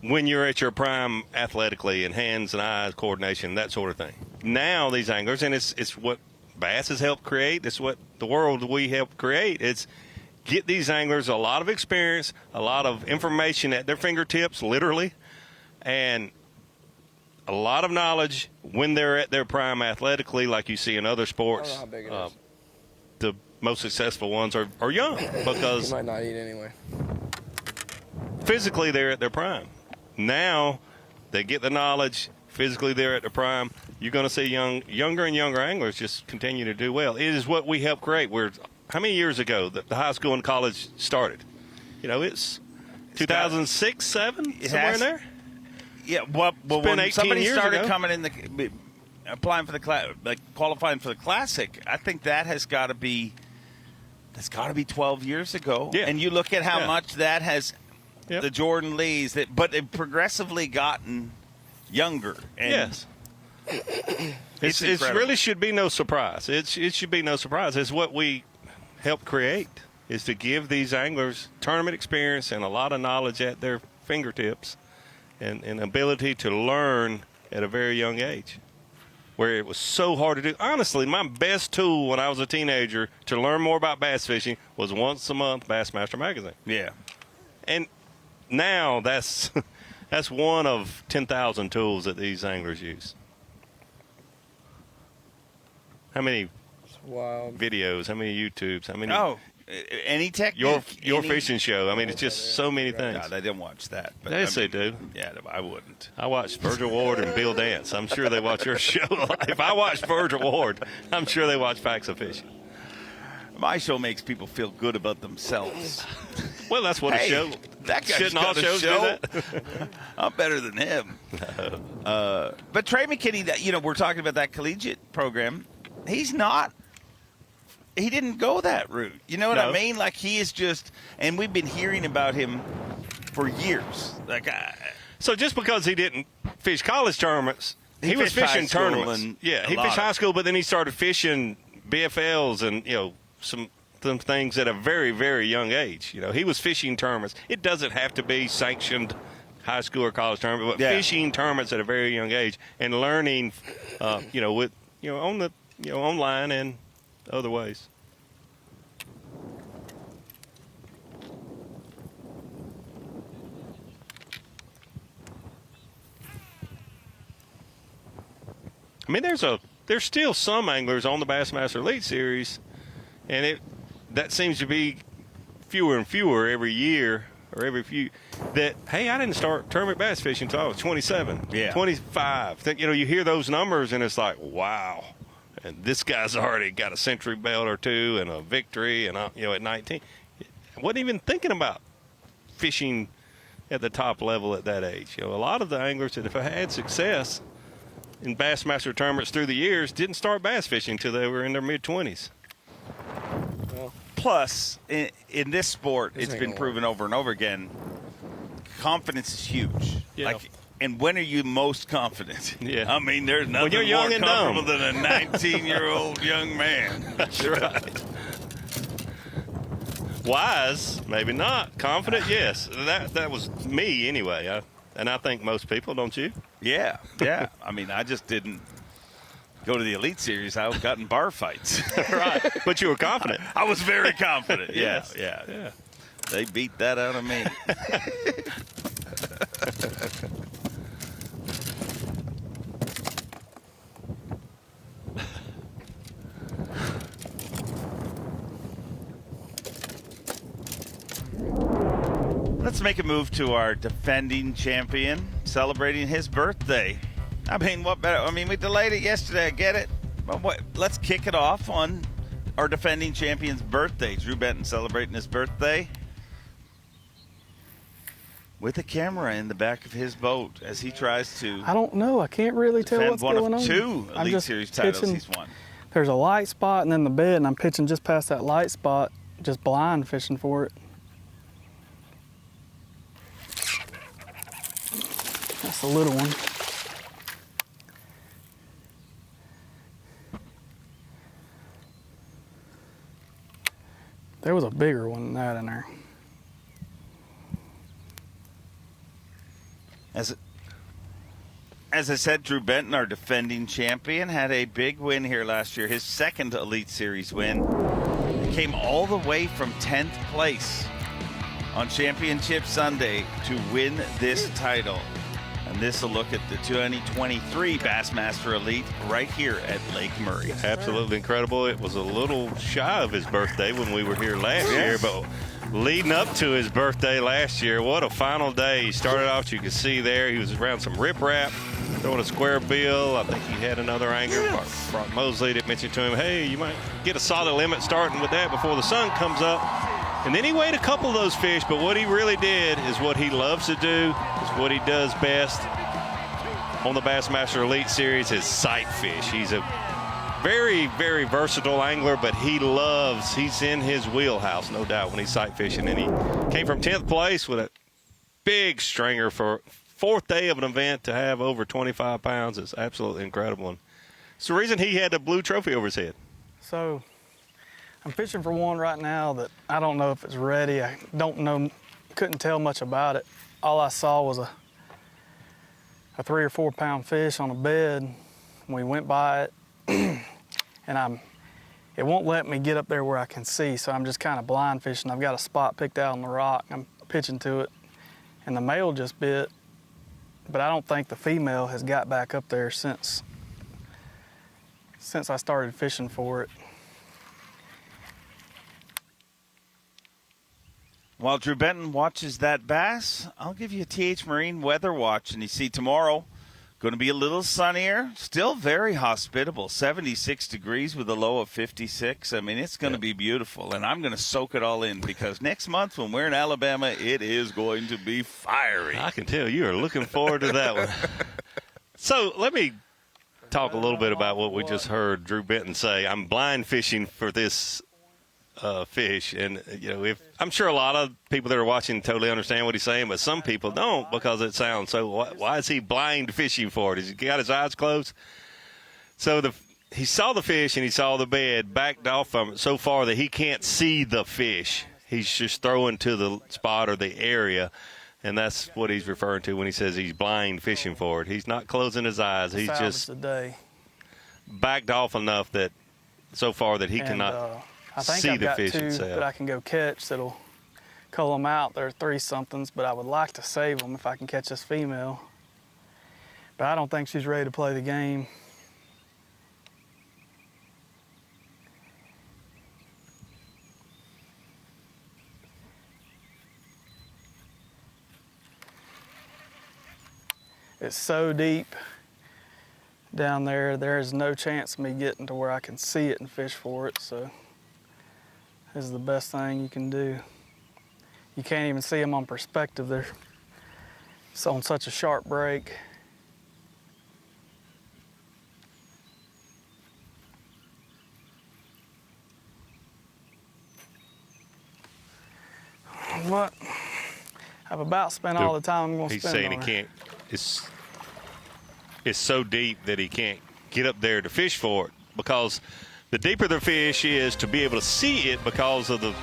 when you're at your prime athletically and hands and eyes coordination, that sort of thing. Now these anglers, and it's what Bass has helped create. It's what the world we helped create. It's get these anglers a lot of experience, a lot of information at their fingertips, literally, and a lot of knowledge when they're at their prime athletically, like you see in other sports. I don't know how big it is. The most successful ones are young because You might not eat anyway. physically they're at their prime. Now they get the knowledge. Physically they're at their prime. You're going to see younger and younger anglers just continue to do well. It is what we helped create. How many years ago that the high school and college started? It's 2006, 7, somewhere in there. Yeah, well when somebody started ago. coming in applying for the qualifying for the Classic, I think that has got to be 12 years ago. Yeah. And you look at how much that has Yep. the Jordan Lees, but they've progressively gotten younger. And Yes. It really should be no surprise. It should be no surprise. It's what we helped create, is to give these anglers tournament experience and a lot of knowledge at their fingertips and ability to learn at a very young age, where it was so hard to do. Honestly, my best tool when I was a teenager to learn more about bass fishing was once a month Bassmaster magazine. Yeah. And now that's one of 10,000 tools that these anglers use. How many videos, how many YouTubes, how many? Oh, any technique. Your fishing show. I mean, it's just so many things. God, I didn't watch that. But Yes, they do. Yeah, I wouldn't. I watched Virgil Ward and Bill Dance. I'm sure they watch your show. If I watch Virgil Ward, I'm sure they watch Facts of Fishing. My show makes people feel good about themselves. Well, that's what a show. That guy's Shouldn't all got a shows do show. that? I'm better than him. But Trey McKinney, we're talking about that collegiate program. He's not. He didn't go that route. You know what I mean? Like, he is just, and we've been hearing about him for years. So just because he didn't fish college tournaments, he was fished fishing high school tournaments. and Yeah, a he lot fished of- high school, but then he started fishing BFLs and some things at a very, very young age. He was fishing tournaments. It doesn't have to be sanctioned high school or college tournament, but fishing tournaments at a very young age and learning, with on the online and other ways. I mean, there's still some anglers on the Bassmaster Elite Series, and that seems to be fewer and fewer every year or every few. That, hey, I didn't start tournament bass fishing until I was 27, 25. You hear those numbers, and it's like, wow. And this guy's already got a century belt or two and a victory, and at 19, I wasn't even thinking about fishing at the top level at that age. A lot of the anglers that have had success in Bassmaster tournaments through the years didn't start bass fishing until they were in their mid-20s. Plus, in this sport, it's been proven over and over again, confidence is huge. Yeah. And when are you most confident? Yeah. I mean, there's nothing you're young more and comfortable dumb. than a 19-year-old young man. That's right. Wise, maybe not. Confident, yes. That was me anyway. And I think most people, don't you? Yeah. I mean, I just didn't go to the Elite Series. I got in bar fights. Right. But you were confident. I was very confident. Yes. Yeah. They beat that out of me. Let's make a move to our defending champion celebrating his birthday. I mean, what better? I mean, we delayed it yesterday. I get it. But let's kick it off on our defending champion's birthday. Drew Benton celebrating his birthday with a camera in the back of his boat as he tries to. I don't know. I can't really tell defend what's one going of on. two I'm Elite just Series titles pitching. he's won. There's a light spot and then the bed, and I'm pitching just past that light spot, just blind fishing for it. That's a little one. There was a bigger one than that in there. as I said, Drew Benton, our defending champion, had a big win here last year. His second Elite Series win. He came all the way from 10th place on Championship Sunday to win this title. And this will look at the 2023 Bassmaster Elite right here at Lake Murray. Absolutely incredible. It was a little shy of his birthday when we were here last year, but leading up to his birthday last year, what a final day. He started off, you can see there, he was around some riprap, throwing a square bill. I think he had another angler. Brock Mosley that mentioned to him, hey, you might get a solid limit starting with that before the sun comes up. And then he weighed a couple of those fish, but what he really did is what he loves to do, is what he does best on the Bassmaster Elite Series, is sight fish. He's a very, very versatile angler, but he's in his wheelhouse, no doubt, when he's sight fishing. And he came from 10th place with a big stringer for fourth day of an event to have over 25 pounds. It's absolutely incredible. And it's the reason he had the blue trophy over his head. So I'm fishing for one right now that I don't know if it's ready. I don't know, couldn't tell much about it. All I saw was a 3 or 4 pound fish on a bed. We went by it, and it won't let me get up there where I can see, so I'm just kind of blind fishing. I've got a spot picked out on the rock. I'm pitching to it, and the male just bit, but I don't think the female has got back up there since I started fishing for it. While Drew Benton watches that bass, I'll give you a TH Marine weather watch. And you see tomorrow, going to be a little sunnier, still very hospitable, 76 degrees with a low of 56. I mean, it's going to be beautiful. And I'm going to soak it all in because next month when we're in Alabama, it is going to be fiery. I can tell you are looking forward to that one. So let me talk a little bit about what we just heard Drew Benton say. I'm blind fishing for this fish, and I'm sure a lot of people that are watching totally understand what he's saying, but some people don't because it sounds so. Why is he blind fishing for it? Has he got his eyes closed? So he saw the fish and he saw the bed, backed off from it so far that he can't see the fish. He's just throwing to the spot or the area, and that's what he's referring to when he says he's blind fishing for it. He's not closing his eyes. He's just backed off enough that so far that he cannot. I think I've got 2 that I can go catch that'll cull them out. They're 3-somethings, but I would like to save them if I can catch this female. But I don't think she's ready to play the game. It's so deep down there, there is no chance of me getting to where I can see it and fish for it, so this is the best thing you can do. You can't even see them on perspective. They're on such a sharp break. What? I've about spent all the time I'm going to spend on her. He's saying he can't. It's so deep that he can't get up there to fish for it because the deeper the fish is, to be able to see it because of the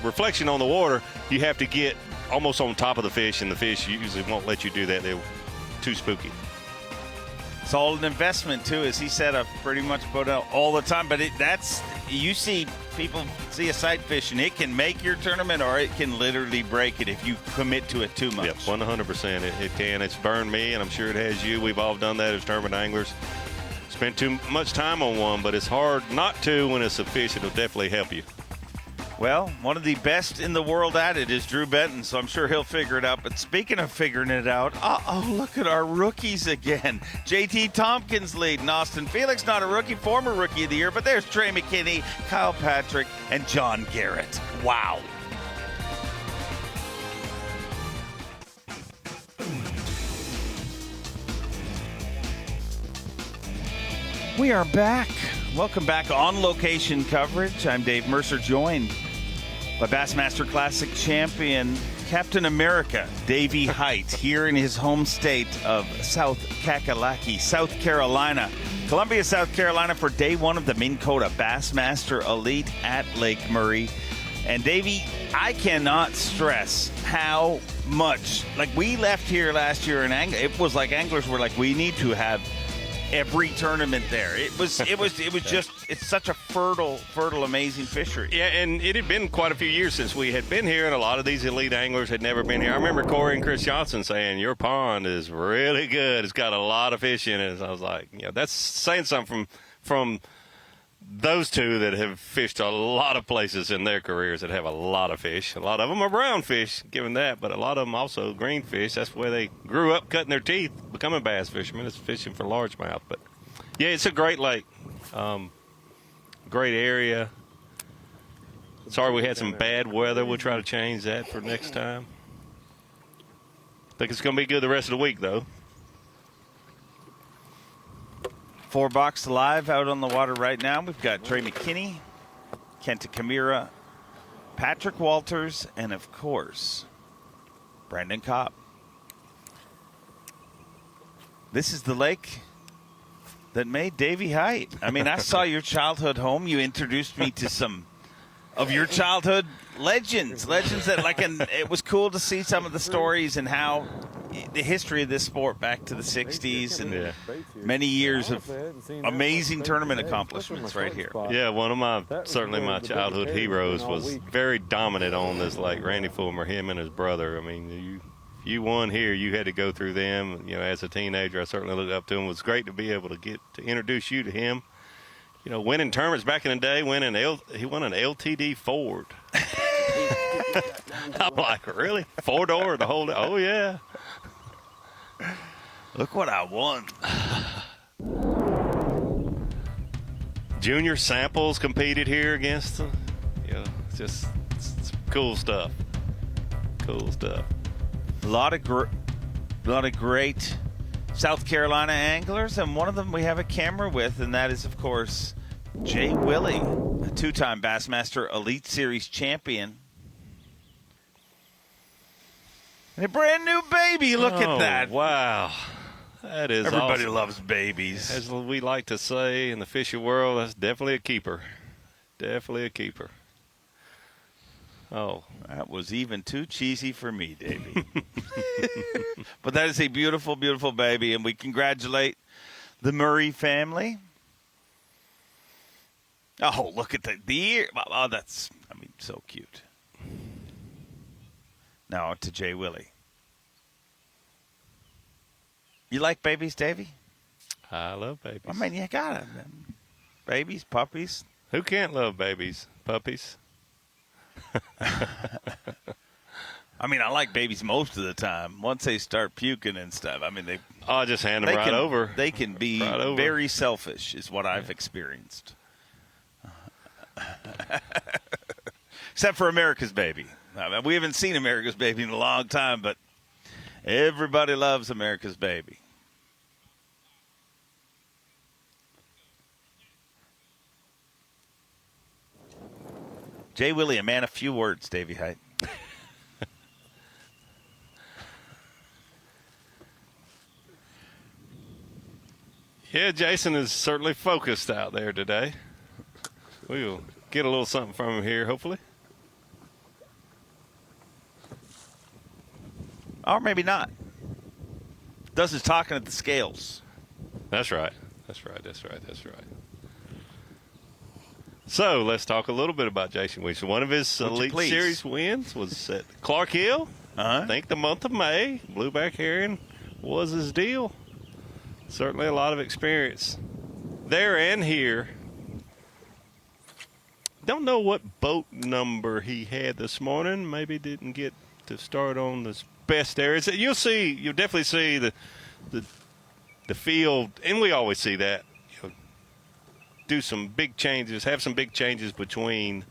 reflection on the water, you have to get almost on top of the fish, and the fish usually won't let you do that. They're too spooky. It's all an investment, too, as he said. I've pretty much put out all the time. But you see people see a sight fish, and it can make your tournament or it can literally break it if you commit to it too much. Yep, 100% it can. It's burned me, and I'm sure it has you. We've all done that as tournament anglers. Spend too much time on one, but it's hard not to when it's a fish. It'll definitely help you. Well, one of the best in the world at it is Drew Benton, so I'm sure he'll figure it out. But speaking of figuring it out, look at our rookies again. JT Tompkins leading. Austin Felix, not a rookie, former Rookie of the Year, but there's Trey McKinney, Kyle Patrick, and John Garrett. Wow. We are back. Welcome back On Location coverage. I'm Dave Mercer, joined by Bassmaster Classic champion Captain America Davey Height here in his home state of South Kakalaki, South Carolina. Columbia, South Carolina for day one of the Minn Kota Bassmaster Elite at Lake Murray. And Davey, I cannot stress how much, like we left here last year and it was like anglers were like, we need to have every tournament there. It was just, it's such a fertile, amazing fishery. Yeah, and it had been quite a few years since we had been here, and a lot of these elite anglers had never been here. I remember Corey and Chris Johnson saying, your pond is really good. It's got a lot of fish in it. And I was like, that's saying something from those two that have fished a lot of places in their careers that have a lot of fish. A lot of them are brown fish, given that, but a lot of them also green fish. That's where they grew up cutting their teeth, becoming bass fishermen. It's fishing for largemouth. But, yeah, it's a great lake. Great area. Sorry we had some bad weather. We'll try to change that for next time. I think it's going to be good the rest of the week, though. 4 Box Live out on the water right now. We've got Trey McKinney, Kenta Kimura, Patrick Walters, and, of course, Brandon Cobb. This is the lake that made Davey Height. I mean, I saw your childhood home. You introduced me to some of your childhood legends that and it was cool to see some of the stories and how the history of this sport back to the 60s and many years of amazing tournament accomplishments right here. Yeah, one of my childhood heroes was very dominant on this lake. Randy Fulmer, him and his brother. I mean, you won here, you had to go through them. As a teenager, I certainly looked up to him. It was great to be able to get to introduce you to him. Winning tournaments back in the day, he won an LTD Ford. I'm like, really? 4-door, the whole day? Oh, yeah. Look what I won. Junior Samples competed here against them. It's cool stuff. Cool stuff. A lot of great South Carolina anglers, and one of them we have a camera with, and that is, of course, Jay Willie, a 2-time Bassmaster Elite Series champion. And a brand new baby. Look at that. Wow. That is Everybody awesome. loves babies. As we like to say in the fishing world, that's definitely a keeper. Definitely a keeper. Oh. That was even too cheesy for me, Davey. But that is a beautiful, beautiful baby, and we congratulate the Murray family. Oh, look at the ear. Oh, that's, so cute. Now to Jay Willie. You like babies, Davey? I love babies. You got it. Babies, puppies. Who can't love babies? Puppies? I like babies most of the time. Once they start puking and stuff, they. I just hand them right over. They can be very selfish, is what I've experienced. Except for America's Baby. We haven't seen America's Baby in a long time, but everybody loves America's Baby. Jay Willie, a man of few words, Davey Height. Yeah, Jason is certainly focused out there today. We'll get a little something from him here, hopefully. Or maybe not. Does his talking at the scales. That's right. So let's talk a little bit about Jason Wilson. One of his Elite Series wins was at Clark Hill. I think the month of May. Blueback herring was his deal. Certainly a lot of experience there and here. Don't know what boat number he had this morning. Maybe didn't get to start on the best areas. You'll definitely see the field, and we always see that. Do some big changes, have some big changes between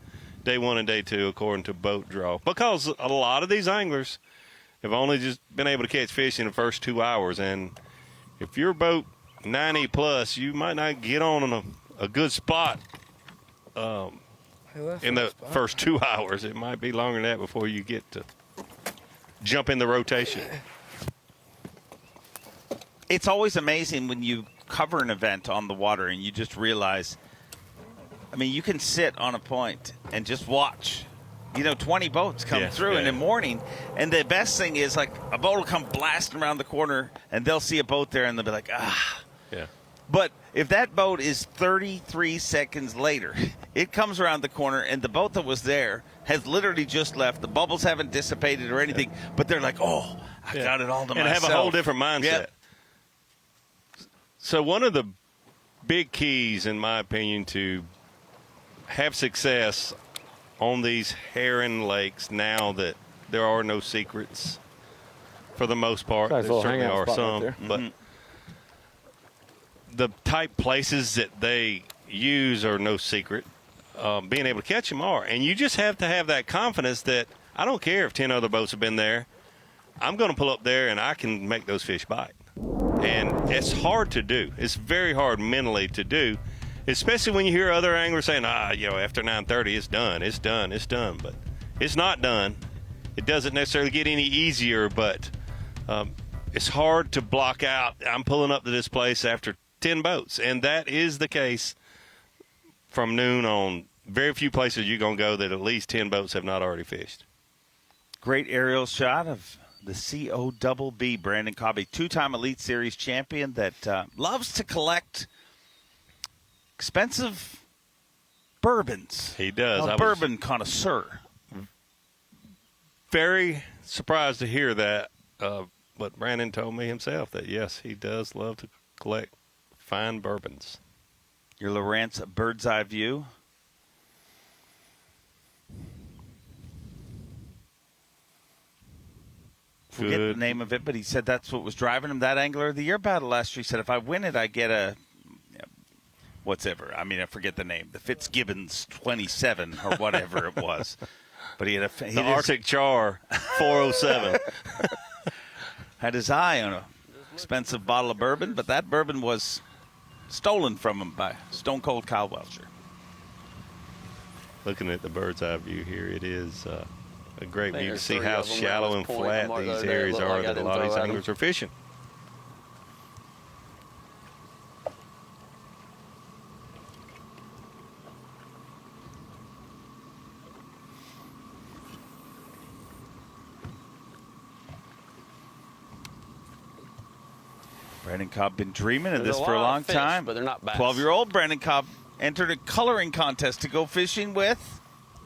day 1 and day 2 according to boat draw, because a lot of these anglers have only just been able to catch fish in the first 2 hours, and if your boat 90 plus, you might not get on a good spot in the first 2 hours. It might be longer than that before you get to jump in the rotation. It's always amazing when you cover an event on the water and you just realize, you can sit on a point and just watch 20 boats come through in the morning. And the best thing is, like, a boat will come blasting around the corner, and they'll see a boat there, and they'll be like, ah. Yeah. But if that boat is 33 seconds later, it comes around the corner, and the boat that was there has literally just left. The bubbles haven't dissipated or anything, but they're like, oh, I got it all to myself. And have a whole different mindset. Yep. So one of the big keys, in my opinion, to have success on these Heron lakes, now that there are no secrets for the most part, Nice there little certainly hangout are spot some, right there. but the type places that they use are no secret. Being able to catch them are. And you just have to have that confidence that I don't care if 10 other boats have been there. I'm going to pull up there and I can make those fish bite. And it's hard to do. It's very hard mentally to do, especially when you hear other anglers saying, after 9:30, it's done, it's done, it's done. But it's not done. It doesn't necessarily get any easier, but it's hard to block out, I'm pulling up to this place after 10 boats. And that is the case from noon on. Very few places you're going to go that at least 10 boats have not already fished. Great aerial shot of the COBB, Brandon Cobb, a two-time Elite Series champion that loves to collect expensive bourbons. He does. A bourbon connoisseur. Very surprised to hear that, but Brandon told me himself that, yes, he does love to collect fine bourbons. Your Lowrance bird's eye view. Forget the name of it, but he said that's what was driving him, that Angler of the Year battle last year. He said, if I win it, I get a whatever. I mean, I forget the name. The Fitzgibbons 27 or whatever it was. But he had the Arctic Char 407. Had his eye on an expensive bottle of bourbon, but that bourbon was stolen from him by Stone Cold Kyle Welcher. Looking at the bird's eye view here, it is a great view to see how shallow and flat these areas are that a lot of these anglers are fishing. Brandon Cobb been dreaming of this for a long time. But they're not bass. 12-year-old Brandon Cobb entered a coloring contest to go fishing with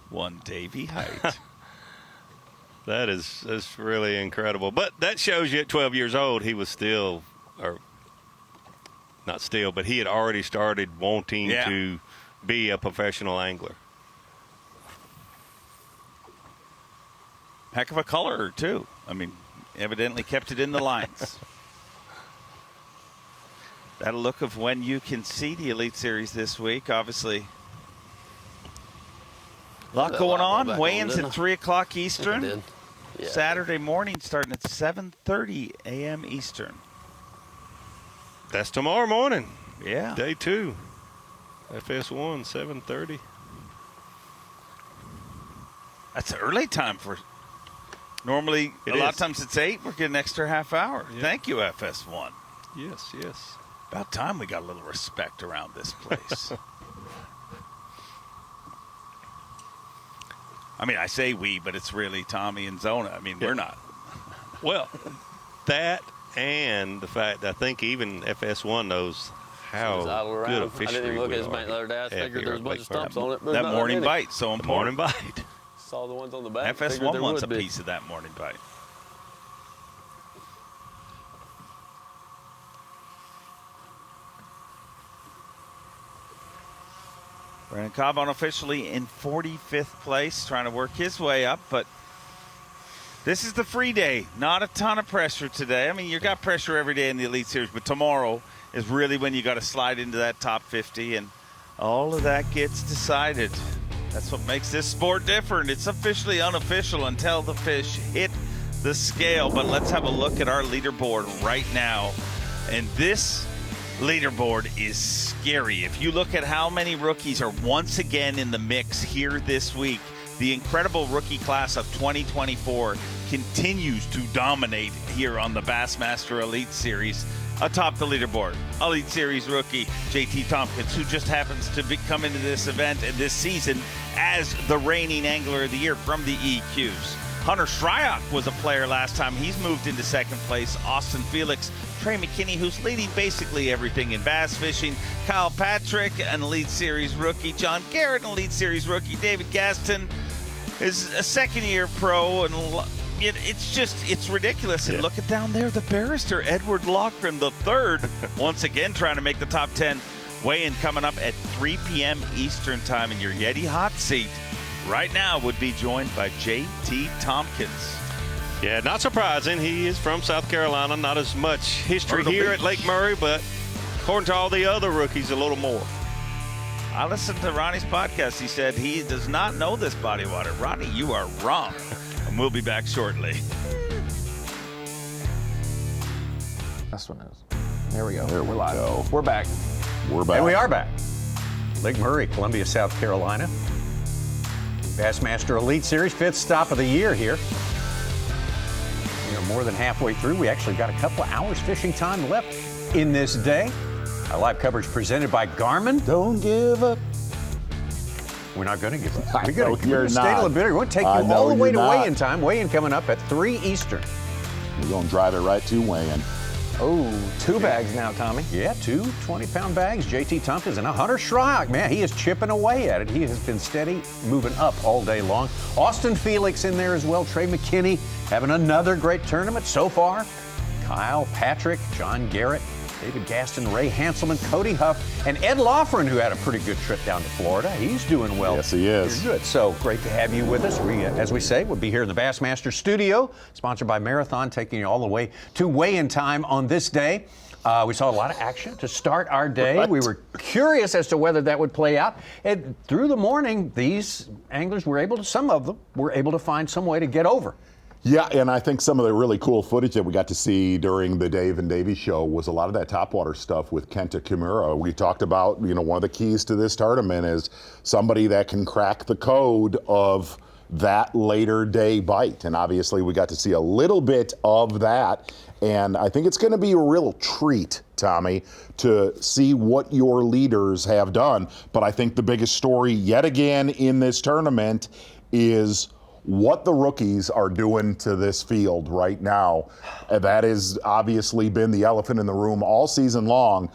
one Davey Height. That's really incredible. But that shows you at 12 years old, he was still, or not still, but he had already started wanting to be a professional angler. Heck of a colorer, too. I mean, evidently kept it in the lines. That look of when you can see the Elite Series this week, obviously. A lot going on. Weigh-ins at 3 o'clock Eastern. Yeah. Saturday morning starting at 7:30 a.m. Eastern. That's tomorrow morning. Yeah. Day 2. FS1, 7:30. That's an early time for. Normally, a lot of times it's 8. We're getting an extra half hour. Yeah. Thank you, FS1. Yes, yes. About time we got a little respect around this place. I mean, I say we, but it's really Tommy and Zona. I mean, we're not. Well, that and the fact that I think even FS1 knows how good a fishery I didn't even look at his are. bank the other day. I figured there was a bunch of stumps on it. That morning bite, so important. Morning bite. Saw the ones on the back. FS1 wants a piece of that morning bite. Brandon Cobb unofficially in 45th place, trying to work his way up, but this is the free day. Not a ton of pressure today. I mean, you got pressure every day in the Elite Series, but tomorrow is really when you got to slide into that top 50, and all of that gets decided. That's what makes this sport different. It's officially unofficial until the fish hit the scale, but let's have a look at our leaderboard right now, and this leaderboard is scary. If you look at how many rookies are once again in the mix here this week, the incredible rookie class of 2024 continues to dominate here on the Bassmaster Elite Series. atop the leaderboard, Elite Series rookie JT Tompkins, who just happens to come into this event and this season as the reigning Angler of the Year from the EQs. Hunter Shryock was a player last time. He's moved into second place. Austin Felix, Trey McKinney, who's leading basically everything in bass fishing. Kyle Patrick, an Elite Series rookie. John Garrett, an Elite Series rookie. David Gaston is a second-year pro, and it's ridiculous. And look at down there, the barrister, Edward Loughran III, once again trying to make the top 10. Weigh-in coming up at 3 p.m. Eastern time, in your Yeti hot seat right now would be joined by JT Tompkins. Yeah, not surprising. He is from South Carolina. Not as much history here at Lake Murray, but according to all the other rookies, a little more. I listened to Ronnie's podcast. He said he does not know this body of water. Ronnie, you are wrong. And we'll be back shortly. This one is. There we go. There we're live. We're back. We're back. And we are back. Lake Murray, Columbia, South Carolina. Bassmaster Elite Series, 5th stop of the year here. We are more than halfway through. We actually got a couple of hours fishing time left in this day. Our live coverage presented by Garmin. Don't give up. We're not going to give up. I We're going to stay a little bit. We're going to take you all the way to weigh-in time. Weigh-in coming up at 3 Eastern. We're going to drive it right to weigh-in. Oh, 2 bags now, Tommy. Yeah, 2 20-pound bags. JT Tompkins and Hunter Shryock, man, he is chipping away at it. He has been steady, moving up all day long. Austin Felix in there as well. Trey McKinney having another great tournament so far. Kyle Patrick, John Garrett, David Gaston, Ray Hanselman, Cody Huff, and Ed Loughran, who had a pretty good trip down to Florida. He's doing well. Yes, he is. You're good. So great to have you with us. We, as we say, we'll be here in the Bassmaster studio, sponsored by Marathon, taking you all the way to weigh-in time on this day. We saw a lot of action to start our day. Right. We were curious as to whether that would play out. And through the morning, these anglers were able to, some of them were able to find some way to get over. Yeah, and I think some of the really cool footage that we got to see during the Dave and Davey show was a lot of that topwater stuff with Kenta Kimura. We talked about, one of the keys to this tournament is somebody that can crack the code of that later day bite. And obviously we got to see a little bit of that. And I think it's going to be a real treat, Tommy, to see what your leaders have done. But I think the biggest story yet again in this tournament is what the rookies are doing to this field right now. That has obviously been the elephant in the room all season long.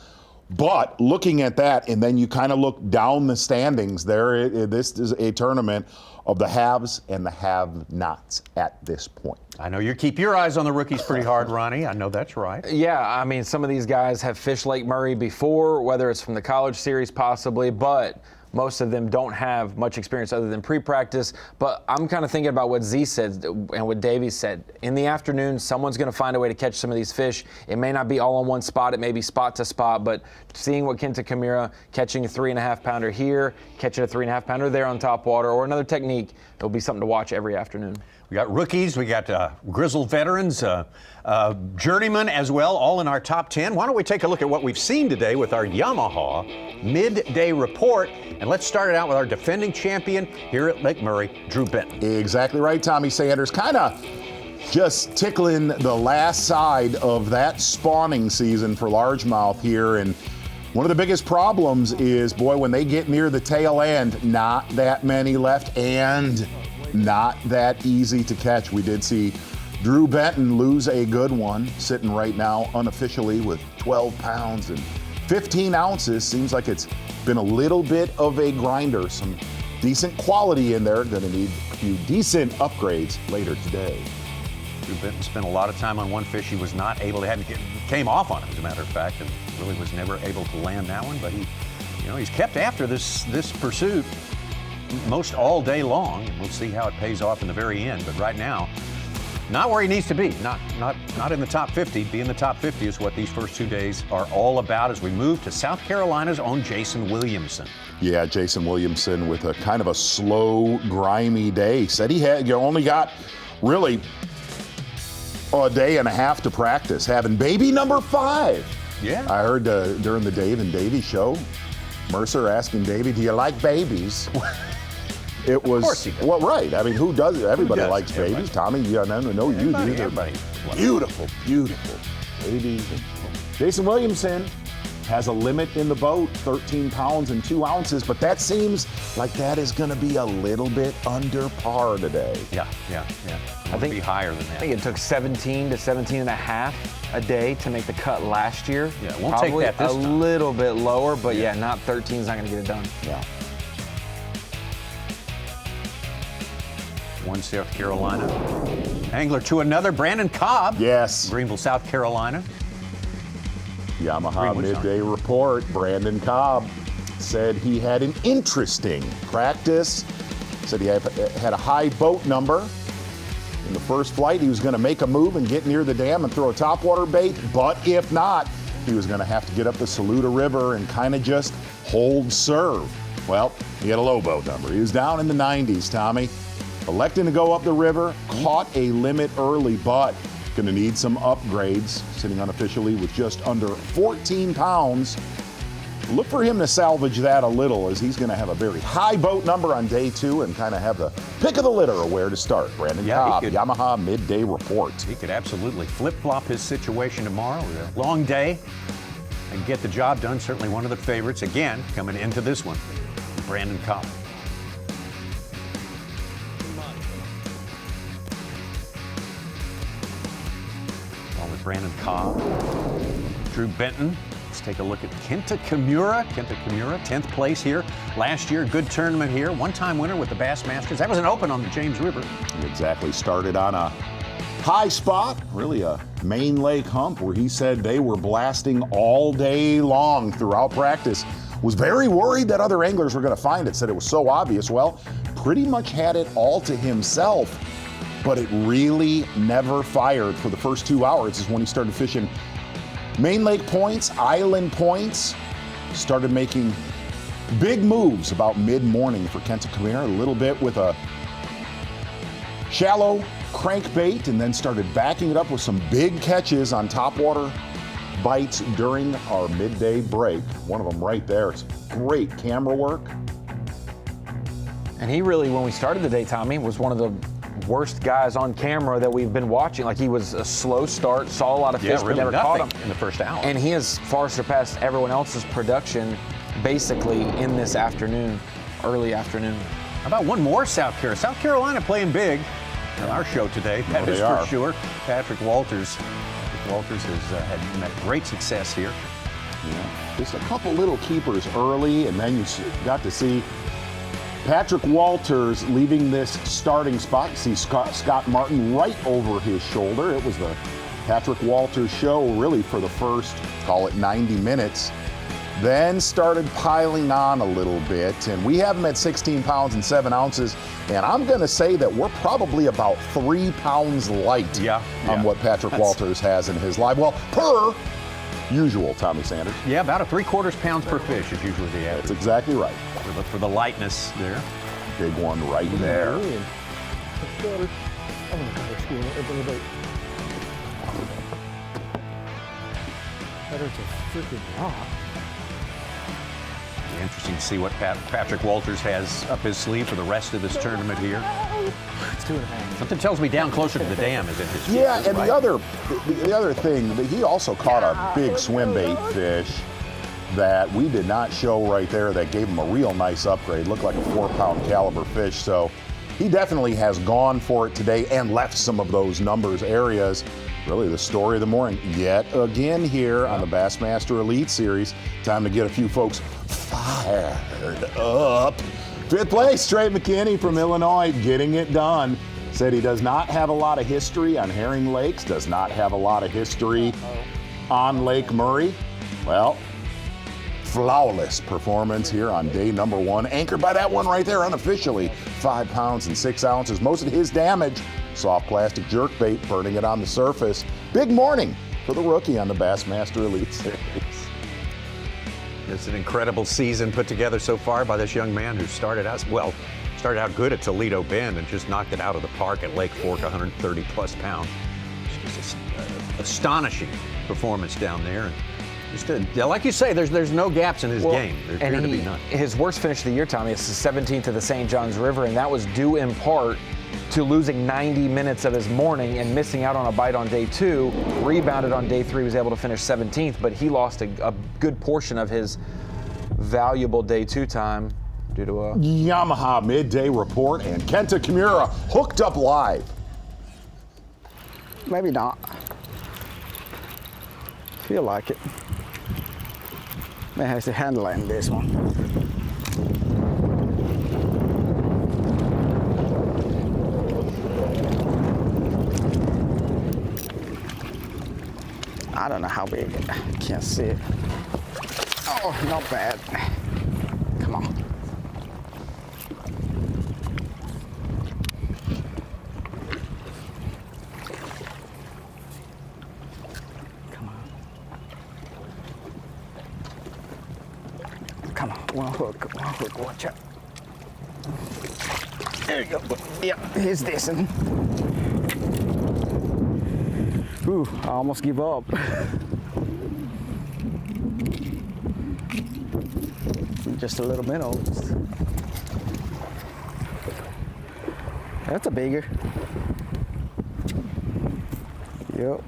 But looking at that, and then you kind of look down the standings there, this is a tournament of the haves and the have-nots at this point. I know you keep your eyes on the rookies pretty hard, Ronnie. I know that's right. Yeah, I mean, some of these guys have fished Lake Murray before, whether it's from the college series possibly, but most of them don't have much experience other than pre-practice. But I'm kind of thinking about what Z said and what Davey said. In the afternoon, someone's going to find a way to catch some of these fish. It may not be all on one spot. It may be spot to spot. But seeing what Kenta Kimura catching a 3.5-pounder here, catching a 3.5-pounder there on top water, or another technique, it'll be something to watch every afternoon. We got rookies, we got grizzled veterans, journeymen as well, all in our top 10. Why don't we take a look at what we've seen today with our Yamaha midday report. And let's start it out with our defending champion here at Lake Murray, Drew Benton. Exactly right, Tommy Sanders. Kind of just tickling the last side of that spawning season for largemouth here. And one of the biggest problems is, boy, when they get near the tail end, not that many left and not that easy to catch. We did see Drew Benton lose a good one, sitting right now unofficially with 12 pounds and 15 ounces. Seems like it's been a little bit of a grinder. Some decent quality in there. Going to need a few decent upgrades later today. Drew Benton spent a lot of time on one fish he was not able to came off on it, as a matter of fact, and really was never able to land that one. But he's kept after this pursuit most all day long, and we'll see how it pays off in the very end. But right now, not where he needs to be. Not in the top 50. Being in the top 50 is what these first 2 days are all about as we move to South Carolina's own Jason Williamson. Yeah, Jason Williamson with a kind of a slow, grimy day. Said he only got really a day and a half to practice, having baby number 5. Yeah. I heard during the Dave and Davey show, Mercer asking Davey, do you like babies? It was, of course he does. Well, right. I mean, who does? Everybody likes babies. Tommy, I know you do. Everybody. Beautiful, beautiful babies. Jason Williamson has a limit in the boat, 13 pounds and 2 ounces, but that seems like that is going to be a little bit under par today. Yeah. I think be higher than that. I think it took 17 to 17 and a half a day to make the cut last year. Yeah, it won't Probably take that this a time. little bit lower, but yeah, not 13 is not going to get it done. Yeah. One South Carolina angler to another, Brandon Cobb. Yes. Greenville, South Carolina. Yamaha midday report. Brandon Cobb said he had an interesting practice. Said he had a high boat number. In the first flight, he was going to make a move and get near the dam and throw a topwater bait. But if not, he was going to have to get up the Saluda River and kind of just hold serve. Well, he had a low boat number. He was down in the 90s, Tommy. Electing to go up the river, caught a limit early, but going to need some upgrades. Sitting unofficially with just under 14 pounds. Look for him to salvage that a little, as he's going to have a very high boat number on day 2 and kind of have the pick of the litter of where to start. Brandon Cobb, Yamaha midday report. He could absolutely flip-flop his situation tomorrow. A long day and get the job done. Certainly one of the favorites, again, coming into this one, Brandon Cobb. Brandon Cobb, Drew Benton. Let's take a look at Kenta Kimura. Kenta Kimura, 10th place here. Last year, good tournament here. One-time winner with the Bassmasters. That was an open on the James River. Exactly. Started on a high spot, really a main lake hump, where he said they were blasting all day long throughout practice. Was very worried that other anglers were going to find it. Said it was so obvious. Well, pretty much had it all to himself. But it really never fired for the first 2 hours is when he started fishing main lake points, island points, started making big moves about mid-morning for Kenta Kimura, a little bit with a shallow crankbait, and then started backing it up with some big catches on topwater bites during our midday break. One of them right there. It's great camera work. And he really, when we started the day, Tommy, was one of the worst guys on camera that we've been watching. Like, he was a slow start, saw a lot of fish, really but never caught them in the first hour. And he has far surpassed everyone else's production basically in this afternoon, early afternoon. How about one more South Carolina? South Carolina playing big on our show today. That is for sure. Patrick Walters. Patrick Walters has had met great success here. Yeah. Just a couple little keepers early, and then you got to see Patrick Walters leaving this starting spot. You see Scott Martin right over his shoulder. It was the Patrick Walters show really for the first, call it 90 minutes. Then started piling on a little bit, and we have him at 16 pounds and 7 ounces, and I'm going to say that we're probably about 3 pounds light on what Patrick Walters has in his live. Well, per usual, Tommy Sanders. Yeah, about a 3/4 pounds per fish is usually the average. That's exactly right. For the lightness there. Big one right there. Better to freaking rock. Interesting to see what Patrick Walters has up his sleeve for the rest of this tournament here. It's 2.5. Something tells me down closer to the dam is in his field. Yeah, and the other thing, he also caught a big swim bait fish that we did not show right there that gave him a real nice upgrade. Looked like a 4-pound caliber fish. So he definitely has gone for it today and left some of those numbers areas. Really the story of the morning yet again here on the Bassmaster Elite Series. Time to get a few folks fired up. 5th place, Trey McKinney from Illinois, getting it done. Said he does not have a lot of history on herring lakes, does not have a lot of history on Lake Murray. Well, flawless performance here on day number 1, anchored by that one right there unofficially, 5 pounds and 6 ounces. Most of his damage, soft plastic jerkbait, burning it on the surface. Big morning for the rookie on the Bassmaster Elite Series. It's an incredible season put together so far by this young man who started out good at Toledo Bend and just knocked it out of the park at Lake Fork, 130 plus pounds. Just astonishing performance down there. Like you say, there's no gaps in his game. There appear to be none. His worst finish of the year, Tommy, is the 17th of the St. Johns River, and that was due in part to losing 90 minutes of his morning and missing out on a bite on day 2, rebounded on day 3, was able to finish 17th, but he lost a good portion of his valuable day 2 time due to a Yamaha midday report, and Kenta Kimura hooked up live. Maybe not. Feel like it. May have to handle it in this one. I don't know how big. I can't see it. Oh, not bad. Come on. Come on, one hook, watch out. There you go. Yeah, he's decent. Ooh, I almost give up. Just a little minnow. That's a bigger. Yep.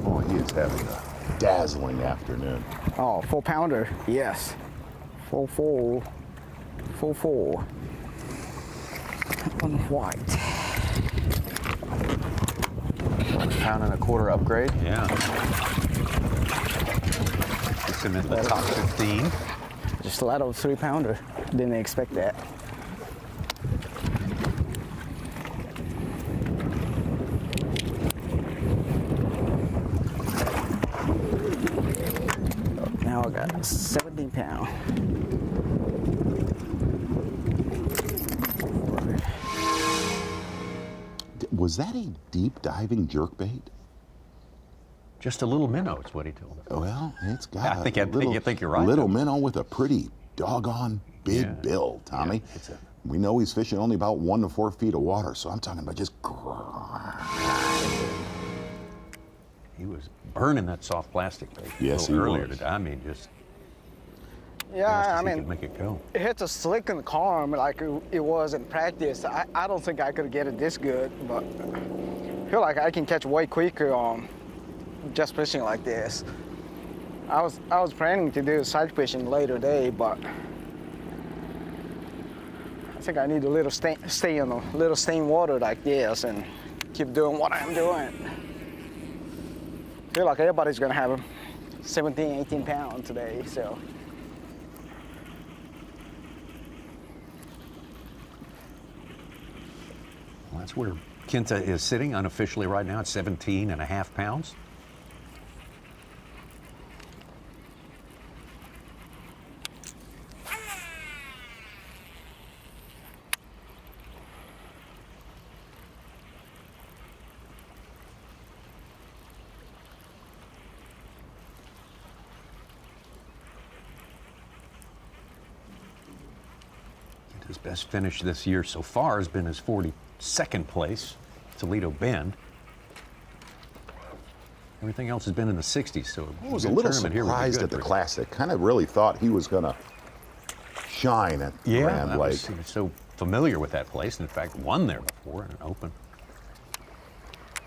Oh, he is having a dazzling afternoon. Oh, 4-pounder. Yes. 4-4. 4-4. On white. £1.25 upgrade. Yeah. Puts him in the top 15. Just a lot of 3-pounder. Didn't expect that. Now I got 17 pound. Was that a deep diving jerkbait? Just a little minnow, is what he told us. Well, it's got I think you're right. Little minnow with a pretty doggone big bill, Tommy. Yeah, we know he's fishing only about 1 to 4 feet of water, so I'm talking about just. He was burning that soft plastic bait Yes, a little he earlier was. today. I mean, just. Yeah, I he mean, could make it go. it hits a slick and calm like it was in practice. I don't think I could get it this good, but I feel like I can catch way quicker just fishing like this. I was planning to do side fishing later day, but I think I need a little stay in a little stained water like this and keep doing what I'm doing. I feel like everybody's gonna have 17, 18 pounds today, so. Well, that's where Kenta is sitting unofficially right now at 17.5 pounds. His best finish this year so far has been his 42nd place, Toledo Bend. Everything else has been in the 60s, so I was a little surprised at the Classic. Kind of really thought he was going to shine at Grand Lake. He was so familiar with that place, and in fact won there before in an open.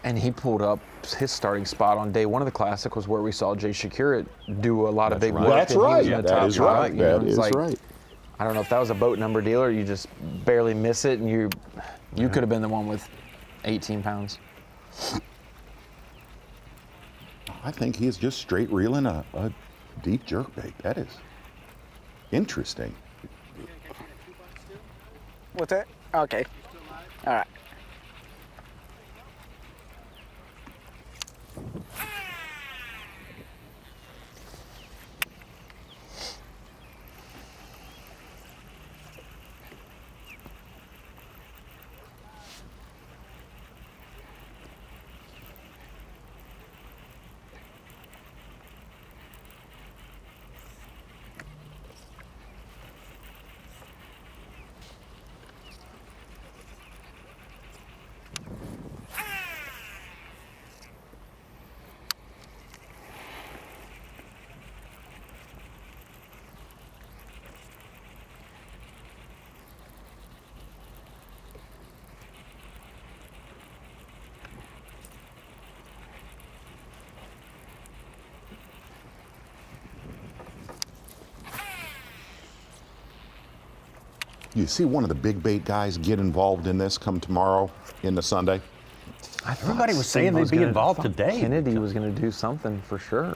And he pulled up his starting spot on day 1 of the Classic was where we saw Jay Shakira do a lot of big work. That's right. That is right. That is right. I don't know if that was a boat number deal or you just barely miss it and you could have been the one with 18 pounds. I think he's just straight reeling a deep jerkbait. That is interesting. What's that? Okay. All right. You see one of the big bait guys get involved in this come tomorrow into Sunday? Everybody was saying they'd be involved today. Kennedy was going to do something for sure.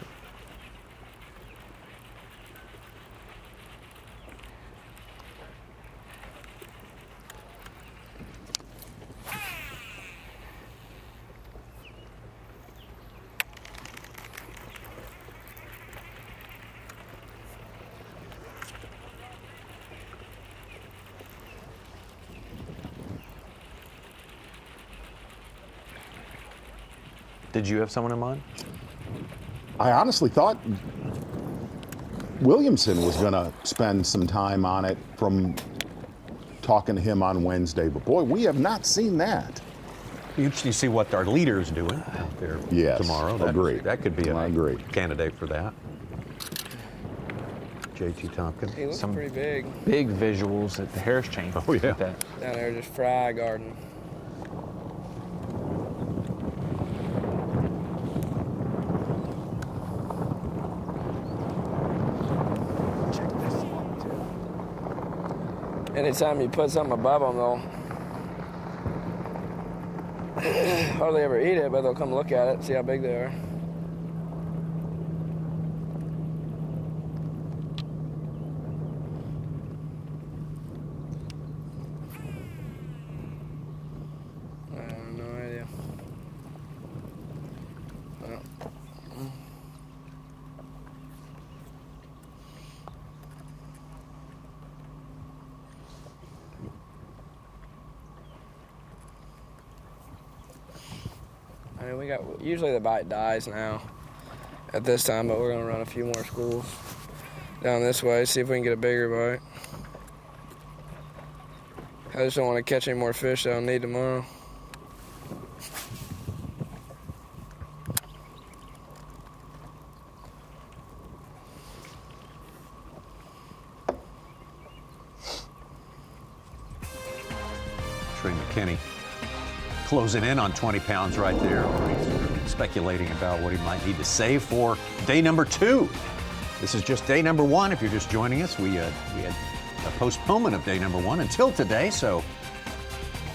Did you have someone in mind? I honestly thought Williamson was going to spend some time on it from talking to him on Wednesday, but boy, we have not seen that. You usually see what our leader is doing out there tomorrow. That could be a candidate for that. JT Tompkins. He looks pretty big. Big visuals at the Harris chain. Oh, yeah. Down there, just fry garden. Anytime you put something above them, they'll hardly ever eat it, but they'll come look at it, see how big they are. I have no idea. Well. I mean, usually the bite dies now at this time, but we're gonna run a few more schools down this way, see if we can get a bigger bite. I just don't want to catch any more fish that I'll need tomorrow. Trey McKinney closing in on 20 pounds right there. He's speculating about what he might need to save for day number 2. This is just day number 1. If you're just joining us, we had a postponement of day number 1 until today, so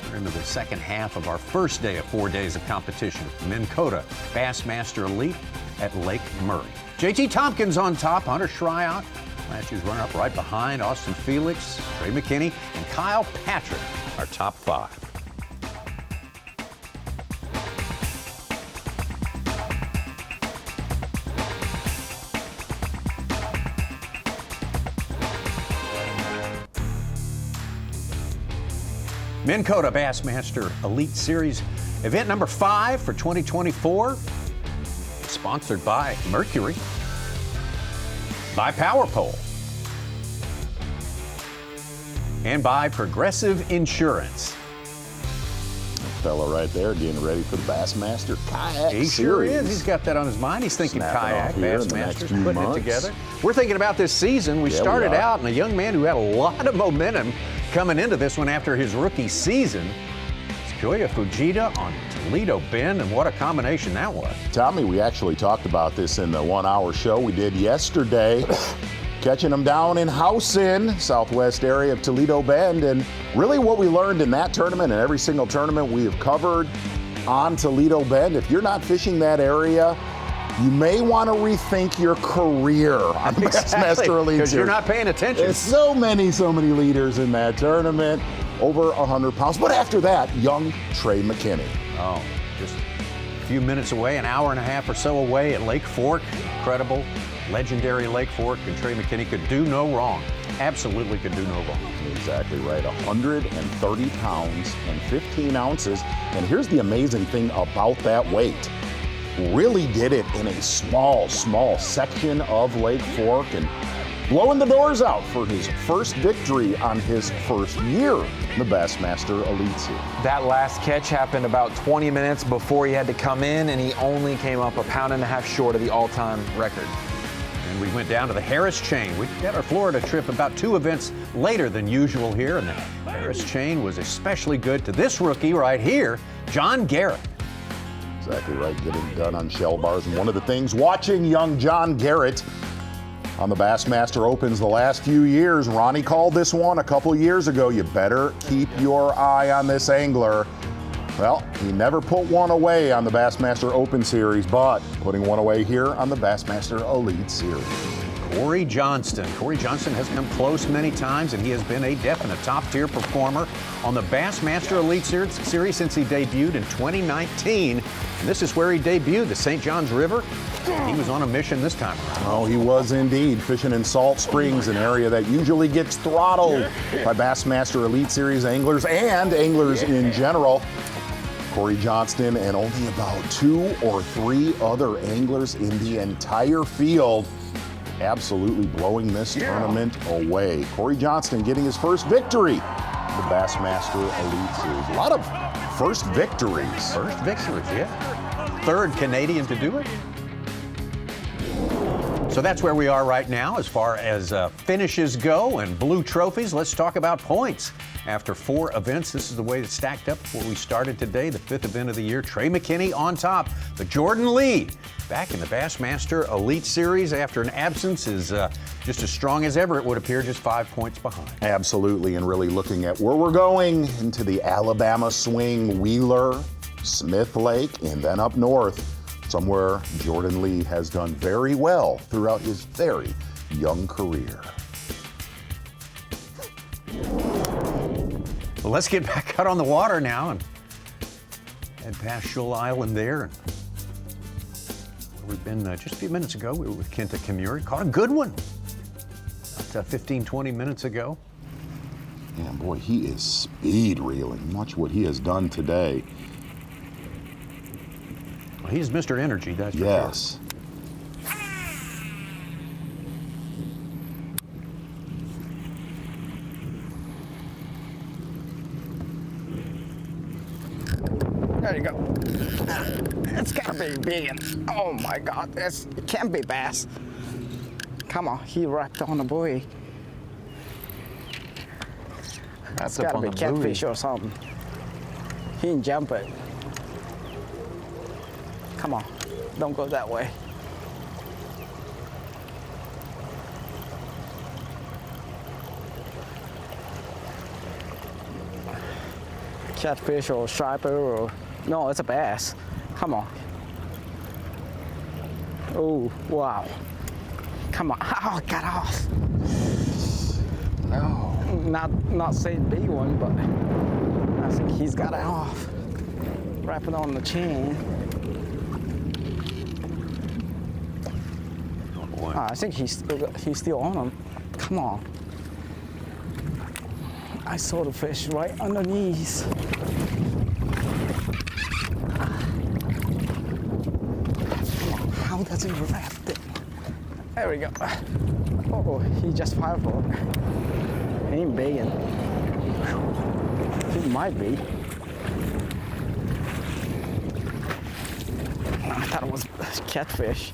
we're into the second half of our first day of 4 days of competition. Minn Kota, Bassmaster Elite at Lake Murray. JT Tompkins on top, Hunter Shryock, last year's runner-up right behind Austin Felix, Trey McKinney, and Kyle Patrick, our top 5. Minn Kota Bassmaster Elite Series event number 5 for 2024, sponsored by Mercury, by Power Pole, and by Progressive Insurance. Fella right there getting ready for the Bassmaster Kayak He sure is. He's got that on his mind. He's thinking kayak, Bassmasters, putting it together. We're thinking about this season. We started out, and a young man who had a lot of momentum coming into this one after his rookie season. It's Kyoya Fujita on Toledo Bend, and what a combination that was. Tommy, we actually talked about this in the 1-hour show we did yesterday. Catching them down in Housen, southwest area of Toledo Bend. And really what we learned in that tournament and every single tournament we have covered on Toledo Bend, if you're not fishing that area, you may want to rethink your career on the Bassmaster Elite because Series. you're not paying attention. There's so many leaders in that tournament, over 100 pounds. But after that, young Trey McKinney. Oh, just a few minutes away, an hour and a half or so away at Lake Fork. Incredible, legendary Lake Fork, and Trey McKinney could do no wrong. Absolutely could do no wrong. Exactly right, 130 pounds and 15 ounces. And here's the amazing thing about that weight. Really did it in a small section of Lake Fork and blowing the doors out for his first victory on his first year in the Bassmaster Elite Series. That last catch happened about 20 minutes before he had to come in, and he only came up 1.5 pounds short of the all-time record. And we went down to the Harris Chain. We had our Florida trip about 2 events later than usual here, and the Harris Chain was especially good to this rookie right here, John Garrett. Exactly right, getting done on shell bars. And one of the things, watching young John Garrett on the Bassmaster Opens the last few years. Ronnie called this one a couple years ago. You better keep your eye on this angler. Well, he never put one away on the Bassmaster Open Series, but putting one away here on the Bassmaster Elite Series. Corey Johnston. Corey Johnston has come close many times, and he has been a definite top-tier performer on the Bassmaster Elite Series since he debuted in 2019. And this is where he debuted, the St. Johns River. He was on a mission this time around. Oh, he was indeed, fishing in Salt Springs, an area that usually gets throttled by Bassmaster Elite Series anglers and anglers in general. Corey Johnston and only about 2 or 3 other anglers in the entire field absolutely blowing this tournament away. Corey Johnston getting his first victory in the Bassmaster Elite Series. A lot of first victories. First victories, yeah. Third Canadian to do it. So that's where we are right now as far as finishes go and blue trophies. Let's talk about points. After 4 events, this is the way it's stacked up before we started today, the 5th event of the year. Trey McKinney on top, but Jordan Lee back in the Bassmaster Elite Series after an absence is just as strong as ever, it would appear, just 5 points behind. Absolutely, and really looking at where we're going into the Alabama swing, Wheeler, Smith Lake, and then up north, somewhere Jordan Lee has done very well throughout his very young career. Well, let's get back out on the water now and head past Shoal Island there. And we've been just a few minutes ago, we were with Kenta Kimura. Caught a good one about 15, 20 minutes ago. Yeah, boy, he is speed reeling. Watch what he has done today. Well, he's Mr. Energy, that's for sure. Yes. There you go. It's gotta be big. Oh my God, it can't be bass. Come on, he wrapped on a buoy. That's gotta be catfish or something. He didn't jump it. Come on, don't go that way. Catfish or striper or, no, it's a bass. Come on. Oh, wow. Come on, oh, got off. No. Not saying big one, but I think he's got it off. Wrap it on the chain. I think he's still on him. Come on. I saw the fish right underneath. How does he wrap it? There we go. Oh, he just fired for it. He ain't biggin'. He might be. I thought it was catfish.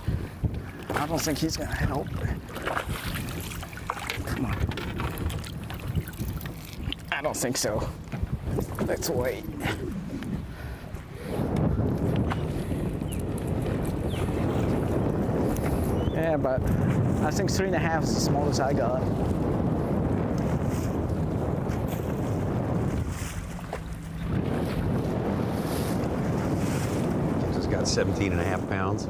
I don't think he's gonna help. Come on. I don't think so. Let's wait. Yeah, but I think 3.5 is the smallest I got. This has got 17.5 pounds.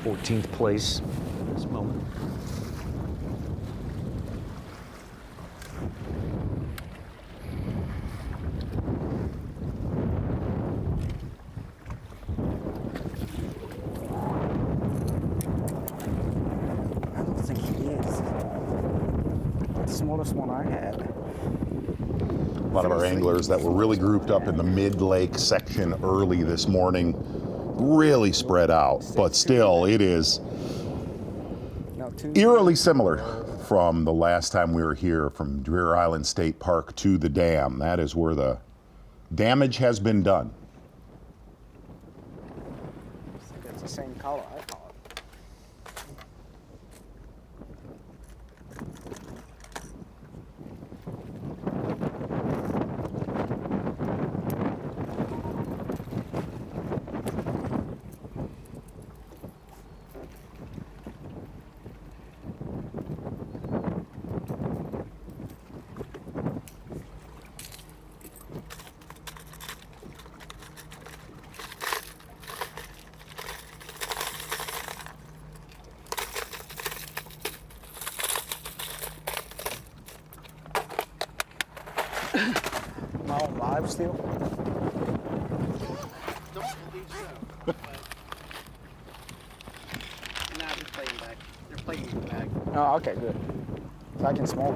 14th place at this moment. I don't think he is. The smallest one I had. A lot of our anglers that were really grouped up in the mid-lake section early this morning really spread out, but still it is eerily similar from the last time we were here, from Deer Island State Park to the dam. That is where the damage has been done. I think it's the same color I thought. My own live still? Don't believe so. But nah, they're playing back. They're playing back. Oh, okay, good. So I can smoke.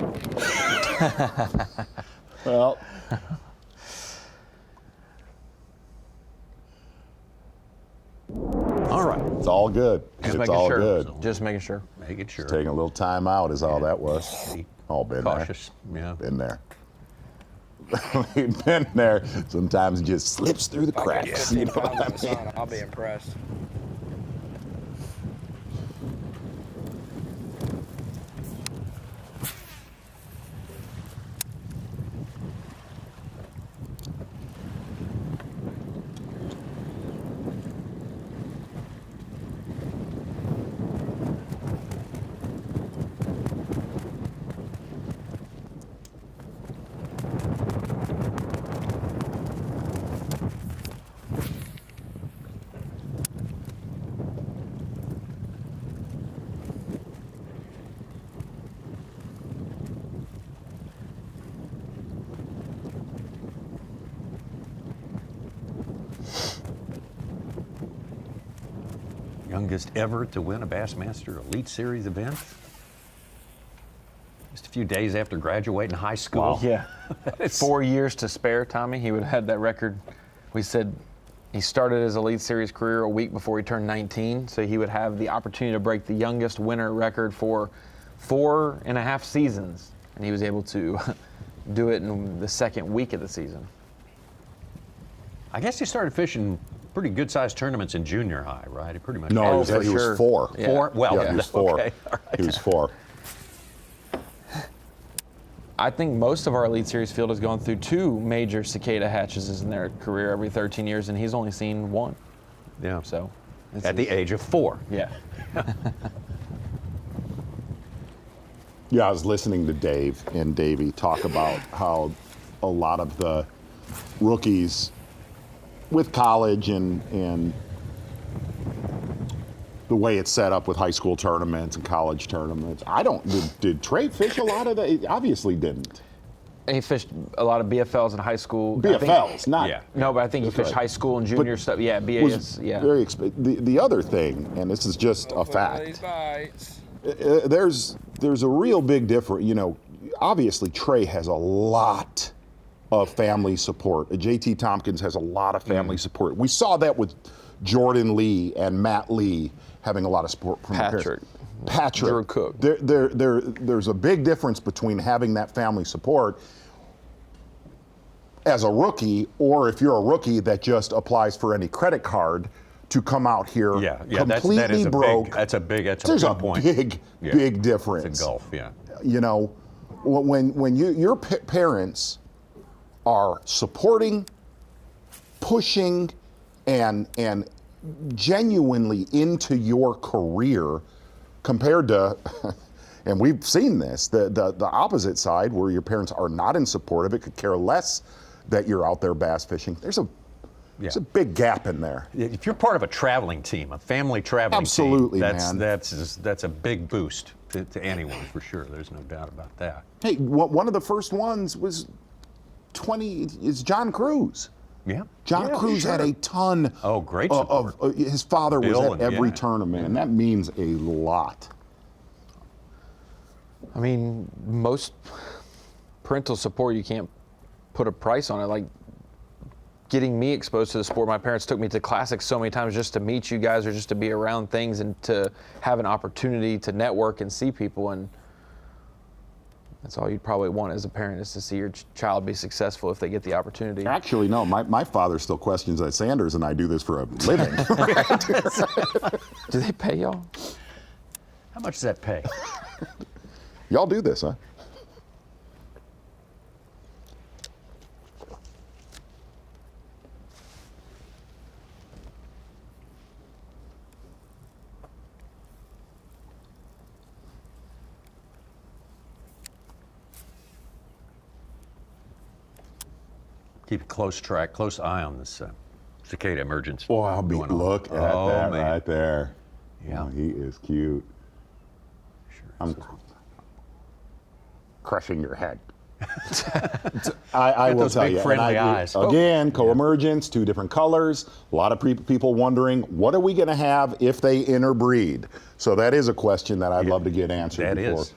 Well. All right. It's all good. Just it's making all sure. good. Just making sure. Making sure. Taking a little time out is all that was. All been Cautious. there. Yeah. Been there. We've been there. Sometimes it just slips through the cracks. You know what I mean? I'll be impressed. Youngest ever to win a Bassmaster Elite Series event. Just a few days after graduating high school. Wow. Yeah. 4 years to spare, Tommy. He would have had that record. We said he started his Elite Series career a week before he turned 19, so he would have the opportunity to break the youngest winner record for 4.5 seasons, and he was able to do it in the second week of the season. I guess he started fishing pretty good-sized tournaments in junior high, right? He pretty much. No, he was 4. Yeah. 4? Well, yeah, he was 4. Okay. All right. He was 4. I think most of our Elite Series field has gone through 2 major cicada hatches in their career every 13 years, and he's only seen 1. Yeah. So. At the age of 4. Yeah. Yeah, I was listening to Dave and Davey talk about how a lot of the rookies with college and the way it's set up with high school tournaments and college tournaments. Did Trey fish a lot of that? He obviously didn't. He fished a lot of BFLs in high school. BFLs, not. Yeah. No, but I think he fished high school and junior stuff. Yeah, B.A.S. Yeah. Very the other thing, and this is just a fact. There's a real big difference. You know, obviously Trey has a lot of family support. JT Tompkins has a lot of family support. We saw that with Jordan Lee and Matt Lee having a lot of support from Patrick. Drew Cook. There's a big difference between having that family support as a rookie, or if you're a rookie that just applies for any credit card to come out here completely that is broke. That's a big point. Big difference. It's a gulf, yeah. You know, when your parents are supporting, pushing, and genuinely into your career, compared to, and we've seen this, the opposite side where your parents are not in support of it, could care less that you're out there bass fishing. There's a big gap in there. If you're part of a traveling team, a family traveling Absolutely, team, man. that's a big boost to anyone for sure. There's no doubt about that. Hey, one of the first ones was John Cruz. Yeah. John Cruz had a ton great support. of his father was Bill at every tournament, and that means a lot. I mean, most parental support, you can't put a price on it. Like getting me exposed to the sport, my parents took me to classics so many times just to meet you guys or just to be around things and to have an opportunity to network and see people. And that's all you'd probably want as a parent, is to see your child be successful if they get the opportunity. Actually, no, my father still questions that Sanders and I do this for a living. Do they pay y'all? How much does that pay? Y'all do this, huh? Keep a close eye on this cicada emergence. Oh, look at that man. right there. Yeah. Oh, he is cute. Sure. I'm crushing your head. I will those tell big you. friendly eyes. Again, co-emergence, 2 different colors. A lot of people wondering, what are we going to have if they interbreed? So that is a question that I'd love to get answered. That before. is.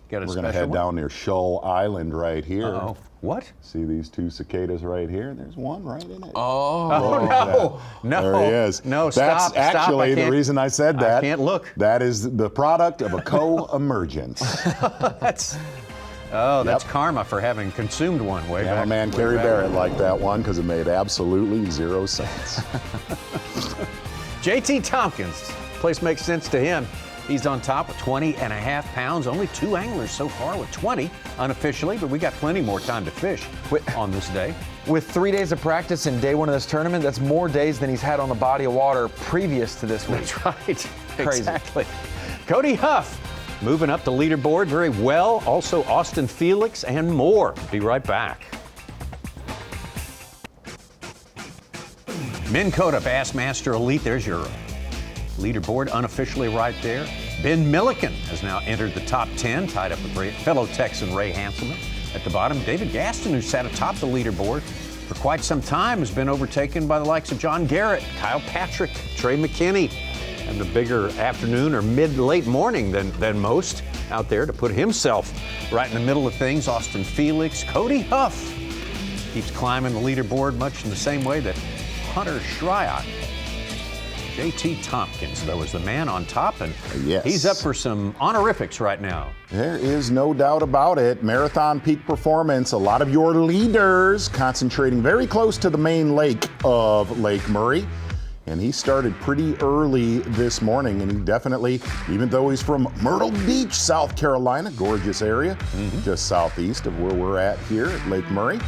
Got a We're going to special head one? down near Shoal Island right here. Uh-oh. What? See these 2 cicadas right here? There's one right in it. Oh, no. There he is. No, That's stop. actually I the can't- reason I said that. I can't look. That is the product of a co-emergence. That's karma for having consumed one way Yeah, back. my man way Kerry back. Barrett liked that one because it made absolutely 0 sense. JT Tompkins, place makes sense to him. He's on top with 20.5 pounds. Only 2 anglers so far with 20 unofficially, but we got plenty more time to fish on this day. With 3 days of practice in day 1 of this tournament, that's more days than he's had on the body of water previous to this week. That's right. Crazy. Exactly. Cody Huff moving up the leaderboard very well. Also Austin Felix and more. Be right back. Minn Kota Bassmaster Elite. There's your leaderboard unofficially right there. Ben Milliken has now entered the top 10, tied up with fellow Texan Ray Hanselman. At the bottom, David Gaston, who sat atop the leaderboard for quite some time, has been overtaken by the likes of John Garrett, Kyle Patrick, Trey McKinney, and the bigger afternoon or mid-late morning than most out there to put himself right in the middle of things. Austin Felix, Cody Huff keeps climbing the leaderboard much in the same way that Hunter Shryock. JT Tompkins, though, is the man on top, and he's up for some honorifics right now. There is no doubt about it. Marathon peak performance. A lot of your leaders concentrating very close to the main lake of Lake Murray. And he started pretty early this morning, and he definitely, even though he's from Myrtle Beach, South Carolina, gorgeous area, just southeast of where we're at here at Lake Murray,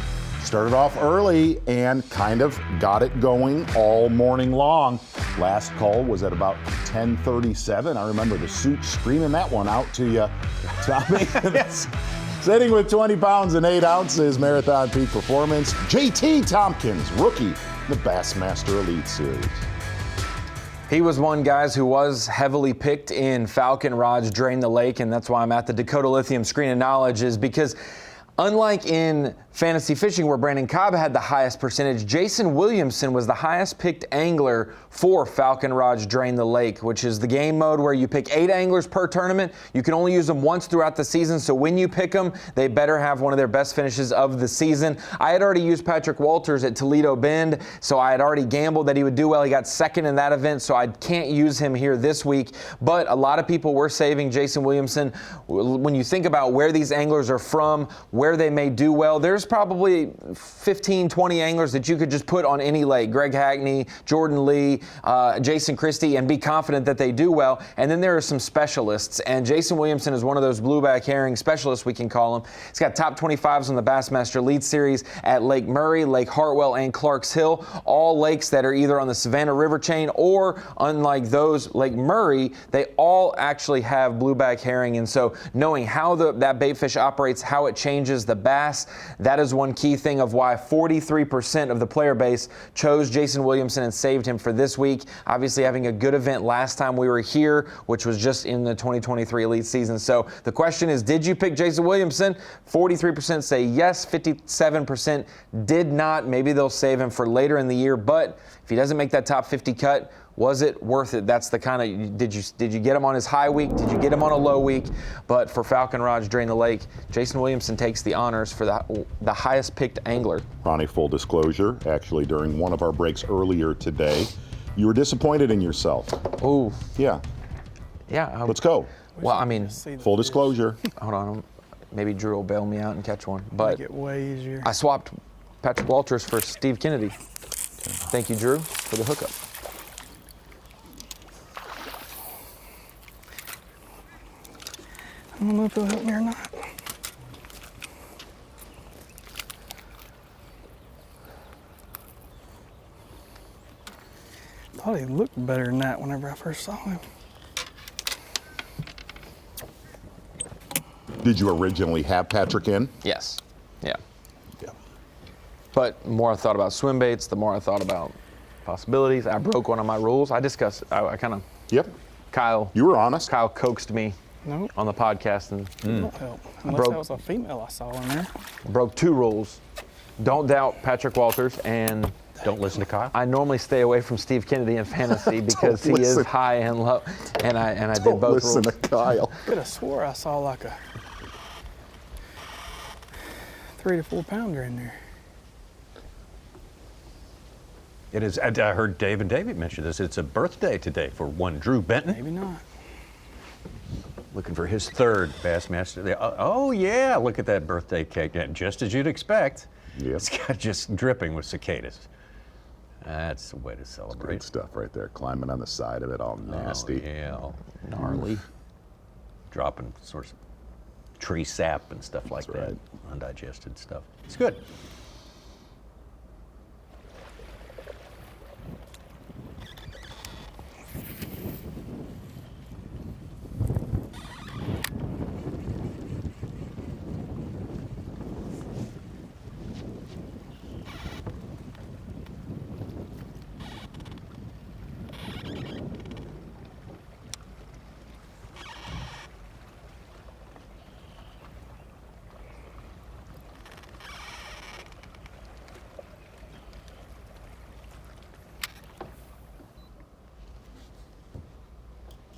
started off early and kind of got it going all morning long. Last call was at about 10:37. I remember the suit screaming that one out to you, Tommy. Yes. Sitting with 20 pounds and 8 ounces, marathon peak performance, JT Tompkins, rookie, the Bassmaster Elite Series. He was one, guys, who was heavily picked in Falcon Rods Drain the Lake, and that's why I'm at the Dakota Lithium Screen of Knowledge, is because unlike in fantasy fishing where Brandon Cobb had the highest percentage, Jason Williamson was the highest picked angler for Falcon Rods Drain the Lake, which is the game mode where you pick 8 anglers per tournament. You can only use them once throughout the season, so when you pick them, they better have one of their best finishes of the season. I had already used Patrick Walters at Toledo Bend, so I had already gambled that he would do well. He got second in that event, so I can't use him here this week, but a lot of people were saving Jason Williamson. When you think about where these anglers are from, where they may do well, there's probably 15, 20 anglers that you could just put on any lake. Greg Hackney, Jordan Lee, Jason Christie, and be confident that they do well. And then there are some specialists, and Jason Williamson is one of those blueback herring specialists, we can call him. He's got top 25s on the Bassmaster Elite Series at Lake Murray, Lake Hartwell, and Clarks Hill, all lakes that are either on the Savannah River chain or, unlike those, Lake Murray, they all actually have blueback herring. And so knowing how that bait fish operates, how it changes the bass, that is one key thing of why 43% of the player base chose Jason Williamson and saved him for this week. Obviously having a good event last time we were here, which was just in the 2023 Elite season. So the question is, did you pick Jason Williamson? 43% say yes, 57% did not. Maybe they'll save him for later in the year, but if he doesn't make that top 50 cut, was it worth it? That's the kind of, did you get him on his high week? Did you get him on a low week? But for Falcon Rods Drain the Lake, Jason Williamson takes the honors for the highest picked angler. Ronnie, full disclosure, actually during one of our breaks earlier today, you were disappointed in yourself. Oh. Yeah. Yeah. Let's go. Well, I mean, full disclosure. Hold on. Maybe Drew will bail me out and catch one. But make it way easier. I swapped Patrick Walters for Steve Kennedy. Thank you, Drew, for the hookup. I don't know if it'll help me or not. Thought he looked better than that whenever I first saw him. Did you originally have Patrick in? Yes. Yeah. But the more I thought about swim baits, the more I thought about possibilities. I broke one of my rules. I kind of. Yep. Kyle. You were honest. Kyle coaxed me Nope. on the podcast, and Don't help. Unless that was a female I saw in there. broke 2 rules. Don't doubt Patrick Walters, and don't listen to Kyle. I normally stay away from Steve Kennedy in fantasy because he is high and low, and I did both rules. Listen to Kyle. I could have swore I saw like a 3 to 4 pounder in there. It is. I heard Dave and David mention this. It's a birthday today for one Drew Benton. Maybe not. Looking for his 3rd Bassmaster. Oh yeah, look at that birthday cake. Yeah, just as you'd expect. Yep. It's got just dripping with cicadas. That's the way to celebrate. Good stuff right there. Climbing on the side of it, all nasty. Oh, yeah, all gnarly. Dropping sorts of tree sap and stuff like that. Right. Undigested stuff. It's good.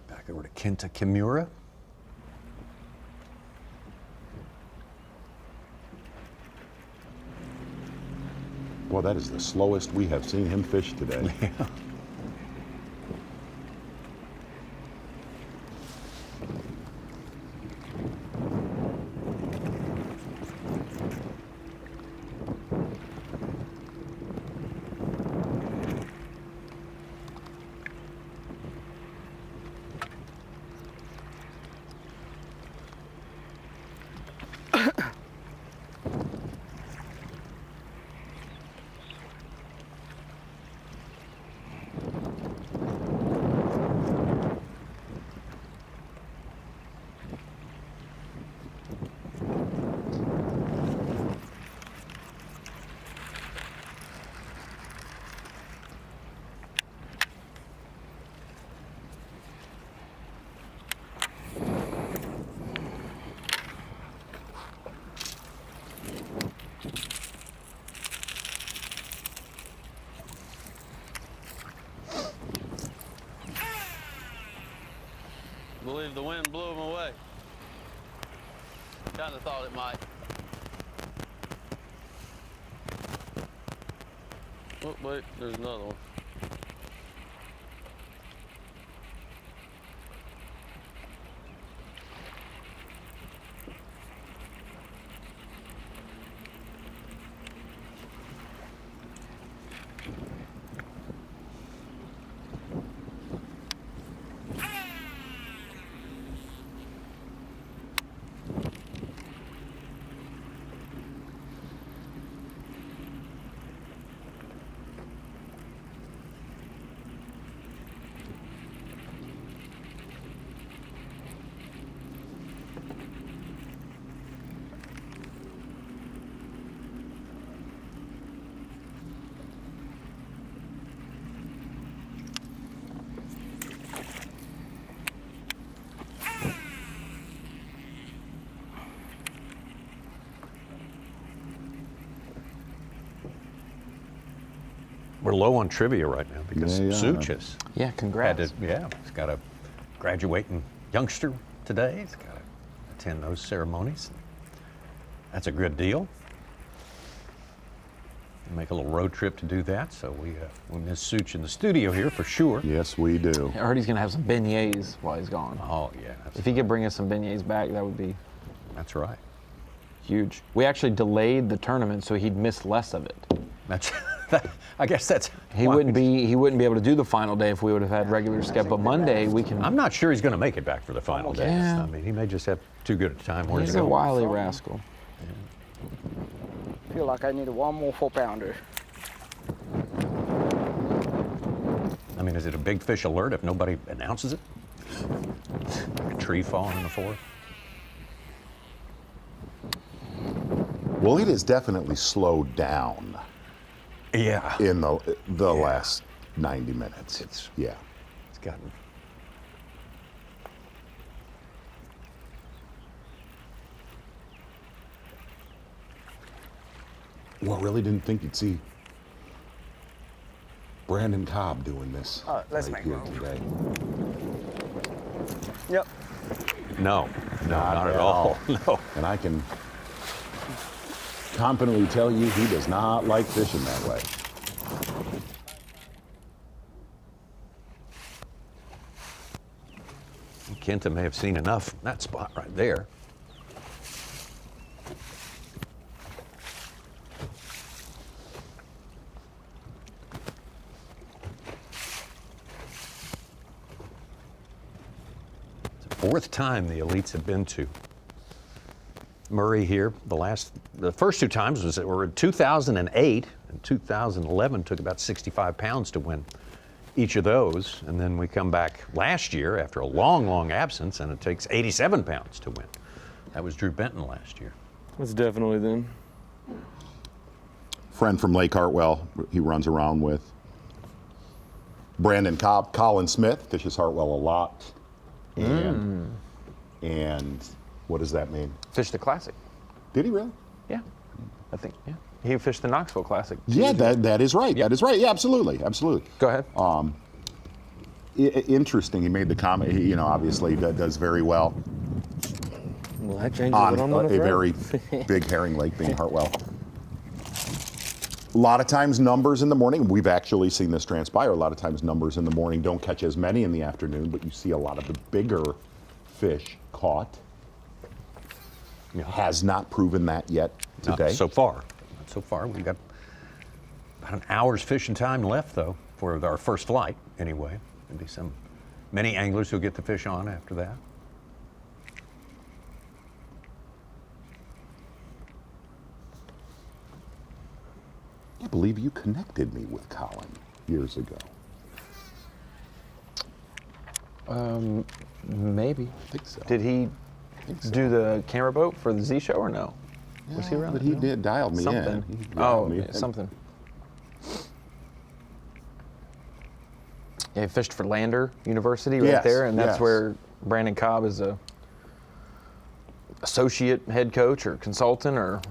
Back over to Kenta Kimura. Well, that is the slowest we have seen him fish today. Yeah. I believe the wind blew him away. Kind of thought it might. Oh, wait, there's another one. We're low on trivia right now because Such has congrats. He's got a graduating youngster today. He's got to attend those ceremonies. That's a good deal. We make a little road trip to do that, so we miss Such in the studio here for sure. Yes, we do. I heard he's going to have some beignets while he's gone. Oh, yeah. If he could bring us some beignets back, that would be... That's right. Huge. We actually delayed the tournament so he'd miss less of it. That's... I guess that's he wouldn't be able to do the final day if we would have had regular schedule. But Monday we can. I'm not sure he's going to make it back for the final day. Yeah. I mean, he may just have too good a time. He's a wily rascal. I feel like I need one more 4-pounder. I mean, is it a big fish alert if nobody announces it? Like a tree falling in the forest? Well, it has definitely slowed down. Yeah. In the last 90 minutes. It's gotten. Well, really didn't think you'd see Brandon Cobb doing this let's right make here room. today. Yep. No, not at all. No. And I can confidently tell you he does not like fishing that way. Kenta may have seen enough in that spot right there. It's the fourth time the elites have been to Murray here. The first two times were in 2008 and 2011. Took about 65 pounds to win each of those, and then we come back last year after a long absence, and it takes 87 pounds to win. That was Drew Benton last year. That's definitely them. Friend from Lake Hartwell, he runs around with. Brandon Cobb, Colin Smith, fishes Hartwell a lot. And what does that mean? Fished the Classic. Did he really? Yeah, I think, yeah. He fished the Knoxville Classic. Yeah, that is right. That is right. Yeah, absolutely. Go ahead. Interesting. He made the comment. He, obviously does very well. Well, that changes On what I'm a gonna throw. very big herring lake being Hartwell. A lot of times numbers in the morning, we've actually seen this transpire, a lot of times numbers in the morning don't catch as many in the afternoon, but you see a lot of the bigger fish caught. Has not proven that yet today. Not so far. We've got about an hour's fishing time left, though, for our first flight, anyway. There'll be many anglers who'll get the fish on after that. I believe you connected me with Colin years ago. Maybe. I think so. Did he do the camera boat for the Z show or no? Yeah, Was he around? but he did dial me something. in. He dialed me Yeah, in. something. Yeah, he fished for Lander University right there, and that's where Brandon Cobb is a associate head coach or consultant or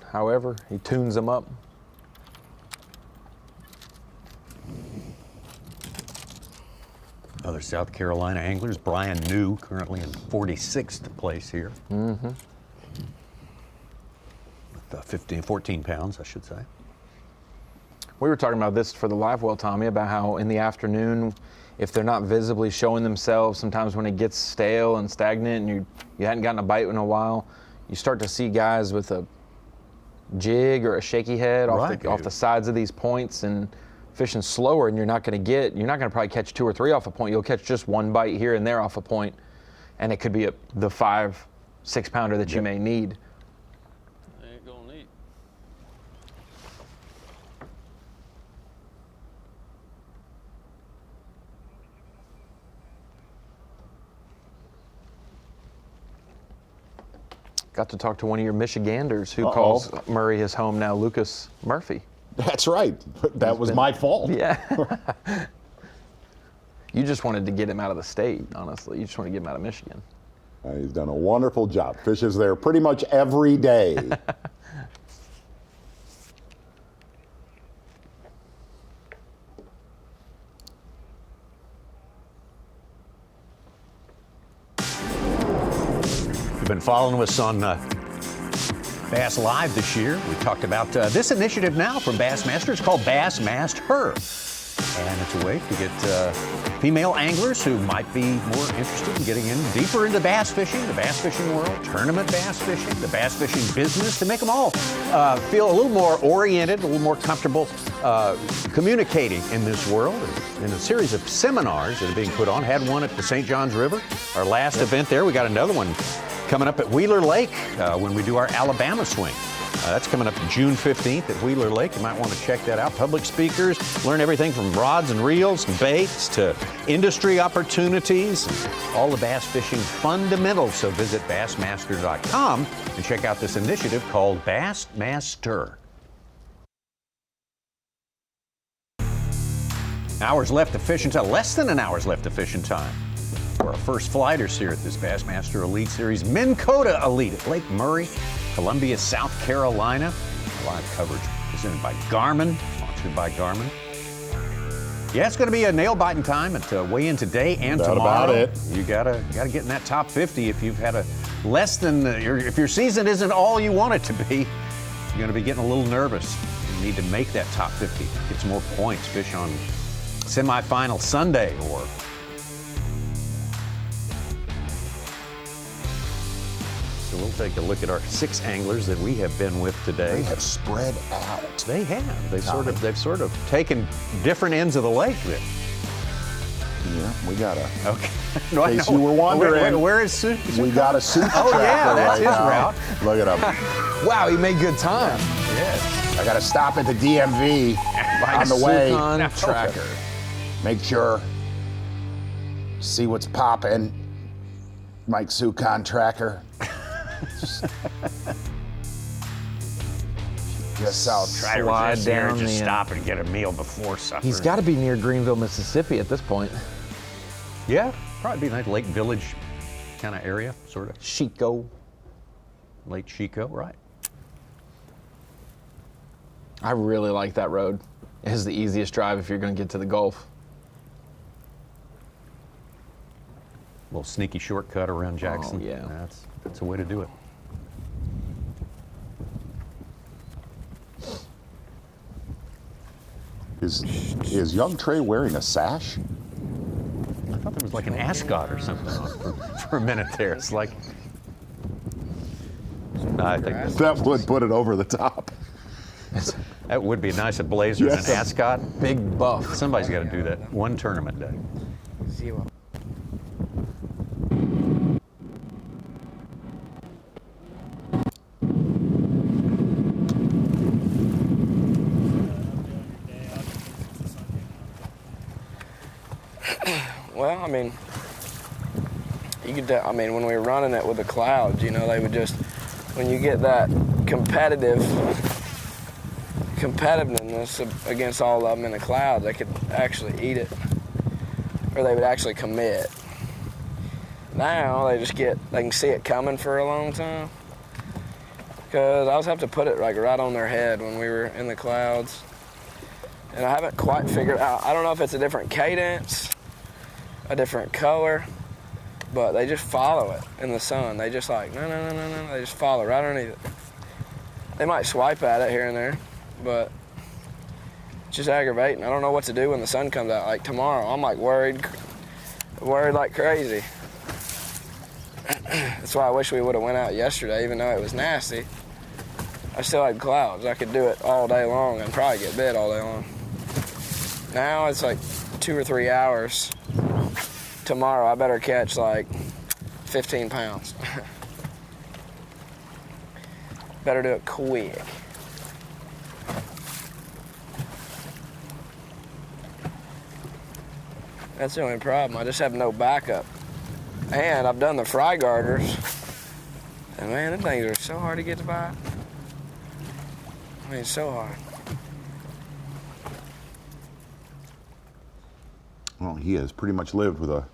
however he tunes them up. Other South Carolina anglers, Brian New, currently in 46th place here. Mm-hmm. With 14 pounds, I should say. We were talking about this for the live well, Tommy, about how in the afternoon, if they're not visibly showing themselves, sometimes when it gets stale and stagnant and you hadn't gotten a bite in a while, you start to see guys with a jig or a shaky head off the sides of these points and fishing slower, and you're not going to probably catch 2 or 3 off a point. You'll catch just one bite here and there off a point, and it could be the 5-6 pounder that you may need. Ain't gonna eat. Got to talk to one of your Michiganders who calls Murray his home now, Lucas Murphy. That's right. That was my fault. Yeah. You just wanted to get him out of the state, honestly. You just wanted to get him out of Michigan. He's done a wonderful job. Fishes there pretty much every day. You've been following us on Bass Live this year. We talked about this initiative now from Bassmaster. It's called Bassmaster. And it's a way to get female anglers who might be more interested in getting deeper into bass fishing, the bass fishing world, tournament bass fishing, the bass fishing business, to make them all feel a little more oriented, a little more comfortable communicating in this world. In a series of seminars that are being put on. Had one at the St. Johns River, our last event there. We got another one coming up at Wheeler Lake when we do our Alabama swing. That's coming up June 15th at Wheeler Lake. You might want to check that out. Public speakers, learn everything from rods and reels, baits, to industry opportunities, all the bass fishing fundamentals. So visit Bassmaster.com and check out this initiative called Bassmaster. Hours left of fishing time, less than an hour's left of fishing time. For our first flighters here at this Bassmaster Elite Series, Minn Kota Elite at Lake Murray, Columbia, South Carolina. Live coverage presented by Garmin, sponsored by Garmin. Yeah, it's going to be a nail-biting time at weigh-in today and tomorrow. About it. You gotta get in that top 50 if you've had a less than if your season isn't all you want it to be. You're going to be getting a little nervous. You need to make that top 50, get some more points, fish on semifinal Sunday or. So we'll take a look at our 6 anglers that we have been with today. They have spread out. They have. They've sort of taken different ends of the lake then. Yeah, we got a. Okay. No, in case you were wondering, where is Sue? We got a Sue. Oh yeah, that's his route. Look at him. Wow, he made good time. Yes. I got to stop at the DMV on the way. Tracker. Make sure. See what's popping. Mike Sucon tracker. Guess I'll slide down just the stop and get a meal before supper. He's got to be near Greenville, Mississippi at this point. Yeah, probably be a nice Lake Village kind of area, sort of. Chico. Lake Chico, right. I really like that road. It is the easiest drive if you're going to get to the Gulf. Little sneaky shortcut around Jackson. Oh, yeah. That's a way to do it. Is young Trey wearing a sash? I thought there was like an ascot or something on for a minute there. It's like. No, I think that would put it over the top. That would be nice. A blazer and an ascot. Big buff. Somebody's got to do that one tournament day. Zero. Well, I mean, you could. I mean, when we were running it with the clouds, you know, they would just, when you get that competitiveness against all of them in the clouds, they could actually eat it, or they would actually commit. Now they can see it coming for a long time. Because I always have to put it like right on their head when we were in the clouds, and I haven't quite figured out. I don't know if it's a different cadence, a different color, but they just follow it in the sun. They just like, no. They just follow right underneath it. They might swipe at it here and there, but it's just aggravating. I don't know what to do when the sun comes out. Like tomorrow, I'm like worried like crazy. That's why I wish we would have went out yesterday, even though it was nasty. I still had clouds. I could do it all day long and probably get bit all day long. Now it's like 2 or 3 hours. Tomorrow I better catch like 15 pounds. Better do it quick. That's the only problem. I just have no backup. And I've done the fry garters. And man, them things are so hard to get to bite. I mean, so hard. Well, he has pretty much lived with a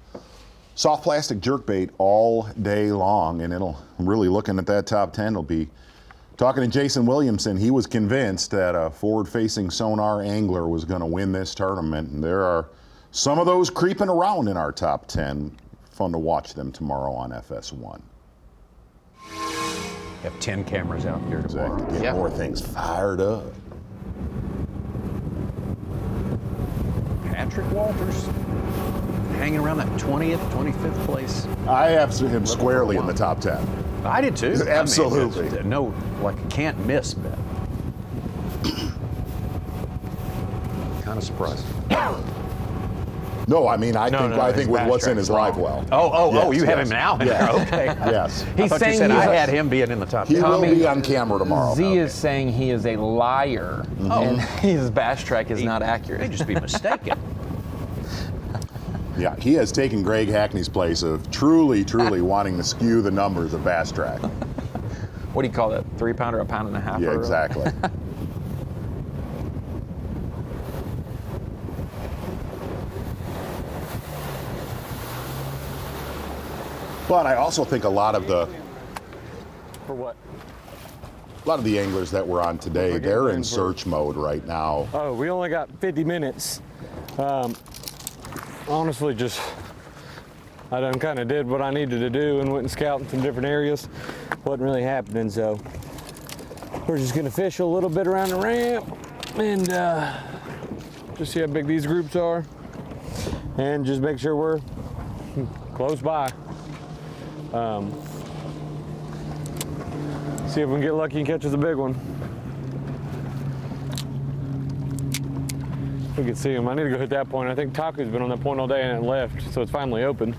soft plastic jerkbait all day long, and I'm really looking at that top 10. It'll be talking to Jason Williamson. He was convinced that a forward-facing sonar angler was going to win this tournament, and there are some of those creeping around in our top 10. Fun to watch them tomorrow on FS1. Have 10 cameras out here tomorrow. Get more things fired up. Patrick Walters hanging around that 20th, 25th place. I have him squarely in the top 10. I did too. Absolutely. I mean, like can't miss bet. Kind of surprised. No, I mean, I think with what's in his live well. Oh, you have him now? Yeah. Okay. Yes. He's saying you said I had him being in the top 10. He will be on camera tomorrow. Z is saying he is a liar, and his bass track is not accurate. May just be mistaken. Yeah, he has taken Greg Hackney's place of truly wanting to skew the numbers of bass track. What do you call that? 3-pounder, 1.5 pounds? Yeah, exactly. But I also think a lot of the... For what? A lot of the anglers that were on today, they're in search mode right now. Oh, we only got 50 minutes. Honestly, I done kind of did what I needed to do and went and scouted some different areas. Wasn't really happening, so we're just gonna fish a little bit around the ramp and just see how big these groups are and just make sure we're close by. See if we can get lucky and catch us a big one. We can see him. I need to go hit that point. I think Taku's been on that point all day and it left, so it's finally open.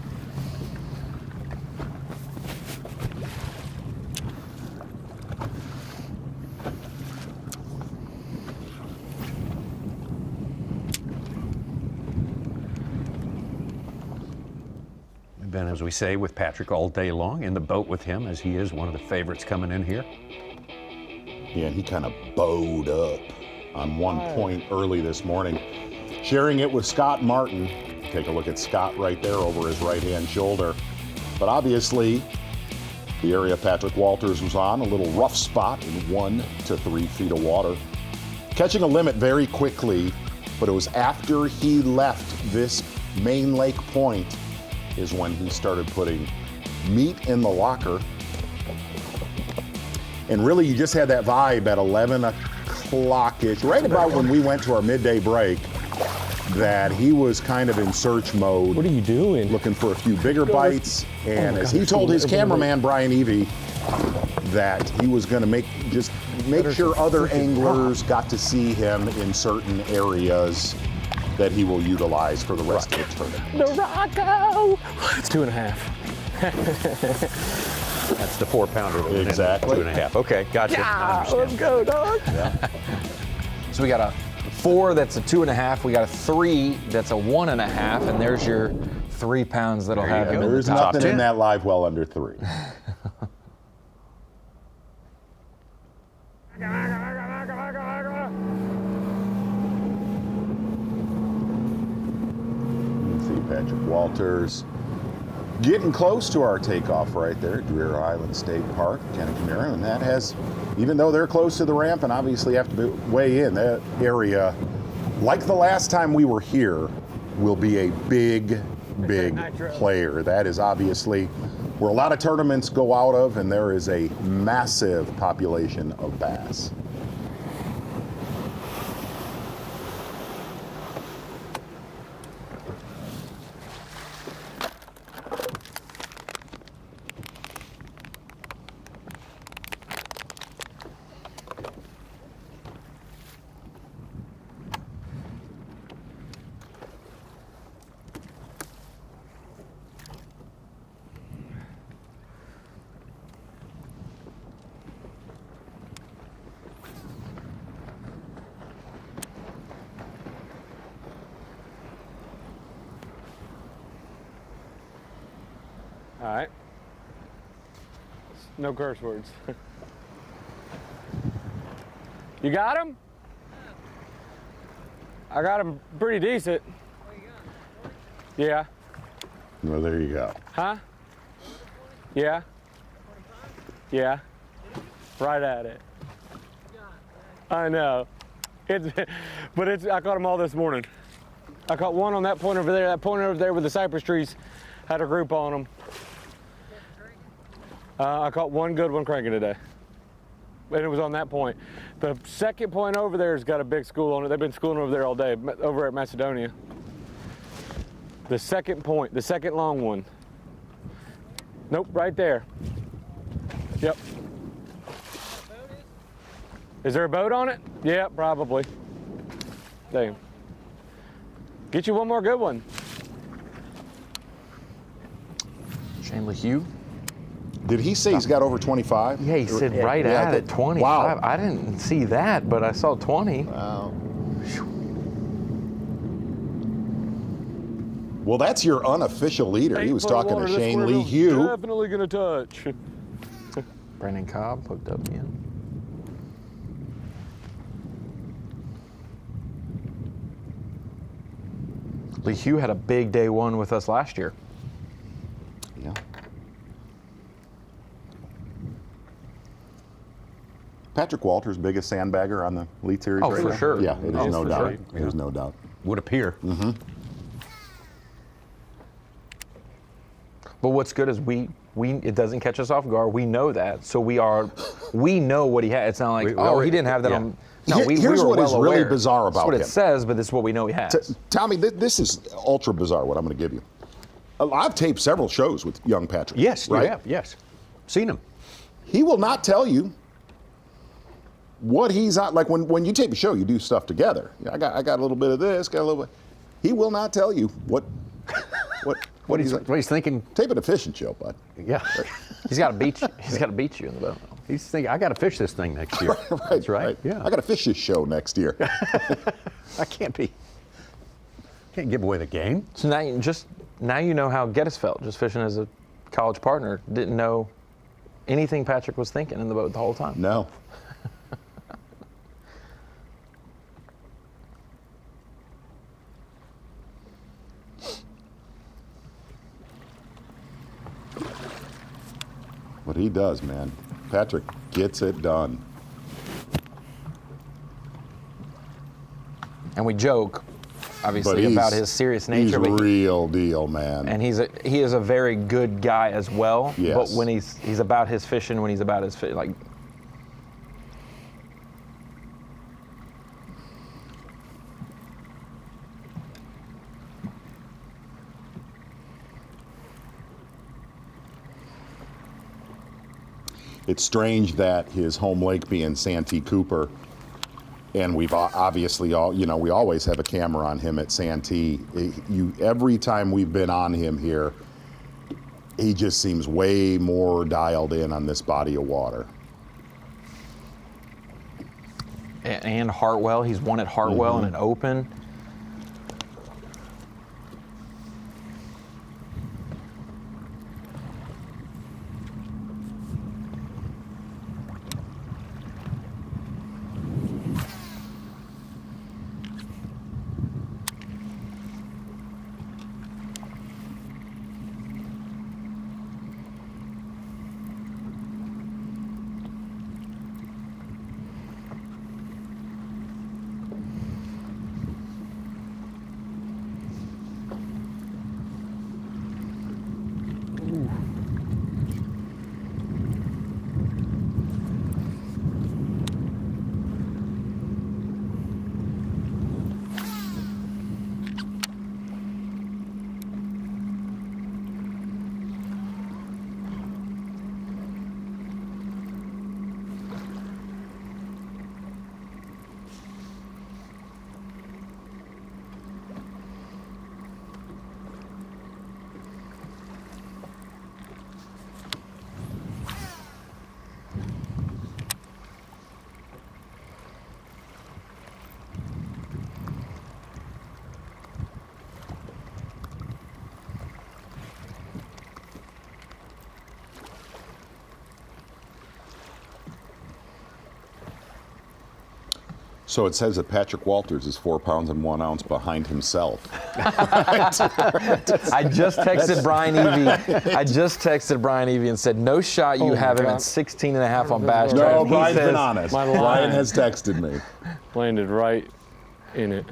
Ben, as we say, with Patrick all day long, in the boat with him, as he is one of the favorites coming in here. Yeah, and he kind of bowed up on one point early this morning. Sharing it with Scott Martin. Take a look at Scott right there over his right-hand shoulder. But obviously, the area Patrick Walters was on, a little rough spot in 1 to 3 feet of water. Catching a limit very quickly, but it was after he left this main lake point is when he started putting meat in the locker. And really, you just had that vibe at 11 o'clock-ish, right about when we went to our midday break, that he was kind of in search mode. What are you doing? Looking for a few bigger bites. And as he told his cameraman, Brian Evie, that he was going to make sure other anglers got to see him in certain areas that he will utilize for the rest of the tournament. The Rocco! It's 2.5. That's the 4-pounder. Exactly. 2.5. Okay, gotcha. Yeah, let's go, dog. Yeah. So we got a 4 that's a 2.5. We got a 3 that's a 1.5, and there's your 3 pounds that'll have him in the There's top nothing 10. in that live well under 3. Patrick Walters getting close to our takeoff right there at Deer Island State Park, Kenta Kimura, and that has, even though they're close to the ramp and obviously have to weigh in, that area, like the last time we were here, will be a big player. That is obviously where a lot of tournaments go out of, and there is a massive population of bass. All right. No curse words. You got him? I got him pretty decent. Yeah. Well, there you go. Huh? Yeah. Yeah. Right at it. I know. I caught them all this morning. I caught one on that point over there. That point over there with the cypress trees had a group on them. I caught one good one cranking today. And it was on that point. The second point over there has got a big school on it. They've been schooling over there all day, over at Macedonia. The second point, the second long one. Nope, right there. Yep. Is there a boat on it? Yeah, probably. Damn. Get you one more good one. Shane LeHue. Did he say he's got over 25? Yeah, he said right at it, 25. Wow. I didn't see that, but I saw 20. Wow. Well, that's your unofficial leader. He was talking to Shane LeHue. Definitely gonna touch. Brandon Cobb hooked up again. LeHue had a big day one with us last year. Yeah. Patrick Walters, biggest sandbagger on the Elite Series Oh, right for now? sure. Yeah, it is no for doubt. sure. There's no doubt. Would appear. Mm-hmm. But what's good is we it doesn't catch us off guard. We know that, so we know what he had. It's not like he didn't have that on. No, we Here's were what is well really aware. bizarre about That's what him. it says, but this is what we know he has. Tommy, this is ultra bizarre. What I'm going to give you. I've taped several shows with young Patrick. Yes, right? you have. Yes, seen him. He will not tell you what he's on. Like when you tape a show, you do stuff together. I got a little bit of this, got a little bit. He will not tell you what he's thinking. Tape an efficient show, bud. Yeah, He's got to beat you. He's got to beat you in the boat. he's thinking. I got to fish this thing next year. That's right. Yeah, I got to fish this show next year. I can't give away the game. So now you know how Geddes felt just fishing as a college partner. Didn't know anything Patrick was thinking in the boat the whole time. No. What he does, man. Patrick gets it done. And we joke, obviously, about his serious nature. He's real deal, man. And he is a very good guy as well. Yes. But when he's about his fishing, when he's about his like. It's strange that his home lake being Santee Cooper, and we've obviously we always have a camera on him at Santee. Every time we've been on him here, he just seems way more dialed in on this body of water. And Hartwell, he's won at Hartwell in an open. So it says that Patrick Walters is 4 pounds and 1 ounce behind himself. I just texted Brian Evie and said, no shot you have him at 16 and a half on Bass No, Track. Brian's been honest. Brian has texted me. Landed right in it.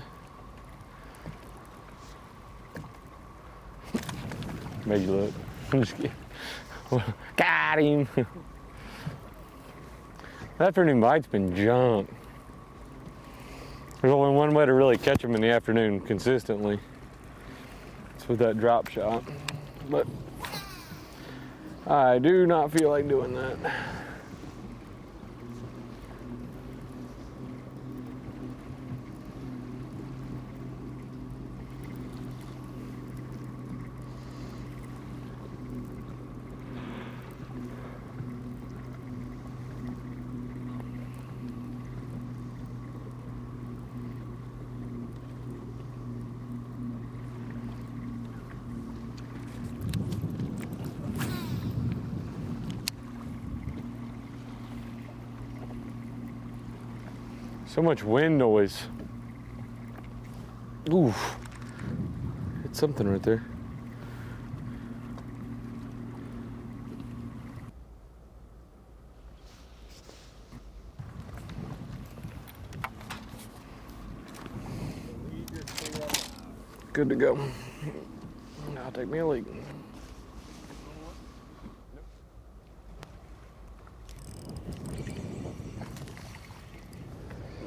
Made you look. I'm just kidding. Got him. That afternoon bite's been junk. There's only one way to really catch them in the afternoon consistently. It's with that drop shot. But I do not feel like doing that. So much wind noise. Oof. It's something right there. good to go. Now take me a leak.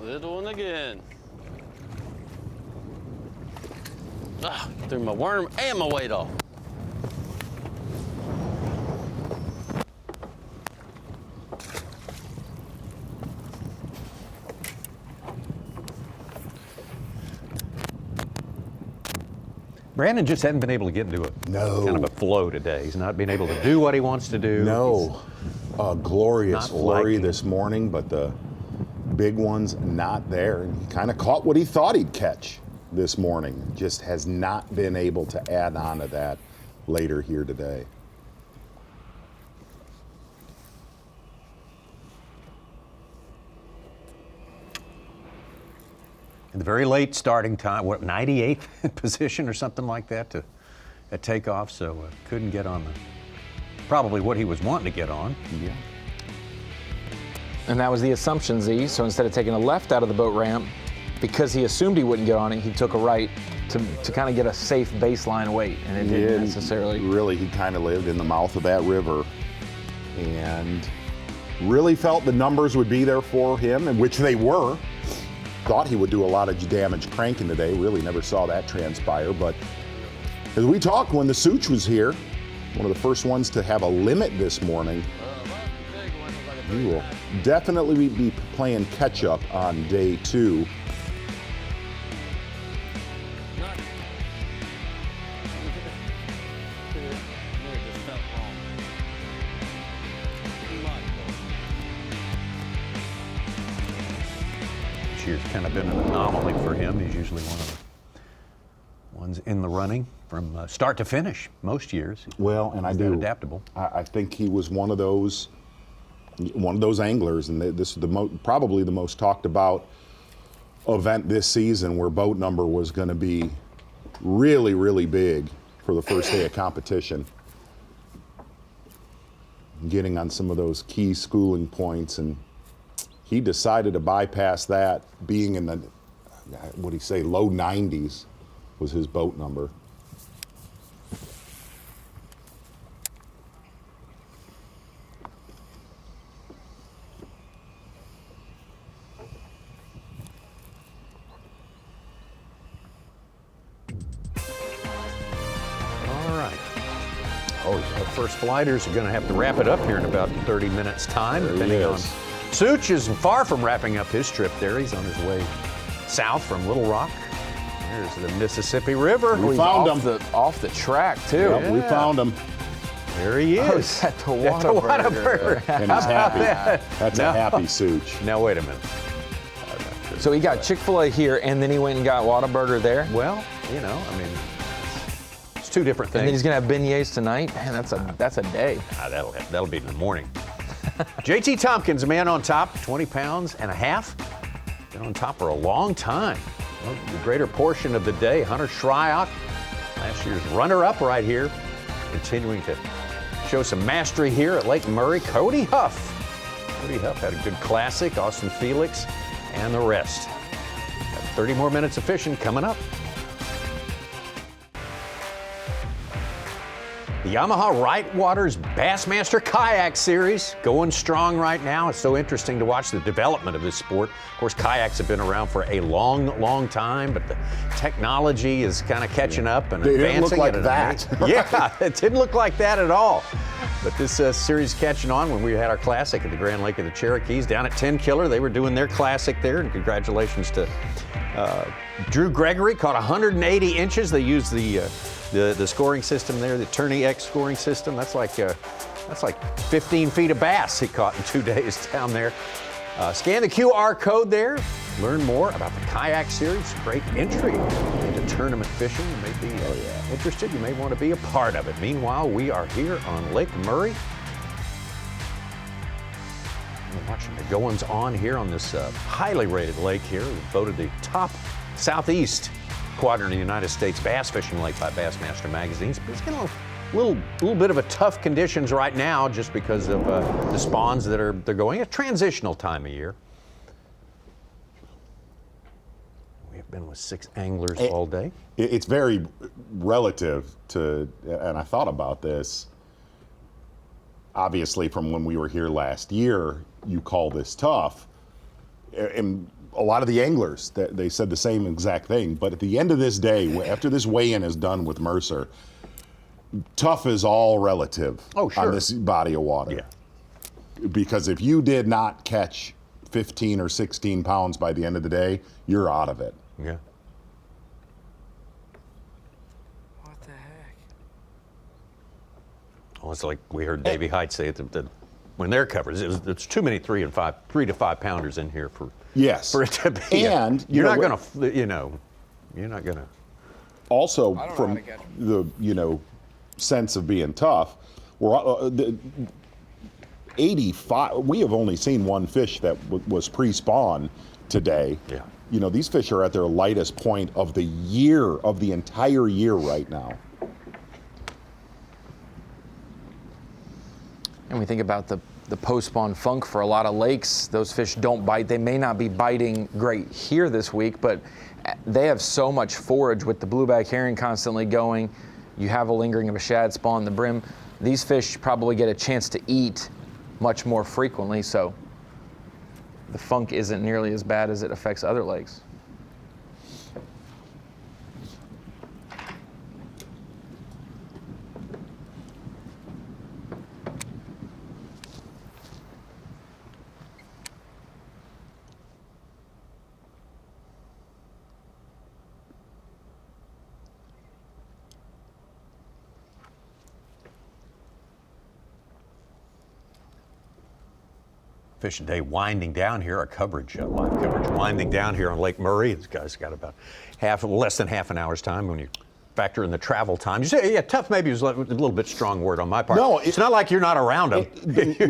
Little one again. Ah, threw my worm and my weight off. Brandon just hadn't been able to get into a kind of a flow today. He's not been able to do what he wants to do. No. Glorious flurry this morning, but the big one's not there. And he kind of caught what he thought he'd catch this morning. Just has not been able to add on to that later here today. In the very late starting time, 98th position or something like that at takeoff, so couldn't get on probably what he was wanting to get on. Yeah. And that was the assumption, Z. So instead of taking a left out of the boat ramp, because he assumed he wouldn't get on it, he took a right to kind of get a safe baseline weight, and it didn't necessarily. Really, he kind of lived in the mouth of that river and really felt the numbers would be there for him, and which they were. Thought he would do a lot of damage cranking today. Really never saw that transpire. But as we talked when the Such was here, one of the first ones to have a limit this morning, he will definitely be playing catch up on day 2. This year's kind of been an anomaly for him. He's usually one of the ones in the running from start to finish most years. Well, and He's adaptable. I think he was one of those anglers, and this is probably the most talked about event this season, where boat number was going to be really, really big for the first day of competition. Getting on some of those key schooling points, and he decided to bypass that. Being in the, what do you say, low 90s was his boat number. First flighters are going to have to wrap it up here in about 30 minutes time, depending on. Such is far from wrapping up his trip there. He's on his way south from Little Rock. There's the Mississippi River. We found him. Off the track, too. Yep, we found him. There he is. At the Whataburger. And he's happy. That's a happy Such. Now, wait a minute. So he got Chick-fil-A here, and then he went and got Whataburger there? Well, you know, I mean, it's two different things. And then he's going to have beignets tonight? Man, that's a day. That'll be in the morning. JT Tompkins, a man on top, 20 pounds and a half. Been on top for a long time. Well, the greater portion of the day, Hunter Shryock, last year's runner-up right here, continuing to show some mastery here at Lake Murray. Cody Huff. Cody Huff had a good classic. Austin Felix and the rest. Got 30 more minutes of fishing coming up. The Yamaha Right Waters Bassmaster Kayak Series going strong right now. It's so interesting to watch the development of this sport. Of course, kayaks have been around for a long, long time, but the technology is kind of catching up and advancing. It didn't look like that. Yeah, it didn't look like that at all. But this series catching on. When we had our classic at the Grand Lake of the Cherokees down at 10 Killer, they were doing their classic there, and congratulations to Drew Gregory. Caught 180 inches. They used the scoring system there, the Tourney X scoring system. That's like 15 feet of bass he caught in 2 days down there. Scan the QR code there. Learn more about the kayak series. Great entry into tournament fishing. You may be interested. You may want to be a part of it. Meanwhile, we are here on Lake Murray. We're watching the goings on here on this highly rated lake here. Voted the top southeast quadrant in the United States bass fishing lake by Bassmaster magazines. But it's getting a little bit of a tough conditions right now just because of the spawns they're going. A transitional time of year. We have been with 6 anglers all day. It's very relative to, and I thought about this, obviously from when we were here last year, you call this tough. And a lot of the anglers, they said the same exact thing. But at the end of this day, after this weigh-in is done with Mercer, tough is all relative on this body of water. Yeah. Because if you did not catch 15 or 16 pounds by the end of the day, you're out of it. Yeah. What the heck? Well, it's like we heard Davey Height say that when they're covered, it's too many 3 to 5 pounders in here for it to be. And you're not going to, you're not going to. Also, from the sense of being tough, we're 85. We have only seen one fish that was pre-spawn today. Yeah. These fish are at their lightest point of the year, of the entire year right now. And we think about the post-spawn funk for a lot of lakes. Those fish don't bite. They may not be biting great here this week, but they have so much forage with the blueback herring constantly going. You have a lingering of a shad spawn in the brim. These fish probably get a chance to eat much more frequently, so the funk isn't nearly as bad as it affects other lakes. Fishing day winding down here, our coverage, live coverage winding down here on Lake Murray. This guy's got about less than half an hour's time when you factor in the travel time. You say, yeah, tough maybe is a little bit strong word on my part. No, it's not like you're not around them.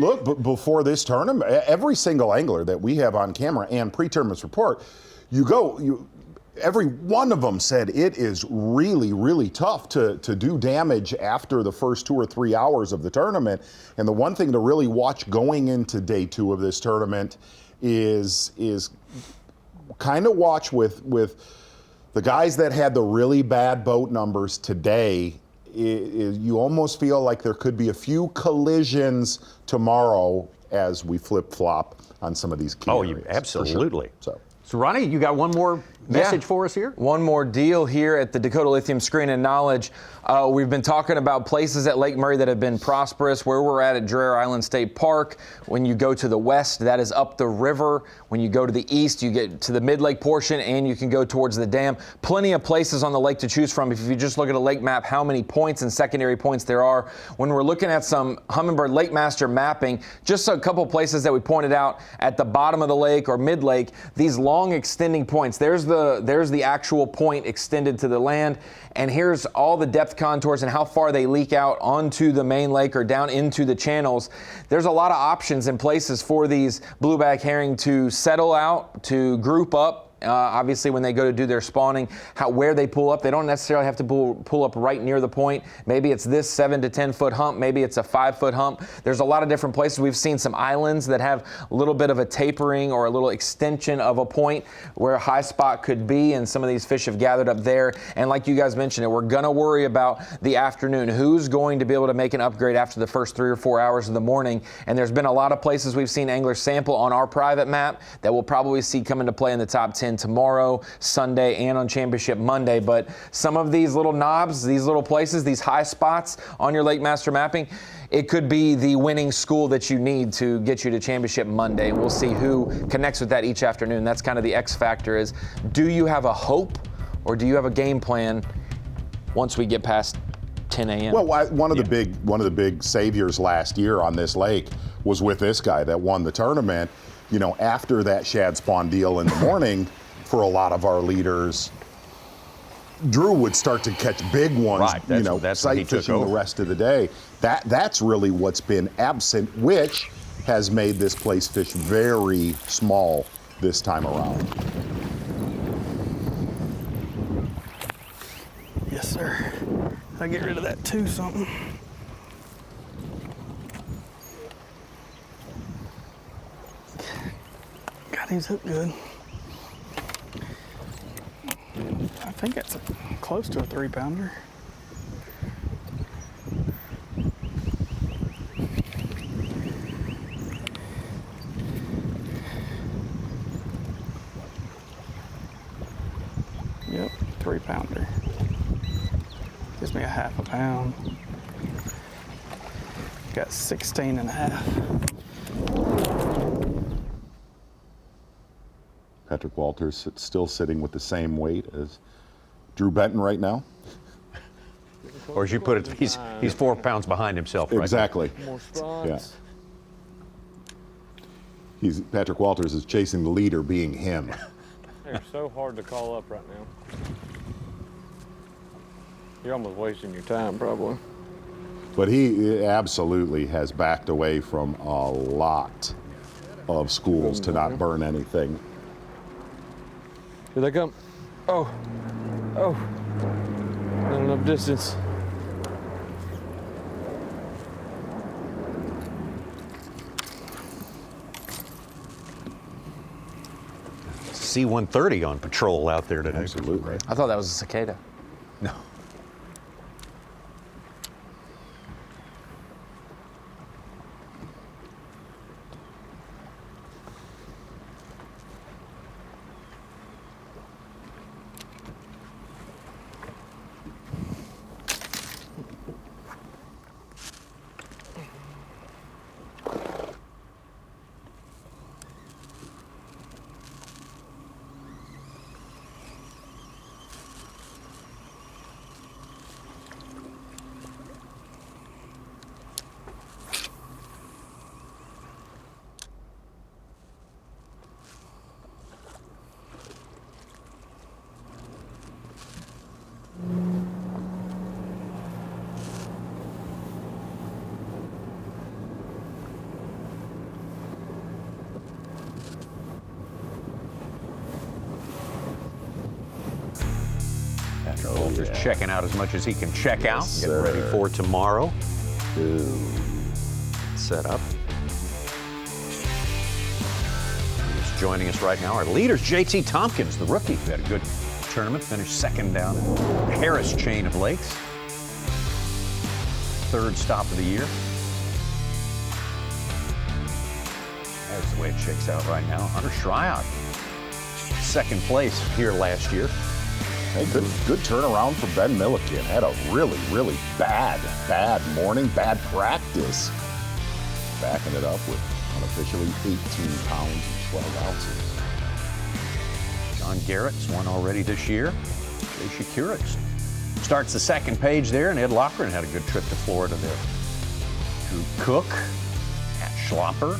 Look, before this tournament, every single angler that we have on camera and pre-tournament report, every one of them said it is really, really tough to do damage after the first 2 or 3 hours of the tournament. And the one thing to really watch going into day 2 of this tournament is kind of watch with the guys that had the really bad boat numbers today. You almost feel like there could be a few collisions tomorrow as we flip-flop on some of these key areas. Absolutely. Sure. So Ronnie, you got one more message for us here? One more deal here at the Dakota Lithium Screen and Knowledge. We've been talking about places at Lake Murray that have been prosperous. Where we're at Dreher Island State Park. When you go to the west, that is up the river. When you go to the east, you get to the mid-lake portion and you can go towards the dam. Plenty of places on the lake to choose from. If you just look at a lake map, how many points and secondary points there are. When we're looking at some Humminbird Lakemaster mapping, just a couple places that we pointed out at the bottom of the lake or mid-lake, these long extending points. There's the actual point extended to the land, and here's all the depth contours and how far they leak out onto the main lake or down into the channels. There's a lot of options and places for these blueback herring to settle out, to group up. Obviously, when they go to do their spawning, where they pull up, they don't necessarily have to pull up right near the point. Maybe it's this 7 to 10 foot hump. Maybe it's a 5 foot hump. There's a lot of different places. We've seen some islands that have a little bit of a tapering or a little extension of a point where a high spot could be, and some of these fish have gathered up there. And like you guys mentioned, we're going to worry about the afternoon. Who's going to be able to make an upgrade after the first 3 or 4 hours of the morning? And there's been a lot of places we've seen anglers sample on our private map that we'll probably see come into play in the top 10 tomorrow, Sunday, and on Championship Monday. But some of these little knobs, these little places, these high spots on your Lakemaster mapping, it could be the winning school that you need to get you to Championship Monday. We'll see who connects with that each afternoon. That's kind of the X factor is, do you have a hope or do you have a game plan once we get past 10 a.m.? Well, one of the big saviors last year on this lake was with this guy that won the tournament. After that shad spawn deal in the morning, for a lot of our leaders, Drew would start to catch big ones, right. That's sight fishing the rest of the day. That's really what's been absent, which has made this place fish very small this time around. Yes, sir. I get rid of that too, something. Got these hooked good. think it's close to a 3-pounder. Yep, 3-pounder. Gives me a half a pound. Got 16 and a half. Patrick Walters still sitting with the same weight as Drew Benton right now. Or as you put it, he's 4 pounds behind himself right Exactly. now. More spots. Yeah. Patrick Walters is chasing the leader, being him. They're so hard to call up right now. You're almost wasting your time, probably. But he absolutely has backed away from a lot of schools to not burn anything. Here they come. Oh. Oh. Not enough distance. C-130 on patrol out there today. Absolutely. I thought that was a cicada. No. Patrick Walters checking out as much as he can check out. Getting ready for tomorrow. Set up. Just joining us right now, our leaders, JT Tompkins, the rookie, who had a good tournament, finished second down in Harris Chain of Lakes. Third stop of the year. That's the way it shakes out right now. Hunter Shryock, second place here last year. Hey, good turnaround for Ben Milliken. Had a really, really bad morning, bad practice. Backing it up with unofficially 18 pounds and 12 ounces. John Garrett's won already this year. Jay Shakira starts the second page there, and Ed Lochran had a good trip to Florida there. Drew Cook, Pat Schlopper,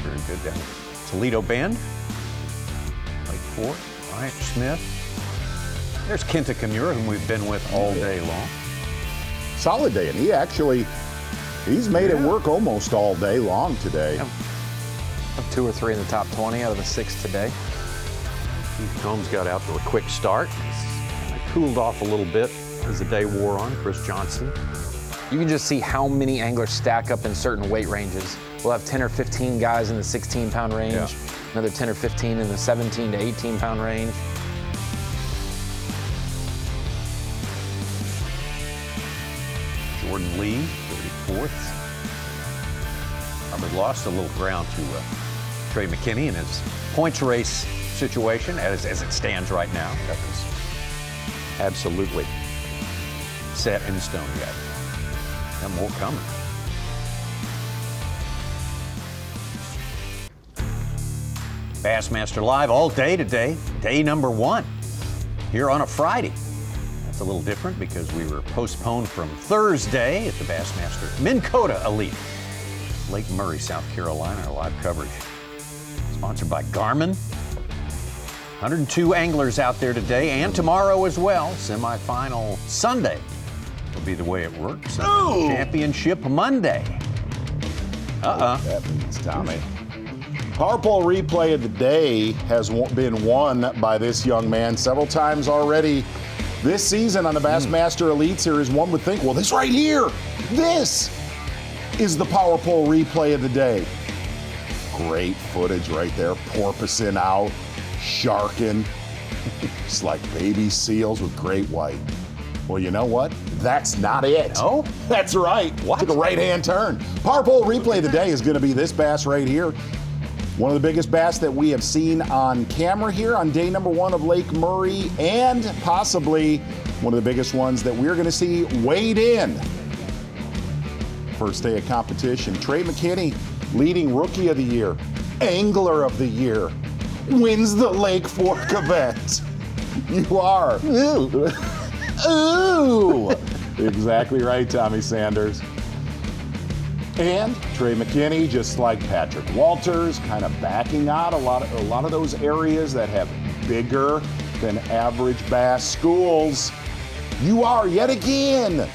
very good down at Toledo Bend. Lake Fort, Bryant Smith. There's Kenta Kimura, whom we've been with all day long. Solid day, and he's made it work almost all day long today. Yeah. 2 or 3 in the top 20 out of the 6 today. Keith Combs got out to a quick start. He's cooled off a little bit as the day wore on. Chris Johnson. You can just see how many anglers stack up in certain weight ranges. We'll have 10 or 15 guys in the 16-pound range, another 10 or 15 in the 17 to 18-pound range. Jordan Lee, 34th. Hubbard lost a little ground to Trey McKinney in his points race situation as it stands right now. That was absolutely set in stone yet. And more coming. Bassmaster Live all day today, day number 1, here on a Friday. That's a little different because we were postponed from Thursday at the Bassmaster Minn Kota Elite, Lake Murray, South Carolina. Our live coverage sponsored by Garmin. 102 anglers out there today and tomorrow as well. Semifinal Sunday will be the way it works. Championship Monday. That means Tommy. Power Pole replay of the day has been won by this young man several times already this season on the Bassmaster Elite Series. One would think, well, this right here, this is the Power Pole replay of the day. Great footage right there. Porpoising out, sharking. It's like baby seals with great white. Well, you know what? That's not it. No? That's right. What? Took a right-hand turn. Power pole replay of the day is going to be this bass right here. One of the biggest bass that we have seen on camera here on day number 1 of Lake Murray, and possibly one of the biggest ones that we're going to see weighed in. First day of competition. Trey McKinney, leading Rookie of the Year, Angler of the Year, wins the Lake Fork event. You are. Ooh. Exactly right, Tommy Sanders. And Trey McKinney, just like Patrick Walters, kind of backing out a lot of those areas that have bigger than average bass schools. You are yet again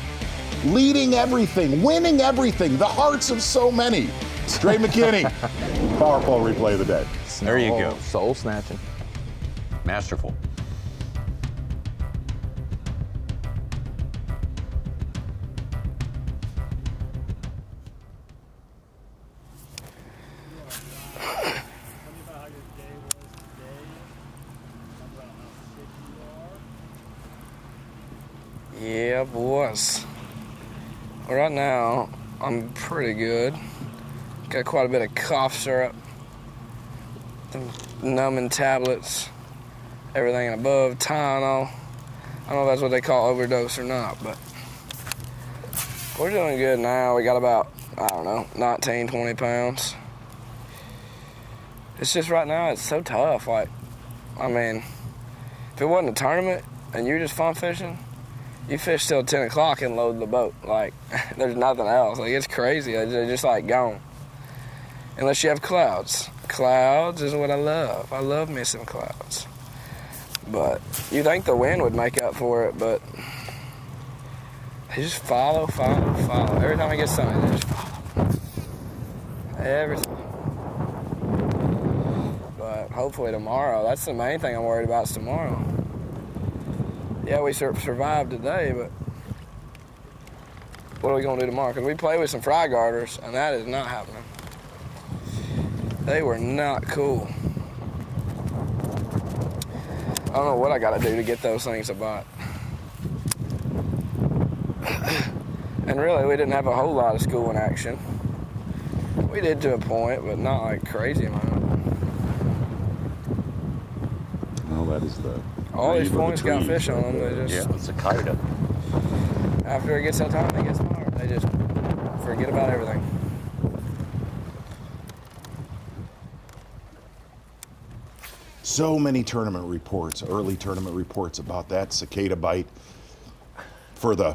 leading everything, winning everything, the hearts of so many. Trey McKinney, Power Pole replay of the day. There you go. Soul snatching. Masterful. Yeah, boys. Right now, I'm pretty good. Got quite a bit of cough syrup, the numbing tablets, everything above, Tylenol. I don't know if that's what they call overdose or not, but we're doing good now. We got about, 19, 20 pounds. It's just right now, it's so tough. If it wasn't a tournament and you're just fun fishing, you fish till 10 o'clock and load the boat. There's nothing else. It's crazy. They're just gone. Unless you have clouds. Clouds is what I love. I love missing clouds. But you think the wind would make up for it, but they just follow. Every time it gets sunny, they just follow. Everything. But hopefully tomorrow, that's the main thing I'm worried about is tomorrow. Yeah, we survived today, but what are we going to do tomorrow? Because we play with some fry garters, and that is not happening. They were not cool. I don't know what I got to do to get those things to bite. And really, we didn't have a whole lot of schooling action. We did to a point, but not crazy amount. Well, that is the... All these points got fish on them. They just, it's a Kota. After it gets that time, they get smart. They just forget about everything. So many tournament reports, early tournament reports about that cicada bite for the,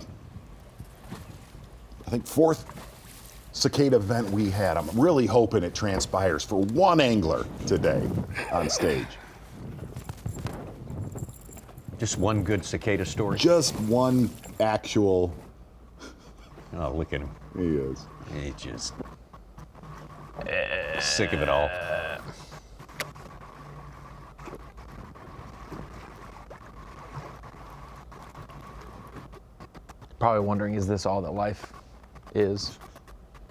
I think, 4th cicada event we had. I'm really hoping it transpires for one angler today on stage. Just one good cicada story? Just one actual. Oh, look at him. He is. He's just sick of it all. Probably wondering, is this all that life is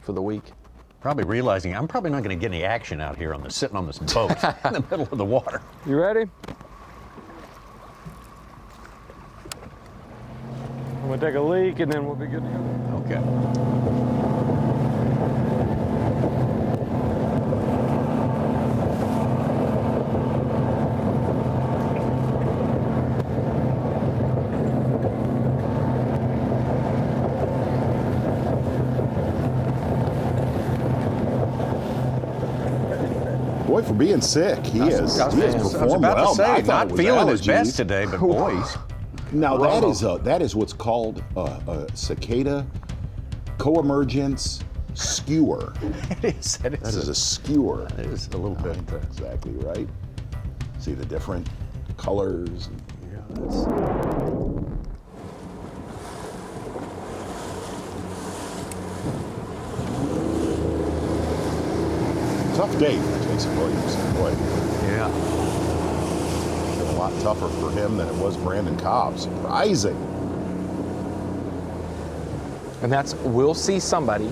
for the week? Probably realizing I'm probably not going to get any action out here sitting on this boat in the middle of the water. You ready? I'm gonna take a leak and then we'll be good to go. Okay. Boy, for being sick, he is. He has performed I was about well. to say, I thought not it was feeling his allergies. best today, but boys. Now that is what's called a cicada co-emergence skewer. It is. That is a skewer. It is a little bit. Exactly right. See the different colors. Yeah, that's. Tough day for Jason Williamson, boy. Yeah. A lot tougher for him than it was Brandon Cobb. Surprising. And we'll see somebody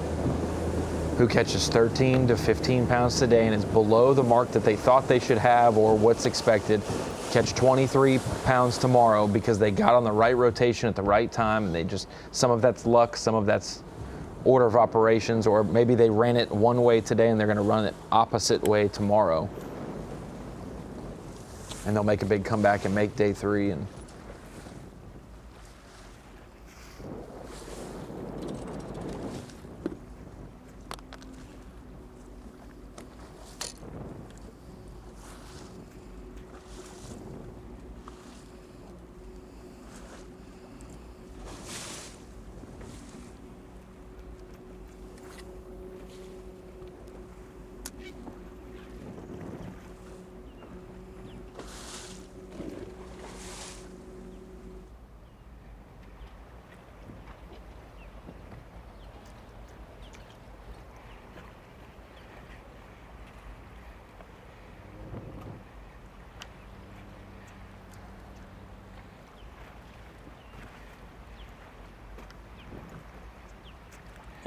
who catches 13 to 15 pounds today and is below the mark that they thought they should have or what's expected. catch 23 pounds tomorrow because they got on the right rotation at the right time, and they just, some of that's luck, some of that's order of operations, or maybe they ran it one way today and they're going to run it opposite way tomorrow. And they'll make a big comeback and make day 3. And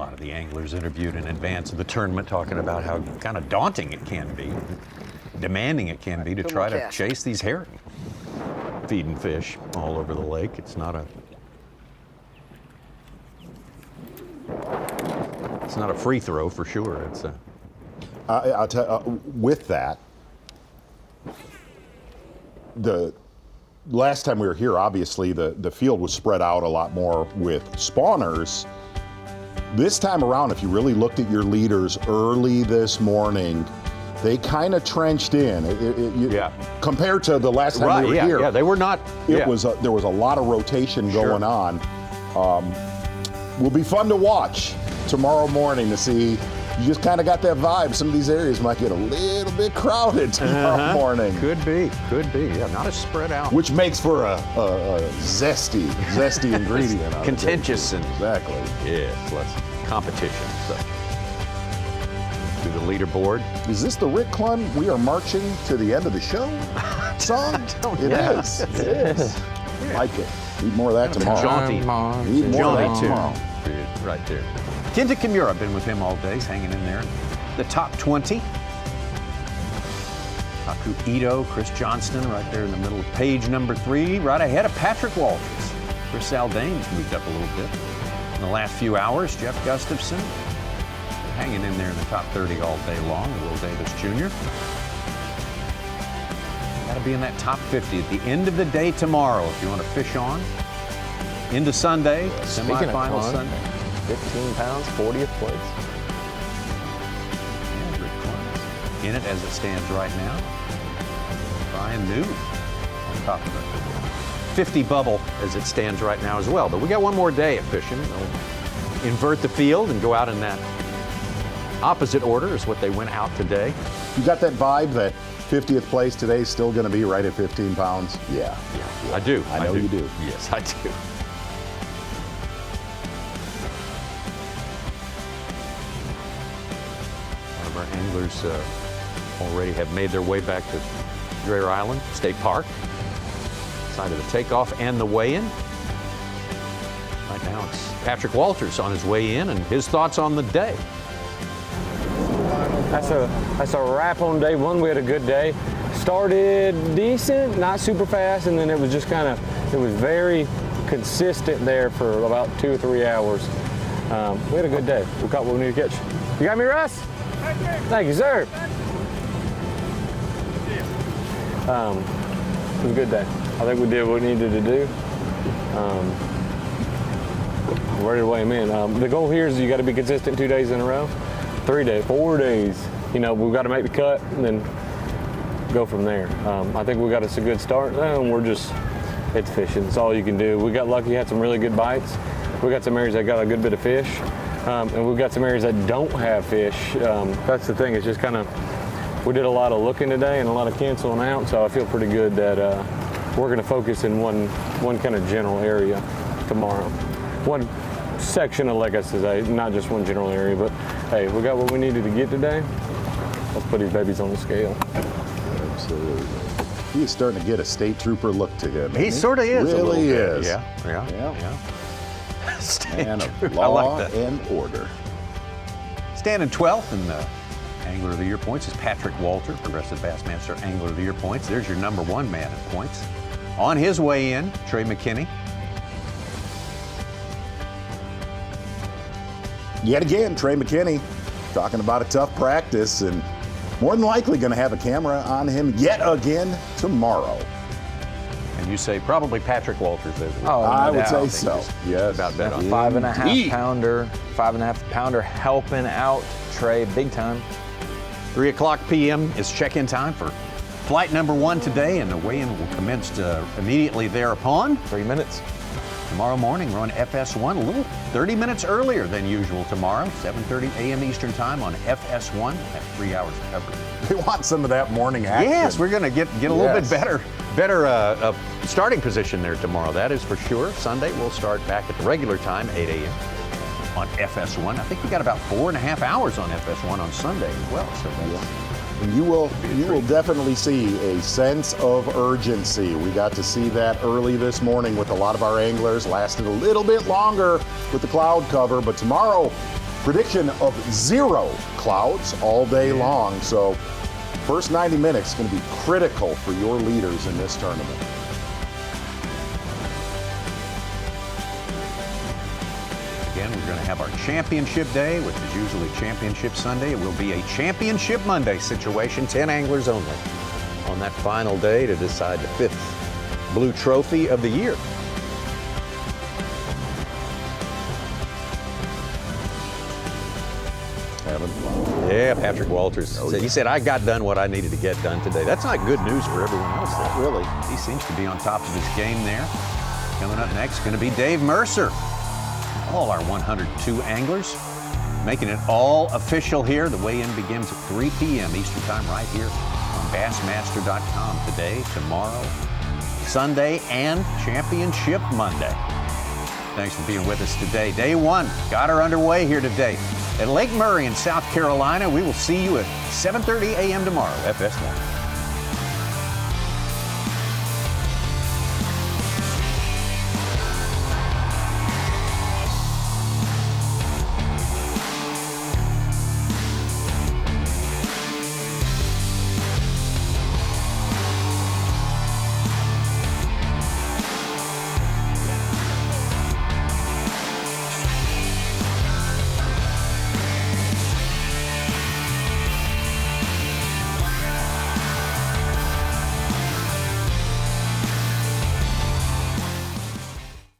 A lot of the anglers interviewed in advance of the tournament talking about how kind of daunting it can be, demanding it can be to try to chase these herring. Feeding fish all over the lake. It's not a free throw for sure. It's a. I'll tell with that, the last time we were here, obviously the field was spread out a lot more with spawners. This time around, if you really looked at your leaders early this morning, they kind of trenched in. Compared to the last time we were here. Yeah, they were not. There was a lot of rotation going on. Will be fun to watch tomorrow morning to see. You just kind of got that vibe. Some of these areas might get a little bit crowded tomorrow morning. Could be. Yeah, not as spread out. Which makes for a zesty ingredient. Contentious and exactly. Yeah, less competition. So through the leaderboard. Is this the Rick Clunn "We Are Marching to the End of the Show" song? It is. It is. Like it. Need more of that tomorrow. Jaunty. Need more of that tomorrow. Right there. Kenta Kimura, been with him all day. He's hanging in there. The top 20. Haku Ito, Chris Johnston right there in the middle of page number 3, right ahead of Patrick Walters. Chris Aldane's moved up a little bit. In the last few hours, Jeff Gustafson hanging in there in the top 30 all day long. Will Davis Jr. Got to be in that top 50 at the end of the day tomorrow if you want to fish on. Into Sunday, semifinal Sunday. 15 pounds, 40th place. Yeah, Rick Clunn in it as it stands right now. Brian New on top of it. 50 bubble as it stands right now as well. But we got one more day of fishing. They'll invert the field and go out in that opposite order is what they went out today. You got that vibe that 50th place today is still going to be right at 15 pounds? Yeah. I do. I know you do. Yes, I do. Our anglers already have made their way back to Dreher Island State Park. Side of the takeoff and the weigh-in. Right now it's Patrick Walters on his way in and his thoughts on the day. That's a wrap on day 1. We had a good day. Started decent, not super fast, and then it was just it was very consistent there for about 2 or 3 hours. We had a good day. We caught what we need to catch. You got me, Russ? Thank you, sir. It was a good day. I think we did what we needed to do. I'm ready to weigh him in. The goal here is you got to be consistent 2 days in a row, 3 days, 4 days. You know, we've got to make the cut and then go from there. I think we got us a good start, and it's fishing. It's all you can do. We got lucky, had some really good bites. We got some areas that got a good bit of fish. And we've got some areas that don't have fish. That's the thing. It's just we did a lot of looking today and a lot of canceling out. So I feel pretty good that we're going to focus in one kind of general area tomorrow. One section of Lake today, not just one general area. But hey, we got what we needed to get today. Let's put these babies on the scale. Absolutely. He is starting to get a state trooper look to him. He sort of is. Really is. Yeah. Man of law and order. Standing 12th in the Angler of the Year points is Patrick Walter, Progressive Bassmaster Angler of the Year points. There's your number one man in points. On his way in, Trey McKinney. Yet again, Trey McKinney talking about a tough practice and more than likely going to have a camera on him yet again tomorrow. And you say probably Patrick Walters as well. Oh, I would say so. Yes. About that. 5.5 pounder helping out Trey big time. 3 o'clock p.m. is check-in time for flight number 1 today, and the weigh-in will commence immediately thereupon. 3 minutes. Tomorrow morning, we're on FS1, a little 30 minutes earlier than usual tomorrow, 7:30 a.m. Eastern Time on FS1. Have 3 hours of coverage. We want some of that morning action. Yes, we're going to get a little bit better starting position there tomorrow. That is for sure. Sunday, we'll start back at the regular time, 8 a.m. on FS1. I think we got about 4.5 hours on FS1 on Sunday as well. So that's, and you will definitely see a sense of urgency. We got to see that early this morning with a lot of our anglers. Lasted a little bit longer with the cloud cover, but tomorrow, prediction of 0 clouds all day long. So first 90 minutes is going to be critical for your leaders in this tournament. Again, we're going to have our championship day, which is usually championship Sunday. It will be a championship Monday situation, 10 anglers only on that final day to decide the 5th Blue Trophy of the year. Yeah, Patrick Walters. He said, I got done what I needed to get done today. That's not good news for everyone else, though. Really. He seems to be on top of his game there. Coming up next is going to be Dave Mercer. All our 102 anglers making it all official here. The weigh-in begins at 3 p.m. Eastern Time right here on Bassmaster.com today, tomorrow, Sunday, and Championship Monday. Thanks for being with us today. Day 1 got her underway here today at Lake Murray in South Carolina. We will see you at 7:30 a.m. tomorrow, FS1.